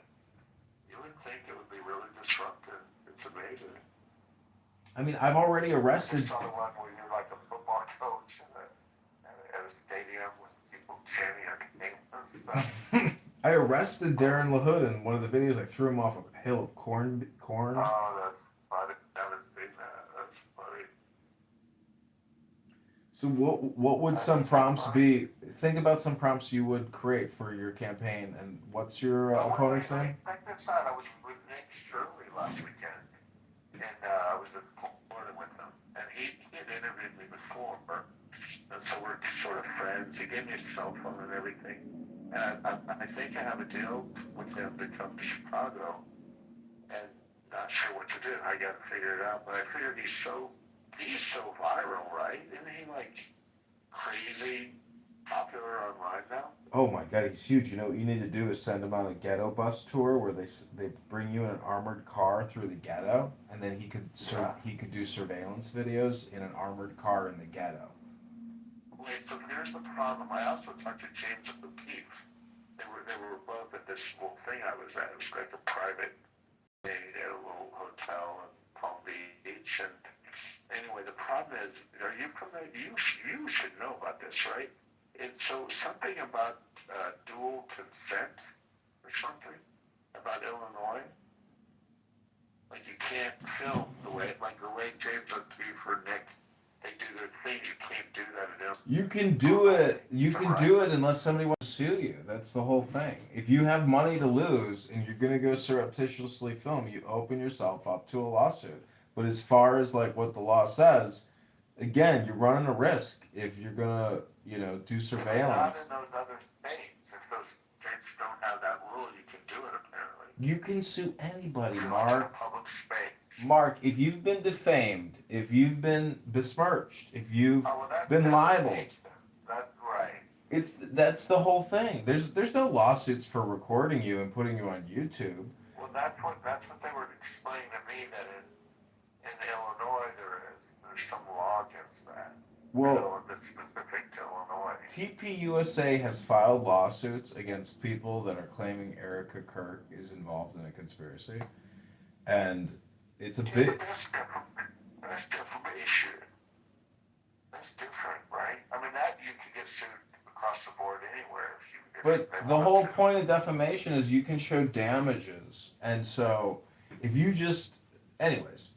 [SPEAKER 1] You would think it would be really disruptive. It's amazing.
[SPEAKER 5] I mean, I've already
[SPEAKER 1] I
[SPEAKER 5] arrested.
[SPEAKER 1] saw the one where you're like a football coach at a stadium with people chanting your names and stuff.
[SPEAKER 5] I arrested Darren LaHood in one of the videos. I threw him off a hill of corn.
[SPEAKER 1] Oh, that's funny. I haven't seen that. That's funny.
[SPEAKER 5] So what would some prompts be? Think about some prompts you would create for your campaign, and what's your opponent's name?
[SPEAKER 1] Back that side, I was with Nick Shirley last weekend, and I was in Florida with him, and he had interviewed me before, and so we're sort of friends. He gave me a cell phone and everything. And I think I have a deal with him to come to Chicago, and not sure what to do. I got to figure it out. But I figured he's so viral, right? Isn't he like crazy popular online now?
[SPEAKER 5] Oh my God, he's huge. You know what you need to do is send him on a ghetto bus tour where they bring you in an armored car through the ghetto, and then he could do surveillance videos in an armored car in the ghetto.
[SPEAKER 1] Wait, so here's the problem. I also talked to James O'Keefe. They were both at this little thing I was at. It was like a private thing at a little hotel in Palm Beach. And anyway, the problem is, are you familiar? You should know about this, right? It's so something about dual consent or something about Illinois. Like you can't film the way James O'Keefe or Nick, they do their thing. You can't do that in Illinois.
[SPEAKER 5] You can do it. You can do it unless somebody wants to sue you. That's the whole thing. If you have money to lose and you're gonna go surreptitiously film, you open yourself up to a lawsuit. But as far as like what the law says, again, you're running a risk if you're gonna, do surveillance.
[SPEAKER 1] Not in those other states. If those states don't have that rule, you can do it apparently.
[SPEAKER 5] You can sue anybody,
[SPEAKER 1] Like in
[SPEAKER 5] Mark.
[SPEAKER 1] a public space.
[SPEAKER 5] Mark, if you've been defamed, if you've been besmirched, if you've been libeled,
[SPEAKER 1] That's right.
[SPEAKER 5] that's the whole thing. There's no lawsuits for recording you and putting you on YouTube.
[SPEAKER 1] Well, that's what they were explaining to me, that in Illinois there's some law against that.
[SPEAKER 5] Well,
[SPEAKER 1] It's specific to Illinois.
[SPEAKER 5] TPUSA has filed lawsuits against people that are claiming Erica Kirk is involved in a conspiracy, and it's a bit.
[SPEAKER 1] That's different. That's different issue. That's different, right? I mean, that you could get sued across the board anywhere if
[SPEAKER 5] But
[SPEAKER 1] they
[SPEAKER 5] the
[SPEAKER 1] wanted
[SPEAKER 5] whole
[SPEAKER 1] to.
[SPEAKER 5] point of defamation is you can show damages, and so if you just, anyways,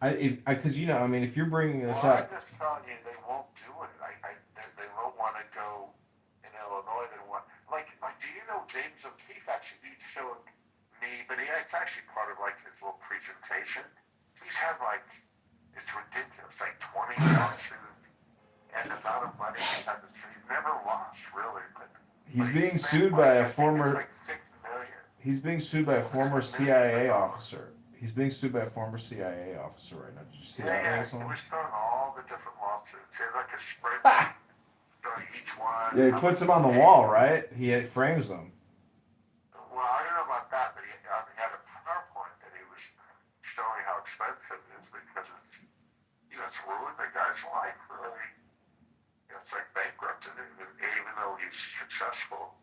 [SPEAKER 5] because if you're bringing this
[SPEAKER 1] Well,
[SPEAKER 5] up.
[SPEAKER 1] I'm just telling you, they won't do it. They won't want to go in Illinois. They want, do you know James O'Keefe actually showed me, but it's actually part of like his little presentation. He's had it's ridiculous, like 20 lawsuits, and the amount of money he's had to sue. He's never lost, really, but
[SPEAKER 5] He's
[SPEAKER 1] but
[SPEAKER 5] being
[SPEAKER 1] spent,
[SPEAKER 5] sued by
[SPEAKER 1] I
[SPEAKER 5] a
[SPEAKER 1] think
[SPEAKER 5] former.
[SPEAKER 1] it's like $6 million.
[SPEAKER 5] He's being sued by a former CIA officer. He's being sued by a former CIA officer right now. Did you see that?
[SPEAKER 1] He
[SPEAKER 5] Asshole?
[SPEAKER 1] was throwing all the different lawsuits. He has like a spreadsheet showing each one.
[SPEAKER 5] Yeah, he puts them on the wall, right? He frames them.
[SPEAKER 1] Well, I don't know about that, but he had a PowerPoint that he was showing how expensive it is because it's ruined the guy's life, really. It's like bankrupted him, even though he's successful.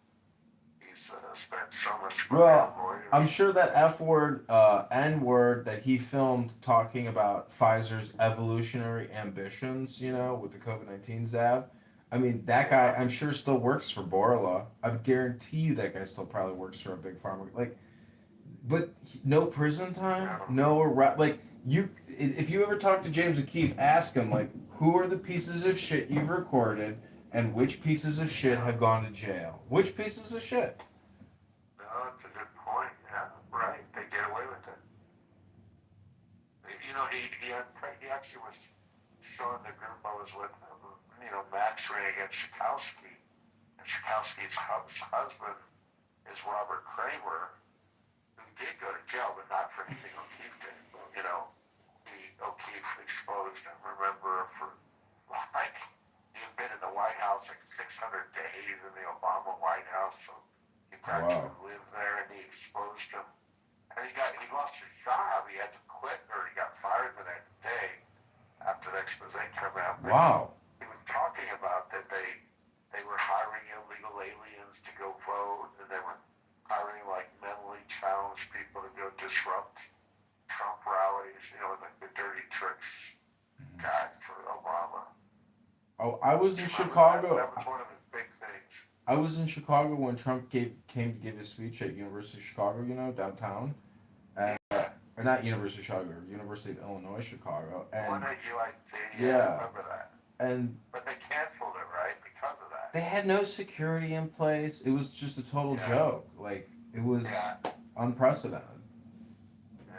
[SPEAKER 1] He's spent so much money on lawyers.
[SPEAKER 5] I'm sure that F word, N word that he filmed talking about Pfizer's evolutionary ambitions, with the COVID-19 jab. I mean, that guy, I'm sure still works for Borla. I guarantee you that guy still probably works for a big pharma. But no prison time, no arrest. If you ever talk to James O'Keefe, ask him, who are the pieces of shit you've recorded and which pieces of shit have gone to jail? Which pieces of shit?
[SPEAKER 1] No, that's a good point. Yeah, right. They get away with it. He actually was showing the group I was with, Max ran against Schakowsky. And Schakowsky's husband is Robert Kramer, who did go to jail, but not for anything O'Keefe did. O'Keefe exposed him, remember, for he had been in the White House 600 days in the Obama White House, so he practically lived there, and he exposed him. And he lost his job. He had to quit, or he got fired the next day after the expose came out. But
[SPEAKER 5] Wow.
[SPEAKER 1] He was talking about that they were hiring illegal aliens to go vote, and they were hiring mentally challenged people to go disrupt Trump rallies, the dirty tricks guy for Obama.
[SPEAKER 5] Oh, I was in Chicago.
[SPEAKER 1] That was one of his big things.
[SPEAKER 5] I was in Chicago when Trump came to give his speech at University of Chicago, downtown. And, or not University of Chicago, University of Illinois, Chicago. And,
[SPEAKER 1] One at UIT,
[SPEAKER 5] yeah.
[SPEAKER 1] I remember that. But they canceled it, right, because of that.
[SPEAKER 5] They had no security in place. It was just a total joke. It was unprecedented.
[SPEAKER 1] Yeah.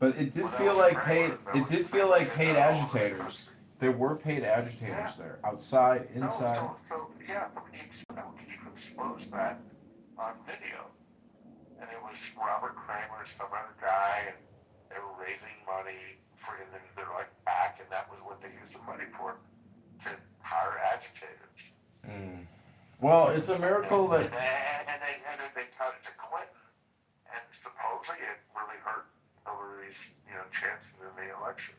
[SPEAKER 5] But it did feel like paid. It did feel like paid agitators. There were paid agitators there, outside, inside.
[SPEAKER 1] No, so yeah, but we've exposed that on video. And it was Robert Kramer, some other guy, and they were raising money for, and then they're like back, and that was what they used the money for, to hire agitators.
[SPEAKER 5] Mm. Well, it's a miracle that.
[SPEAKER 1] And then they cut it to Clinton, and supposedly it really hurt Hillary's, chances in the election.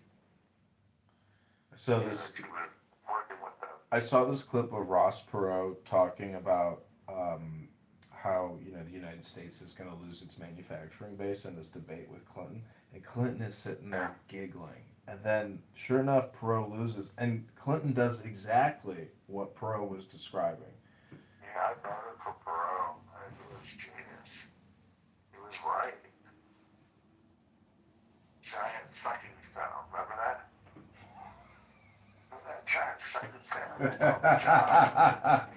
[SPEAKER 5] So this.
[SPEAKER 1] She was working with them.
[SPEAKER 5] I saw this clip of Ross Perot talking about how the United States is going to lose its manufacturing base in this debate with Clinton, and Clinton is sitting there giggling, and then sure enough, Perot loses, and Clinton does exactly what Perot was describing.
[SPEAKER 1] Yeah, I voted for Perot. He was genius. He was right. Giant sucking sound. Remember that? That giant sucking sound. That's all the job.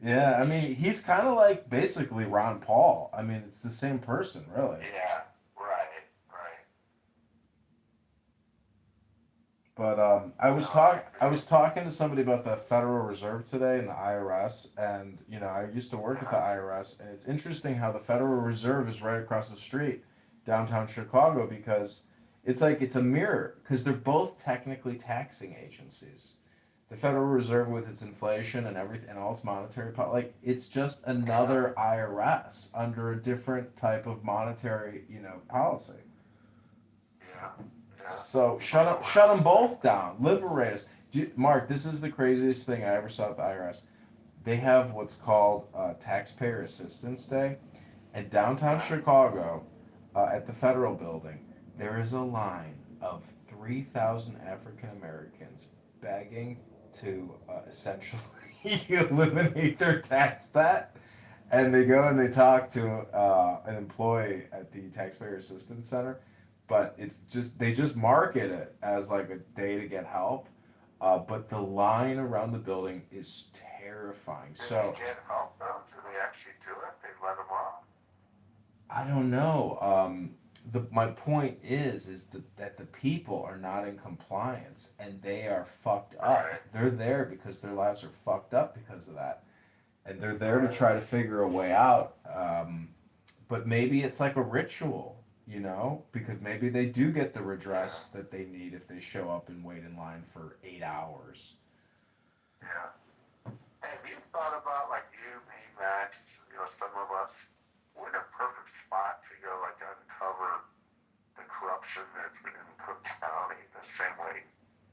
[SPEAKER 5] Yeah, I mean, he's kind of like basically Ron Paul. I mean, it's the same person, really.
[SPEAKER 1] Yeah, right.
[SPEAKER 5] But I was talking to somebody about the Federal Reserve today and the IRS, and I used to work at the IRS, and it's interesting how the Federal Reserve is right across the street, downtown Chicago, because it's like it's a mirror, because they're both technically taxing agencies. The Federal Reserve with its inflation and everything and all its monetary policy, it's just another IRS under a different type of monetary, policy.
[SPEAKER 1] Yeah.
[SPEAKER 5] So shut them both down. Liberate us. Mark, this is the craziest thing I ever saw at the IRS. They have what's called Taxpayer Assistance Day. In downtown Chicago, at the Federal Building, there is a line of 3,000 African Americans begging to essentially eliminate their tax debt. And they go and they talk to an employee at the Taxpayer Assistance Center. But they just market it as like a day to get help. But the line around the building is terrifying.
[SPEAKER 1] Did they get help though? Did they actually do it? They let them off?
[SPEAKER 5] I don't know. My point is that the people are not in compliance and they are fucked up.
[SPEAKER 1] Right.
[SPEAKER 5] They're there because their lives are fucked up because of that, and they're there to try to figure a way out. But maybe it's like a ritual, because maybe they do get the redress that they need if they show up and wait in line for 8 hours.
[SPEAKER 1] Yeah. Have you thought about, like you, me, Max, some of us, we're in a perfect spot to go, like, uncover the corruption that's been in Cook County the same way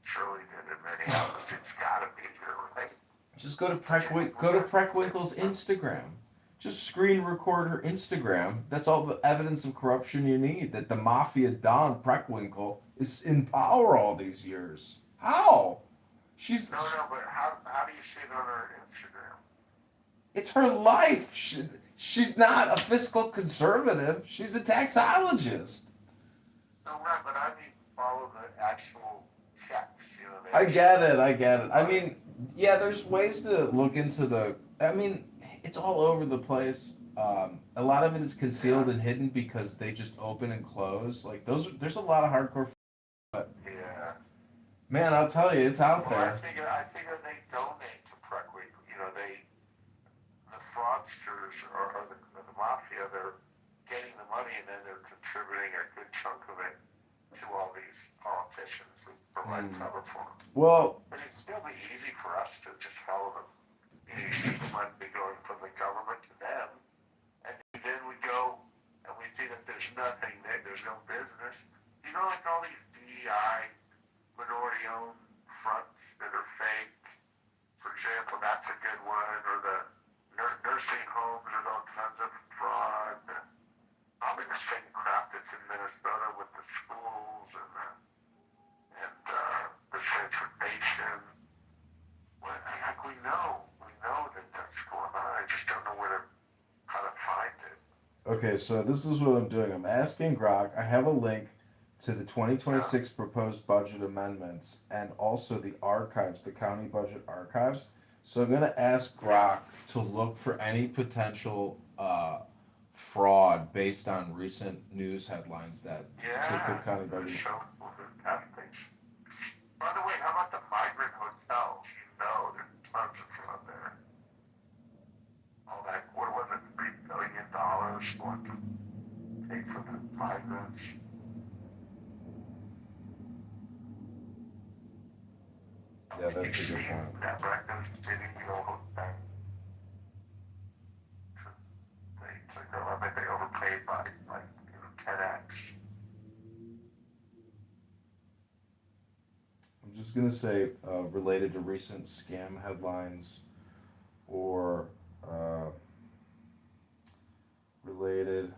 [SPEAKER 1] Shirley did in Minneapolis. It's got to be here, right?
[SPEAKER 5] Just go to Preckwinkle's Instagram. Just screen record her Instagram. That's all the evidence of corruption you need. That the mafia Don Preckwinkle is in power all these years. How?
[SPEAKER 1] No, but how do you see it on her Instagram?
[SPEAKER 5] It's her life. She's not a fiscal conservative. She's a taxologist.
[SPEAKER 1] No, right, but I mean, follow the actual checks,
[SPEAKER 5] I get it. I mean, yeah, there's ways to look into it's all over the place. A lot of it is concealed and hidden because they just open and close. Like there's a lot of hardcore. But
[SPEAKER 1] yeah.
[SPEAKER 5] Man, I'll tell you, it's out there.
[SPEAKER 1] I figure they donate to Preckwinkle. The fraudsters or the mafia, they're getting the money and then they're contributing a good chunk of it to all these politicians who provide cover for them.
[SPEAKER 5] Well,
[SPEAKER 1] but it'd still be easy for us to just follow them. You see the money going from the government to them, and then we go and we see that there's nothing there, there's no business. Like all these DEI minority-owned fronts that are fake. For example, that's a good one, or the nursing homes, there's all kinds of fraud. Probably the same crap that's in Minnesota with the schools and the transportation. We know that that's going on. I just don't know how to find it.
[SPEAKER 5] Okay, so this is what I'm doing. I'm asking Grok. I have a link to the 2026 proposed budget amendments and also the archives, the county budget archives. So I'm going to ask Grok to look for any potential fraud based on recent news headlines that the Cook County budget.
[SPEAKER 1] kind of things. By the way, how about the migrant hotels? You know, there's tons of them up there. All that, what was it, $3 billion going to pay for the migrants?
[SPEAKER 18] Yeah, that's a good point.
[SPEAKER 1] That record city, the whole thing. I bet they overpaid by like 10x.
[SPEAKER 5] I'm just gonna say, related to recent scam headlines, or related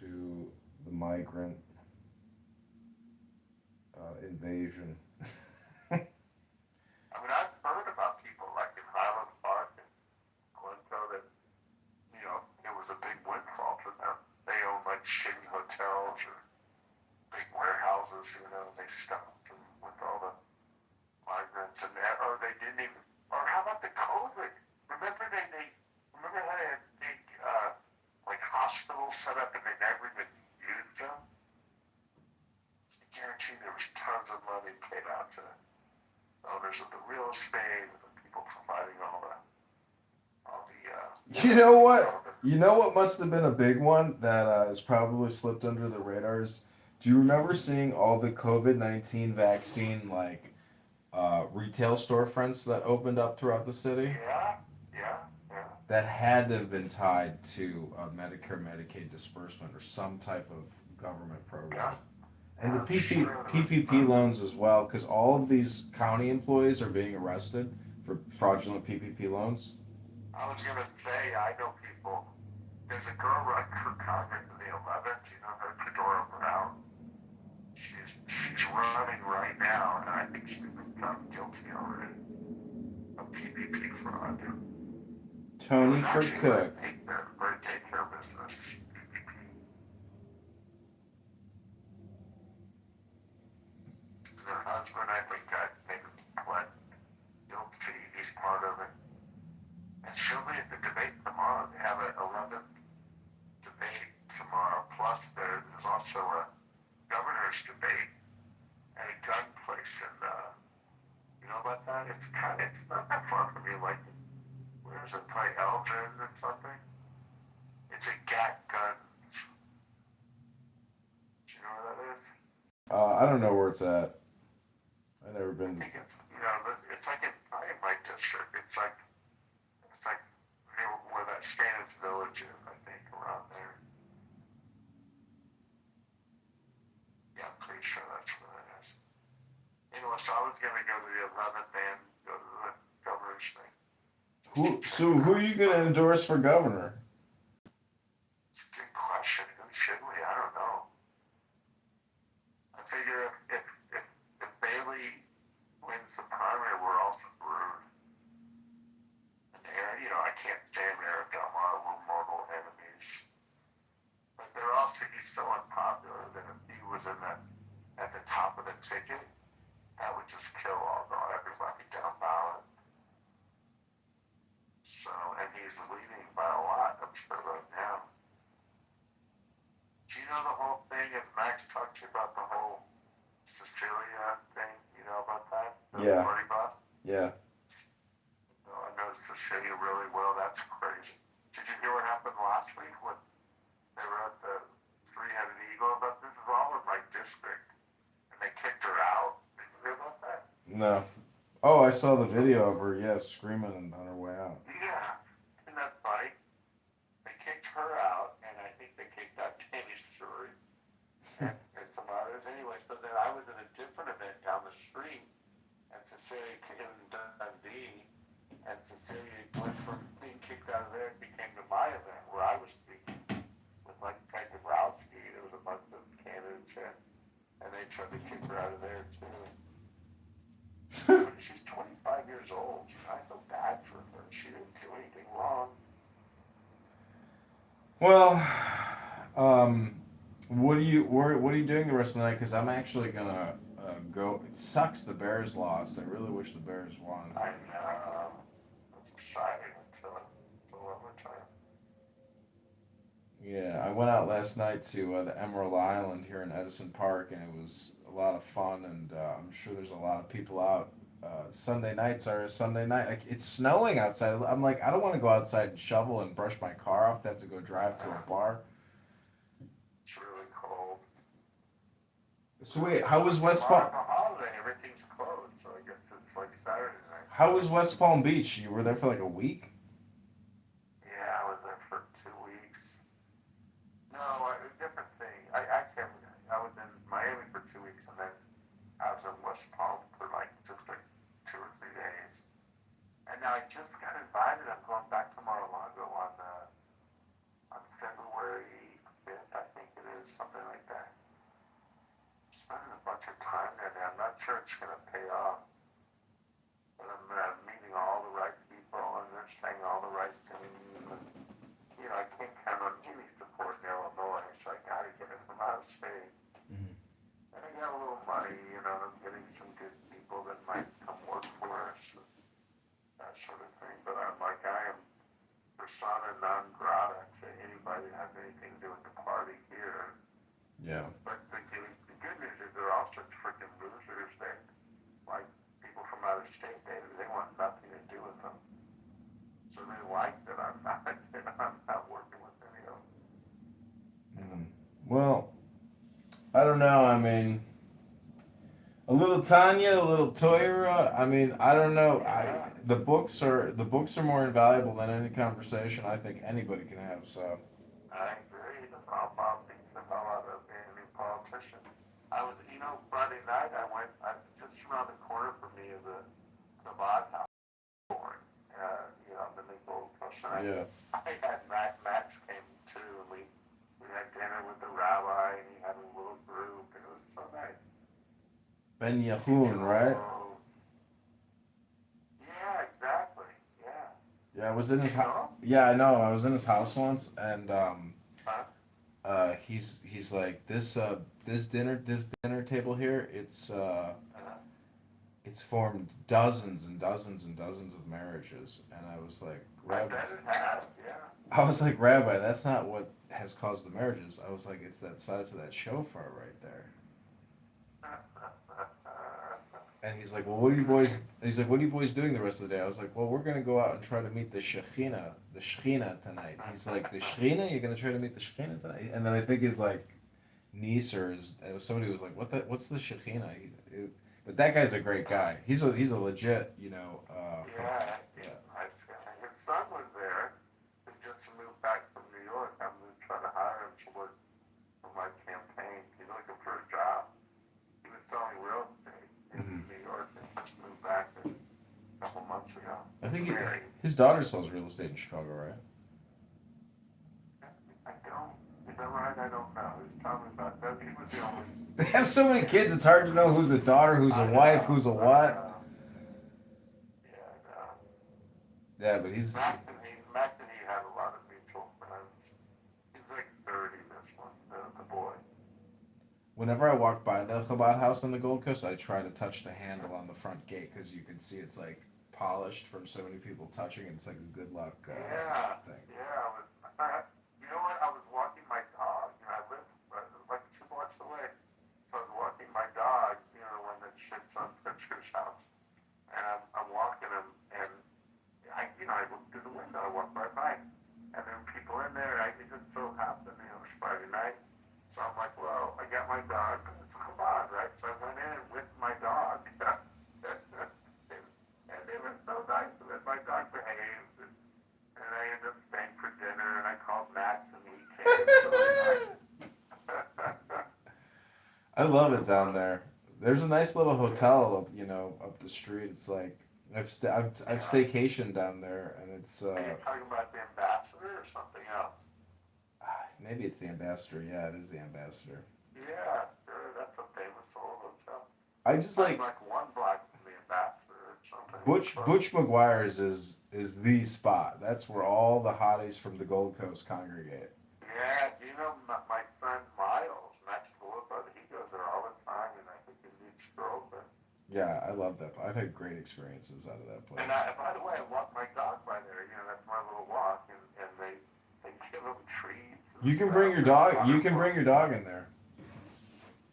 [SPEAKER 5] to the migrant invasion.
[SPEAKER 1] I mean, I've heard about people like in Highland Park and Glencoe that, you know, it was a big windfall for them. They own like shitty hotels or big warehouses, you know, and they stuffed them with all the migrants and that, or they didn't even, or how about the COVID? Remember remember how they had big, like hospitals set up and they never even used them? I guarantee there was tons of money paid out to owners of the real estate, and the people providing all the
[SPEAKER 5] You know what? You know what must have been a big one that has probably slipped under the radars? Do you remember seeing all the COVID-19 vaccine like retail storefronts that opened up throughout the city?
[SPEAKER 1] yeah, yeah.
[SPEAKER 5] That had to have been tied to a Medicare Medicaid disbursement or some type of government program. And the PPP loans as well, because all of these county employees are being arrested for fraudulent PPP loans.
[SPEAKER 1] I was gonna say, I know people. There's a girl running for Congress in the 11th. You know her, Kitover. She's running right now, and I think she's been found guilty already of PPP fraud.
[SPEAKER 5] Tony for Cook.
[SPEAKER 1] Take care business. PPP. Her husband, I think, got maybe pled guilty. He's part of it. And she'll be at the debate tomorrow. They have an 11th debate tomorrow. Plus, there's also a governor's debate at a gun place. And you know about that? It's not that far from you. Like, where is it? Probably Elgin or something. It's a GAT Guns. Do you know where that is?
[SPEAKER 5] I don't know where it's at. I've never been.
[SPEAKER 1] I think it's, you know, it's like probably in my district. It's like near where that Stannis Village is, I think, around there. Yeah, I'm pretty sure that's where it is. Anyway, so I was gonna go to the 11th and go to the governor's thing.
[SPEAKER 5] Who are you gonna endorse for governor?
[SPEAKER 1] It's a good question. Who should we? I don't know. I figure if Bailey wins the primary, we're all screwed. And you know, I can't stand Eric Delmar. We're mortal enemies. But he's so unpopular that if he was at the top of the ticket, that would just kill everybody down ballot. So, and he's leading by a lot, I'm sure, right now. Do you know the whole thing, as Max talked to you about the whole Cecilia thing? You know about that? The party bus?
[SPEAKER 5] Yeah.
[SPEAKER 1] No, I know Cecilia really well. That's crazy. Did you hear what happened last week when they were at the Three-Headed Eagle? But this is all in my district, and they kicked her out. Did you hear about that?
[SPEAKER 5] No. Oh, I saw the video of her, screaming on her way out.
[SPEAKER 1] Yeah, in that fight, they kicked her out, and I think they kicked out Tammy Stewart and some others. Anyway, so then I was at a different event down the street, and Cecilia came in Dundee, and Cecilia went from being kicked out of there, she came to my event where I was speaking with like Ted Dabrowski. There was a bunch of candidates there, and they tried to kick her out of there too. But she's 25 years old. I feel bad for her. She didn't do anything wrong.
[SPEAKER 5] Well, what are you doing the rest of the night? Because I'm actually gonna go. It sucks the Bears lost. I really wish the Bears won.
[SPEAKER 1] I know. I'm excited until overtime.
[SPEAKER 5] Yeah, I went out last night to the Emerald Island here in Edison Park, and it was a lot of fun. And I'm sure there's a lot of people out. Sunday nights are a Sunday night. Like, it's snowing outside. I'm like, I don't want to go outside and shovel and brush my car off to have to go drive to a bar.
[SPEAKER 1] It's really cold.
[SPEAKER 5] So wait, how was West Palm?
[SPEAKER 1] For holiday, everything's closed, so I guess it's like Saturday night.
[SPEAKER 5] How was West Palm Beach? You were there for like a week?
[SPEAKER 1] Yeah, I was there for 2 weeks. No, a different thing. I was in Miami for 2 weeks, and then I was in West Palm for like just like 2 or 3 days. And now I just got invited. I'm going back to Mar-a-Lago on February 5th, I think it is, something like that. Spending a bunch of time there now. I'm not sure it's going to pay off. But I'm meeting all the right people, and they're saying all the right things. And, I can't count on any support in Illinois, so I got to get it from out of state.
[SPEAKER 5] Mm-hmm.
[SPEAKER 1] And I got a little money, and I'm getting some good people that might come work for us, that sort of thing. But I'm like, I am persona non grata to anybody that has anything to do with the party here.
[SPEAKER 5] Yeah.
[SPEAKER 1] But the good news is they're all such freaking losers that, like, people from out of state, they want nothing to do with them. So they like that I'm not working with any of them.
[SPEAKER 5] Well, I don't know. I mean, a little Tanya, a little Toyra. I mean, I don't know. The books are more invaluable than any conversation I think anybody can have. So.
[SPEAKER 1] I agree. Bob thinks about being a new politician. I was, Friday night just around the corner from me is a kebab house. The big Gold Coast.
[SPEAKER 5] Yeah.
[SPEAKER 1] I had Max came too, and we had dinner with the rabbi, and he had a little group, and it was so nice.
[SPEAKER 5] Ben Yahun, right?
[SPEAKER 1] Yeah, exactly. Yeah.
[SPEAKER 5] Yeah, I was in his house. Yeah, I know. I was in his house once, and he's like this dinner table here. It's formed dozens and dozens and dozens of marriages, and I was like, Rabbi. I was like, Rabbi, that's not what has caused the marriages. I was like, it's that size of that shofar right there. And he's like, well, what are you boys? He's like, what are you boys doing the rest of the day? I was like, well, we're gonna go out and try to meet the Shekhinah tonight. He's like, the Shekhinah? You're gonna try to meet the Shekhinah tonight? And then I think his like niece or it was somebody who was like, what's the Shekhinah? But that guy's a great guy. He's a legit,
[SPEAKER 1] Yeah, nice guy. His son was there. He just moved back from New York. I'm going to try to hire him to work for my campaign. He's looking for a job. He was selling real estate in New York and just moved back a couple months ago.
[SPEAKER 5] I think his daughter sells real estate in Chicago, right?
[SPEAKER 1] I don't. Is that right? I don't know. He was telling me about that. He was the only.
[SPEAKER 5] They have so many kids, it's hard to know who's a daughter, who's a wife, who's a what.
[SPEAKER 1] Yeah, I know.
[SPEAKER 5] Yeah, but he's.
[SPEAKER 1] Mac and he had a lot of mutual friends. He's like 30, this one, the boy.
[SPEAKER 5] Whenever I walk by the Chabad house on the Gold Coast, I try to touch the handle on the front gate because you can see it's like polished from so many people touching it. It's like a good luck thing.
[SPEAKER 1] Yeah. You know what? I was walking my dog, and I live like 2 blocks away. So I was walking my dog, the one that shits on Pitcher's house. And I'm walking him, and I look through the window, I walk right by, and there were people in there, and it just so happened, it was Friday night. So I'm like, well, I got my dog, but it's Chabad, right? So I went in with my dog. And it was so nice, and then my dog behaved, and I ended up staying for dinner, and I called Max, and he came.
[SPEAKER 5] I love it down there. There's a nice little hotel up the street. It's like I've staycationed down there, and it's.
[SPEAKER 1] Are you talking about the Ambassador or something else?
[SPEAKER 5] Maybe it's the Ambassador. Yeah, it is the Ambassador.
[SPEAKER 1] Yeah, sure. That's a famous old hotel.
[SPEAKER 5] I just like
[SPEAKER 1] 1 block from the Ambassador or something.
[SPEAKER 5] Butch McGuire's is the spot. That's where all the hotties from the Gold Coast congregate.
[SPEAKER 1] Yeah, my son Miles, next door, but he goes there all the time, and I think he needs to open.
[SPEAKER 5] Yeah, I love that. I've had great experiences out of that place.
[SPEAKER 1] And by the way, I walk my dog by there. That's my little walk, and they give him treats and
[SPEAKER 5] You can bring your dog. You can bring your dog in there.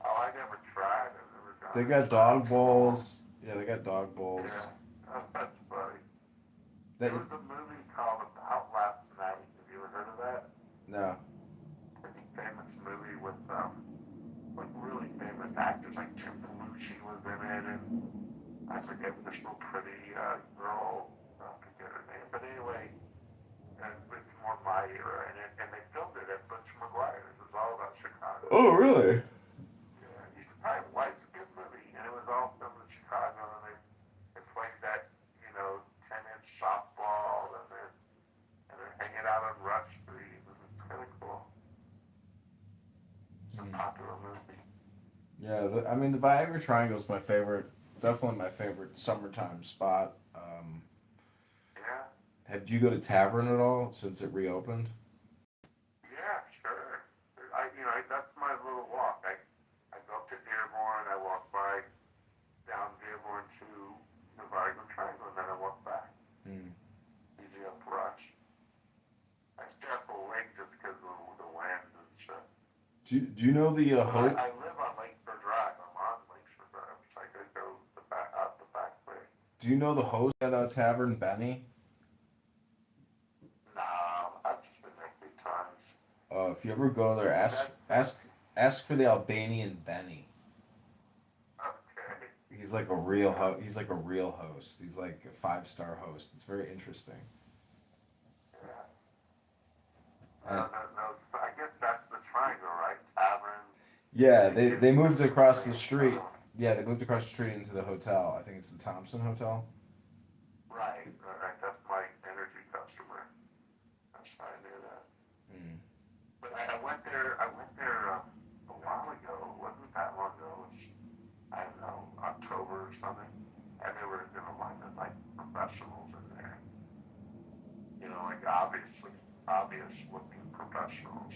[SPEAKER 1] Oh, I never tried. I've never gone
[SPEAKER 5] They got
[SPEAKER 1] inside.
[SPEAKER 5] dog bowls. Yeah, they got dog bowls.
[SPEAKER 1] Yeah, that's funny.
[SPEAKER 5] That,
[SPEAKER 1] There was a movie called About Last Night. Have you ever heard of that?
[SPEAKER 5] no.
[SPEAKER 1] Pretty famous movie with like really famous actors like Jim Belushi was in it, and I forget this real pretty girl. I forget her name, but anyway, it's more my era, and they filmed it at Butch McGuire's. It was all about Chicago.
[SPEAKER 5] Oh, really?
[SPEAKER 1] Yeah, you should probably watch. It's a good movie, and it was all filmed in Chicago, and they played that 10-inch softball, and they're hanging out on Rush Street. It's kind of cool. It's a popular movie.
[SPEAKER 5] Yeah, I mean the Viagra Triangle is my favorite. Definitely my favorite summertime spot.
[SPEAKER 1] Yeah.
[SPEAKER 5] Did you go to Tavern at all since it reopened?
[SPEAKER 1] Yeah, sure. That's my little walk. I go up to Dearborn, I walk down Dearborn to the Viagra Triangle, and then I walk back. Easy up Rush. I stay up late just because of the wind and stuff.
[SPEAKER 5] Do you know the host?
[SPEAKER 1] I live on Lakeshore Drive. I'm on Lakeshore Drive, so I could go out the back way.
[SPEAKER 5] Do you know the host at Tavern, Benny?
[SPEAKER 1] No, I've just been there a few times.
[SPEAKER 5] If you ever go there, ask for the Albanian Benny.
[SPEAKER 1] Okay.
[SPEAKER 5] He's like a real host. He's like a real host. He's like a 5-star host. It's very interesting.
[SPEAKER 1] Yeah. No, I guess that's the triangle, right? Tavern.
[SPEAKER 5] Yeah, they moved across the street. Yeah, they moved across the street into the hotel. I think it's the Thompson Hotel.
[SPEAKER 1] Right. That's my energy customer. I knew that. But I went there a while ago. It wasn't that long ago. It was, I don't know, October or something. And they were in a line of like professionals in there. Like obvious looking professionals.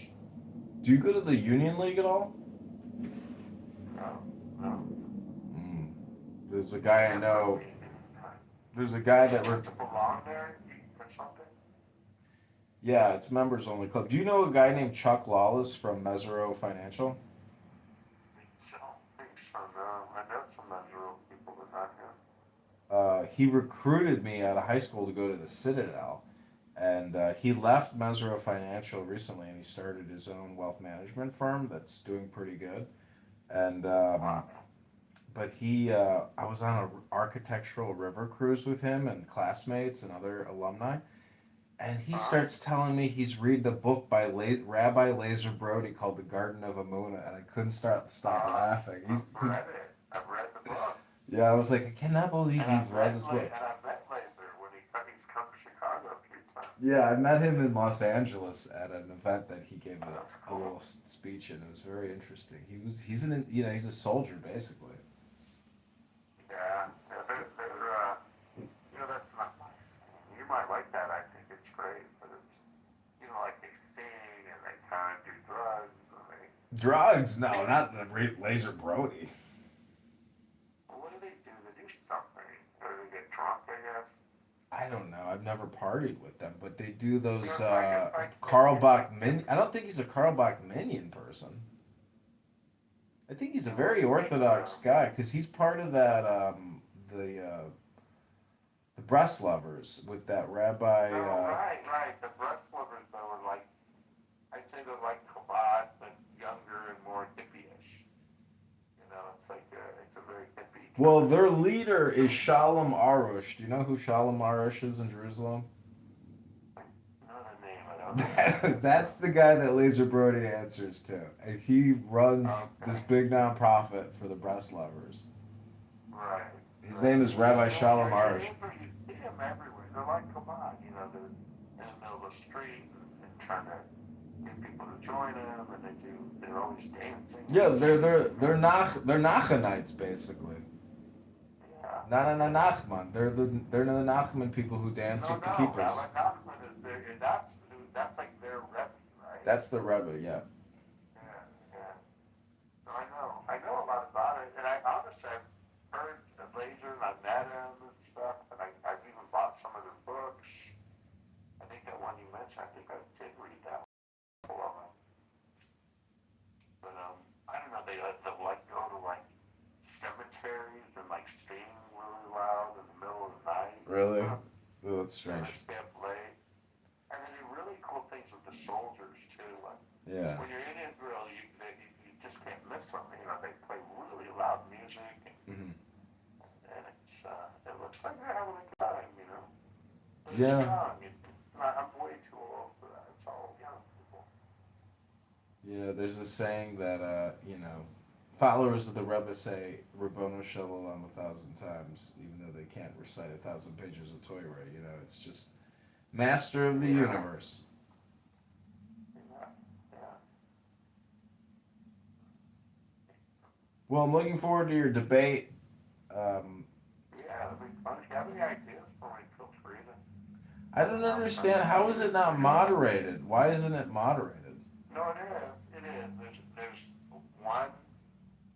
[SPEAKER 5] Do you go to the Union League at all?
[SPEAKER 1] No.
[SPEAKER 5] There's a guy I know. There's a guy that
[SPEAKER 1] belong there or something?
[SPEAKER 5] Yeah, it's members only club. Do you know a guy named Chuck Lawless from Mesero Financial?
[SPEAKER 1] I don't think so, no. I know some Mesero people, but not him.
[SPEAKER 5] He recruited me out of high school to go to the Citadel, and he left Mesero Financial recently, and he started his own wealth management firm that's doing pretty good. And but I was on an architectural river cruise with him and classmates and other alumni. And he starts telling me he's reading a book by Rabbi Lazer Brody called The Garden of Amunah, and I couldn't stop laughing.
[SPEAKER 1] I've read the book.
[SPEAKER 5] Yeah, I was like, I cannot believe you've read this book.
[SPEAKER 1] And I've met Lazer when he's come to Chicago a few times.
[SPEAKER 5] Yeah, I met him in Los Angeles at an event that he gave a little speech in. It was very interesting. He's a soldier basically.
[SPEAKER 1] Yeah, they're that's not my scene. You might like that. I think it's great, but it's like they sing and they kind of do drugs and they.
[SPEAKER 5] Drugs? No, not the Lazer Brody.
[SPEAKER 1] What do? They do something, or they get drunk, I guess.
[SPEAKER 5] I don't know. I've never partied with them, but they do those Karl Bach Minion. I don't think he's a Karl Bach Minion person. I think he's a very orthodox guy because he's part of that the Breast Lovers with that rabbi.
[SPEAKER 1] Right. The Breast Lovers though are like, I'd say they're like Chabad, but younger and more hippie-ish. It's like it's a very hippie.
[SPEAKER 5] Well, their leader is Shalom Arush. Do you know who Shalom Arush is in Jerusalem?
[SPEAKER 1] Not a name, I don't know.
[SPEAKER 5] That's the guy that Lazer Brody answers to. And he runs this big nonprofit for the Breast Lovers.
[SPEAKER 1] Right.
[SPEAKER 5] His name is Rabbi Shalom Arush.
[SPEAKER 1] You see them everywhere. They're like Chabad, they're in the middle of the street and trying to get people to join them, and they're always dancing.
[SPEAKER 5] Yeah, they're Nachmanites basically.
[SPEAKER 1] Yeah.
[SPEAKER 5] Nachman. They're the Nachman people who dance with the keepers.
[SPEAKER 1] Nachman is that's like their Rebbe, right?
[SPEAKER 5] That's the Rebbe, yeah.
[SPEAKER 1] Yeah. No, I know a lot about it, and I honestly I've heard of Lazer, and I've met him and stuff, and I've even bought some of his books. I think that one you mentioned, I think I did read that one.
[SPEAKER 5] that's strange.
[SPEAKER 1] They stay up late. And they do really cool things with the soldiers too. Like
[SPEAKER 5] Yeah.
[SPEAKER 1] when you're in Israel, you just can't miss them. You know, they play really loud music,
[SPEAKER 5] Mm-hmm.
[SPEAKER 1] and it looks like they're having a good time. You know, but
[SPEAKER 5] Yeah.
[SPEAKER 1] it's young. It's not, I'm way too old for that. It's all young people.
[SPEAKER 5] Yeah, there's a saying that, followers of the Rebbe say, Rabbono Shalom 1,000 times, even though they can't recite 1,000 pages of Torah. It's just master of the universe.
[SPEAKER 1] Yeah, yeah.
[SPEAKER 5] Well, I'm looking forward to your debate.
[SPEAKER 1] Yeah, it'll be fun. If you have any ideas for me, feel free to.
[SPEAKER 5] I don't understand. How is it not moderated? Why isn't it moderated?
[SPEAKER 1] No, it is. It is. There's one,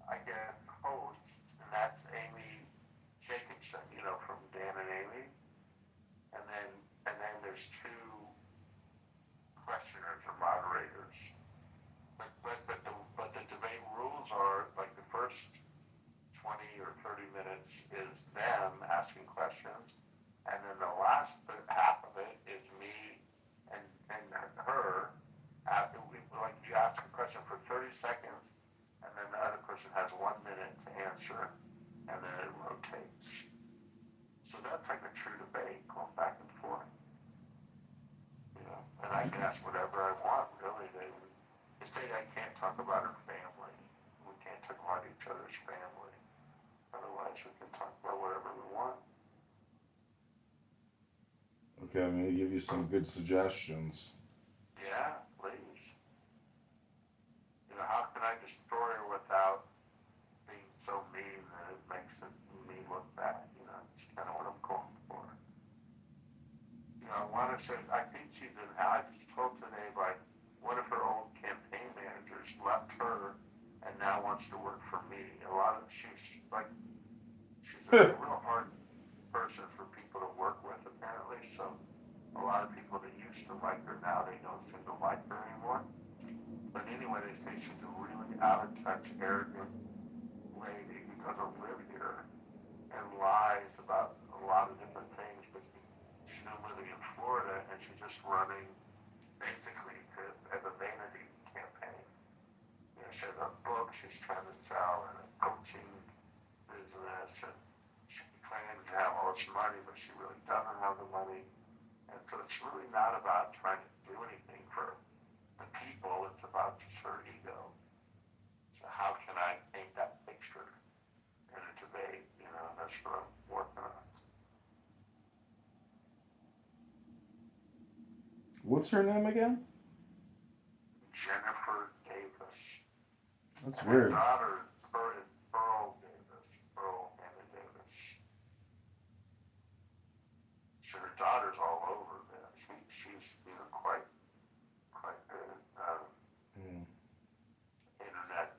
[SPEAKER 1] I guess, host, and that's Amy Jacobson, from Dan and Amy. And then there's two questioners or moderators. But the debate rules are like the first 20 or 30 minutes is them asking questions, and then the last half of it is me and her. Like you ask a question for 30 seconds, and then the other person has 1 minute to answer, and then it rotates. So that's like a true debate going back and forth. And I can ask whatever I want, really. They say I can't talk about her family. We can't talk about each other's family. Otherwise, we can talk about whatever we want.
[SPEAKER 5] Okay, I'm going to give you some good suggestions.
[SPEAKER 1] Yeah, please. How can I destroy her without being so mean that it makes me look bad? It's kind of what I'm going for. I want to say, I think she's I just told today, like, one of her old campaign managers left her and now wants to work for me. She's a real hard person for people to work with, apparently. So a lot of people that used to like her now, they don't seem to like her anymore. But anyway, they say she's a really out of touch, arrogant lady who doesn't live here and lies about a lot of different things. But she's been living in Florida, and she's just running basically as a vanity campaign. She has a book she's trying to sell and a coaching business, and she claims to have all this money, but she really doesn't have the money. And so it's really not about trying to do anything for the people, it's about just her ego. So how can I paint that picture in a debate? That's what I'm working on.
[SPEAKER 5] What's her name again?
[SPEAKER 1] Jennifer Davis.
[SPEAKER 5] That's
[SPEAKER 1] and
[SPEAKER 5] weird.
[SPEAKER 1] Her daughter is Pearl Davis. Pearl Hannah Davis. So her daughter's all over this. She's quite good. Internet,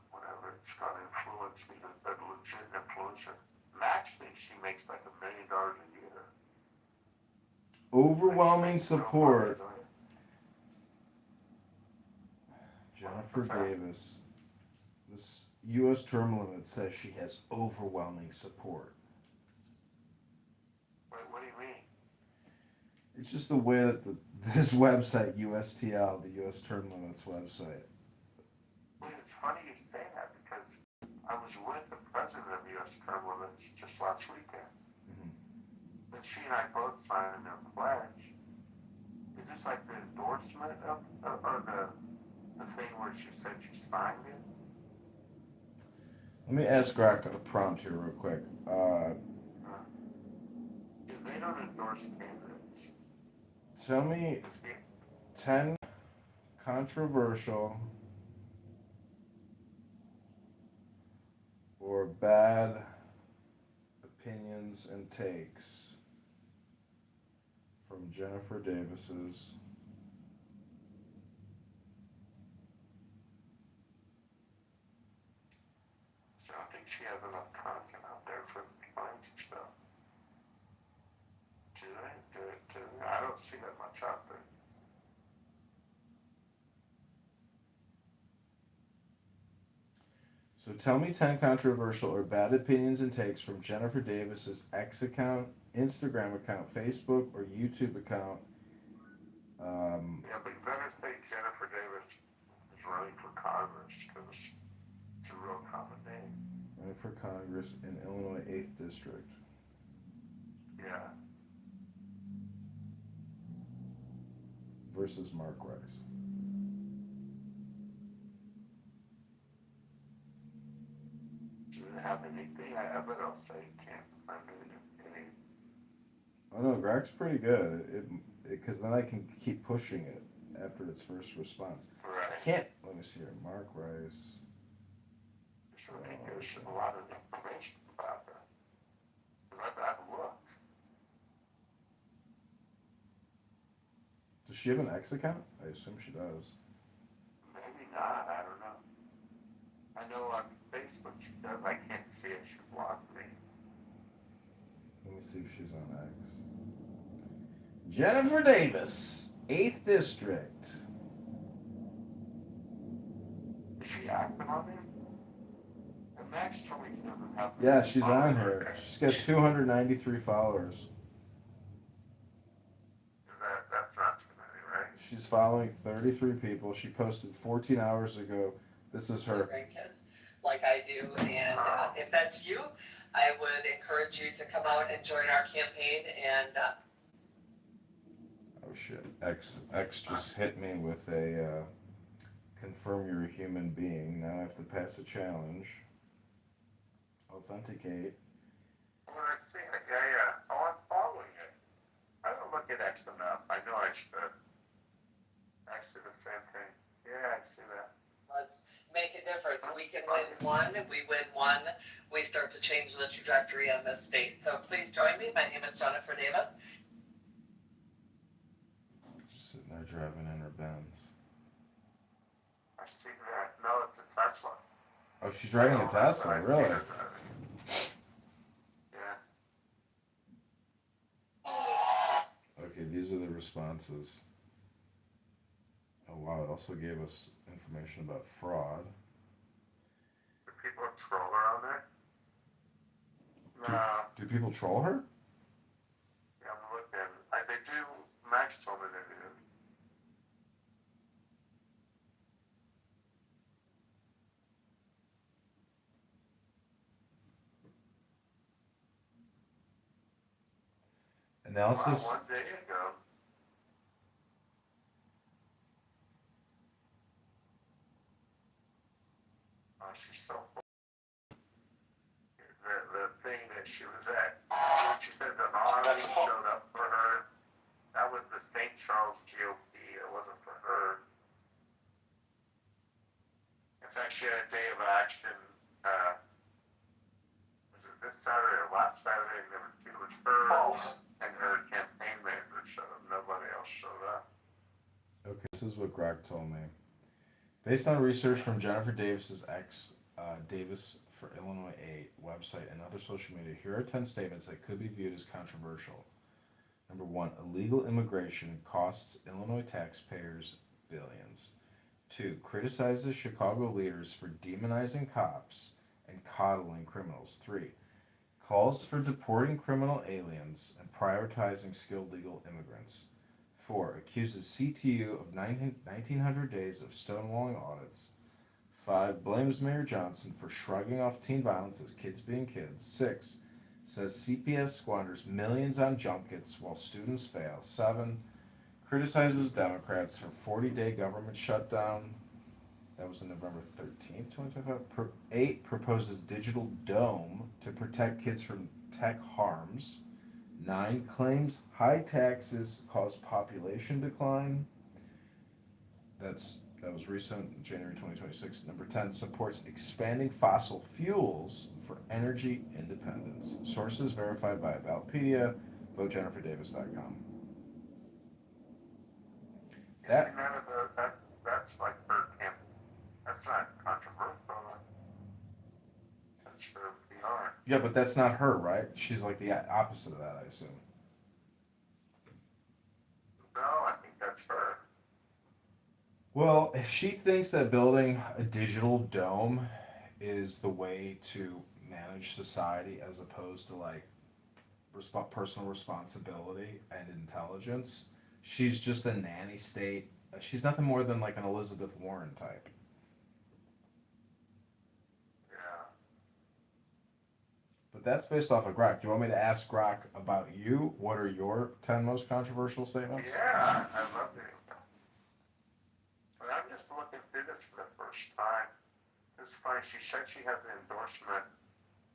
[SPEAKER 1] whatever it's called, influence. She's a legit influencer. Max thinks she makes like $1 million a year.
[SPEAKER 5] Overwhelming support. Jennifer Davis. This U.S. term limit says she has overwhelming support.
[SPEAKER 1] Wait, what do you mean?
[SPEAKER 5] It's just the way that this website, USTL, the U.S. term limits website.
[SPEAKER 1] Wait, it's funny you say that because I was with the president of U.S. term limits just last weekend.
[SPEAKER 5] Mm-hmm.
[SPEAKER 1] And she and I both signed their pledge. Is this like the endorsement or the thing where she said she signed it?
[SPEAKER 5] Let me ask Grok a prompt here real quick.
[SPEAKER 1] Because they don't endorse candidates.
[SPEAKER 5] Tell me 10 controversial or bad opinions and takes from Jennifer Davis's
[SPEAKER 1] So I think she has enough content out there for clients and stuff. Do they? I don't see that much out there.
[SPEAKER 5] So tell me 10 controversial or bad opinions and takes from Jennifer Davis's X account Instagram account, Facebook, or YouTube account.
[SPEAKER 1] Yeah, but you better say Jennifer Davis is running for Congress because it's a real common name.
[SPEAKER 5] Running for Congress in Illinois 8th District.
[SPEAKER 1] Yeah.
[SPEAKER 5] Versus Mark Rice.
[SPEAKER 1] Do they have anything? I bet I'll say can't find any.
[SPEAKER 5] Oh no, Greg's pretty good. Because then I can keep pushing it after its first response.
[SPEAKER 1] Right.
[SPEAKER 5] I can't. Let me see here. Mark Rice.
[SPEAKER 1] So I think there's a lot of information about that. Because I've looked.
[SPEAKER 5] Does she have an X account? I assume she does.
[SPEAKER 1] Maybe not. I don't know. I know on Facebook she does. I can't see it. She blocked me.
[SPEAKER 5] Let me see if she's on X. Jennifer Davis, 8th District.
[SPEAKER 1] Is she active on there? And Max told me she doesn't have.
[SPEAKER 5] Yeah, she's on here. She's got 293 followers.
[SPEAKER 1] That's not too many, right?
[SPEAKER 5] She's following 33 people. She posted 14 hours ago. This is her.
[SPEAKER 16] Grandkids, like I do, and if that's you, I would encourage you to come out and join our campaign. And
[SPEAKER 5] Oh shit! X just hit me with a confirm you're a human being. Now I have to pass a challenge. Authenticate.
[SPEAKER 1] Well, I see it. Yeah. Oh, I'm following it. I don't look at X enough. I know I should. X did the same thing. Yeah, I see that.
[SPEAKER 16] let's make a difference. We can win one. We win one. We start to change the trajectory on this state. So please join me. My name is Jennifer Davis.
[SPEAKER 5] Sitting there driving in her Benz.
[SPEAKER 1] I see that. No, it's a Tesla.
[SPEAKER 5] Oh, she's driving a Tesla, really?
[SPEAKER 1] Yeah.
[SPEAKER 5] Okay, these are the responses. Oh wow, it also gave us information about fraud.
[SPEAKER 1] Do people troll her on there? No.
[SPEAKER 5] Do people troll her?
[SPEAKER 1] Yeah, I'm looking. They do. Max told me they do.
[SPEAKER 5] Analysis.
[SPEAKER 1] Wow, 1 day ago. Oh, she's so full. The thing that she was at, she said the army showed up for her. That was the St. Charles GOP. It wasn't for her. In fact, she had a day of action. Was it this Saturday or last Saturday? It was her and her campaign manager showed up. Nobody else showed up.
[SPEAKER 5] Okay, this is what Greg told me. Based on research from Jennifer Davis's Davis for Illinois 8 website and other social media, here are 10 statements that could be viewed as controversial. Number 1, illegal immigration costs Illinois taxpayers billions. 2, criticizes Chicago leaders for demonizing cops and coddling criminals. 3, calls for deporting criminal aliens and prioritizing skilled legal immigrants. 4, accuses CTU of 1900 days of stonewalling audits. 5, blames Mayor Johnson for shrugging off teen violence as kids being kids. 6, says CPS squanders millions on junkets while students fail. 7, criticizes Democrats for 40-day government shutdown. That was on November 13th, 2025. 8, proposes digital dome to protect kids from tech harms. 9, claims high taxes cause population decline. That was recent, January 2026. Number 10, supports expanding fossil fuels for energy independence. Sources verified by Ballotpedia, votejenniferdavis.com.
[SPEAKER 1] That's like her camp. That's not controversial. That's her PR.
[SPEAKER 5] Yeah, but that's not her, right? She's like the opposite of that, I assume.
[SPEAKER 1] No, I think that's her.
[SPEAKER 5] Well, if she thinks that building a digital dome is the way to manage society as opposed to like personal responsibility and intelligence. She's just a nanny state. She's nothing more than like an Elizabeth Warren type.
[SPEAKER 1] Yeah.
[SPEAKER 5] But that's based off of Grok. Do you want me to ask Grok about you? What are your 10 most controversial statements?
[SPEAKER 1] Yeah, I love it. But I'm just looking through this for the first time. It's funny, she said she has an endorsement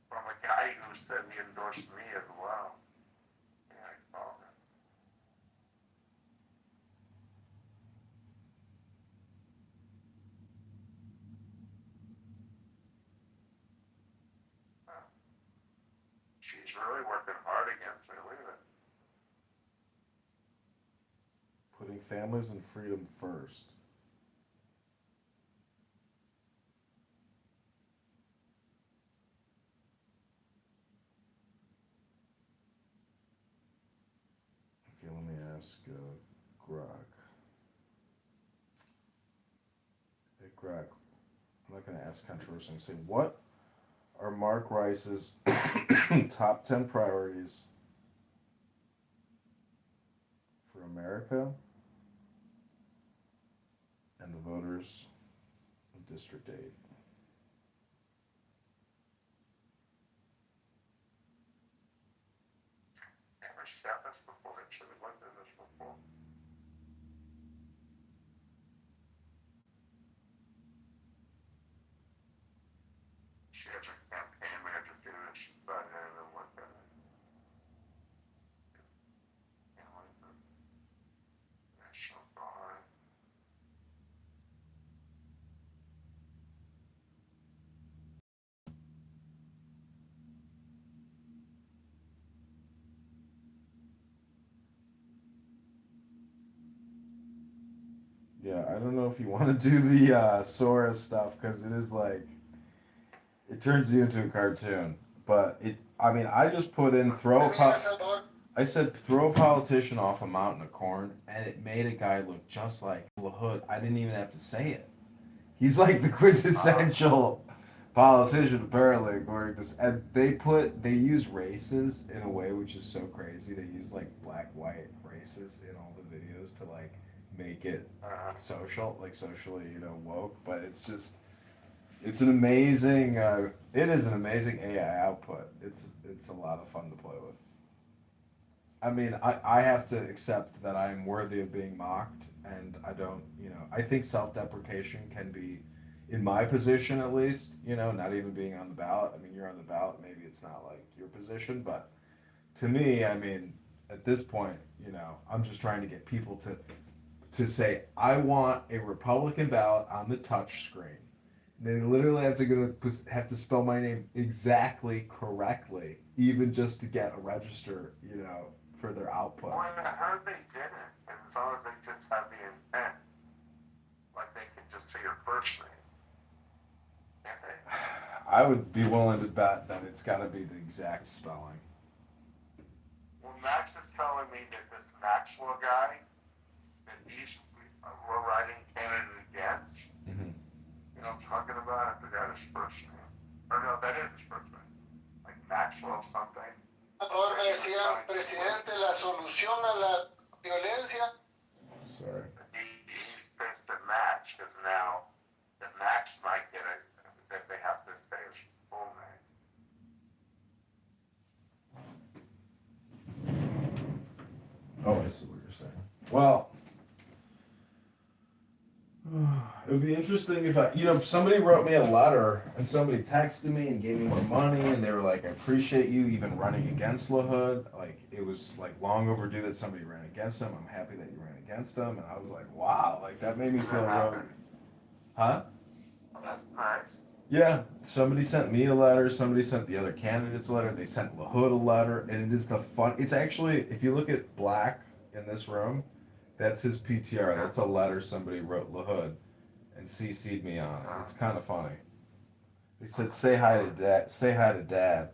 [SPEAKER 1] from a guy who said he endorsed me as well. Yeah, I called him. Huh. She's really working hard against me. Look at it.
[SPEAKER 5] Putting families and freedom first. Okay, let me ask Grok. Hey, Grok, I'm not going to ask controversial. Say, what are Mark Rice's top 10 priorities for America and the voters of District 8?
[SPEAKER 1] Never said this before. I should have looked at this before. She has a campaign manager do this, but I haven't looked at it. Can't wait for National Guard.
[SPEAKER 5] Yeah, I don't know if you want to do the Sora stuff because it is like it turns you into a cartoon. But I mean, I just put in I said throw a politician off a mountain of corn, and it made a guy look just like LaHood. I didn't even have to say it. He's like the quintessential politician, apparently, according to. And they use races in a way which is so crazy. They use like black, white races in all the videos to like make it socially, woke. But it's an amazing. It is an amazing AI output. It's a lot of fun to play with. I mean, I have to accept that I am worthy of being mocked, and I don't, I think self-deprecation can be, in my position at least, not even being on the ballot. I mean, you're on the ballot, maybe it's not like your position, but to me, I mean, at this point, I'm just trying to get people to say, I want a Republican ballot on the touch screen. They literally have to spell my name exactly correctly, even just to get a register, for their output.
[SPEAKER 1] Well, I heard they didn't, and as long as they just have the intent, like they can just say your first name, can't they?
[SPEAKER 5] I would be willing to bet that it's got to be the exact spelling.
[SPEAKER 1] Well, Max is telling me that this Maxwell guy, that we're writing candidate against.
[SPEAKER 5] Mm-hmm.
[SPEAKER 1] You know what I'm talking about? I forgot his first name. Or no, that is his first name. Like Maxwell something.
[SPEAKER 11] Me decían, presidente, la solución a la violencia.
[SPEAKER 5] Sorry.
[SPEAKER 1] He fixed the match because now the match might get it, that they have to say his full name.
[SPEAKER 5] Oh, I see what you're saying. Well, it would be interesting if somebody wrote me a letter and somebody texted me and gave me more money and they were like, I appreciate you even running against LaHood. Like, it was like long overdue that somebody ran against him. I'm happy that you ran against him. And I was like, wow, like that made me feel real. Huh?
[SPEAKER 1] That's nice.
[SPEAKER 5] Yeah, somebody sent me a letter. Somebody sent the other candidates a letter. They sent LaHood a letter. And it is it's actually, if you look at Black in this room, that's his PTR. That's a letter somebody wrote LaHood and CC'd me on it. It's kind of funny. They said, "Say hi to dad. Say hi to dad."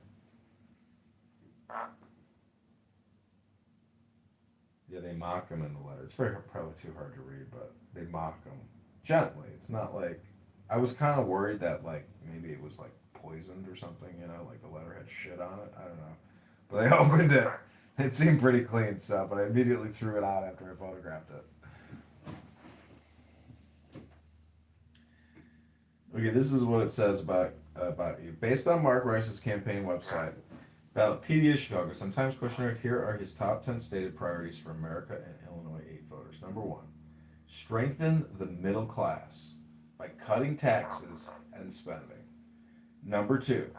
[SPEAKER 5] Yeah, they mock him in the letter. It's probably too hard to read, but they mock him gently. It's not like I was kind of worried that like maybe it was like poisoned or something. Like the letter had shit on it. I don't know. But I opened it. It seemed pretty clean, so, but I immediately threw it out after I photographed it. Okay, this is what it says about you. Based on Mark Rice's campaign website, Ballotpedia Chicago, sometimes questionnaire, here are his top 10 stated priorities for America and Illinois 8 voters. Number 1, strengthen the middle class by cutting taxes and spending. Number 2,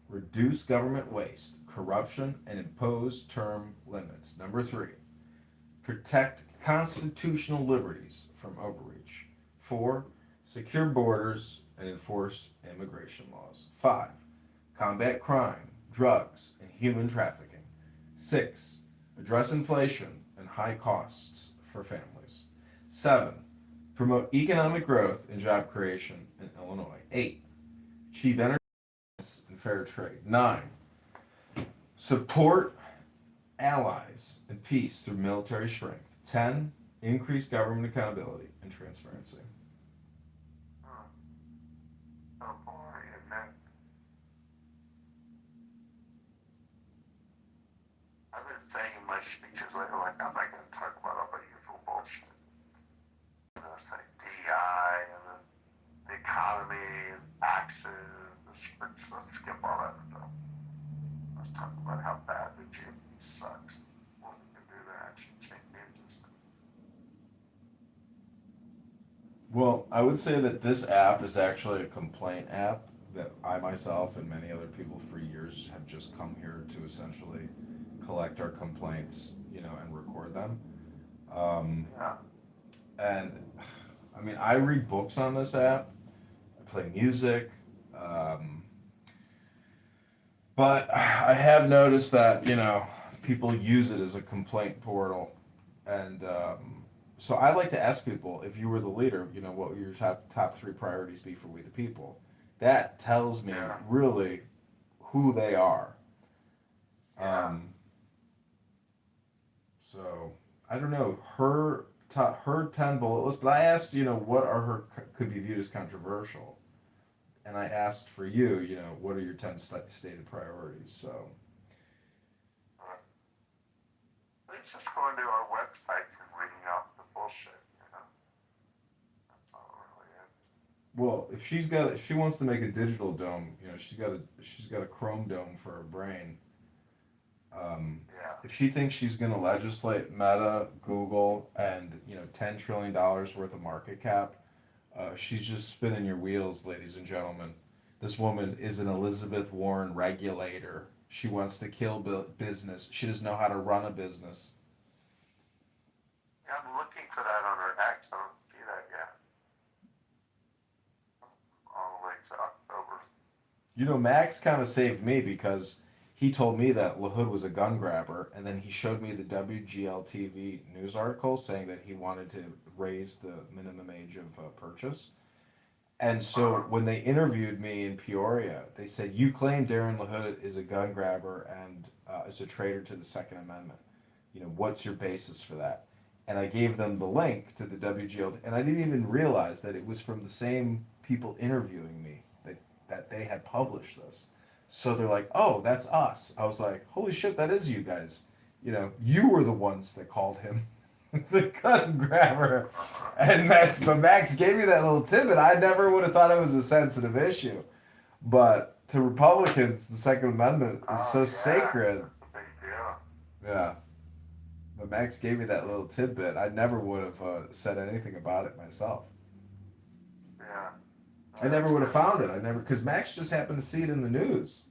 [SPEAKER 5] reduce government waste, corruption, and impose term limits. Number 3, protect constitutional liberties from overreach. 4, secure borders and enforce immigration laws. 5, combat crime, drugs, and human trafficking. 6, address inflation and high costs for families. 7, promote economic growth and job creation in Illinois. 8, achieve energy and fair trade. 9, support allies and peace through military strength. 10, increase government accountability and transparency.
[SPEAKER 1] Oh boy, and then I've been saying in my speeches lately, like, I'm not going to talk about all the usual bullshit. You know, say DI and then the economy and taxes. Let's skip all that stuff. Let's talk about how bad the GMP sucks. What we can do to actually change this.
[SPEAKER 5] Well, I would say that this app is actually a complaint app that I myself and many other people for years have just come here to essentially collect our complaints, you know, and record them.
[SPEAKER 1] Yeah.
[SPEAKER 5] And I mean, I read books on this app. I play music. But I have noticed that, you know, people use it as a complaint portal. And so I like to ask people, if you were the leader, you know, what would your top 3 priorities be for We the People? That tells me really who they are. So I don't know her 10 bullet list, but I asked, you know, what are her could be viewed as controversial, and I asked for you, you know, what are your 10 stated priorities? So
[SPEAKER 1] It's just going to our websites and reading out the bullshit, you know. That's all it really is.
[SPEAKER 5] well, if she wants to make a digital dome, you know, she's got a Chrome dome for her brain. If she thinks she's going to legislate Meta, Google, and, you know, $10 trillion worth of market cap, she's just spinning your wheels, ladies and gentlemen. This woman is an Elizabeth Warren regulator. She wants to kill business. She doesn't know how to run a business.
[SPEAKER 1] Yeah, I'm looking for that on her X. I don't see that yet. All the way to October.
[SPEAKER 5] You know, Max kind of saved me because he told me that LaHood was a gun grabber, and then he showed me the WGL-TV news article saying that he wanted to raise the minimum age of purchase. And so when they interviewed me in Peoria, they said, you claim Darren LaHood is a gun grabber and is a traitor to the Second Amendment. You know, what's your basis for that? And I gave them the link to the WGL, and I didn't even realize that it was from the same people interviewing me that they had published this. So they're like, oh, that's us. I was like, holy shit, that is you guys. You know, you were the ones that called him the gun grabber. And Max gave me that little tidbit. I never would have thought it was a sensitive issue. But to Republicans, the Second Amendment is so sacred. Yeah. But Max gave me that little tidbit. I never would have said anything about it myself.
[SPEAKER 1] Yeah.
[SPEAKER 5] I never would have found it. Because Max just happened to see it in the news.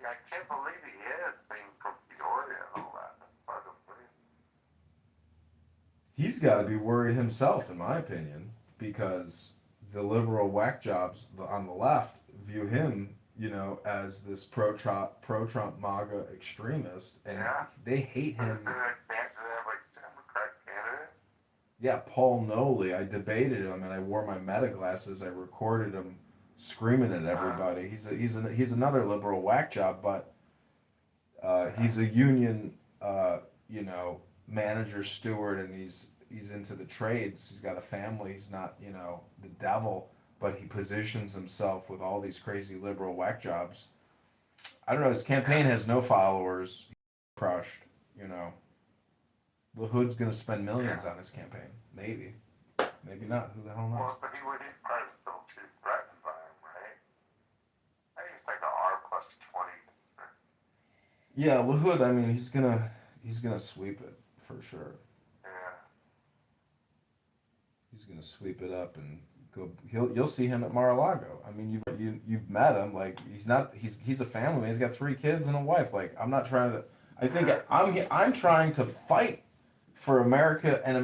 [SPEAKER 1] Yeah, I can't believe he is being from Peoria and all that. That's part of it.
[SPEAKER 5] He's got to be worried himself, in my opinion, because the liberal whack jobs on the left view him, you know, as this pro-Trump MAGA extremist, and they hate him. Yeah, Paul Noli. I debated him, and I wore my meta glasses. I recorded him screaming at everybody. He's another liberal whack job, but he's a union, you know, manager steward, and he's into the trades. He's got a family. He's not, you know, the devil, but he positions himself with all these crazy liberal whack jobs. I don't know. His campaign has no followers. Crushed. You know, the hood's gonna spend millions on his campaign. Maybe, maybe not. Who the hell knows?
[SPEAKER 1] Well, but he would probably feel too threatened by him, right? I think it's like a R plus 20.
[SPEAKER 5] Yeah, Lahood. I mean, he's gonna sweep it for sure.
[SPEAKER 1] Yeah.
[SPEAKER 5] He's gonna sweep it up and go. You'll see him at Mar-a-Lago. I mean, you've met him. Like he's a family man. He's got 3 kids and a wife. Like I'm not trying to. I think I'm trying to fight for America, and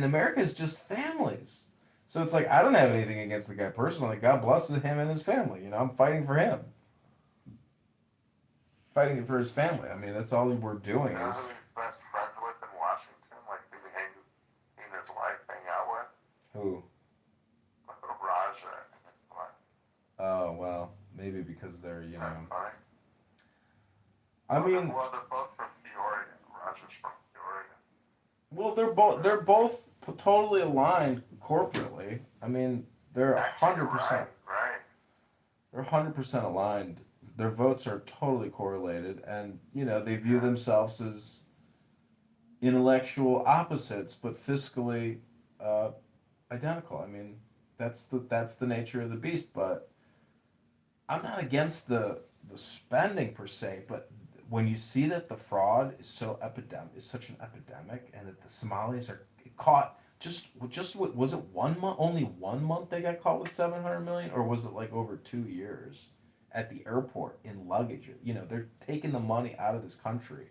[SPEAKER 5] America is just families. So it's like I don't have anything against the guy personally. God bless him and his family. You know, I'm fighting for him, fighting for his family. I mean, that's all we're doing
[SPEAKER 1] You know
[SPEAKER 5] is.
[SPEAKER 1] who he's best friends with in Washington? Like who he and his wife hang out with?
[SPEAKER 5] Who?
[SPEAKER 1] Raja.
[SPEAKER 5] Oh well, maybe because they're
[SPEAKER 1] Funny.
[SPEAKER 5] I mean,
[SPEAKER 1] well, they're both from Peoria. Raja's from Peoria.
[SPEAKER 5] well, they're both totally aligned corporately. I mean, they're 100%.
[SPEAKER 1] Right.
[SPEAKER 5] They're 100% aligned. Their votes are totally correlated, and they view themselves as intellectual opposites, but fiscally identical. I mean, that's the nature of the beast. But I'm not against the spending per se, but when you see that the fraud is such an epidemic, and that the Somalis are caught was it 1 month? Only 1 month they got caught with 700 million, or was it like over 2 years at the airport in luggage? They're taking the money out of this country,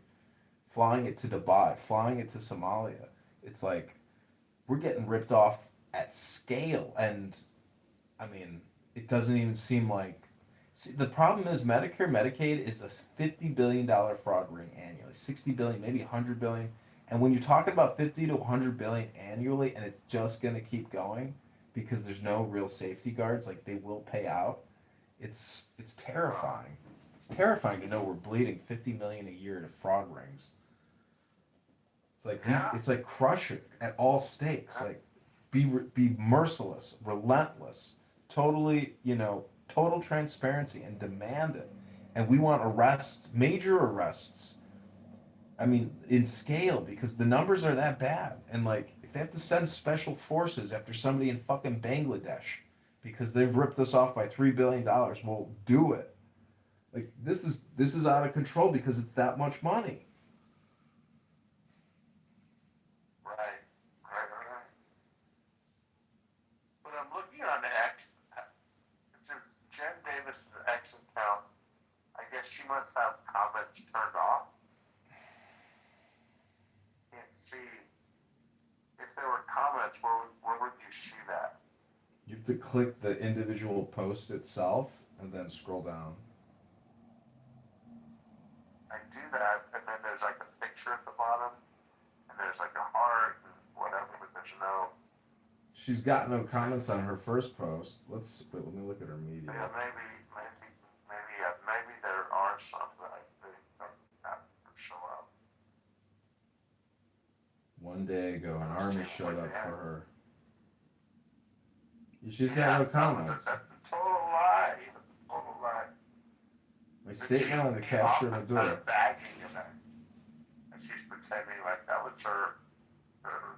[SPEAKER 5] flying it to Dubai, flying it to Somalia. It's like we're getting ripped off at scale, and I mean, it doesn't even seem like. See, the problem is Medicare, Medicaid is a $50 billion fraud ring annually, 60 billion, maybe 100 billion. And when you're talking about 50 to 100 billion annually, and it's just going to keep going because there's no real safety guards, like they will pay out. It's terrifying. It's terrifying to know we're bleeding 50 million a year to fraud rings. It's like crush it at all stakes. Like be merciless, relentless, totally, total transparency, and demand it. And we want arrests, major arrests. I mean, in scale, because the numbers are that bad. And like, if they have to send special forces after somebody in fucking Bangladesh because they've ripped us off by $3 billion, well, do it. Like, this is out of control because it's that much money.
[SPEAKER 1] Right. But I'm looking on the X. Since Jen Davis' X account, I guess she must have comments turned off. Can't see if there were comments. Where would you see that?
[SPEAKER 5] You have to click the individual post itself and then scroll down.
[SPEAKER 1] I do that, and then there's like a picture at the bottom, and there's like a heart and whatever, but there's no.
[SPEAKER 5] She's got no comments on her first post. Let me look at her media.
[SPEAKER 1] Yeah, maybe there are some that they don't have to show up.
[SPEAKER 5] One day ago, an army showed up for her. She's got no comments.
[SPEAKER 1] That's a total lie. It's a total lie.
[SPEAKER 5] My statement on the capture of the door.
[SPEAKER 1] Bagging him, and she's pretending like that was her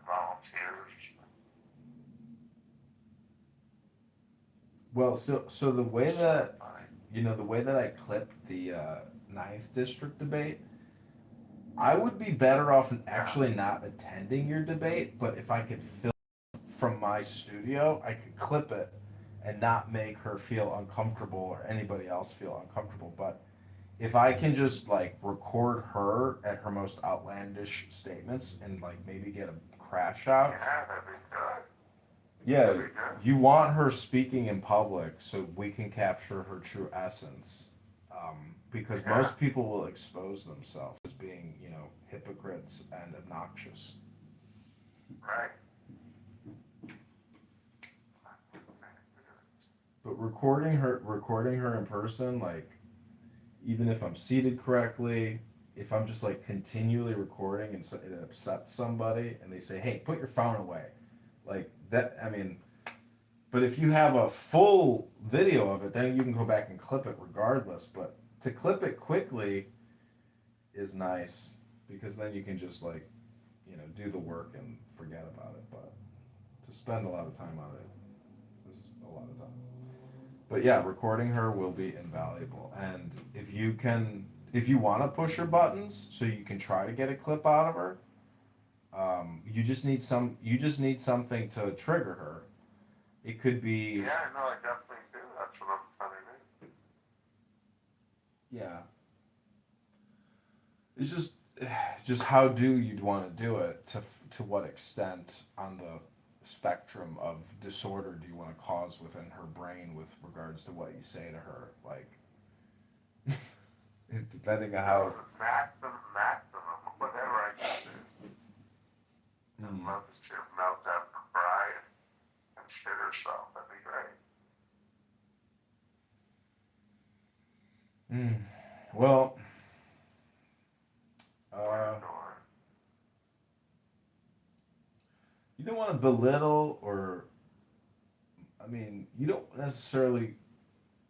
[SPEAKER 1] volunteers.
[SPEAKER 5] Well, so the way that the way that I clipped the 9th district debate, I would be better off in actually not attending your debate, but if I could film from my studio, I could clip it and not make her feel uncomfortable or anybody else feel uncomfortable. But if I can just like record her at her most outlandish statements and like maybe get a crash out.
[SPEAKER 1] Yeah, that'd be good.
[SPEAKER 5] Yeah, you want her speaking in public so we can capture her true essence. Because most people will expose themselves as being, hypocrites and obnoxious.
[SPEAKER 1] Right.
[SPEAKER 5] But recording her in person, like, even if I'm seated correctly, if I'm just like continually recording and it upsets somebody and they say, "Hey, put your phone away," like that. I mean, but if you have a full video of it, then you can go back and clip it regardless. But to clip it quickly is nice because then you can just like, do the work and forget about it. But to spend a lot of time on it is a lot of time. But yeah, recording her will be invaluable. And if you want to push her buttons so you can try to get a clip out of her, you just need something to trigger her. It could be.
[SPEAKER 1] Yeah, no, I definitely do. That's what I'm trying to do.
[SPEAKER 5] Yeah. It's just how do you'd want to do it, to what extent on the spectrum of disorder do you want to cause within her brain with regards to what you say to her, like depending on how.
[SPEAKER 1] Maximum, whatever I can do. I'd love to see her melt down, cry, and shit herself. That'd be great.
[SPEAKER 5] Well, you don't want to belittle you don't necessarily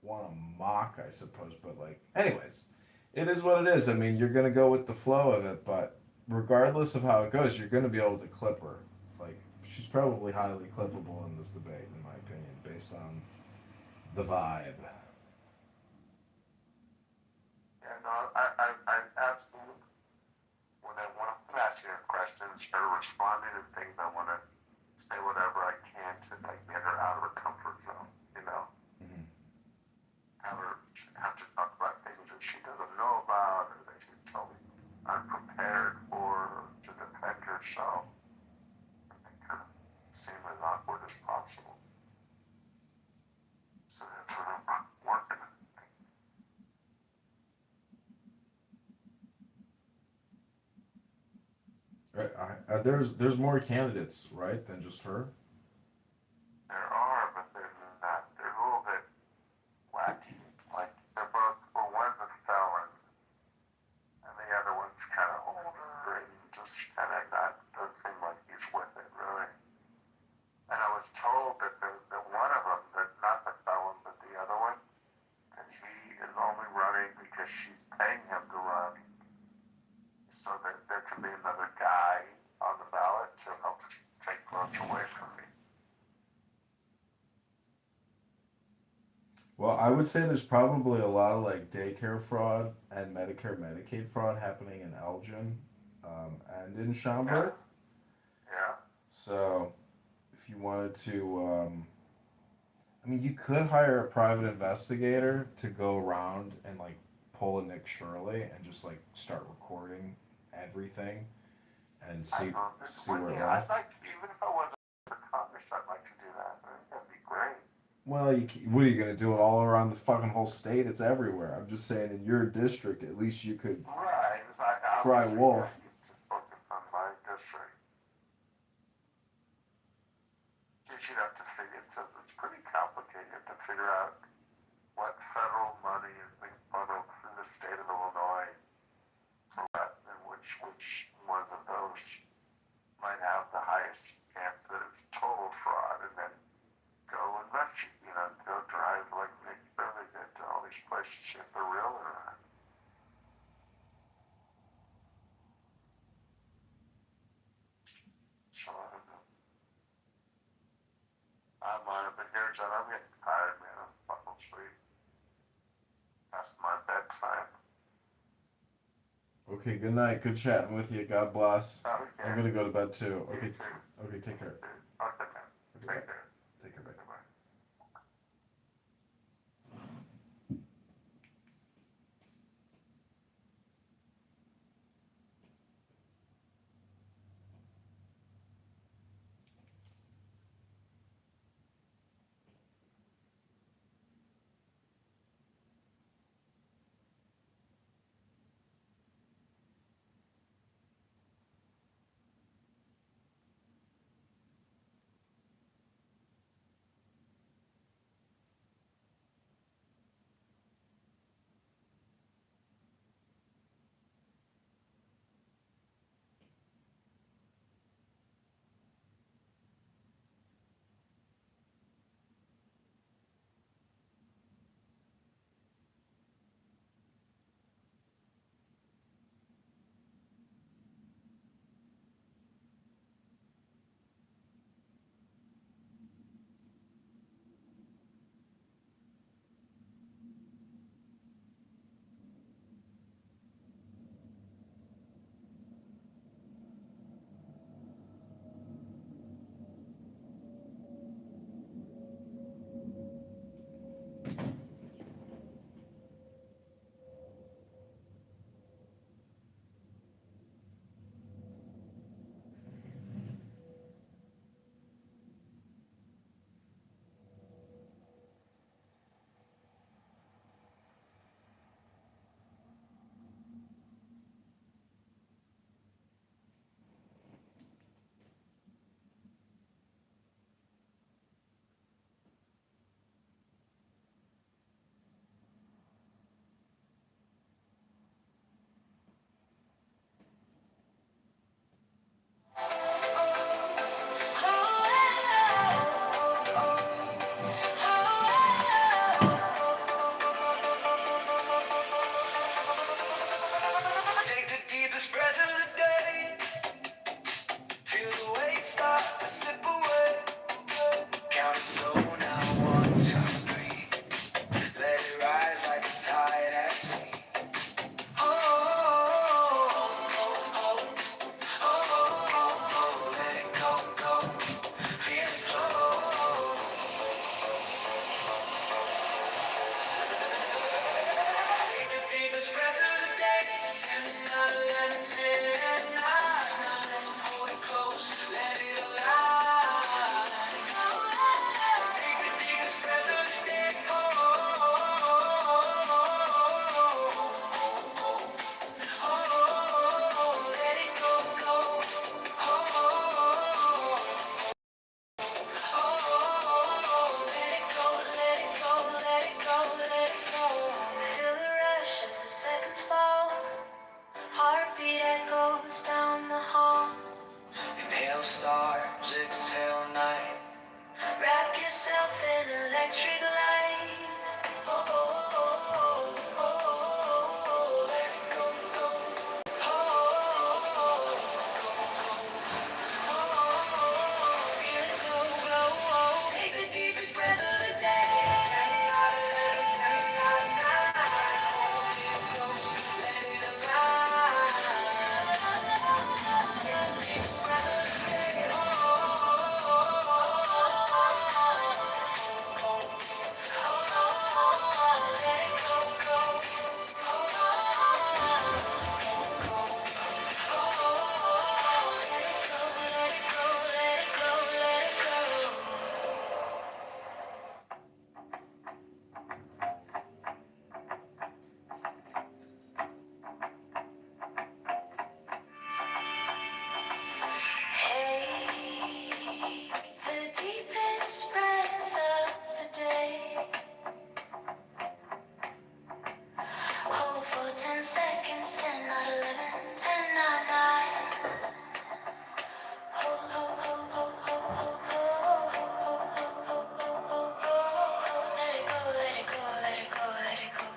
[SPEAKER 5] want to mock, I suppose, but like, anyways, it is what it is. I mean, you're going to go with the flow of it, but regardless of how it goes, you're going to be able to clip her. Like, she's probably highly clippable in this debate, in my opinion, based on the vibe.
[SPEAKER 1] Yeah, no, I absolutely. When I'm asking her questions or responding to things, I want to say whatever I can to like get her out of her comfort zone.
[SPEAKER 5] Mm-hmm.
[SPEAKER 1] Have to talk about things that she doesn't know about or that she's totally unprepared for to defend herself. And make her seem as awkward as possible. So that's what I'm working on.
[SPEAKER 5] Right. There's more candidates, right, than just her?
[SPEAKER 1] There are, but they're a little bit wacky. Like, one's a felon, and the other one's kind of older, and just kind of doesn't seem like he's with it, really. And I was told that one of them, that not the felon, but the other one, that he is only running because she's paying him to run, so that there can be another guy on the ballot to help take votes away from me.
[SPEAKER 5] Well, I would say there's probably a lot of like daycare fraud and Medicare Medicaid fraud happening in Elgin, and in Schaumburg.
[SPEAKER 1] Yeah.
[SPEAKER 5] So, if you wanted to, you could hire a private investigator to go around and like pull a Nick Shirley and just like start recording everything and see where it
[SPEAKER 1] I'd
[SPEAKER 5] goes.
[SPEAKER 1] like to, even if I wasn't for Congress, I'd like to do that. I think that'd be great.
[SPEAKER 5] Well, what are you gonna do it all around the fucking whole state? It's everywhere. I'm just saying, in your district, at least you could
[SPEAKER 1] Right. It's like,
[SPEAKER 5] cry wolf.
[SPEAKER 1] to focus on my district. You'd have to figure, it's pretty complicated to figure out what federal money is being funneled through the state of Illinois for what, and which ones of those might have the highest chance that it's total fraud, and then go investigate, go drive like Nick Shirley did to all these places, see if they're real or not. So I don't know. But here, John, I'm getting tired, man. I'm fucking sleep. That's my bedtime.
[SPEAKER 5] Okay, good night. Good chatting with you. God bless.
[SPEAKER 1] Okay.
[SPEAKER 5] I'm gonna go to bed too. Okay.
[SPEAKER 1] You too.
[SPEAKER 5] Okay, take care.
[SPEAKER 1] Okay, man. Take care.
[SPEAKER 5] Take care. Bye.
[SPEAKER 1] Bye.
[SPEAKER 10] inhale stars, exhale night. Wrap yourself in electric light. Oh, oh, oh, oh, oh, oh, let it go, go. Oh, oh, oh, oh, feel it glow, glow, oh. Take the deepest breath of the day. 10 out of 11, 10 out of 9. Hold it close, let it align. Take the deepest breath of the day. Oh, oh, oh, oh, oh, oh. The deepest breath of the day. Hold for 10 seconds, 10 not 11, 10 not 9. Hold, hold, hold, hold, hold, hold, hold, hold, hold, hold, hold, hold, hold. Let it go, let it go, let it go, let it go.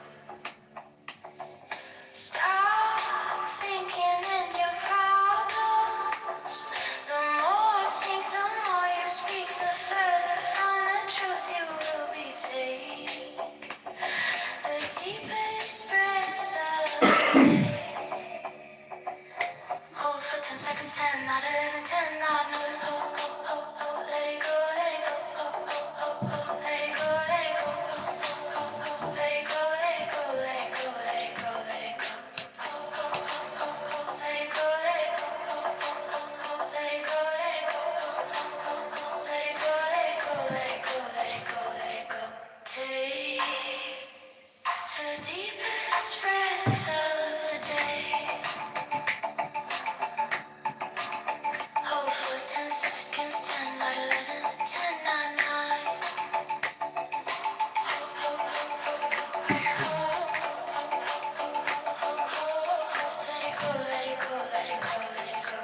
[SPEAKER 10] Stop thinking and your problems. The more you think, the more you speak, the further from the truth you will be taken. The deepest breath of the day. Hold for 10 seconds, 10, not 11, 10, not 9. Oh, oh, oh, oh, let it go, let it go. Oh, oh, oh, oh, let it go, let it go. Oh, oh, oh, let it go, let it go, let it go, let it go, let it go. Oh, oh, oh, oh, oh, let it go, let it go. Oh, oh, oh, oh, let it go, let it go. Oh, oh, oh, oh, let it go, let it go, let it go, let it go, let it go. Take the deepest breath of the day. Hold for 10 seconds, 10 not 11, 10 not 9. Hold, hold, hold, hold, hold, hold, let it go, let it go, let it go, let it go.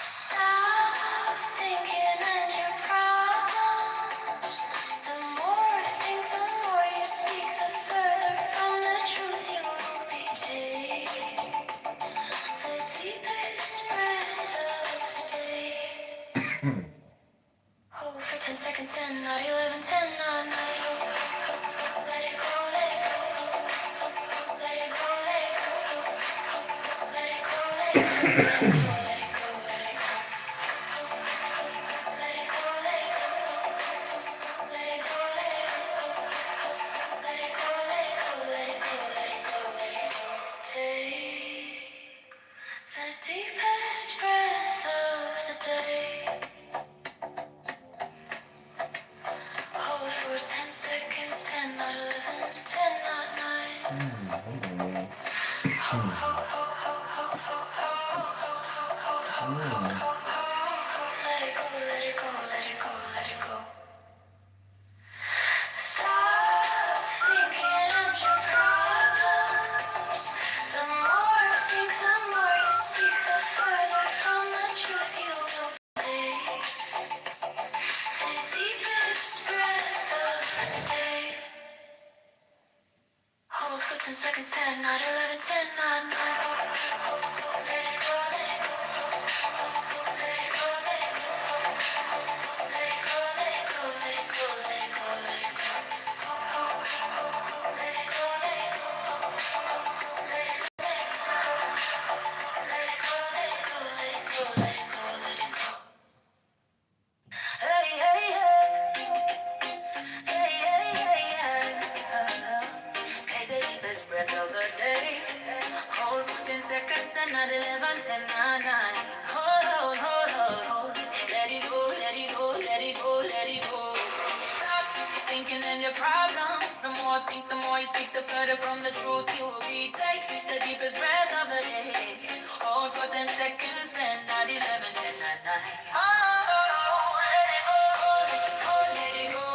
[SPEAKER 10] Stop thinking and your problems. The more you think, the more you speak, the further from the truth you will be taken. The deepest breath of the day. Hold for 10 seconds, 10, not 11, 10, not 9. Let it go, let it go. Let it go, let it go. Let it go, let it go. Let it go, let it go, let it go. Let it go, let it go. Let it go, let it go. Let it go, let it go, let it go, let it go, let it go. Take the deepest breath of the day. Hold for 10 seconds, 10 not 11, 10 not 9. Ho, ho, ho, ho, ho, ho, ho, ho, ho, ho, ho, ho, ho. Let it go, let it go, let it go, let it go. Stop thinking of your problems. The more you think, the more you speak, the further from the truth you will be. The deepest breath of the day. Hold for 10 seconds, 10, not 11, 10, not 9. Oh, oh, oh, let it go, let it go. Oh, oh, oh, let it go, let it go. Oh, oh, oh, let it go, let it go, let it go, let it go, let it go. Oh, oh, oh, oh, let it go, let it go. Oh, oh, oh, let it go, let it go. Oh, oh, let it go, let it go, let it go, let it go, let it go. Hey, hey, hey. Hey, hey, hey, hey. Take the deepest breath of the day. Hold for 10 seconds, 10, not 11, 10, not 9. Hold, hold, hold, hold, hold. Let it go, let it go, let it go, let it go. Stop thinking in your problems. The more you think, the more you speak, the further from the truth you will be. Take the deepest breath of the day. Hold for 10 seconds, 10, not 11, 10, not 9. Oh, let it go, let it go.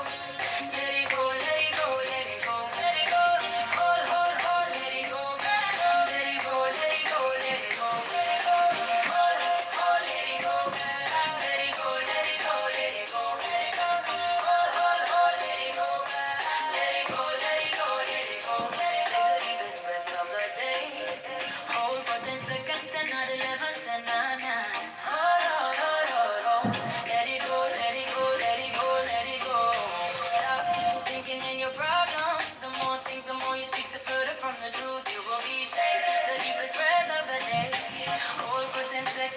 [SPEAKER 10] Let it go, let it go, let it go, let it go. Hold, hold, hold, let it go. Let it go, let it go, let it go. Hold, hold, let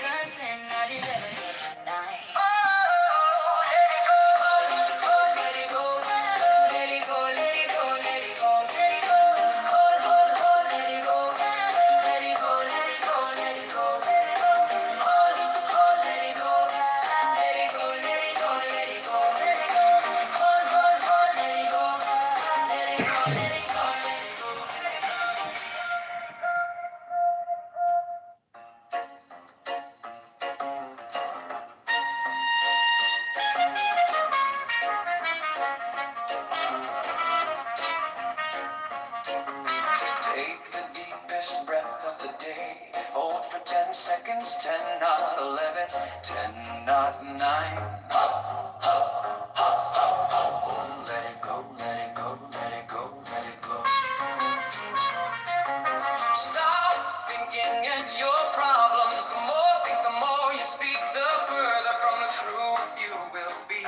[SPEAKER 20] seconds, 10, 9, 11, 10, 9. Let it go, let it go, let it go, let it go. Hold, hold, hold, let it go. Let it go, let it go, let it go. Hold, hold, let it go. Let it go, let it go, let it go. Hold, hold, hold, let it go. Let it go, let it go, let it go.
[SPEAKER 12] Take the deepest breath of the day. Hold for 10 seconds. 10, not 11. 10, not 9. Let it go, let it go, let it go, let it go. Stop thinking and your problems. The more think, the more you speak, the further from the truth you will be.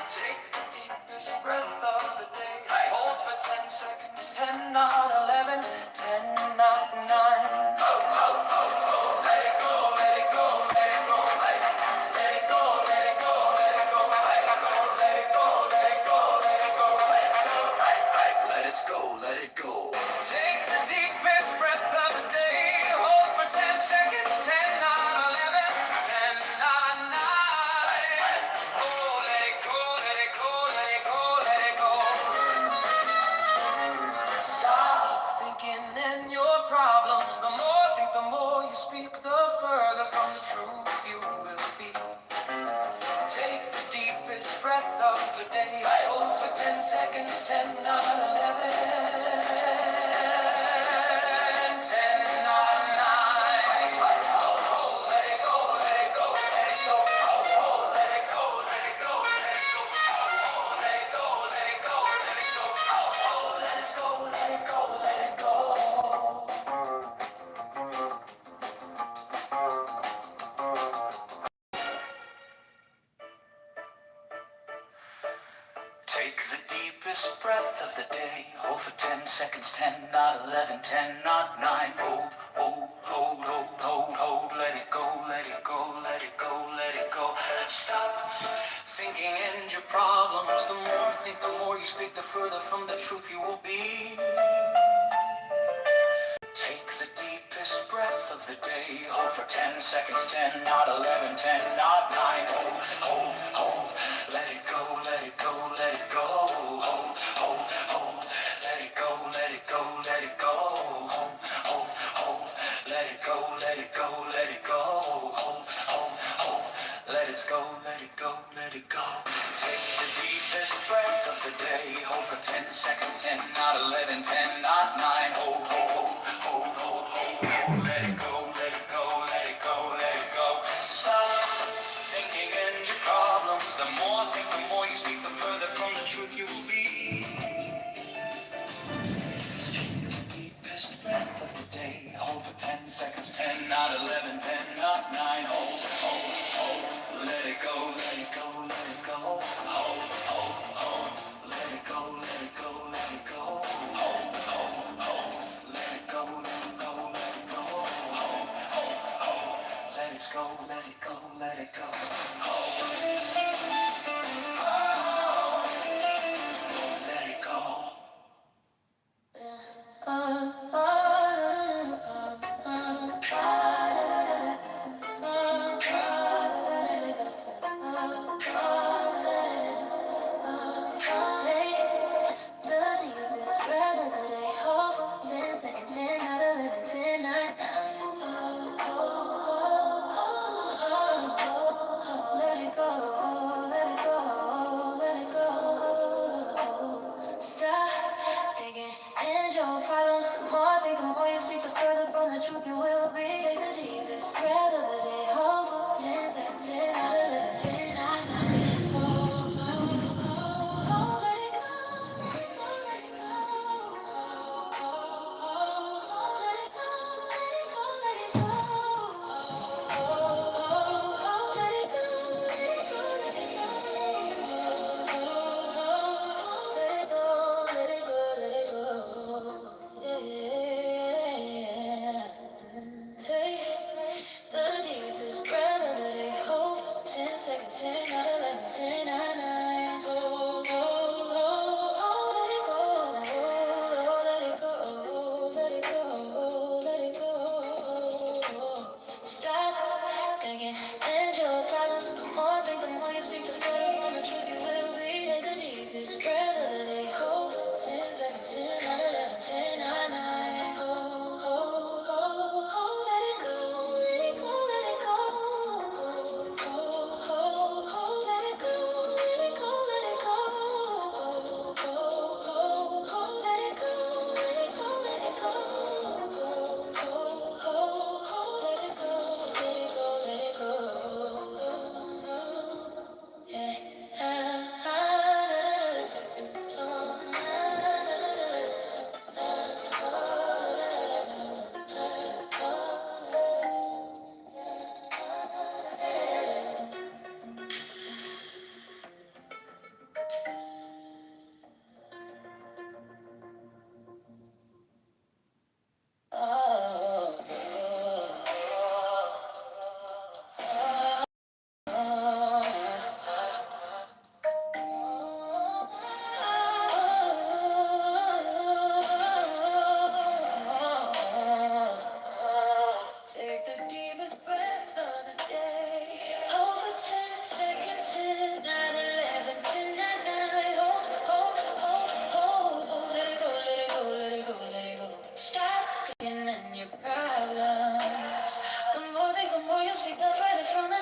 [SPEAKER 12] Take the deepest breath of the day. Hold for 10 seconds. 10, not 11. 10, not 9. Let it go, let it go, let it go. Let it go, let it go, let it go. Let it go, let it go, let it go. Let it go, let it go. Take the deepest breath of the day. Hold for 10 seconds. 10, not 11. 10, not 9. Oh, let it go, let it go, let it go, let it go. Stop thinking in your problems. The more think, the more you speak, the further from the truth you will be. Take the deepest breath of the day. Hold for 10 seconds. 10, not 11. 10, not 9. Let it go, let it go, let it go. Let it go, let it go, let it go. Let it go, let it go, let it go. Let it go, let it go, let it go. Take the deepest breath of the day. Hold for 10 seconds. 10, not 11. 10, not 9. Hold, hold, hold, hold, hold, hold. Let it go, let it go, let it go, let it go. Stop thinking and your problems. The more think, the more you speak, the further from the truth you will be. Take the deepest breath of the day. Hold for 10 seconds. 10, not 11. 10, not 9. Hold, hold, hold. Let it go, let it go, let it go. Hold, hold, hold. Let it go, let it go, let it go. Hold, hold, hold. Let it go, let it go, let it go. Hold, hold, hold. Let it go, let it go, let it go. Take the deepest breath of the day. Hold for 10 seconds. 10, not 11. 10, not 9. Hold, hold, hold, hold, hold, hold. Let it go, let it go, let it go, let it go. Stop thinking and your problems. The more think, the more you speak, the further from the truth you will be. Take the deepest breath of the day. Hold for 10 seconds. 10, not 11. 10, not 9. Hold, hold, hold. Let it go, let it go, let it go. Hold, hold, hold. Let it go, let it go, let it go. Hold, hold, hold. Let it go, let it go, let it go. Hold, hold, hold. Let it go, let it go, let it go. Hold, let it go.
[SPEAKER 20] Let it go, let it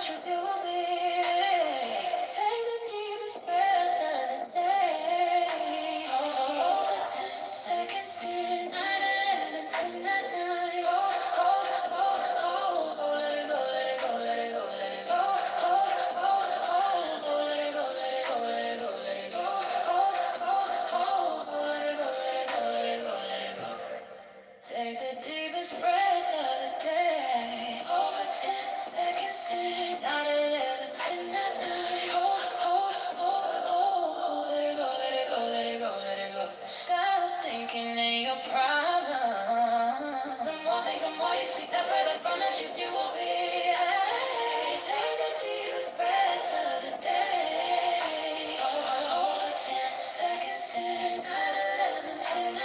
[SPEAKER 20] truth you will be. Take the deepest breath of the day. Over 10 seconds to 9, 11, 10, 9. Let it go, let it go, let it go, let it go. Let it go, let it go, let it go, let it go. Let it go, let it go, let it go, let it go. Take the deepest breath of the day. Over 10 seconds, 10, 9, 11, 10, 9. Let it go, let it go, let it go, let it go. Stop thinking in your problems. The more think, the more you speak, the further from the truth you will be. Take the deepest breath of the day. Over 10 seconds, 10, 9, 11, 10, 9.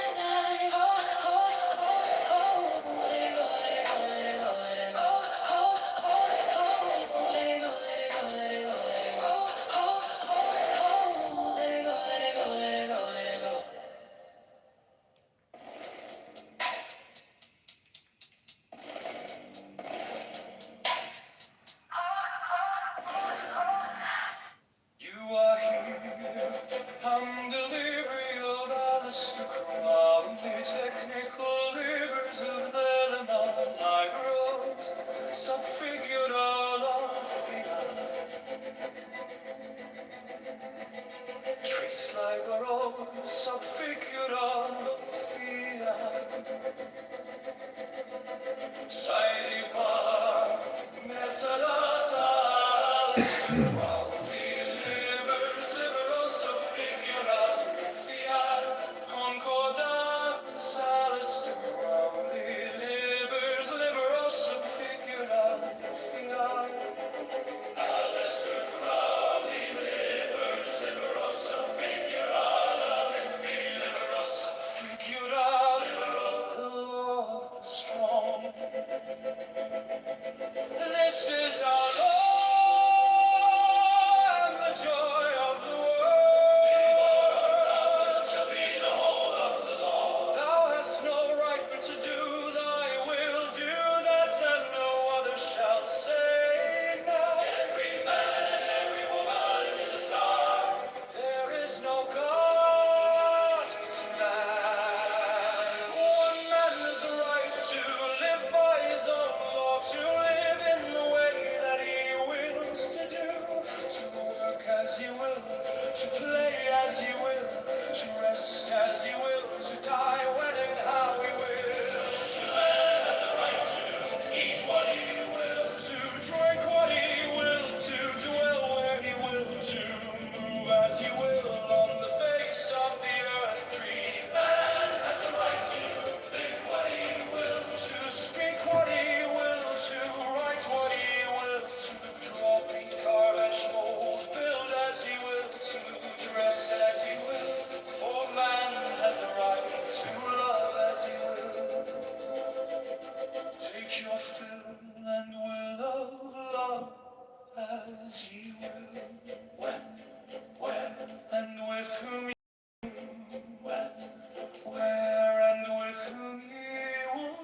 [SPEAKER 10] You are here, I'm delirial, Alistair Crowley, technical labors of the Lemon Liberals, subfigured all of Trace Liberals, subfigured all of Side bar, mezzalata, Alistair Crowley, libers, liberosa figura, fiat, concorda, Alistair Crowley, libers, liberosa figura, fiat. Alistair Crowley, libers, liberosa figura, liberosa figura, the law of the strong. This is our Lord, and the joy of the world shall be the whole of the law. Thou hast no right but to do thy will, do that, and no other shall say no. Every man and every woman is a star. There is no God but man. One man has the right to live by his own law, to live in the way that he wills to do, to work as he will, to play as he will, to rest as he will, to die when and how he will. To man has the right to eat what he will, to drink what he will, to dwell where he will, to move as he will on the face of the earth. Free man has the right to think what he will, to speak what he will, to write what he will, to draw, paint, carve, etch, mold, build as he will, to dress as he will. For man has the right to love as he will. Take your fill and will of love as ye will. When, and with whom ye when, where and with whom ye will.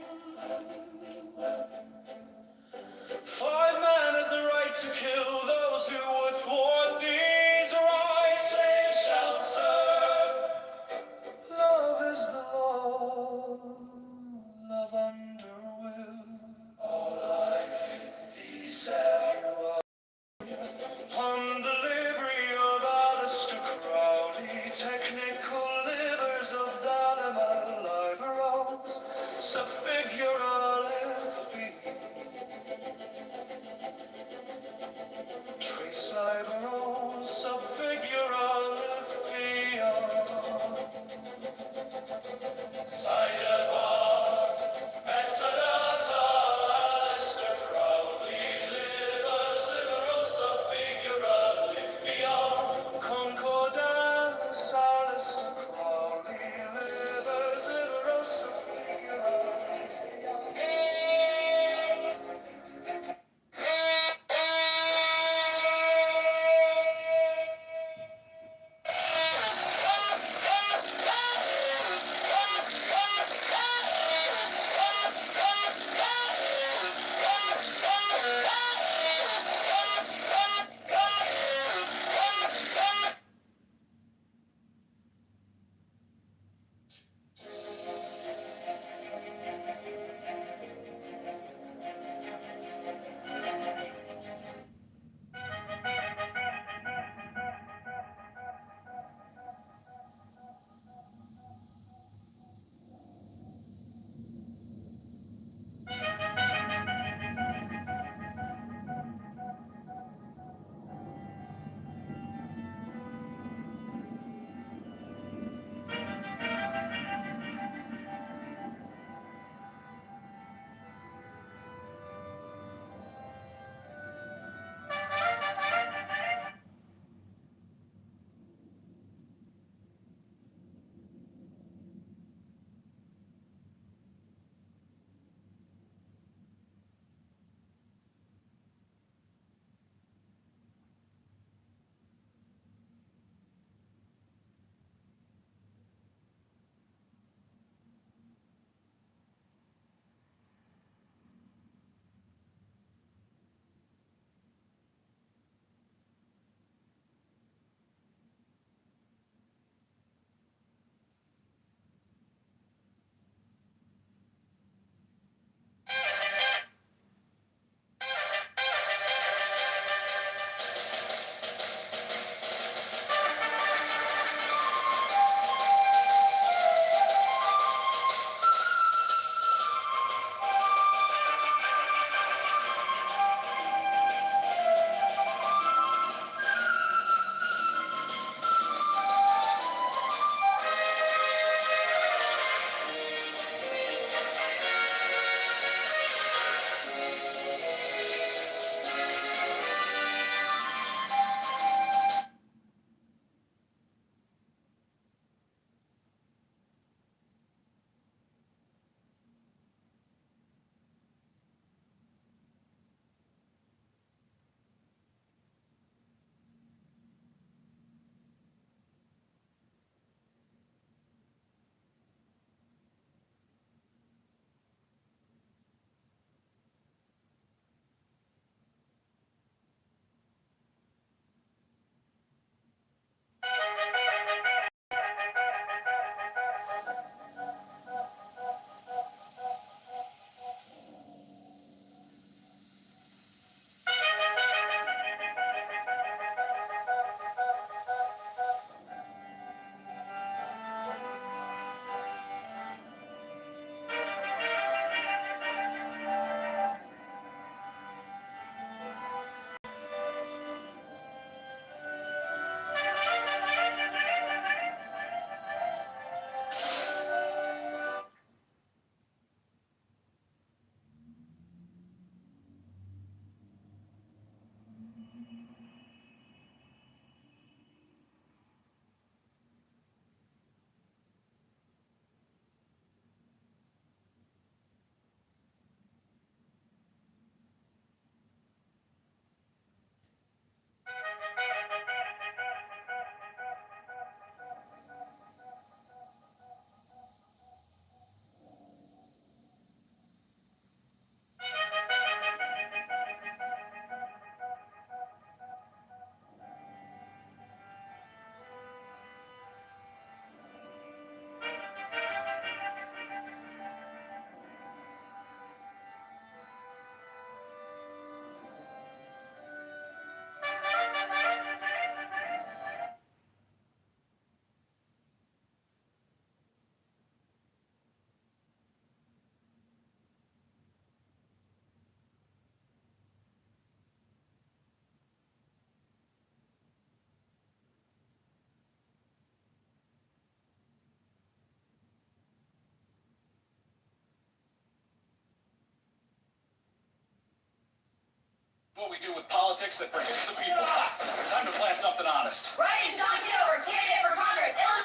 [SPEAKER 10] 5 man has the right to kill those who would thwart these rights. Slave shall serve. Love is the law. Love under will. All life in these several. On the livery of Alistair Crowley, technical livers of the Lemon Liberals, subfigure olive feet. Trace Liberals, subfigure olive feet. Sidebar, mezzalata, Alistair Crowley, libers, liberals, subfigure olive feet. Concordance, Alistair Crowley, libers, liberals, subfigure olive feet.
[SPEAKER 12] What we do with politics that forgets the people. Time to plant something honest.
[SPEAKER 13] Write in John Kitover, candidate for Congress, Illinois.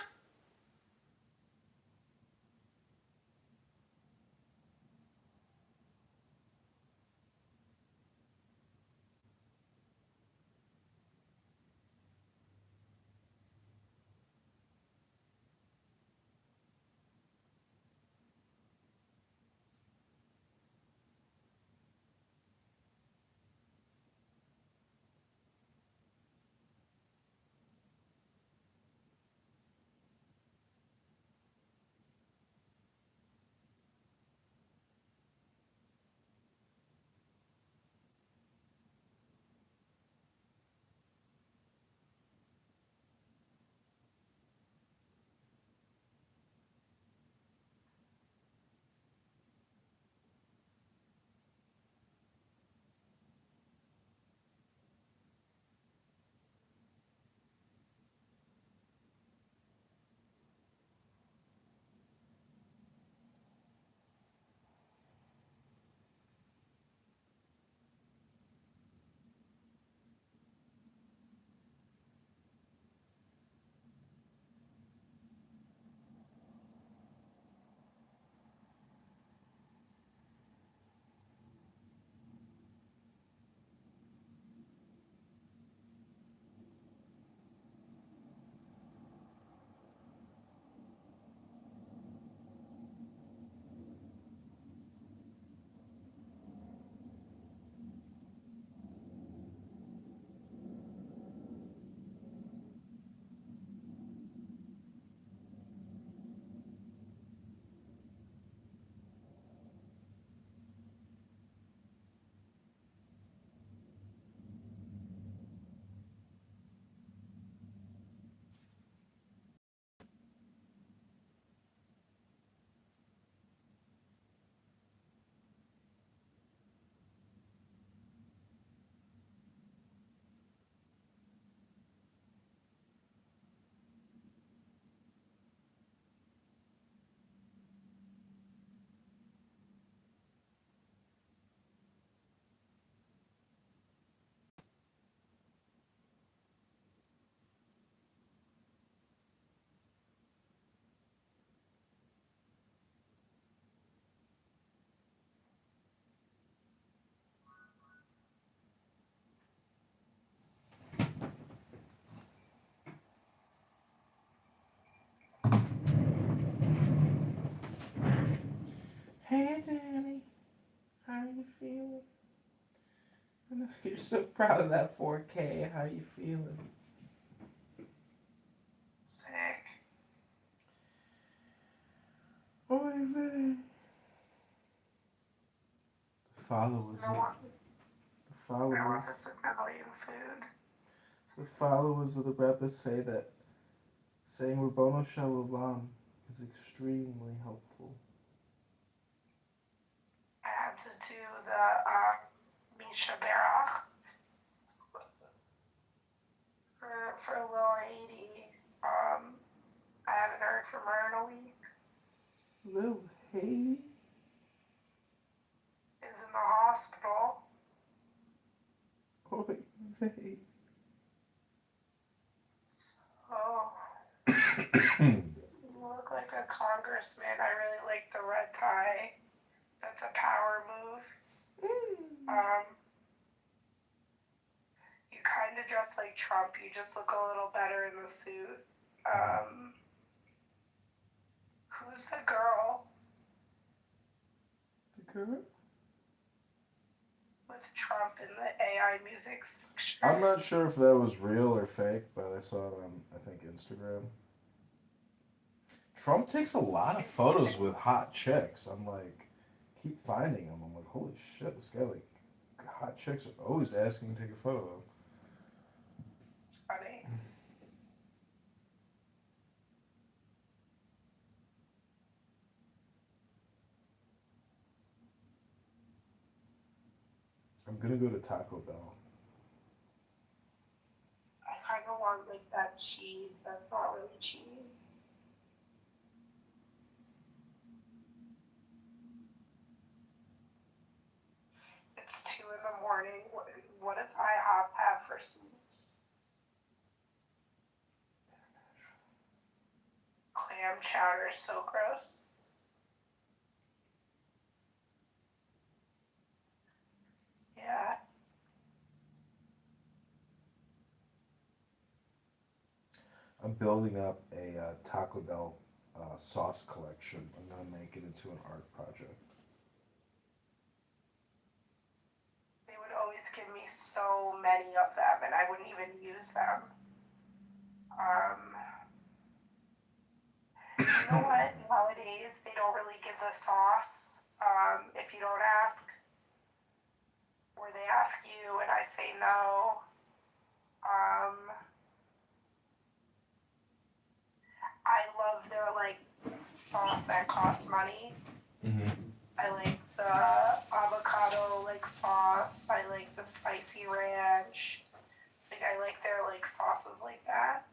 [SPEAKER 5] Hey, Danny. How are you feeling? I know you're so proud of that 4K. How are you feeling?
[SPEAKER 7] Sick.
[SPEAKER 5] Oy vey. The followers. The followers.
[SPEAKER 7] It's Italian food.
[SPEAKER 5] The followers of the Rebbe say that saying Rabbono Shalom is extremely helpful.
[SPEAKER 7] I had to do the Misha Barach for Lil Haiti. I haven't heard from her in a week.
[SPEAKER 5] Lil Haiti?
[SPEAKER 7] Is in the hospital.
[SPEAKER 5] Oy vague.
[SPEAKER 4] Oh, you look like a congressman. I really like the red tie. That's a power move. You kind of dress like Trump. You just look a little better in the suit. Who's the girl
[SPEAKER 5] The girl?
[SPEAKER 4] with Trump in the AI music section?
[SPEAKER 5] I'm not sure if that was real or fake, but I saw it on, I think, Instagram. Trump takes a lot of photos with hot chicks. I'm like, keep finding them. I'm like, holy shit, this guy, like, hot chicks are always asking to take a photo of him.
[SPEAKER 4] It's funny.
[SPEAKER 5] I'm gonna go to Taco Bell.
[SPEAKER 4] I kind of want like that cheese. That's not really cheese. It's 2 in the morning. What does IHOP have for soups? Clam chowder is so gross. Yeah.
[SPEAKER 5] I'm building up a Taco Bell sauce collection. I'm gonna make it into an art project.
[SPEAKER 4] They would always give me so many of them, and I wouldn't even use them. You know what? Nowadays, they don't really give the sauce if you don't ask, or they ask you and I say no. I love their like sauce that costs money.
[SPEAKER 5] Mm-hmm.
[SPEAKER 4] I like the avocado like sauce. I like the spicy ranch. Like I like their like sauces like that.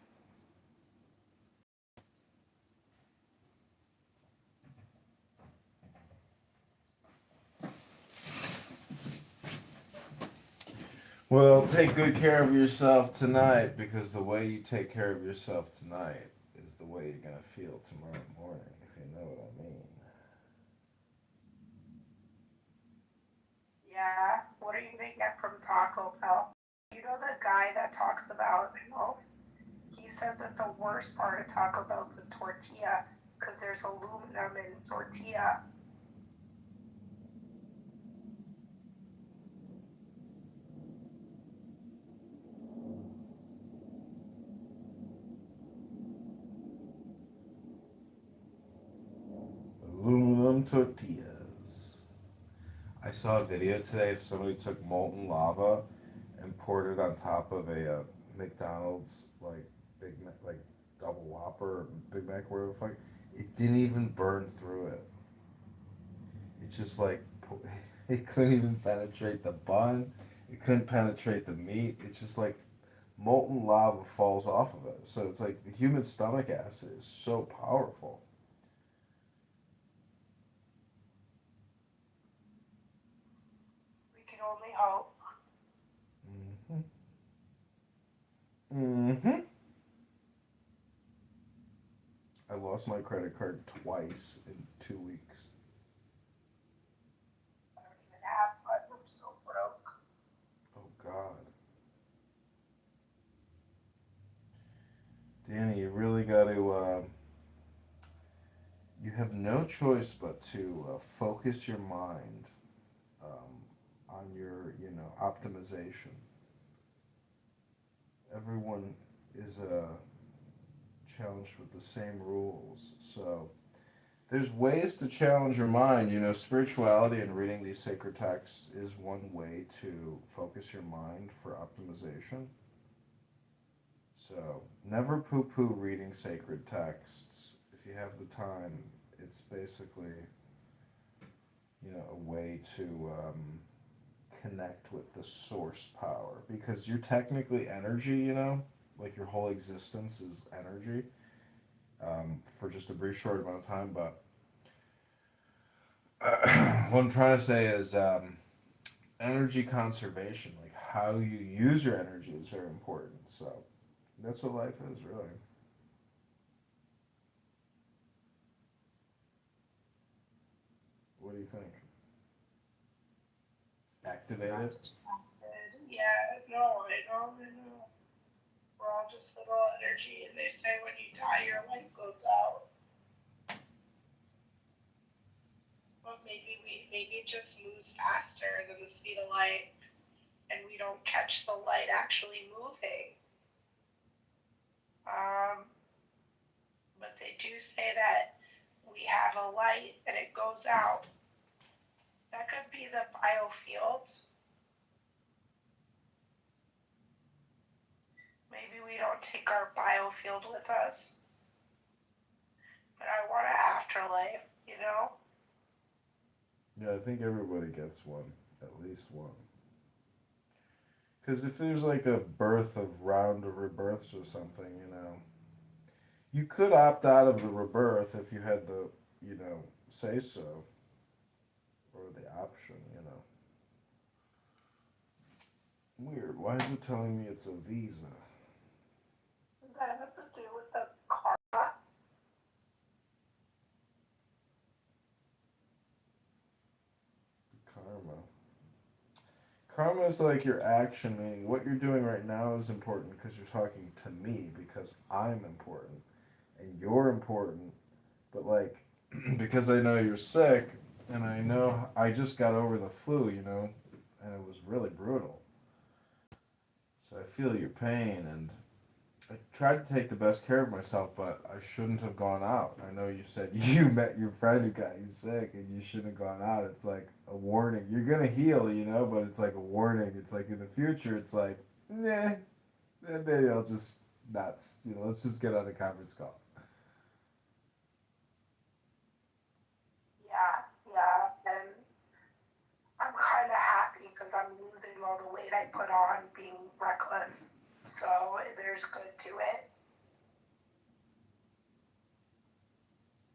[SPEAKER 5] Well, take good care of yourself tonight, because the way you take care of yourself tonight is the way you're gonna feel tomorrow morning, if you know what I mean.
[SPEAKER 4] Yeah. What are you gonna get from Taco Bell? You know the guy that talks about health? He says that the worst part of Taco Bell is the tortilla because there's aluminum in tortilla.
[SPEAKER 5] Aluminum tortillas. I saw a video today of somebody took molten lava and poured it on top of a McDonald's like Big Mac, like double Whopper, Big Mac, whatever the fuck. It didn't even burn through it. It just like it couldn't even penetrate the bun. It couldn't penetrate the meat. It's just like molten lava falls off of it. So it's like the human stomach acid is so powerful.
[SPEAKER 4] We can only hope.
[SPEAKER 5] Mm-hmm. Mm-hmm. I lost my credit card twice in 2 weeks.
[SPEAKER 4] I don't even have one. I'm so broke.
[SPEAKER 5] Oh God. Danny, you really got to, you have no choice but to focus your mind on your, optimization. Everyone is challenged with the same rules. So there's ways to challenge your mind. Spirituality and reading these sacred texts is one way to focus your mind for optimization. So never poo-poo reading sacred texts. If you have the time, it's basically, a way to connect with the source power, because you're technically energy, like your whole existence is energy, for just a brief short amount of time. But what I'm trying to say is energy conservation. Like, how you use your energy is very important. So that's what life is, really. What do you think? Activate it?
[SPEAKER 4] Distracted. Yeah, no, I know, I know. We're all just little energy, and they say when you die, your light goes out. But maybe it just moves faster than the speed of light, and we don't catch the light actually moving. But they do say that we have a light and it goes out. That could be the biofield. Maybe we don't take our biofield with us. But I want an afterlife, you know?
[SPEAKER 5] Yeah, I think everybody gets one, at least one. Because if there's like a birth of round of rebirths or something, you could opt out of the rebirth if you had the, say so, or the option. Weird. Why is it telling me it's a visa?
[SPEAKER 4] Does that have to do with the karma?
[SPEAKER 5] Karma. Karma is like your action, meaning what you're doing right now is important because you're talking to me because I'm important and you're important. But like, because I know you're sick and I know I just got over the flu, and it was really brutal. So I feel your pain and I tried to take the best care of myself, but I shouldn't have gone out. I know you said you met your friend who got you sick and you shouldn't have gone out. It's like a warning. You're going to heal, but it's like a warning. It's like in the future, it's like, nah, maybe I'll just not, let's just get on a conference call.
[SPEAKER 4] Yeah, and I'm kind of happy because I'm losing all the weight I put on being reckless. So there's good to it.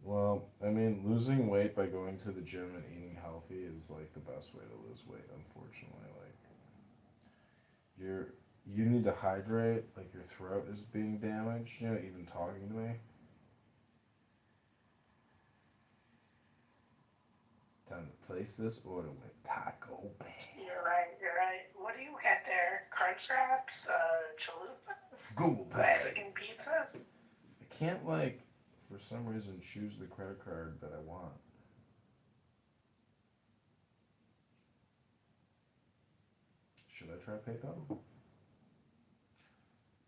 [SPEAKER 5] Well, I mean, losing weight by going to the gym and eating healthy is like the best way to lose weight, unfortunately. Like you need to hydrate, like your throat is being damaged, even talking to me. Time to place this order with Taco Bell.
[SPEAKER 4] You're right. What do you get there? Crunch wraps, chalupas,
[SPEAKER 5] Google Pay.
[SPEAKER 4] Mexican pizzas.
[SPEAKER 5] I can't for some reason choose the credit card that I want. Should I try PayPal?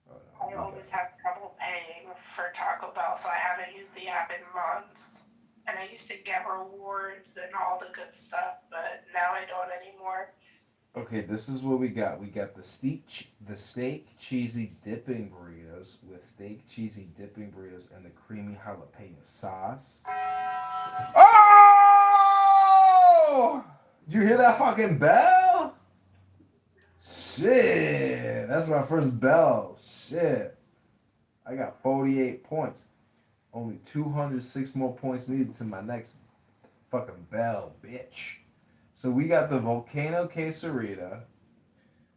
[SPEAKER 5] Oh, no,
[SPEAKER 4] I always have trouble paying for Taco Bell, so I haven't used the app in months. And I used to get rewards and all the good stuff, but now I don't anymore.
[SPEAKER 5] Okay, this is what we got. We got the steak cheesy dipping burritos with steak cheesy dipping burritos and the creamy jalapeno sauce. Oh! Did you hear that fucking bell? Shit, that's my first bell. Shit. I got 48 points. Only 206 more points needed to my next fucking bell, bitch. So we got the volcano quesarito.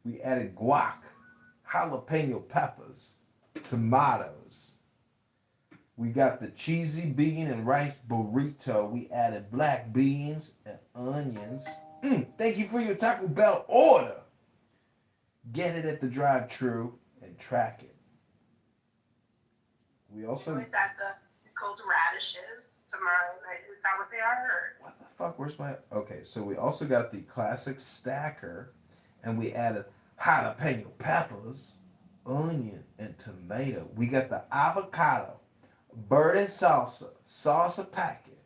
[SPEAKER 5] We added guac, jalapeno peppers, tomatoes. We got the cheesy bean and rice burrito. We added black beans and onions. Thank you for your Taco Bell order. Get it at the drive-thru and track it. We also...
[SPEAKER 4] Always add the pickled radishes tomorrow night. Is that what they are? Or?
[SPEAKER 5] What the fuck? Where's my... Okay, so we also got the classic stacker, and we added jalapeno peppers, onion, and tomato. We got the avocado, verde salsa packet.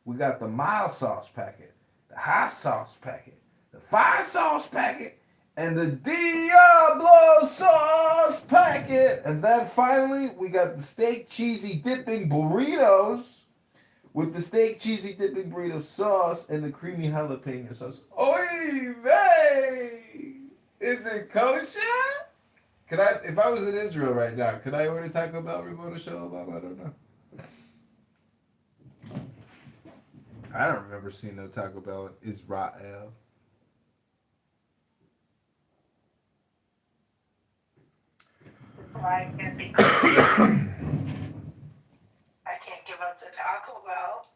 [SPEAKER 5] We got the mild sauce packet, the hot sauce packet, the fire sauce packet, and the Diablo sauce packet. And then finally, we got the steak cheesy dipping burritos with the steak cheesy dipping burrito sauce and the creamy jalapeno sauce. Oy vey! Is it kosher? Could I, if I was in Israel right now, could I order Taco Bell Ramona Shalom? I don't know. I don't remember seeing no Taco Bell in Israel.
[SPEAKER 4] like it because I can't give up the Taco Bell.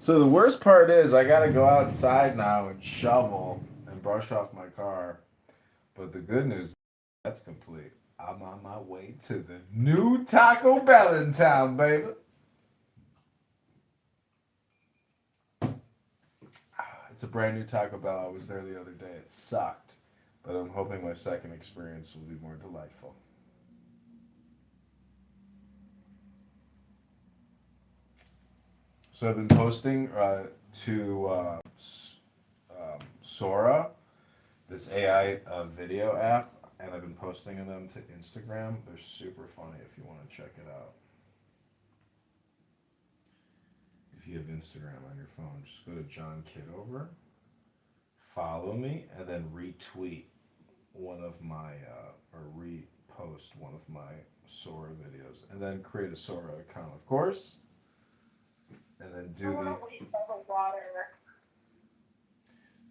[SPEAKER 5] So the worst part is I gotta go outside now and shovel and brush off my car. But the good news, that's complete. I'm on my way to the new Taco Bell in town, baby. It's a brand new Taco Bell. I was there the other day. It sucked. But I'm hoping my second experience will be more delightful. So I've been posting to Sora, this AI video app, and I've been posting them to Instagram. They're super funny if you want to check it out. If you have Instagram on your phone, just go to John Kitover, follow me, and then retweet one of my, or repost one of my Sora videos, and then create a Sora account, of course, and then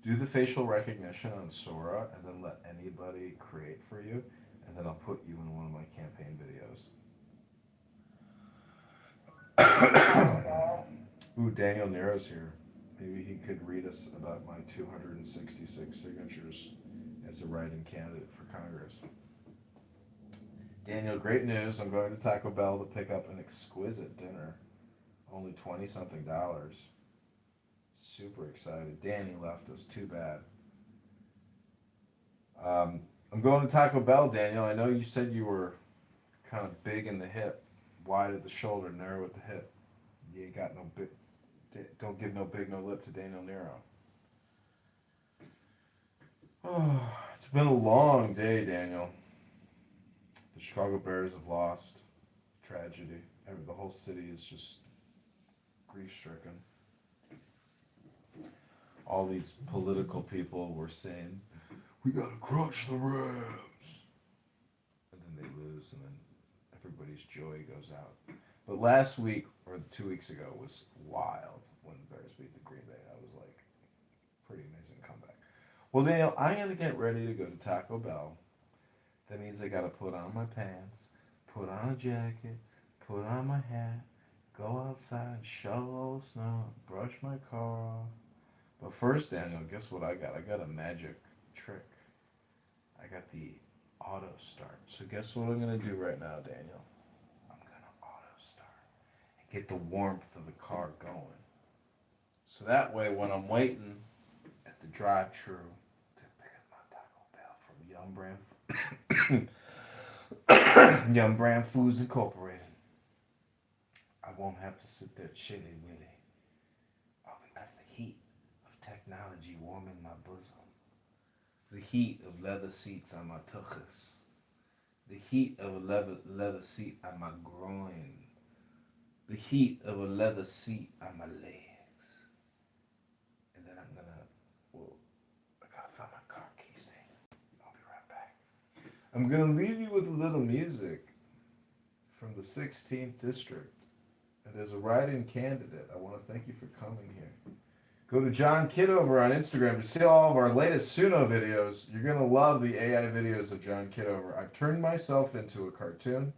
[SPEAKER 5] do the facial recognition on Sora, and then let anybody create for you, and then I'll put you in one of my campaign videos. Ooh, Daniel Nero's here. Maybe he could read us about my 266 signatures as a write-in candidate for Congress. Daniel, great news. I'm going to Taco Bell to pick up an exquisite dinner. Only $20-something. Super excited. Danny left us. Too bad. I'm going to Taco Bell, Daniel. I know you said you were kind of big in the hip, wide at the shoulder, narrow at the hip. You ain't got no big. Don't give no big no lip to Daniel Nero. Oh, it's been a long day, Daniel. The Chicago Bears have lost. Tragedy. The whole city is just grief-stricken. All these political people were saying, we gotta crush the Rams. And then they lose, and then everybody's joy goes out. But last week, or 2 weeks ago, was wild when the Bears beat the Green Bay. That was like pretty amazing comeback. Well, Daniel, I gotta get ready to go to Taco Bell. That means I gotta put on my pants, put on a jacket, put on my hat, go outside, shovel all the snow, brush my car off. But first, Daniel, guess what I got? I got a magic trick. I got the auto start. So guess what I'm gonna do right now, Daniel? I'm gonna auto start and get the warmth of the car going. So that way, when I'm waiting at the drive-thru to pick up my Taco Bell from Yum Brand Foods Incorporated, I won't have to sit there chilly-willy. I'll be at the heat of technology warming my bosom. The heat of leather seats on my tuchus. The heat of a leather seat on my groin. The heat of a leather seat on my legs. And then I gotta find my car keys, Daniel. I'll be right back. I'm gonna leave you with a little music from the 16th District. And as a write-in candidate, I want to thank you for coming here. Go to John Kitover on Instagram to see all of our latest Suno videos. You're going to love the AI videos of John Kitover. I've turned myself into a cartoon,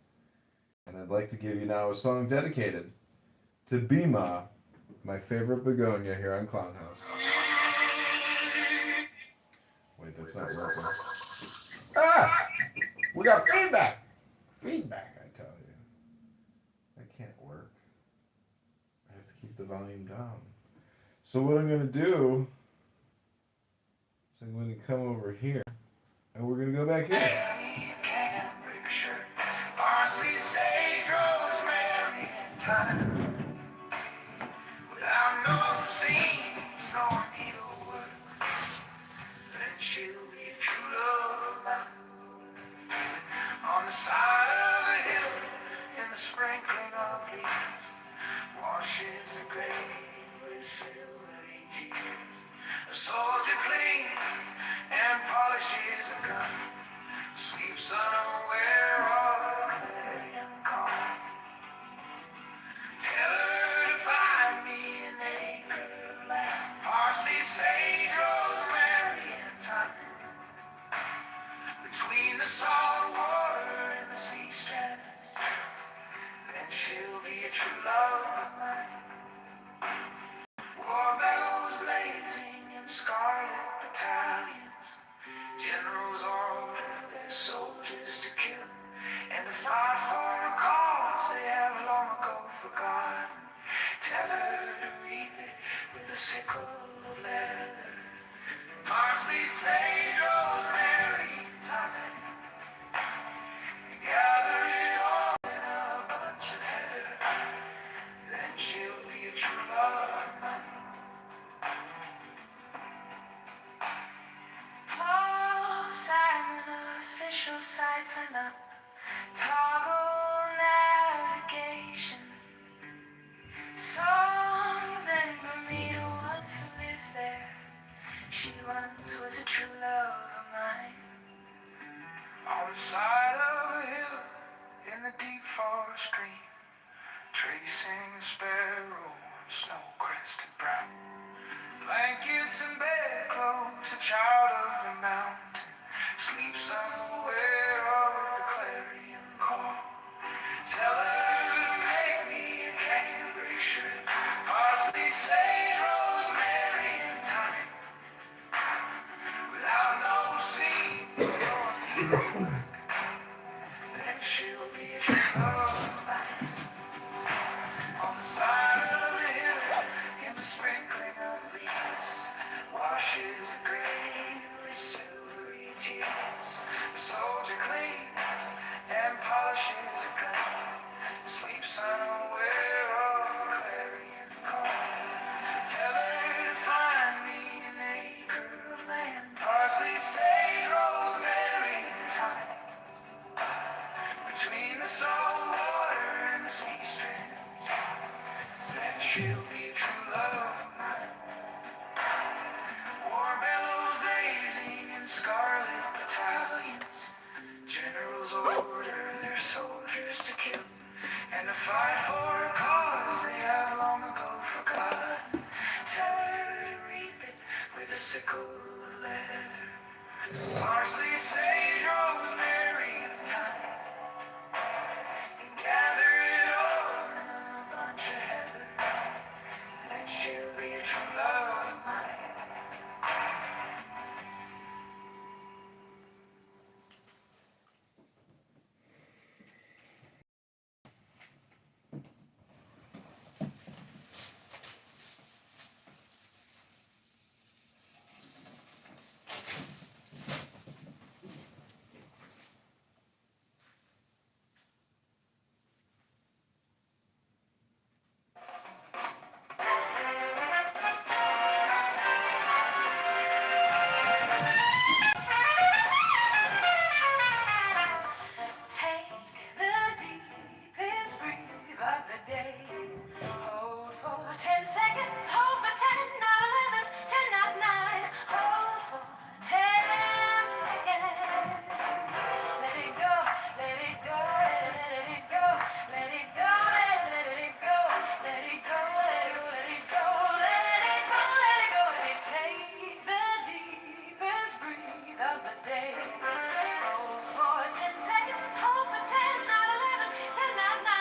[SPEAKER 5] and I'd like to give you now a song dedicated to Bima, my favorite begonia here on Clown House. Wait, that's not working. Ah! We got feedback! Feedback, I tell you. That can't work. I have to keep the volume down. So what I'm going to do is I'm going to come over here, and we're going to go back here.
[SPEAKER 10] Parsley, sage, rosemary, and thyme. Without no seams nor needlework, then she'll be a true love of mine. On the side of a hill, in the sprinkling of leaves, washes the grave with silvery tears. A soldier cleans and polishes a gun, sleeps unaware of clarion call. Tell her to find me an acre of land, parsley, sage, rosemary, and
[SPEAKER 20] Social sites and up, toggle navigation. Songs and Bermuda, one who lives there. She once was a true love of mine.
[SPEAKER 10] On the side of a hill in the deep forest green, tracing a sparrow on snow-crested brown. Blankets and bedclothes, a child of the mountain, sleeps unaware of the clarion call. Tell her to make me a cambric parsley, sage, rosemary, and thyme, without no seeds or needlework. Then she'll be a true love. On the side of the hill, in the sprinkling of leaves, washes the grave with silvery tears. The soldier cleans and polishes a gun, sleeps unaware of the clarion call. Tell her to find me an acre of land, parsley, sage, rosemary, and thyme, between the salt water and the sea strands. Then she'll be a true love of mine. War bellows blazing in scarlet battalions. Generals order their soldiers to kill and to fight for a cause they have long ago forgotten. Tell her to reap it with a sickle of leather. Parsley, sage, rosemary, and thyme. And gather it all in a bunch of heather. Then she'll be a true love of mine.
[SPEAKER 20] Take the deepest breath of the day. Hold for 10 seconds, hold for 10, not 11, 10, not 9. Hold for 10 seconds. Let it go, let it go, let it go, let it go, let it go, let it go, let it go, let it go, let it go, let it go. Take the deepest breath of the day. Hold for 10 seconds, hold for 10, not 11, 10, not 9.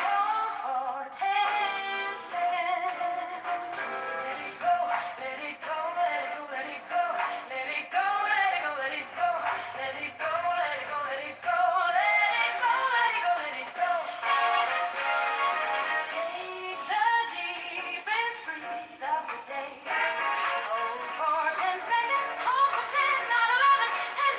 [SPEAKER 20] Hold for 10 seconds. Let it go, let it go, let it go, let it go, let it go, let it go, let it go, let it go, let it go, let it go, let it go, let it go, let it go. Take the deepest breath of the day. Hold for 10 seconds, hold for 10, not 11, 10,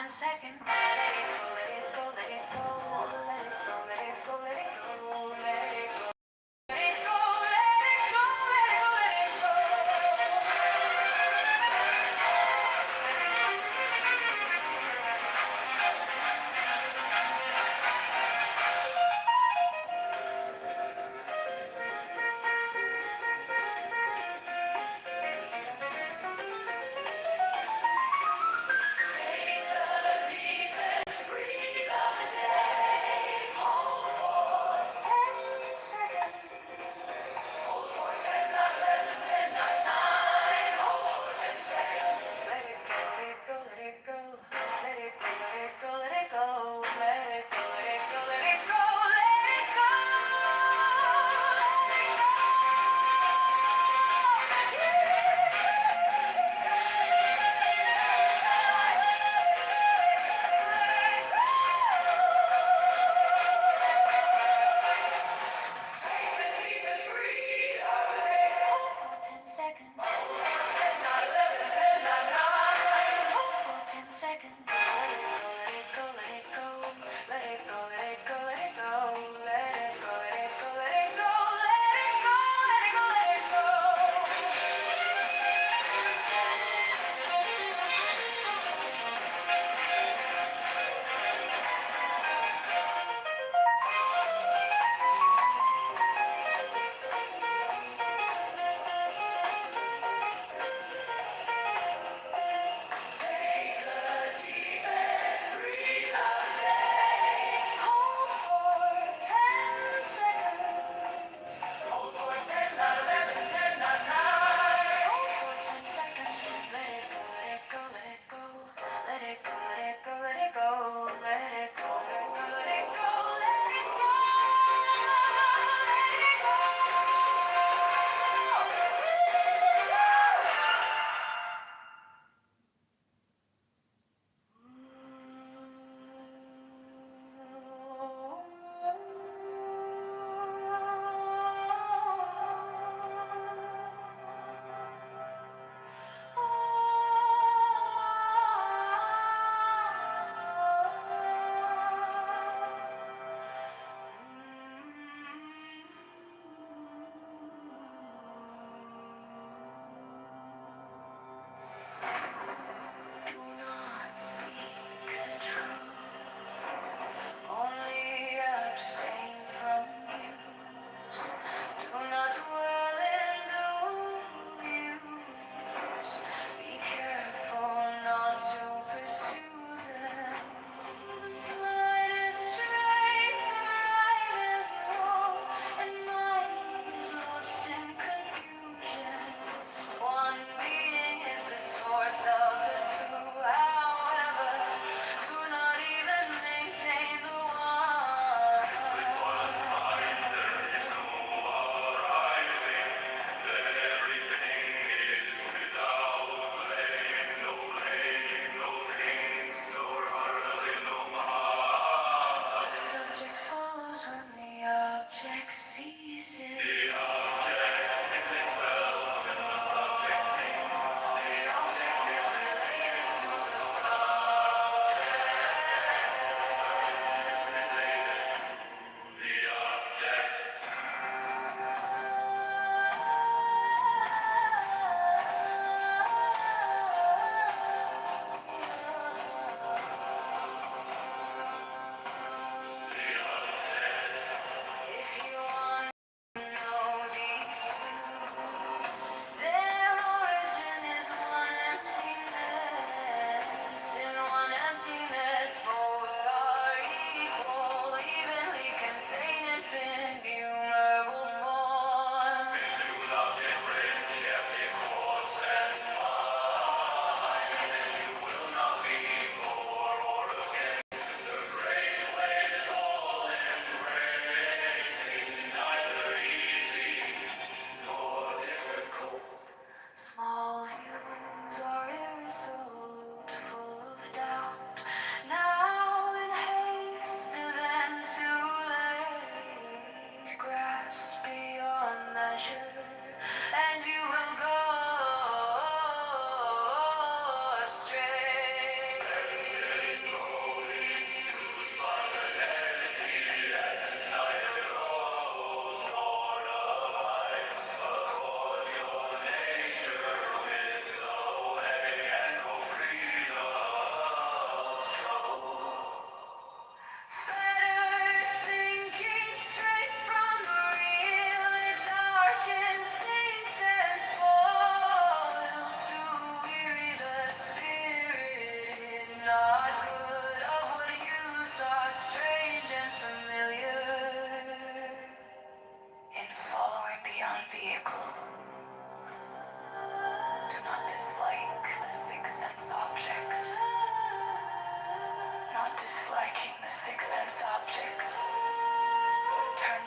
[SPEAKER 20] 10 seconds. Let it go, let it go, let it go, let it go, let it go, let it go, let it go. Let it go, let it go, let it go, let it go. Take the deepest breath.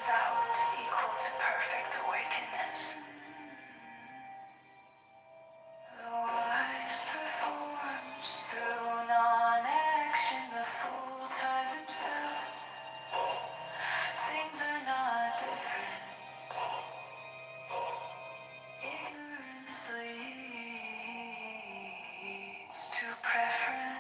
[SPEAKER 6] turns out equal to perfect awakeness. The wise performs through non-action, the fool ties himself. Things are not different. Ignorance leads to preference.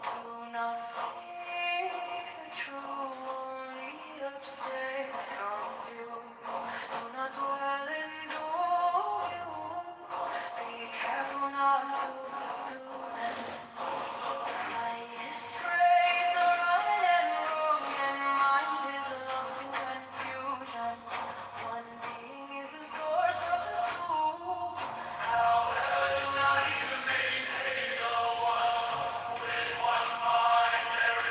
[SPEAKER 6] Do not seek the true, only obstain from views. Do not dwell in dual views. Be careful not to pursue them. Slightest trace of right and wrong, and mind is lost in confusion. One being is the source of the two. However, do not even maintain the one. With one mind there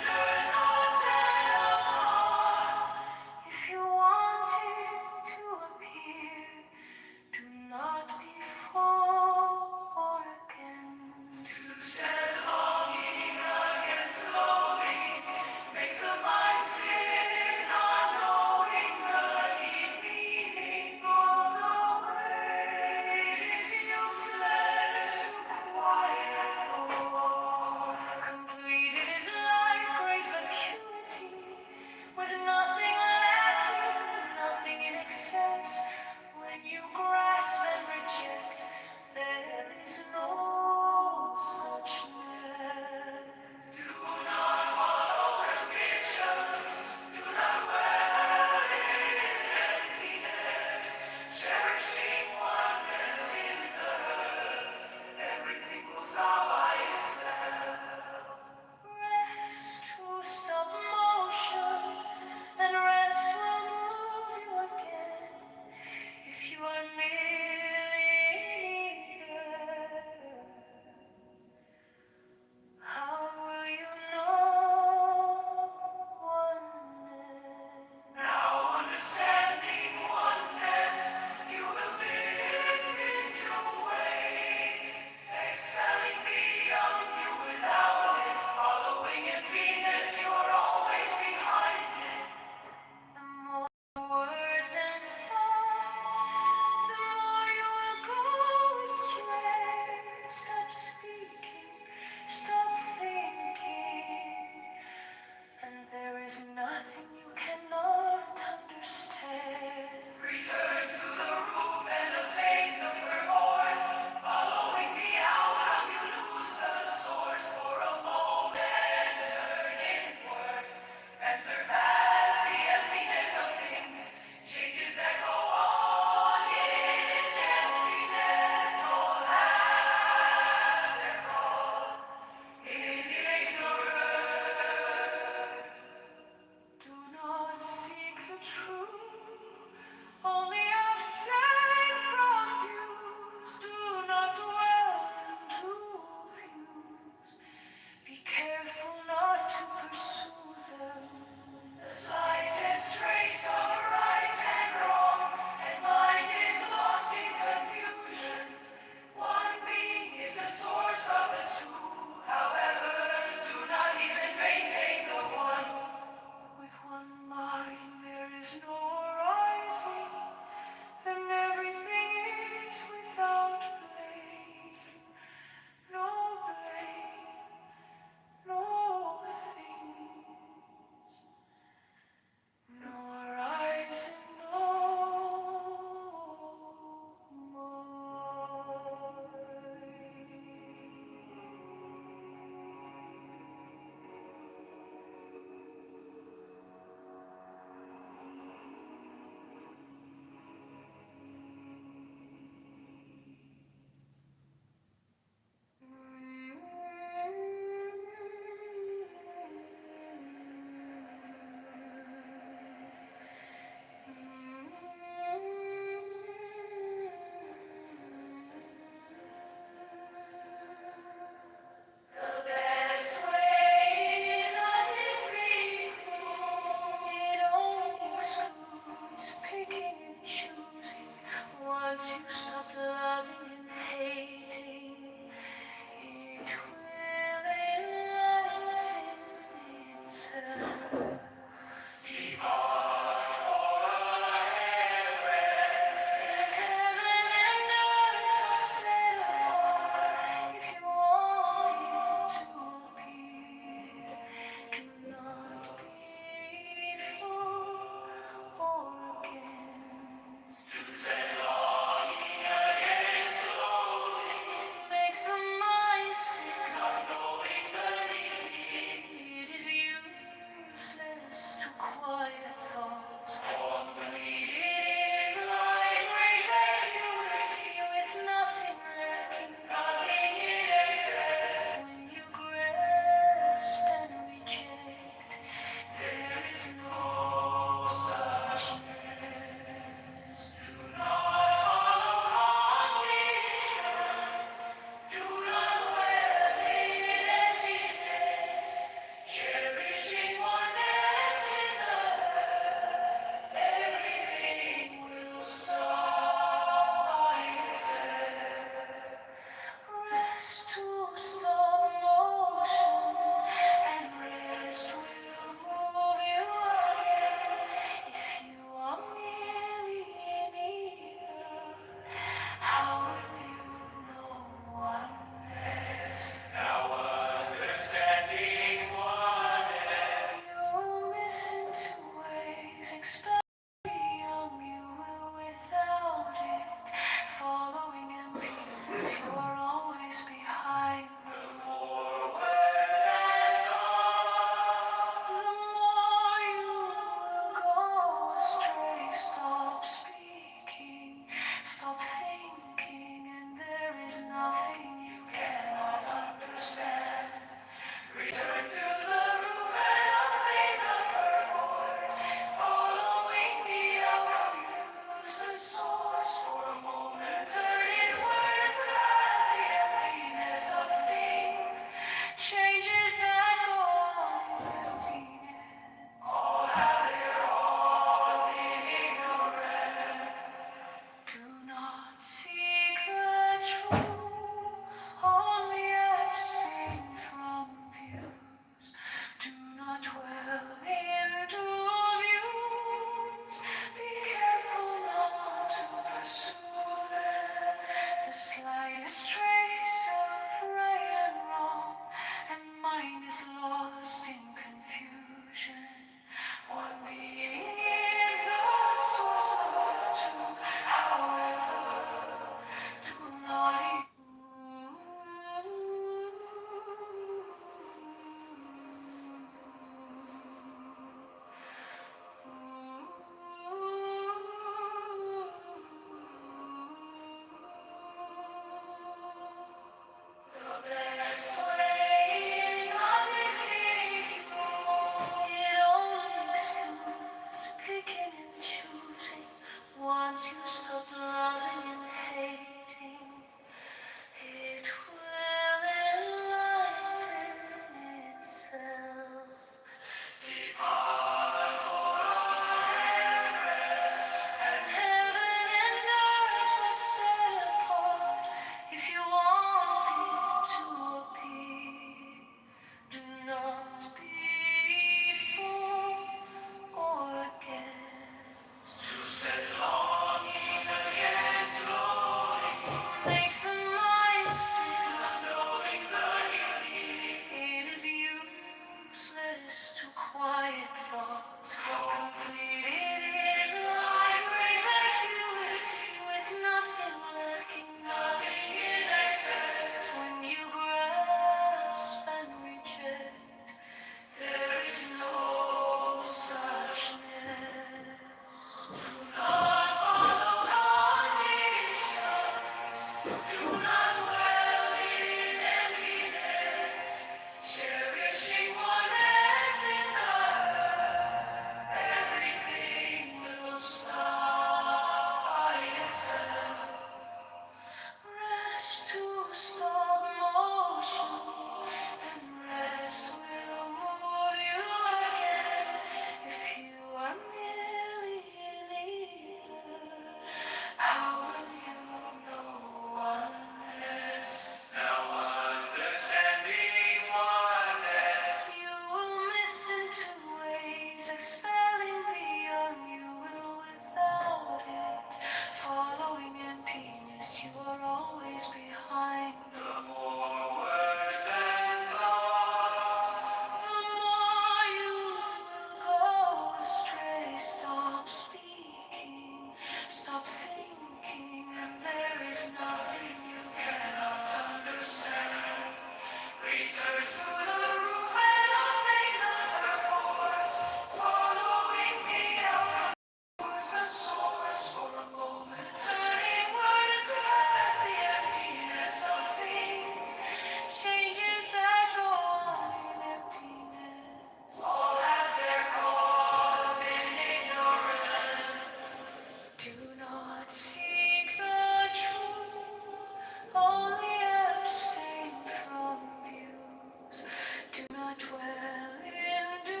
[SPEAKER 20] not well into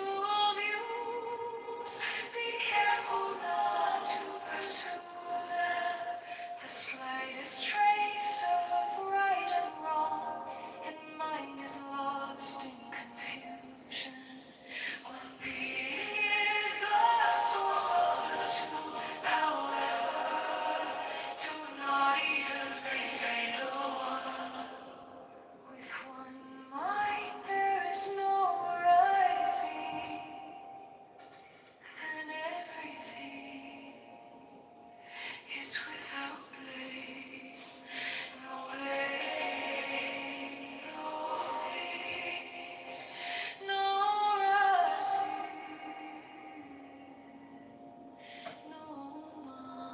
[SPEAKER 20] views. Be careful not to pursue them. The slightest trace of right and wrong, and mine is lost in confusion. When being is the source of the two, however, do not even maintain the one. With one mind there is no rising, and everything is without blame. No blame, no things, no rising, no mind.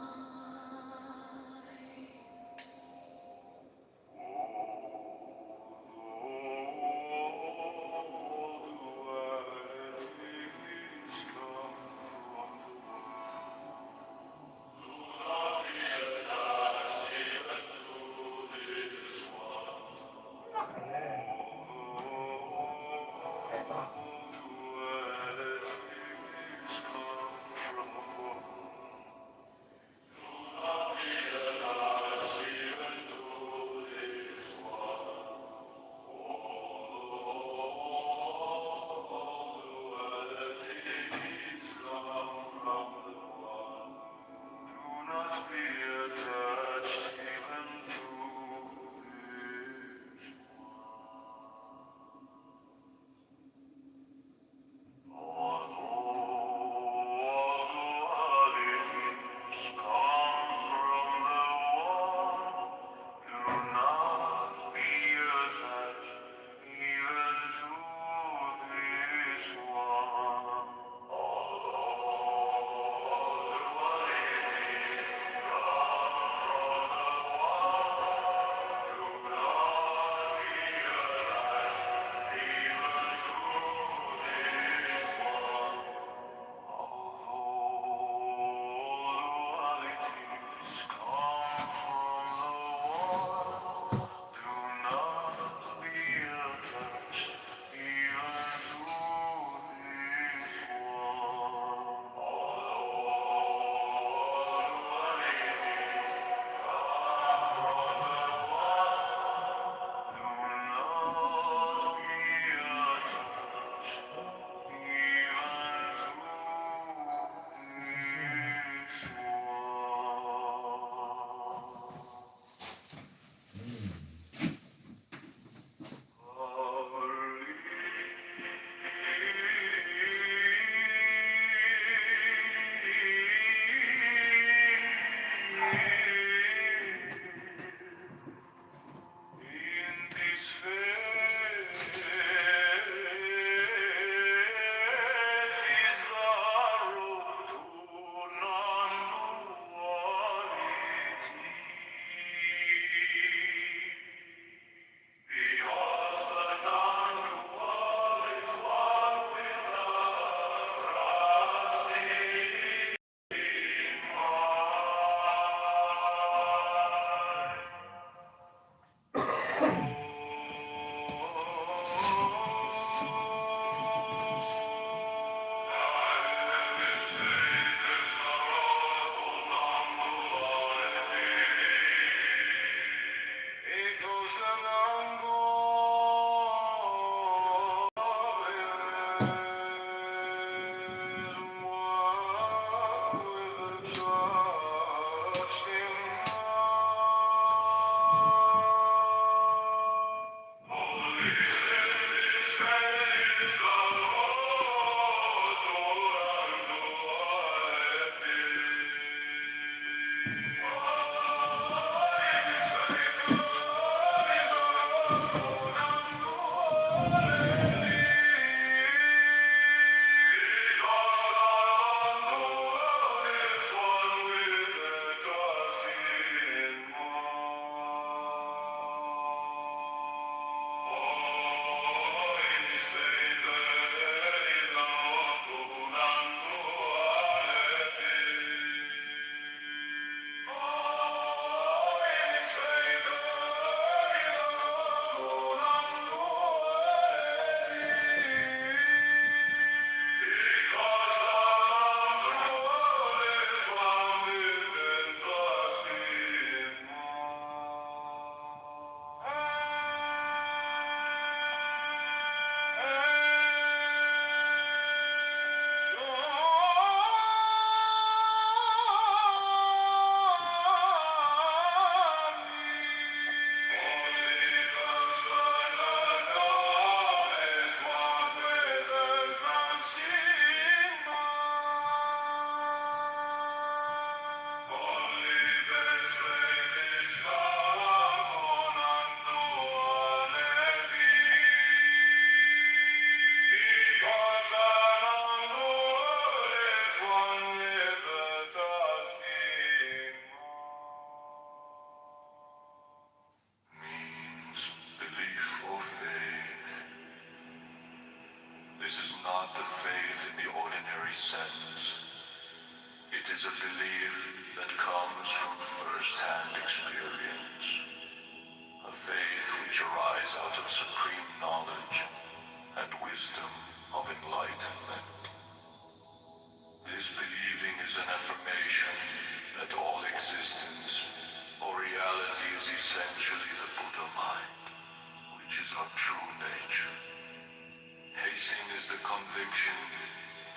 [SPEAKER 10] in the ordinary sense. It is a belief that comes from first-hand experience, a faith which arises out of supreme knowledge and wisdom of enlightenment. This believing is an affirmation that all existence or reality is essentially the Buddha mind, which is our true nature. Hastening is the conviction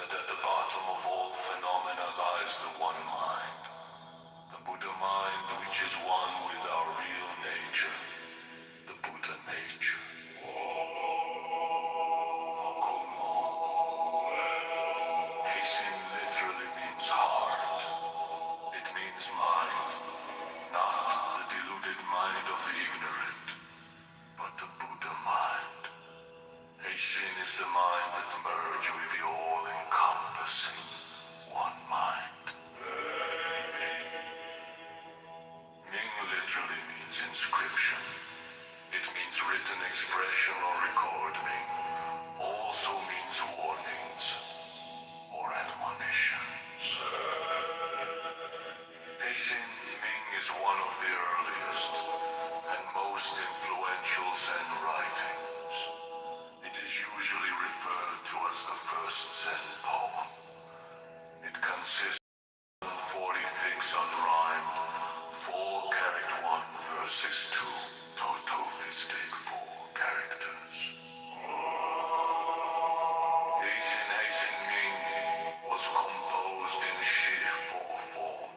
[SPEAKER 10] that at the bottom of all phenomena lies the one mind, the Buddha mind which is one with our real nature, the Buddha nature. Hastening literally means heart. It means mind, not the deluded mind of the ignorant, but the Buddha mind. Hastening is the mind that merges with the all-encompassing one mind. Ming literally means inscription. It means written expression or record. Ming also means warnings or admonitions. Haitian Ming is one of the earliest and most influential Zen writings. It is usually referred to as the first Zen poem. It consists of 46 unrhymed, 4 character 1 verses 2, totophistic 4 characters. Haitian Ming was composed in Shi 4 form.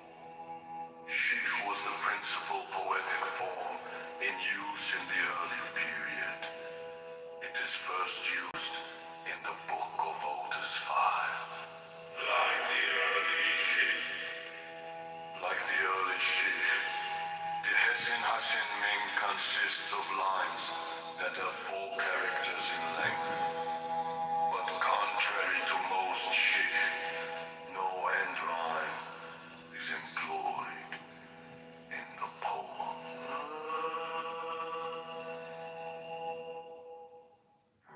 [SPEAKER 10] Shi was the principal poetic form in use in the early period. It is first used in the Book of Odes 5. Like the early Shi, the Haitian Ming consists of lines that are 4 characters in length. But contrary to most Shi, no end rhyme is employed in the poem.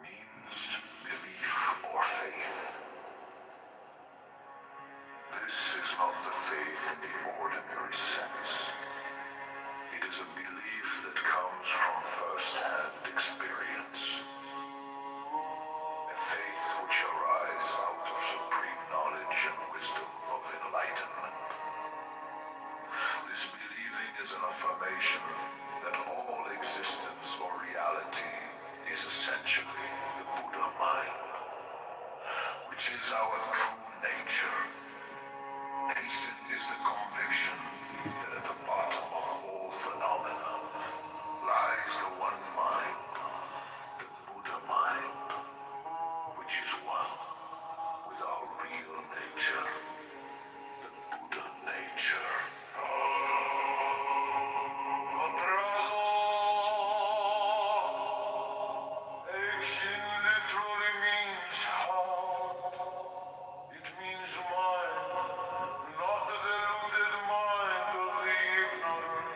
[SPEAKER 10] Means belief or faith. This is not the faith in the ordinary sense. It is a belief that comes from first-hand experience. A faith which arises out of supreme knowledge and wisdom of enlightenment. This believing is an affirmation that all existence or reality is essentially the Buddha mind, which is our true nature. Hasten is the conviction that at the bottom of all phenomena lies the one mind, the Buddha mind, which is one with our real nature, the Buddha nature. Hasten literally means heart. It means mind, not the deluded mind of the ignorant,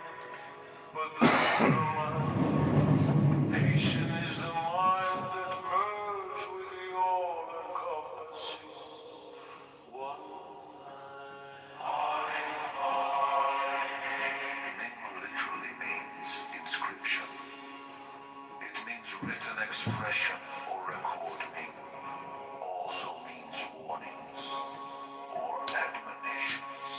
[SPEAKER 10] but the Buddha mind. Hasten is the mind that merges with the all-encompassing one mind. Ming literally means inscription. It means written expression or record. Ming also means warnings or admonitions.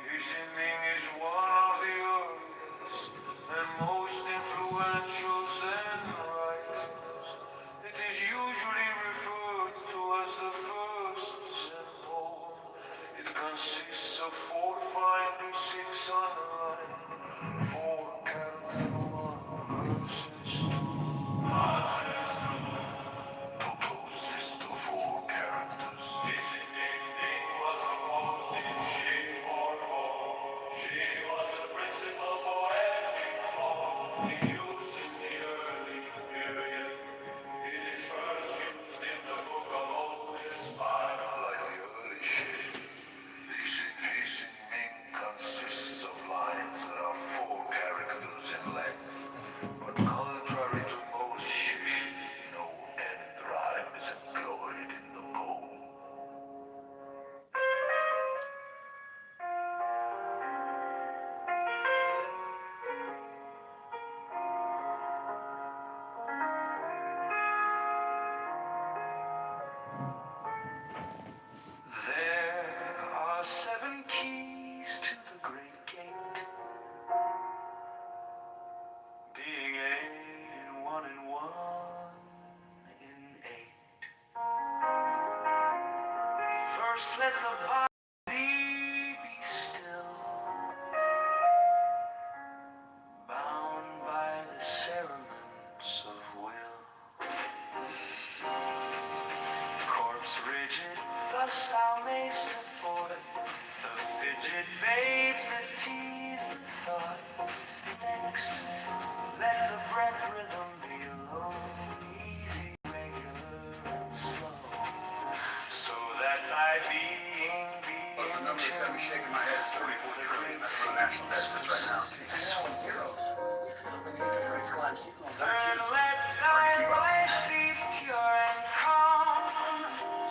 [SPEAKER 10] Haitian Ming is one of the earliest and most influential Zen writings. It is usually referred to as the first Zen poem. It consists of 4 finely 6 unrhymed, 4 character 1 verses 2. Corpse, let the body be still, bound by the cerements of will. Corpse rigid, thus thou mayst afford the fidget babes that tease the thought. Next, let the breath rhythm be low, easy, regular, and slow, so that thy being be.
[SPEAKER 19] What's the number that's got me shaking my head? It's 44 trillion. That's what the national debt is right now. It's now in zeros. When the interest rates climb,
[SPEAKER 10] Third, let thy life be pure and calm,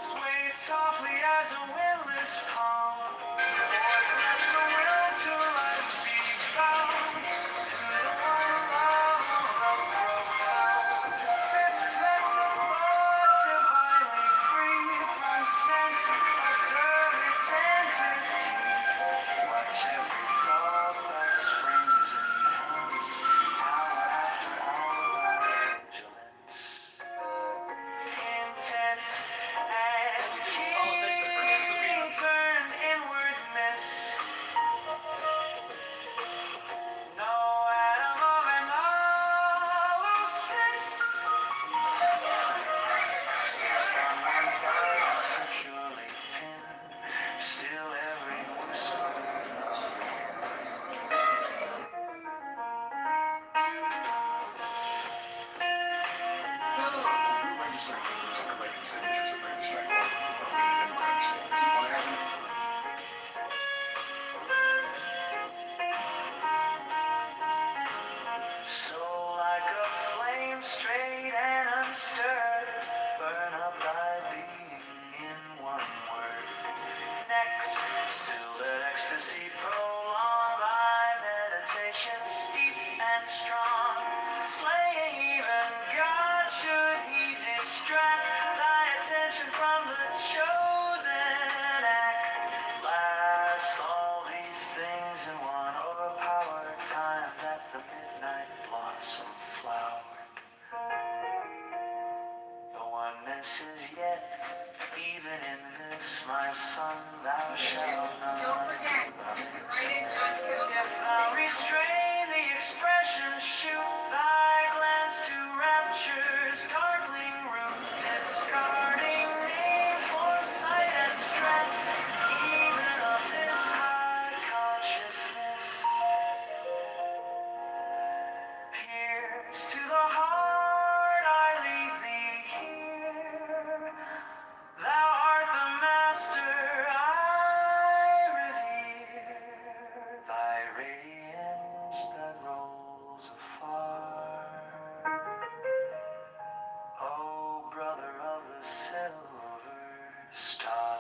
[SPEAKER 10] sway softly as a windless palm. Fourth, let the will to life be bound to the one love of the profound. Fifth, let the thought divinely free from sense observe its entity. Watch every thought that springs and haunts, hour after hour, vigilance, intense and keen, turned inwardness. No atom of an hallucis. Sixth on one thought, securely pinned, still every whisper. So like a flame straight and unstirred, burn up thy being in one word. Next, still that ecstasy, prolong thy meditation steep and strong, slaying even God should he distract thy attention from the chosen act. Last, all these things in one overpowered time that the midnight blossom flowered. The oneness is yet, even in this, my son, thou shalt not. Don't forget, if thou restrain the expression, shoot thy glance to rapture's darkling root, discarding name for sight and stress, even of this high consciousness. Pierce to the heart, I leave thee here. Thou art the master I revere. Thy radiance that rolls afar. O brother of the silver star.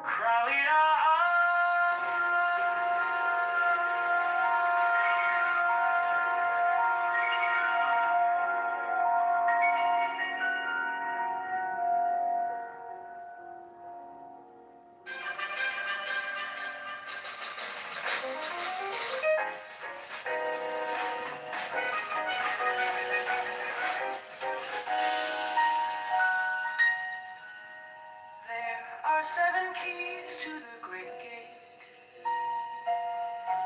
[SPEAKER 10] Crowley-da. There are 7 keys to the great gate,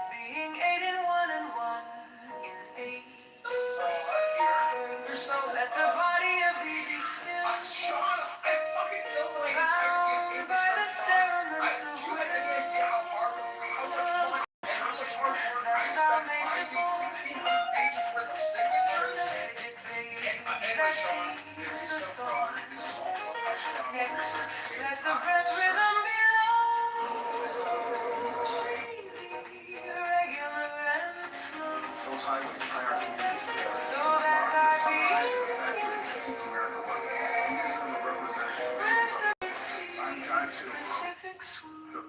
[SPEAKER 10] being 8 in 1 and 1 in 8. First, let the body of thee be still, bound by the cerements of will. Thus thou mayst avoid the fidget babes that tease the thought. Next, let the breath rhythm be low, easy, regular, and slow, so that thy being specific swoop.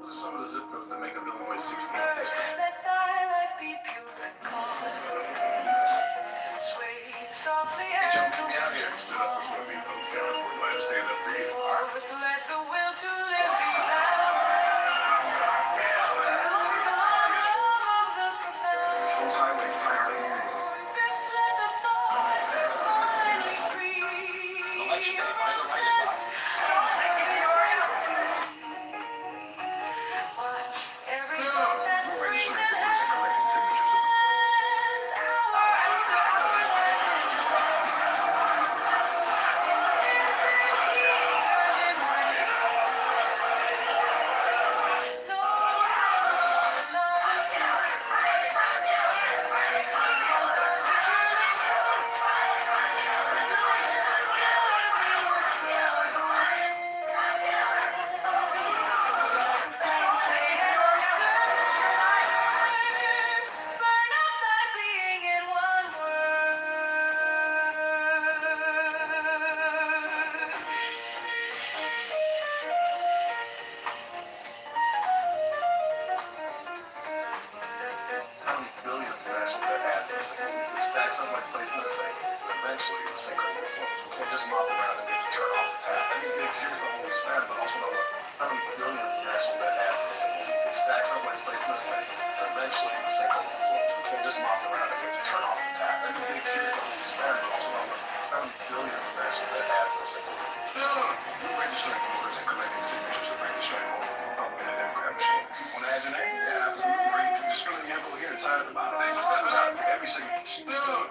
[SPEAKER 19] Those are some of the zip codes that make up Illinois 16.
[SPEAKER 10] Third, let thy life be pure and calm, sway softly as a wind.
[SPEAKER 19] Stood up for swimming folks down at Fort Lauderdale. Stand up for you.
[SPEAKER 10] Fourth, let the will to live be bound to the one love of the profound.
[SPEAKER 19] Those highways tie our communities.
[SPEAKER 10] Fifth, let the thought divinely free
[SPEAKER 11] sunlight plays in the sink, and eventually the sink overflows. We can't just mop around and get to turn off the tap. That means getting serious about what we spend, but also know how many billions of national debt adds to the sink. It stacks up like plates in the sink, and eventually the sink overflows. We can't just mop around and get to turn off the tap. That means getting serious about what we spend, but also know how many billions of national debt adds to the sink. No, we're registering voters and collecting signatures to bring the strength home to the Republican and Democrat machines. Want to add your name? Yeah, absolutely. Great. Just fill in the info here and sign at the bottom. Thanks for stepping up. Every signature.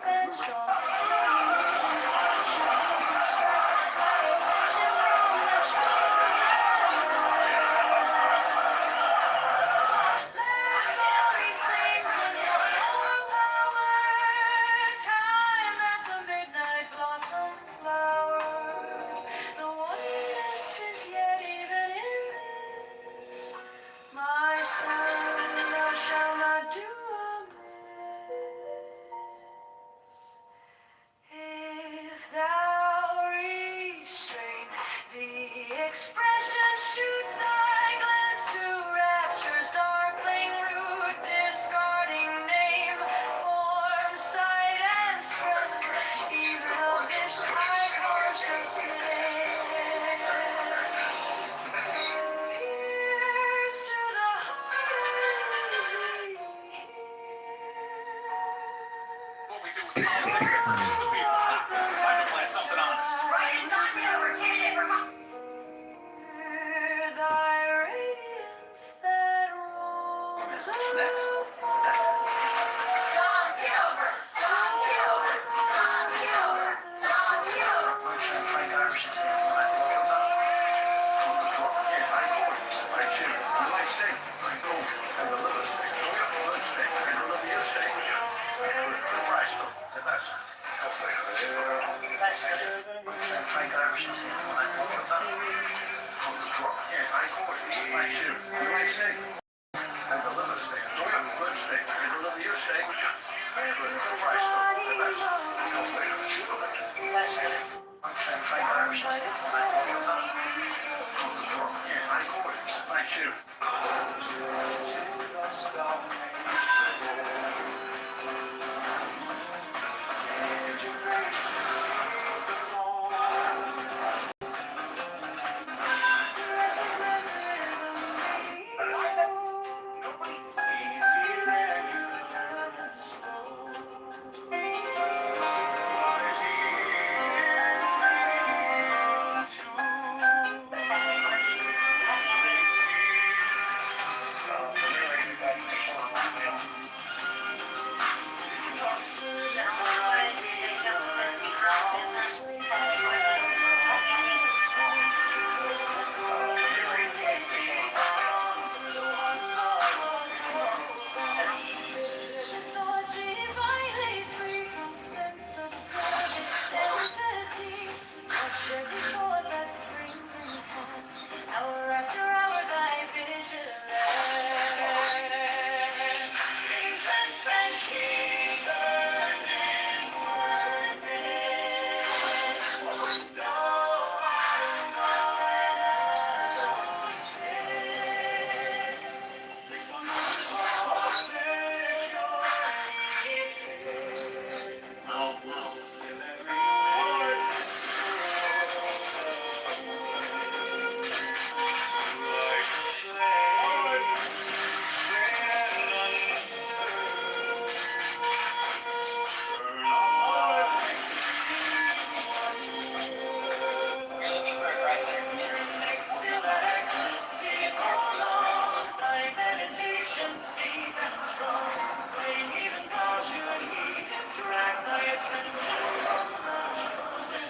[SPEAKER 20] My son, thou shalt not do if thou restrain the expression, shoot thy glance to rapture's darkling root, discarding name, form, sight, and stress, even of this high consciousness. Here's to the heart.
[SPEAKER 12] What we do with politics that hurts the people. Time to play something honest.
[SPEAKER 13] Right, knock me over, get it,
[SPEAKER 20] Thy radiance that rose
[SPEAKER 12] Next.
[SPEAKER 20] afar.
[SPEAKER 13] John, get over. John, get over. John, get over. John, get over.
[SPEAKER 11] Frank Iverson. When I think of that, from the drunk, yeah, I know it. I cheer. You like steak? I know. And the liver steak. Oh, yeah, blood steak. And the liver your steak. The rice, though. The best.
[SPEAKER 12] Thanks, man.
[SPEAKER 11] Frank Iverson. When I think of that, from the drunk, yeah, I know it. I cheer. You like steak? And the liver steak. Oh, yeah, blood steak. And the liver your steak. The rice, though. The best.
[SPEAKER 12] Thanks, man.
[SPEAKER 11] Frank Iverson. When I think of that, from the drunk, yeah, I know it. I cheer.
[SPEAKER 20] Hour after hour, thy vigilance. Incense and heathen inwardness. No one more than us sits more securely. Still every word like a flame, stand undisturbed. Burn on
[SPEAKER 2] You're looking for a Chrysler.
[SPEAKER 20] still ecstasy prolonged, thy meditations deep and strong, slaying even God should he distract thy attention from the chosen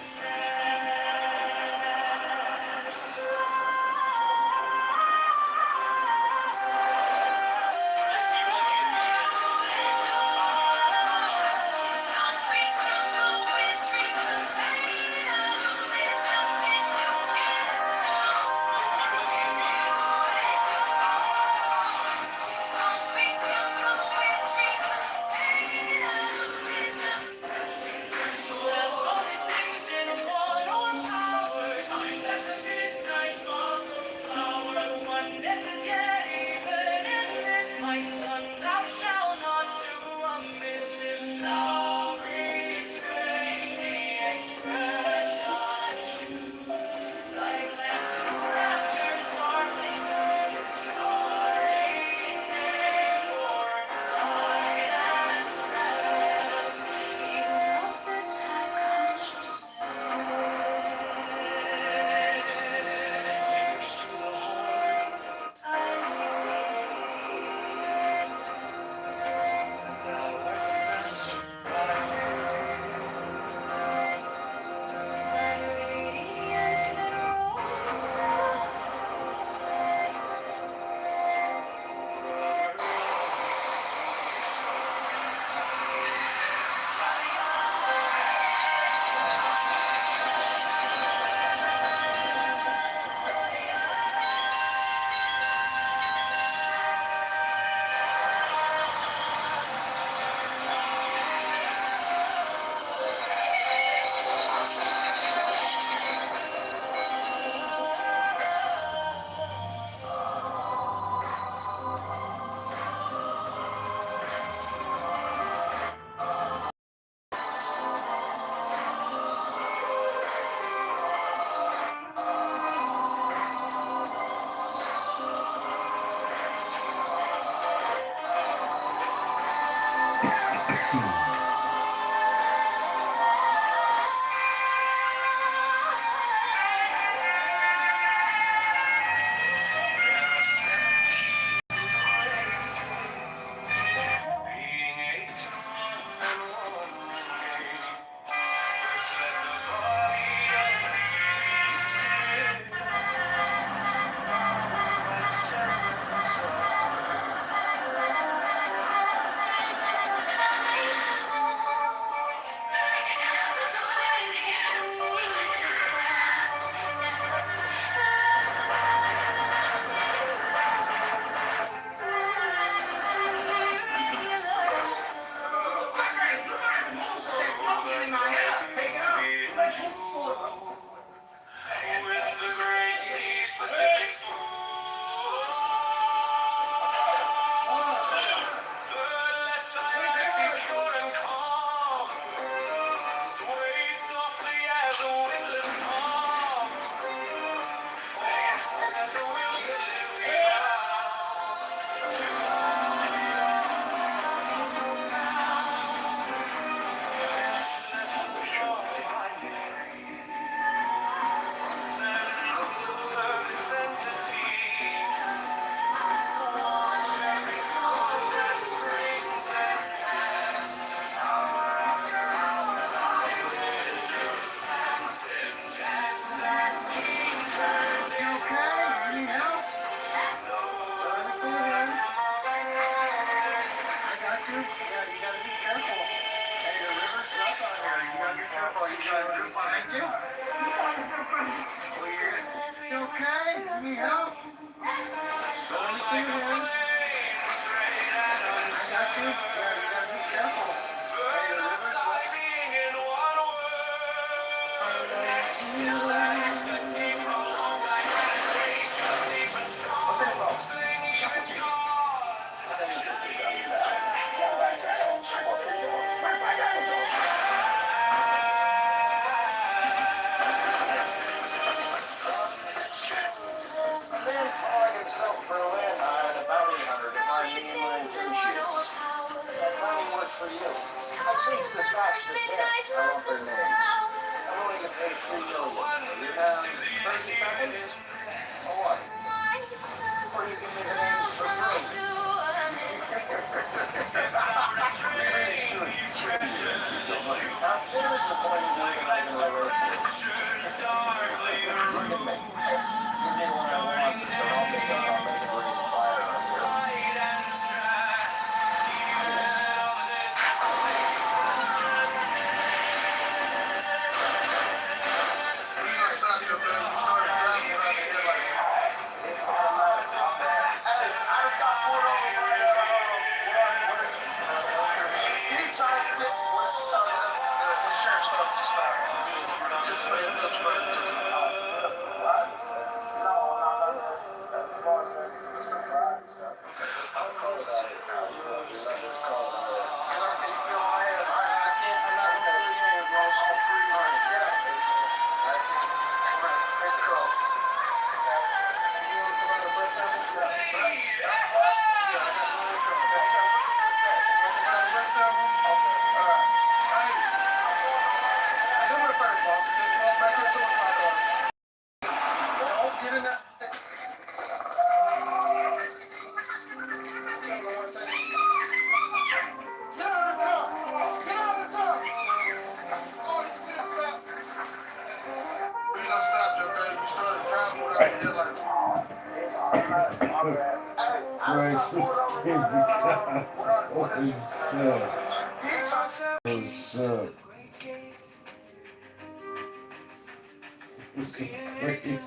[SPEAKER 15] for you guys do. Thank you. You okay? Need help? Everything good? I got you. Yeah, you gotta be careful. Hey, your liver's what's that about? A man calling himself Berlin hired a bounty hunter to find me and my associates. That bounty worked for you. I've since dispatched the camp. I want their names. I'm willing to pay $3 million. You have 30 seconds? Or what? Or you give me the names for free. Really should. Now, what is the point of doing it in a relationship? Look at me. Give me what I want, so I'll make a ring of fire up here.
[SPEAKER 18] Christ, this game because holy shit. Holy shit. This is crazy.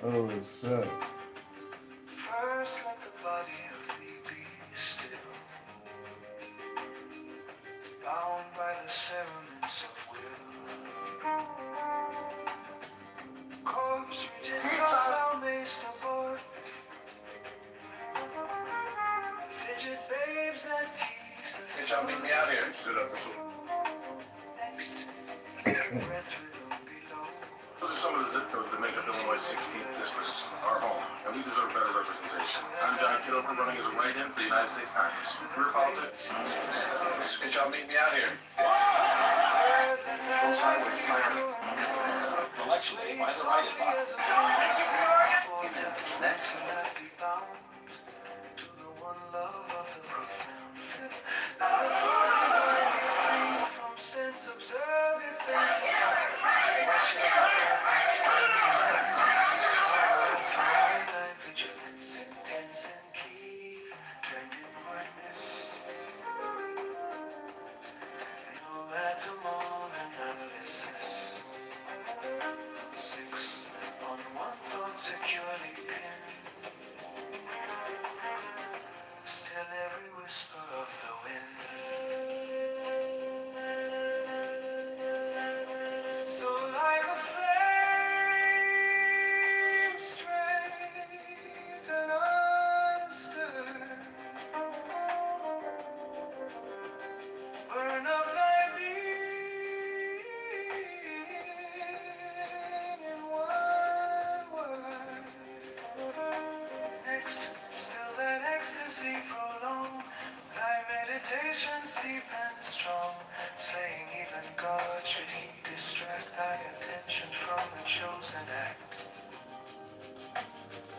[SPEAKER 18] Holy shit.
[SPEAKER 10] First let the body of thee be still, bound by the cerements of will. Corpse rigid, thus thou mayst abort. Fidget babes that tease the
[SPEAKER 11] Hey, y'all meet me out here. Stood up for
[SPEAKER 10] next, breath rhythm below.
[SPEAKER 11] Those are some of the zip codes that make up Illinois' 16th district, our home, and we deserve better representation. I'm John Kitover, running as a write-in for the United States Congress. Career politics. Hey, y'all meet me out here. Those highways tired. Election day, why the write-in box? Next.
[SPEAKER 10] To the one love of the profound fifth. Let the thought divine be free from sense, observe its entity. Watch every thought that springs in heaven's after thy vigilance, intense and keen, trained in witness. No atom of analysis. 6 on one thought securely pinned. Still every whisper of the wind. So like a flame straight and unstirred, burn up thy being in one word. Next, still that ecstasy prolong, thy meditations deep and strong, slaying even God should he distract thy attention from the chosen act.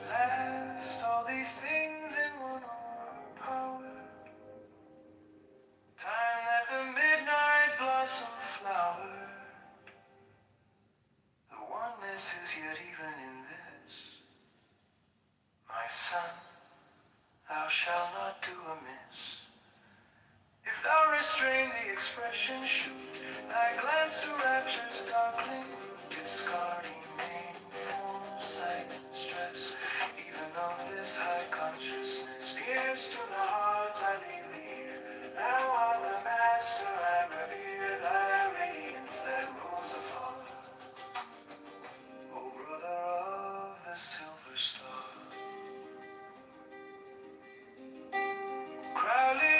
[SPEAKER 10] Last, all these things in one power. Time that the midnight blossom flower. The oneness is yet even in this. My son, thou shalt not do amiss. If thou restrain drain the expression shoot. I glance to rapture's darkling root, discarding name, form, sight, stress. Even of this high consciousness, pierced to the heart, I leave thee here. Thou art the master, I revere thy radiance that rose afar. O brother of the silver star. Crowley,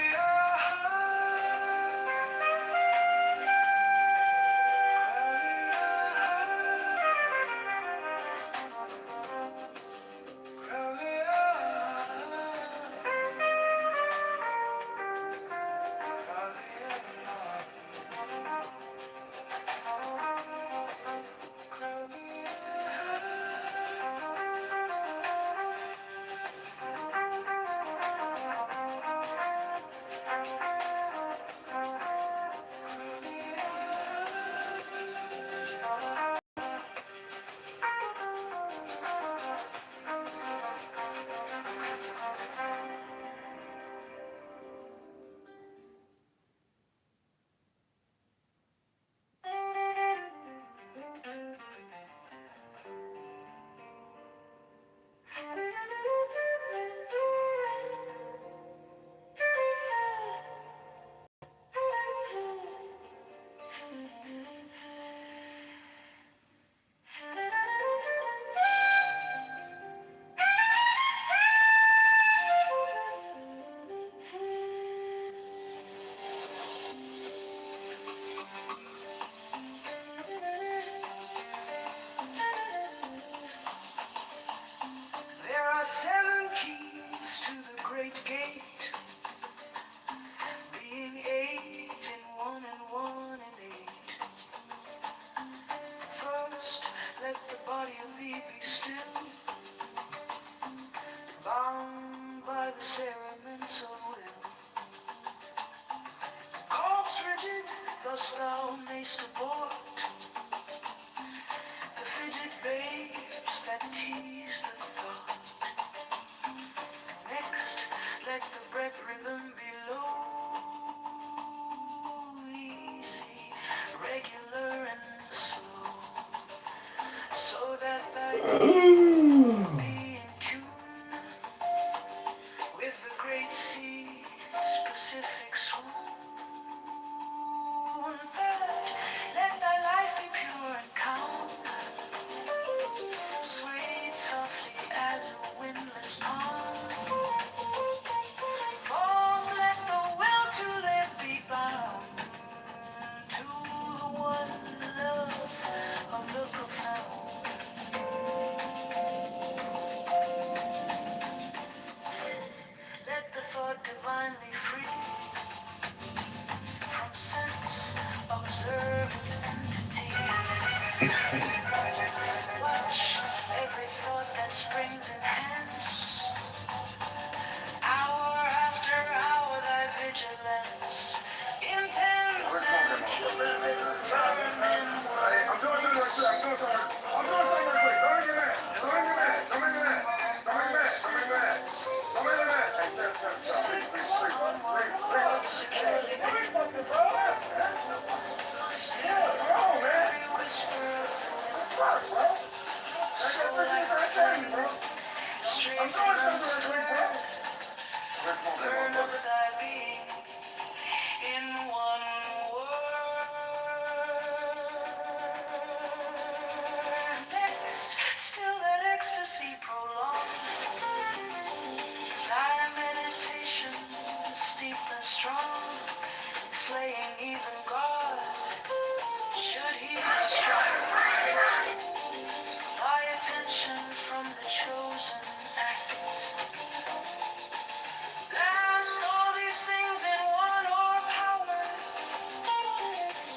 [SPEAKER 10] there are 7 keys to the great gate, being 8 in 1 and 1 and 8. First, let the body of thee be still, bound by the cerements of will. Corpse rigid, thus thou mayst abort the fidget babes that tease the thought. Next, let the breath rhythm be low, easy, regular and slow, so that thy being be in tune with the great sea's specific swoon. Third, let thy life be pure and calm, swayed softly as a windless palm. Fourth, let the will to live be bound to the one love of the profound. Let the thought divinely free from sense observe its entity. Watch every thought that springs in hence. Hour after hour thy vigilance intense and keen, turn inward. I'm doing something right quick. I'm doing something right quick. Don't make me mad. Don't make me mad. Don't make me mad. Don't make me mad. Don't make me mad. Don't make me mad. Securely. Give me something, bro. Still, bro, man. Every whisper of the wind. So like a flame, straight and unstirred. Burn up thy being in one word. Next, still that ecstasy prolonged. Thy meditation steep and strong, slaying even God, should he distract thy attention from the chosen act. Last all these things in one power,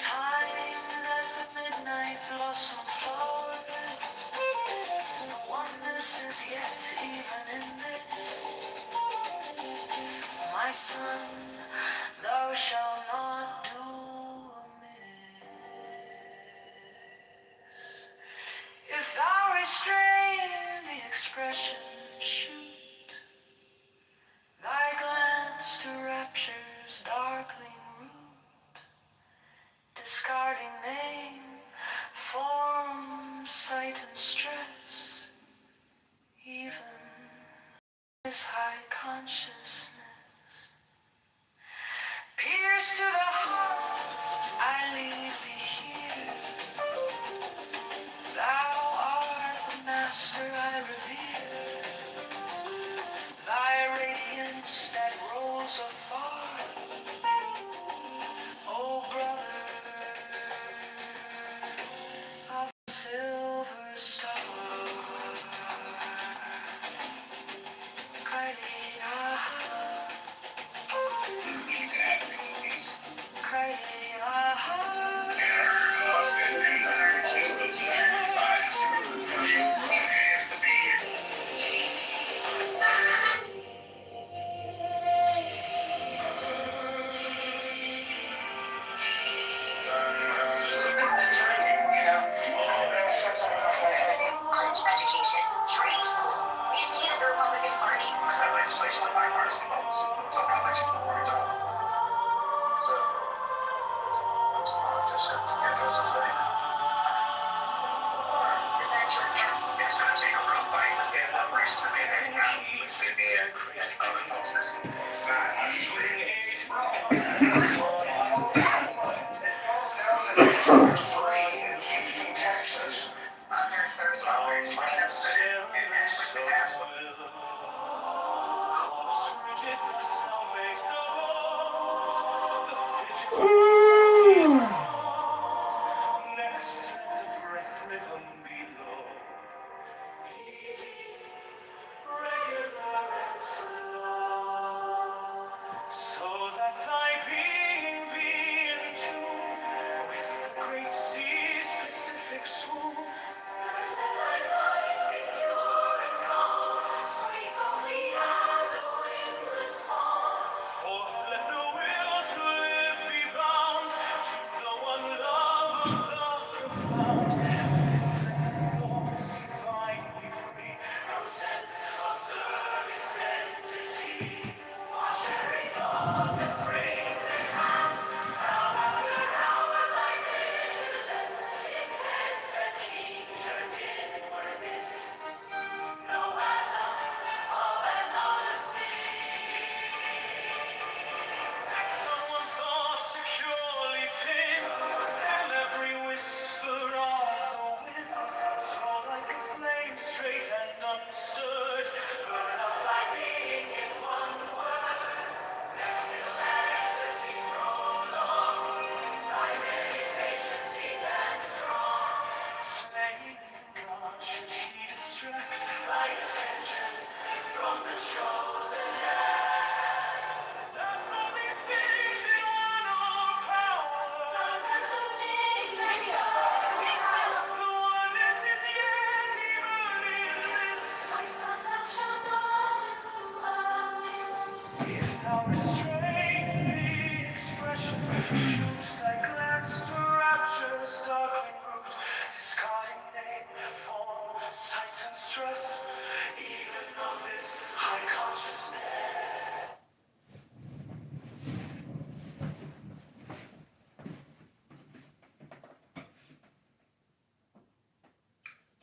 [SPEAKER 10] time that the midnight blossom flower. The oneness is yet even in this. My son, thou shalt not do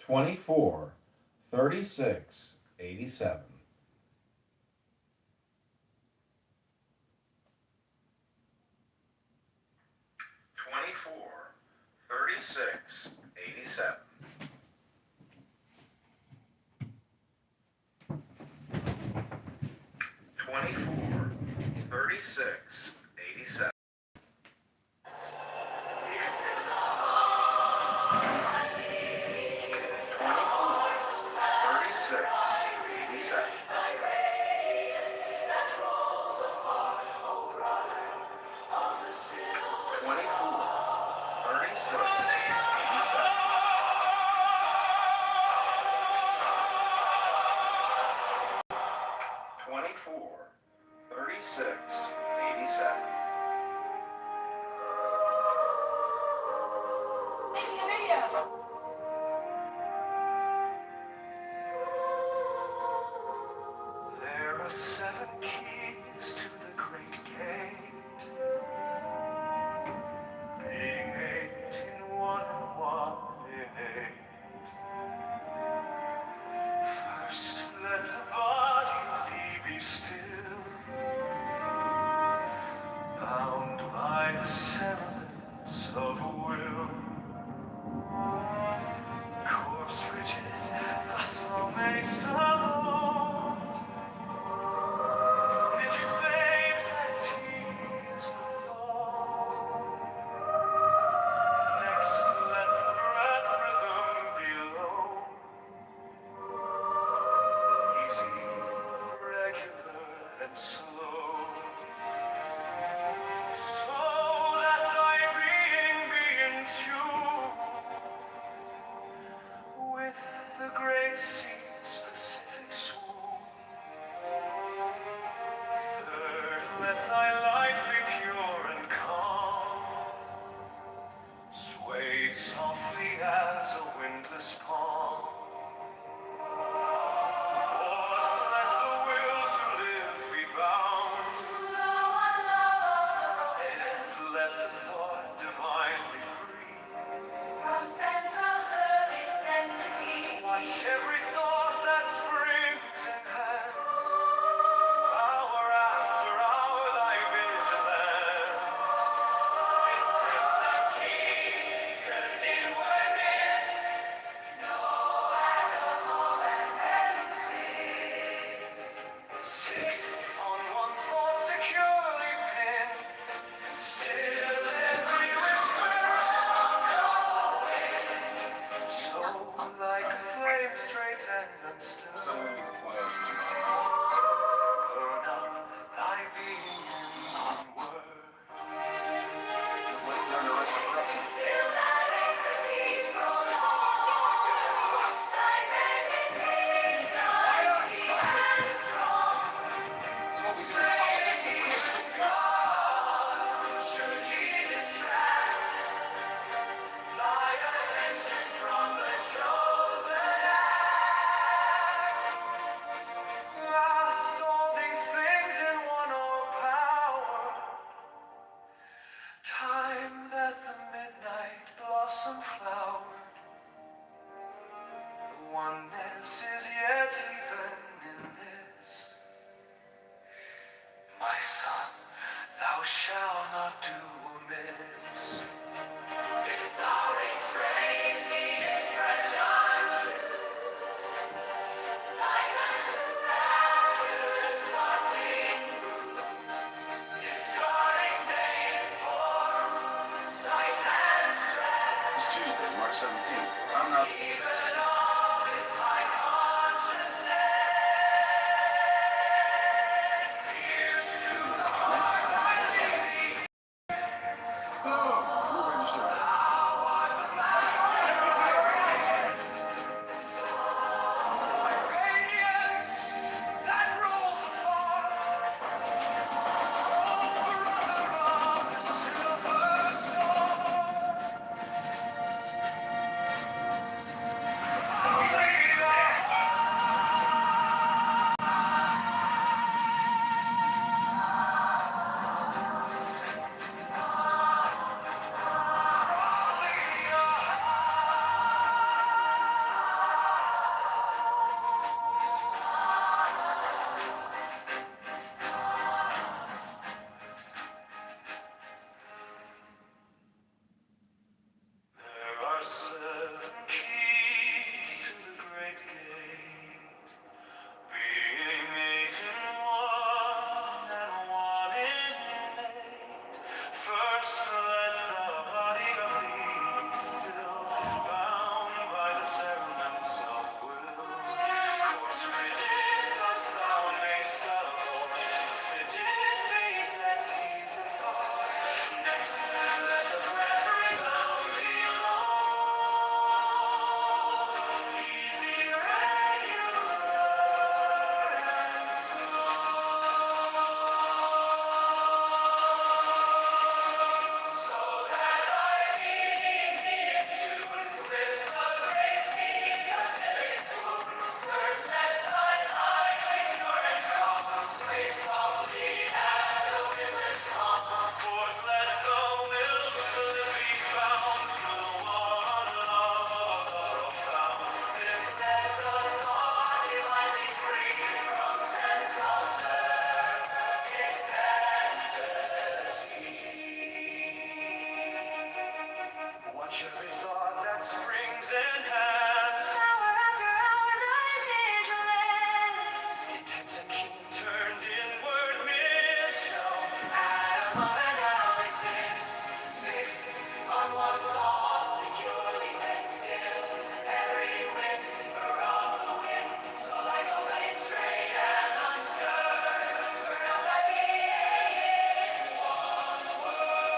[SPEAKER 5] 24, 36, 87. 24, 36, 87. 24, 36, 87. 24, 36, 87.
[SPEAKER 10] There are 7 keys to the great gate, being 8 in 1 and 1 in 8. First, let the body of thee be still, bound by the sentiments of a will. Corpse rigid, thus thou mayst alone. Fidget babes that tease the thought. Next, let the breath rhythm be low. Easy, regular, and slow. So that thy being be in tune with the great sea's Pacific swoon. Third, let thy life be pure and calm, swayed softly as a windless palm. Fourth, let the will to live be bound. Fifth, let the thought divinely free from sense of its entity. Watch every thought that springs and has hour after hour thy vigilance. Intense and keen, turned inwardness, know as a moment never cease. Sixth, on one thought securely pinned, still every whisper of the wind. So like a flame straight and unstill, burn up thy being in word. Still that ecstasy prolong, thy meditation deep and strong. Sway thee to God, should he distract,
[SPEAKER 11] March 17th. I'm not. Oh, we're registered. There are 7 keys to the great gate, being 8 in one and 1 in 8. First let the body of thee be still, bound by the cerements of will. Course rigid, thus thou mayst abort the fidget babes that tease the thought. Next let the breath resound easy, regular, and so that I be in tune with the great steeds of civic swoon. Third, let thine eyes ignore and come, sway softly as a windless calm. Fourth, let the will to live be bound to the one love of the profound. Fifth, let the thought divinely free from sense of its watch every thought that springs enhance. Hour after hour, thy vigilance. Intense and keen, turned inward mission. Atom of analysis. 6 on one thought, securely fenced in. Every whisper of the wind, so like a flame straight and unstirred. Burn up thy being, one word.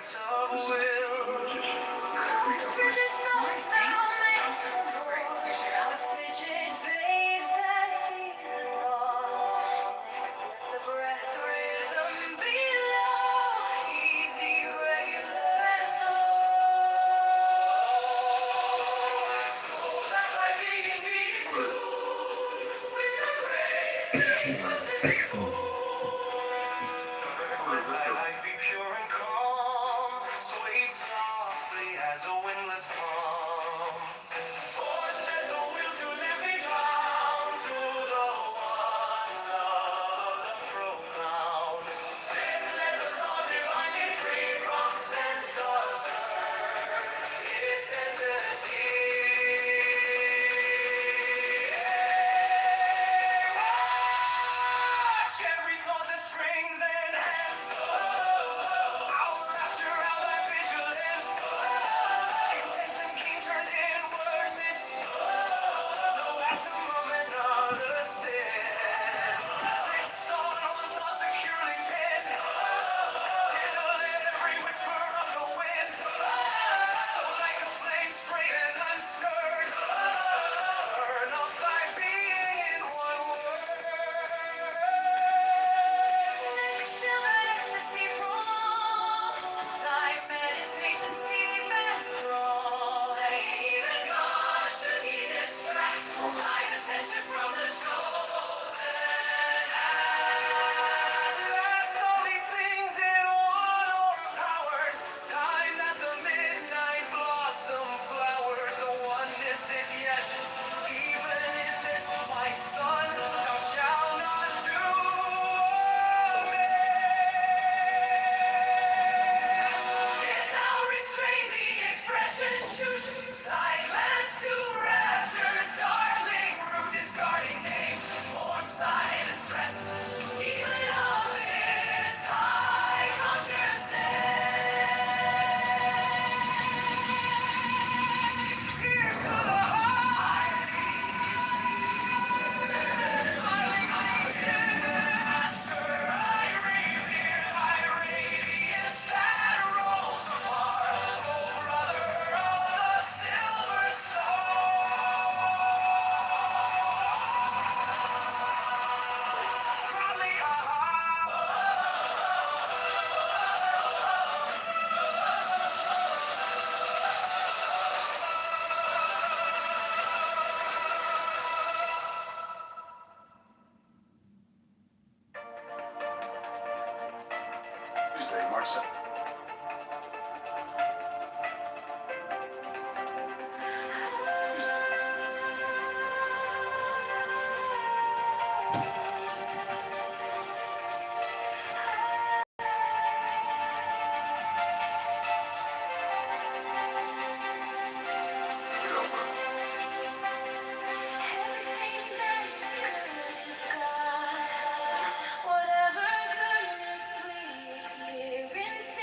[SPEAKER 10] strength of will.
[SPEAKER 20] Frigid thoughts thou mayst avoid, the frigid babes that tease the thought. Next let the breath rhythm be low, easy, regular, and slow that my being be in tune with the great state's specific soul.
[SPEAKER 10] Let thy life be pure and calm, swayed softly as a windless palm. Forth let the will to live be bound to the one love of the profound. Fifth, let the thought divine be free from sense observed, its entity. Watch every thought that springs enhance. Hour after hour thy vigilance. Intense and keen turned inward miss. No atom of another sense. Sits on one thought securely penned. Still in every whisper of the wind. So like a flame straight and unstirred. Burn up thy being in one word.
[SPEAKER 20] Still that ecstasy prolong, thy meditations deep and strong.
[SPEAKER 10] Even God should he distract thine attention from the chosen act. Last all these things in one o'erpowered time that the midnight blossom flowered. The oneness is yet, even in this, my son, thou shalt not do if thou restrain the expression, shoot thy glance to rapture's darkling root, discarding name, form, sight, and stress, even of this high consciousness. Pierce to the heart, dwelling master, I revere thy radiance that rolls afar, O brother of the silver star. Proudly,
[SPEAKER 11] Tuesday, March 7th. Kitover.
[SPEAKER 20] Everything that is good is God. Whatever goodness we experience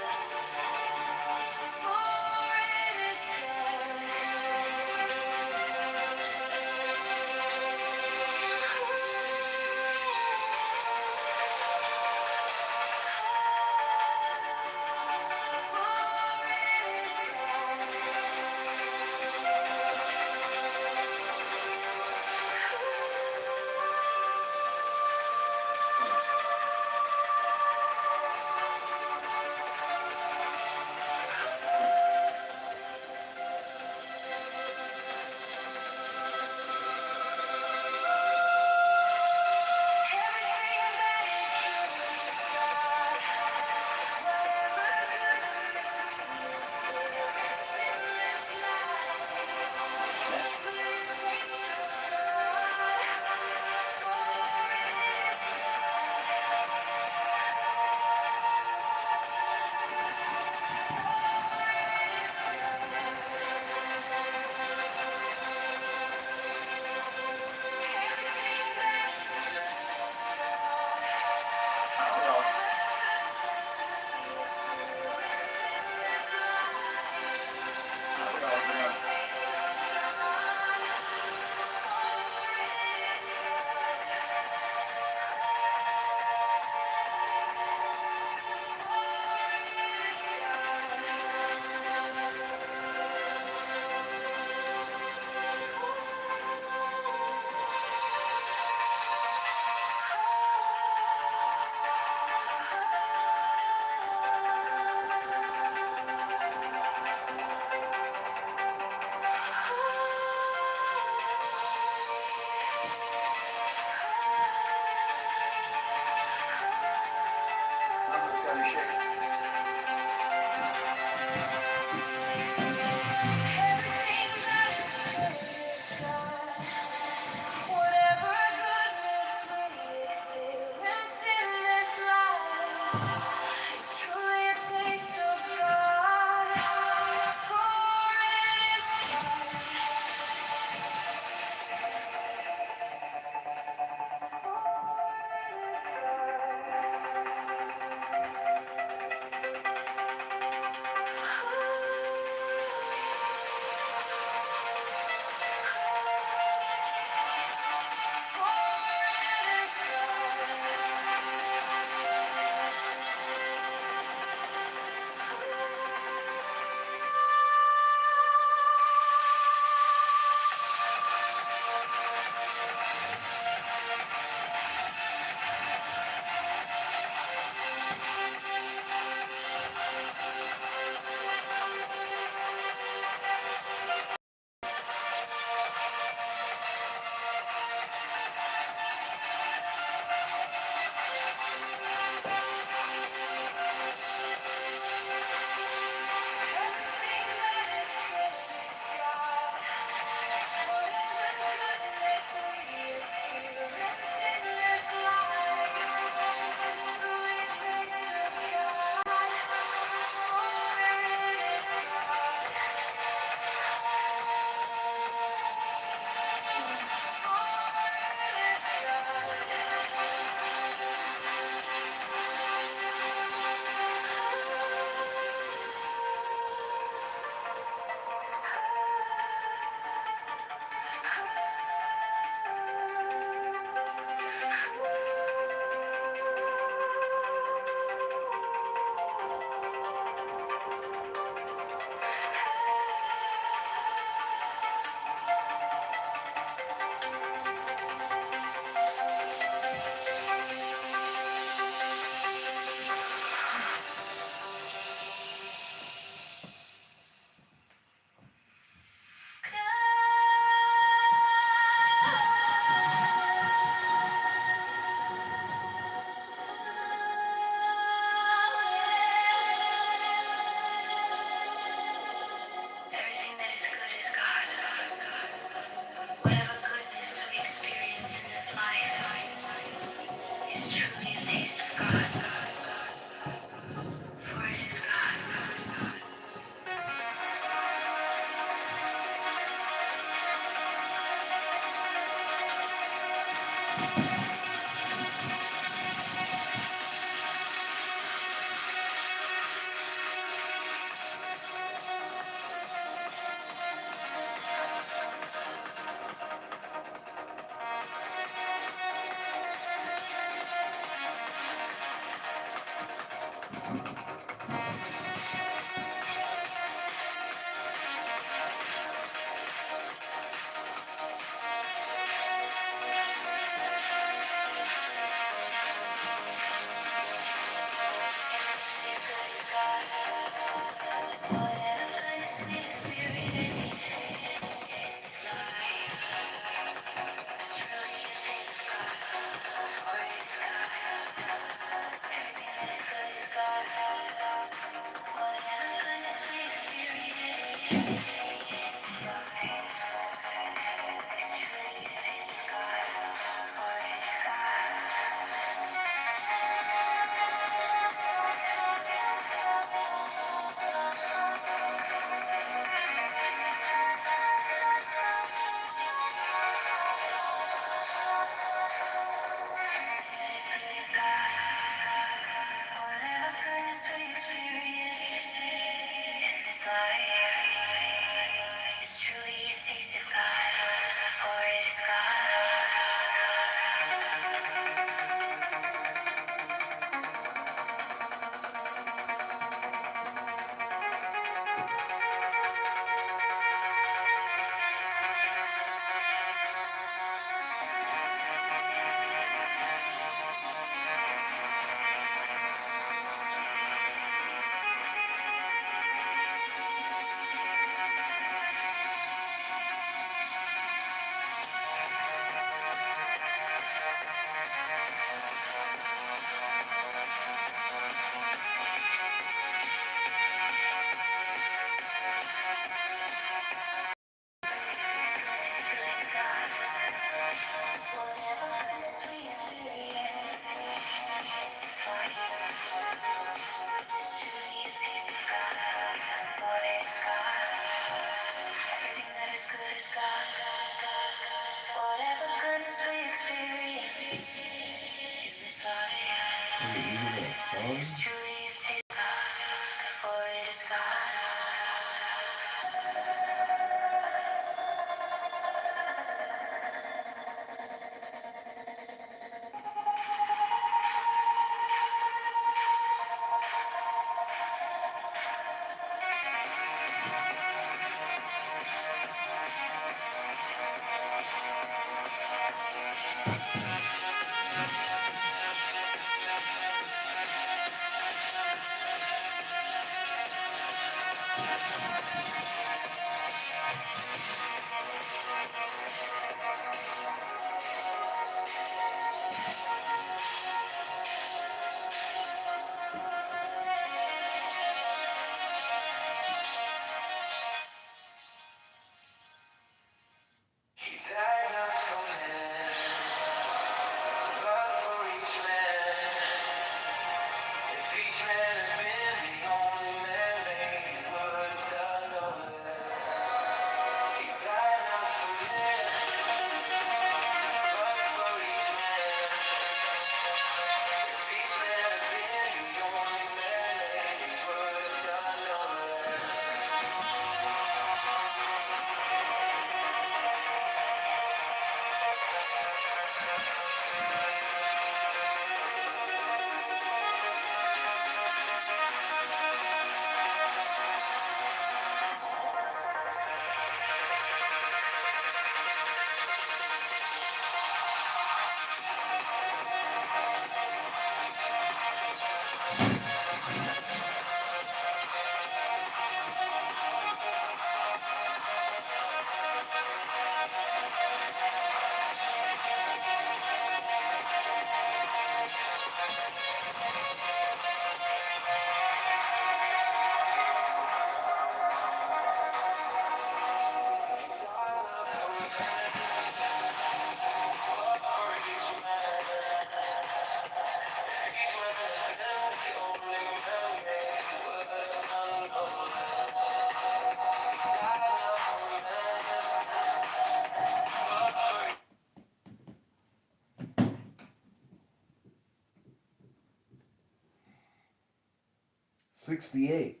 [SPEAKER 5] 68,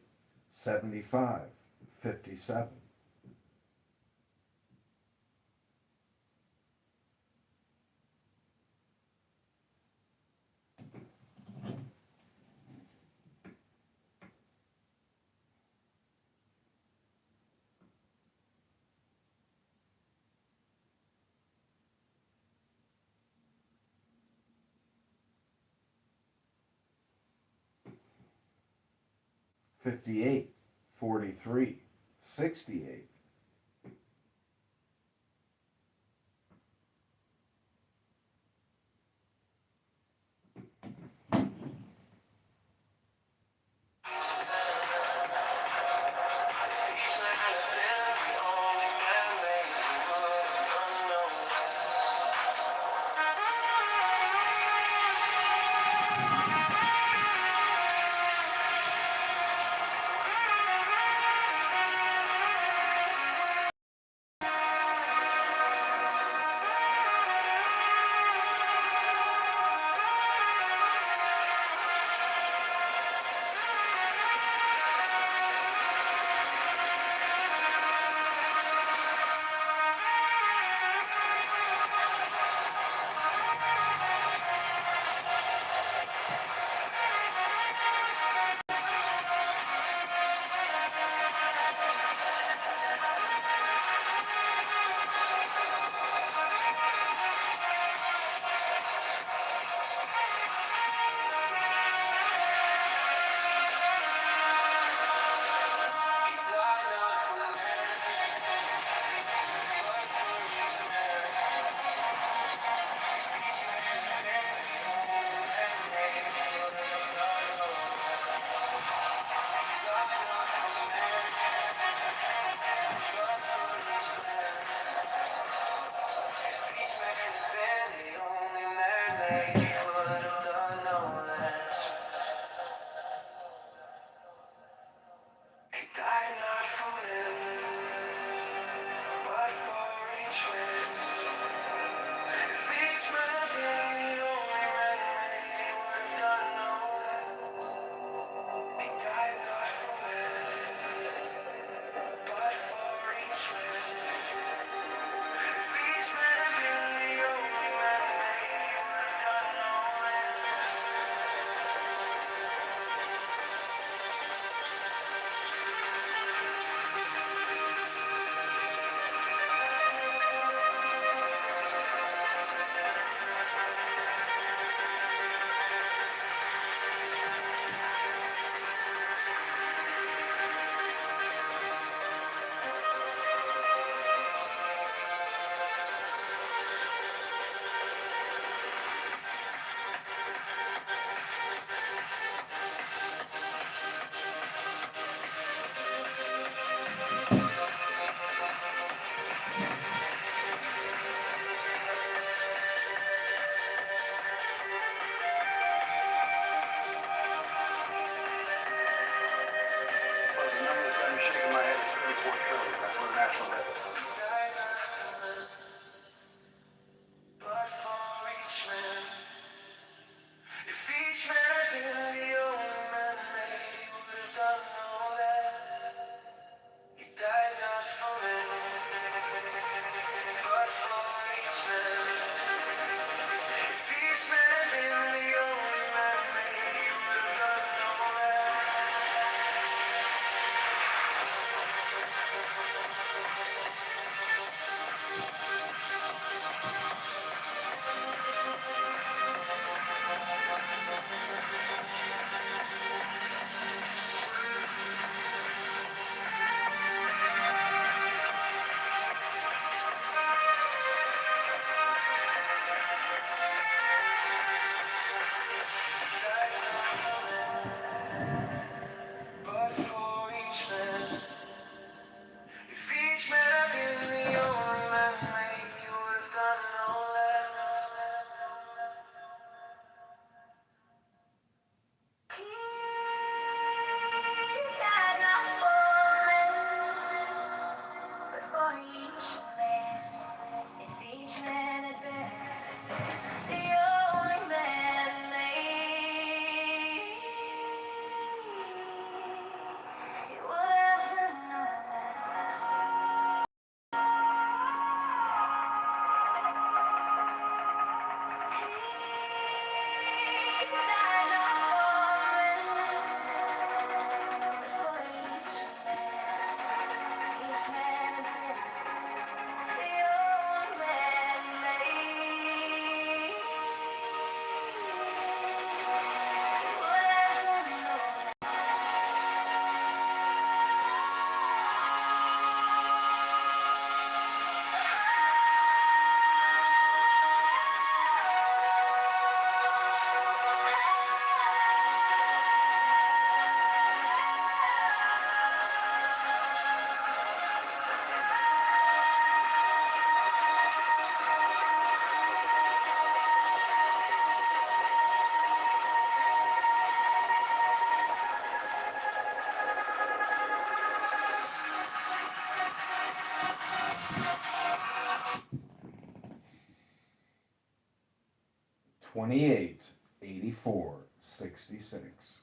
[SPEAKER 5] 75, 57. 58, 43, 68. 28 84 66.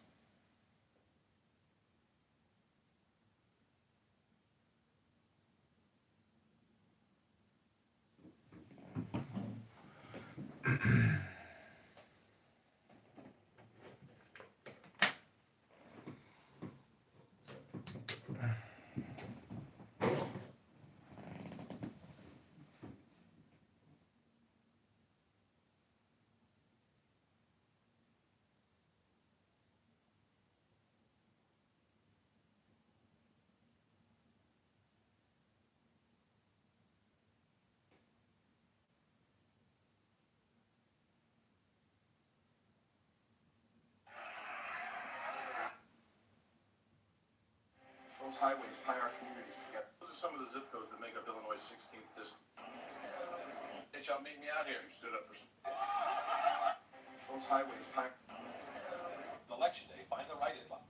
[SPEAKER 11] Those highways tie our communities together. Those are some of the zip codes that make up Illinois' 16th district. Hey, y'all meet me out here. You stood up for some. Those highways tie.
[SPEAKER 12] Election day, find the right inbox.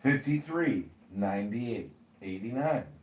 [SPEAKER 5] $53.98.89.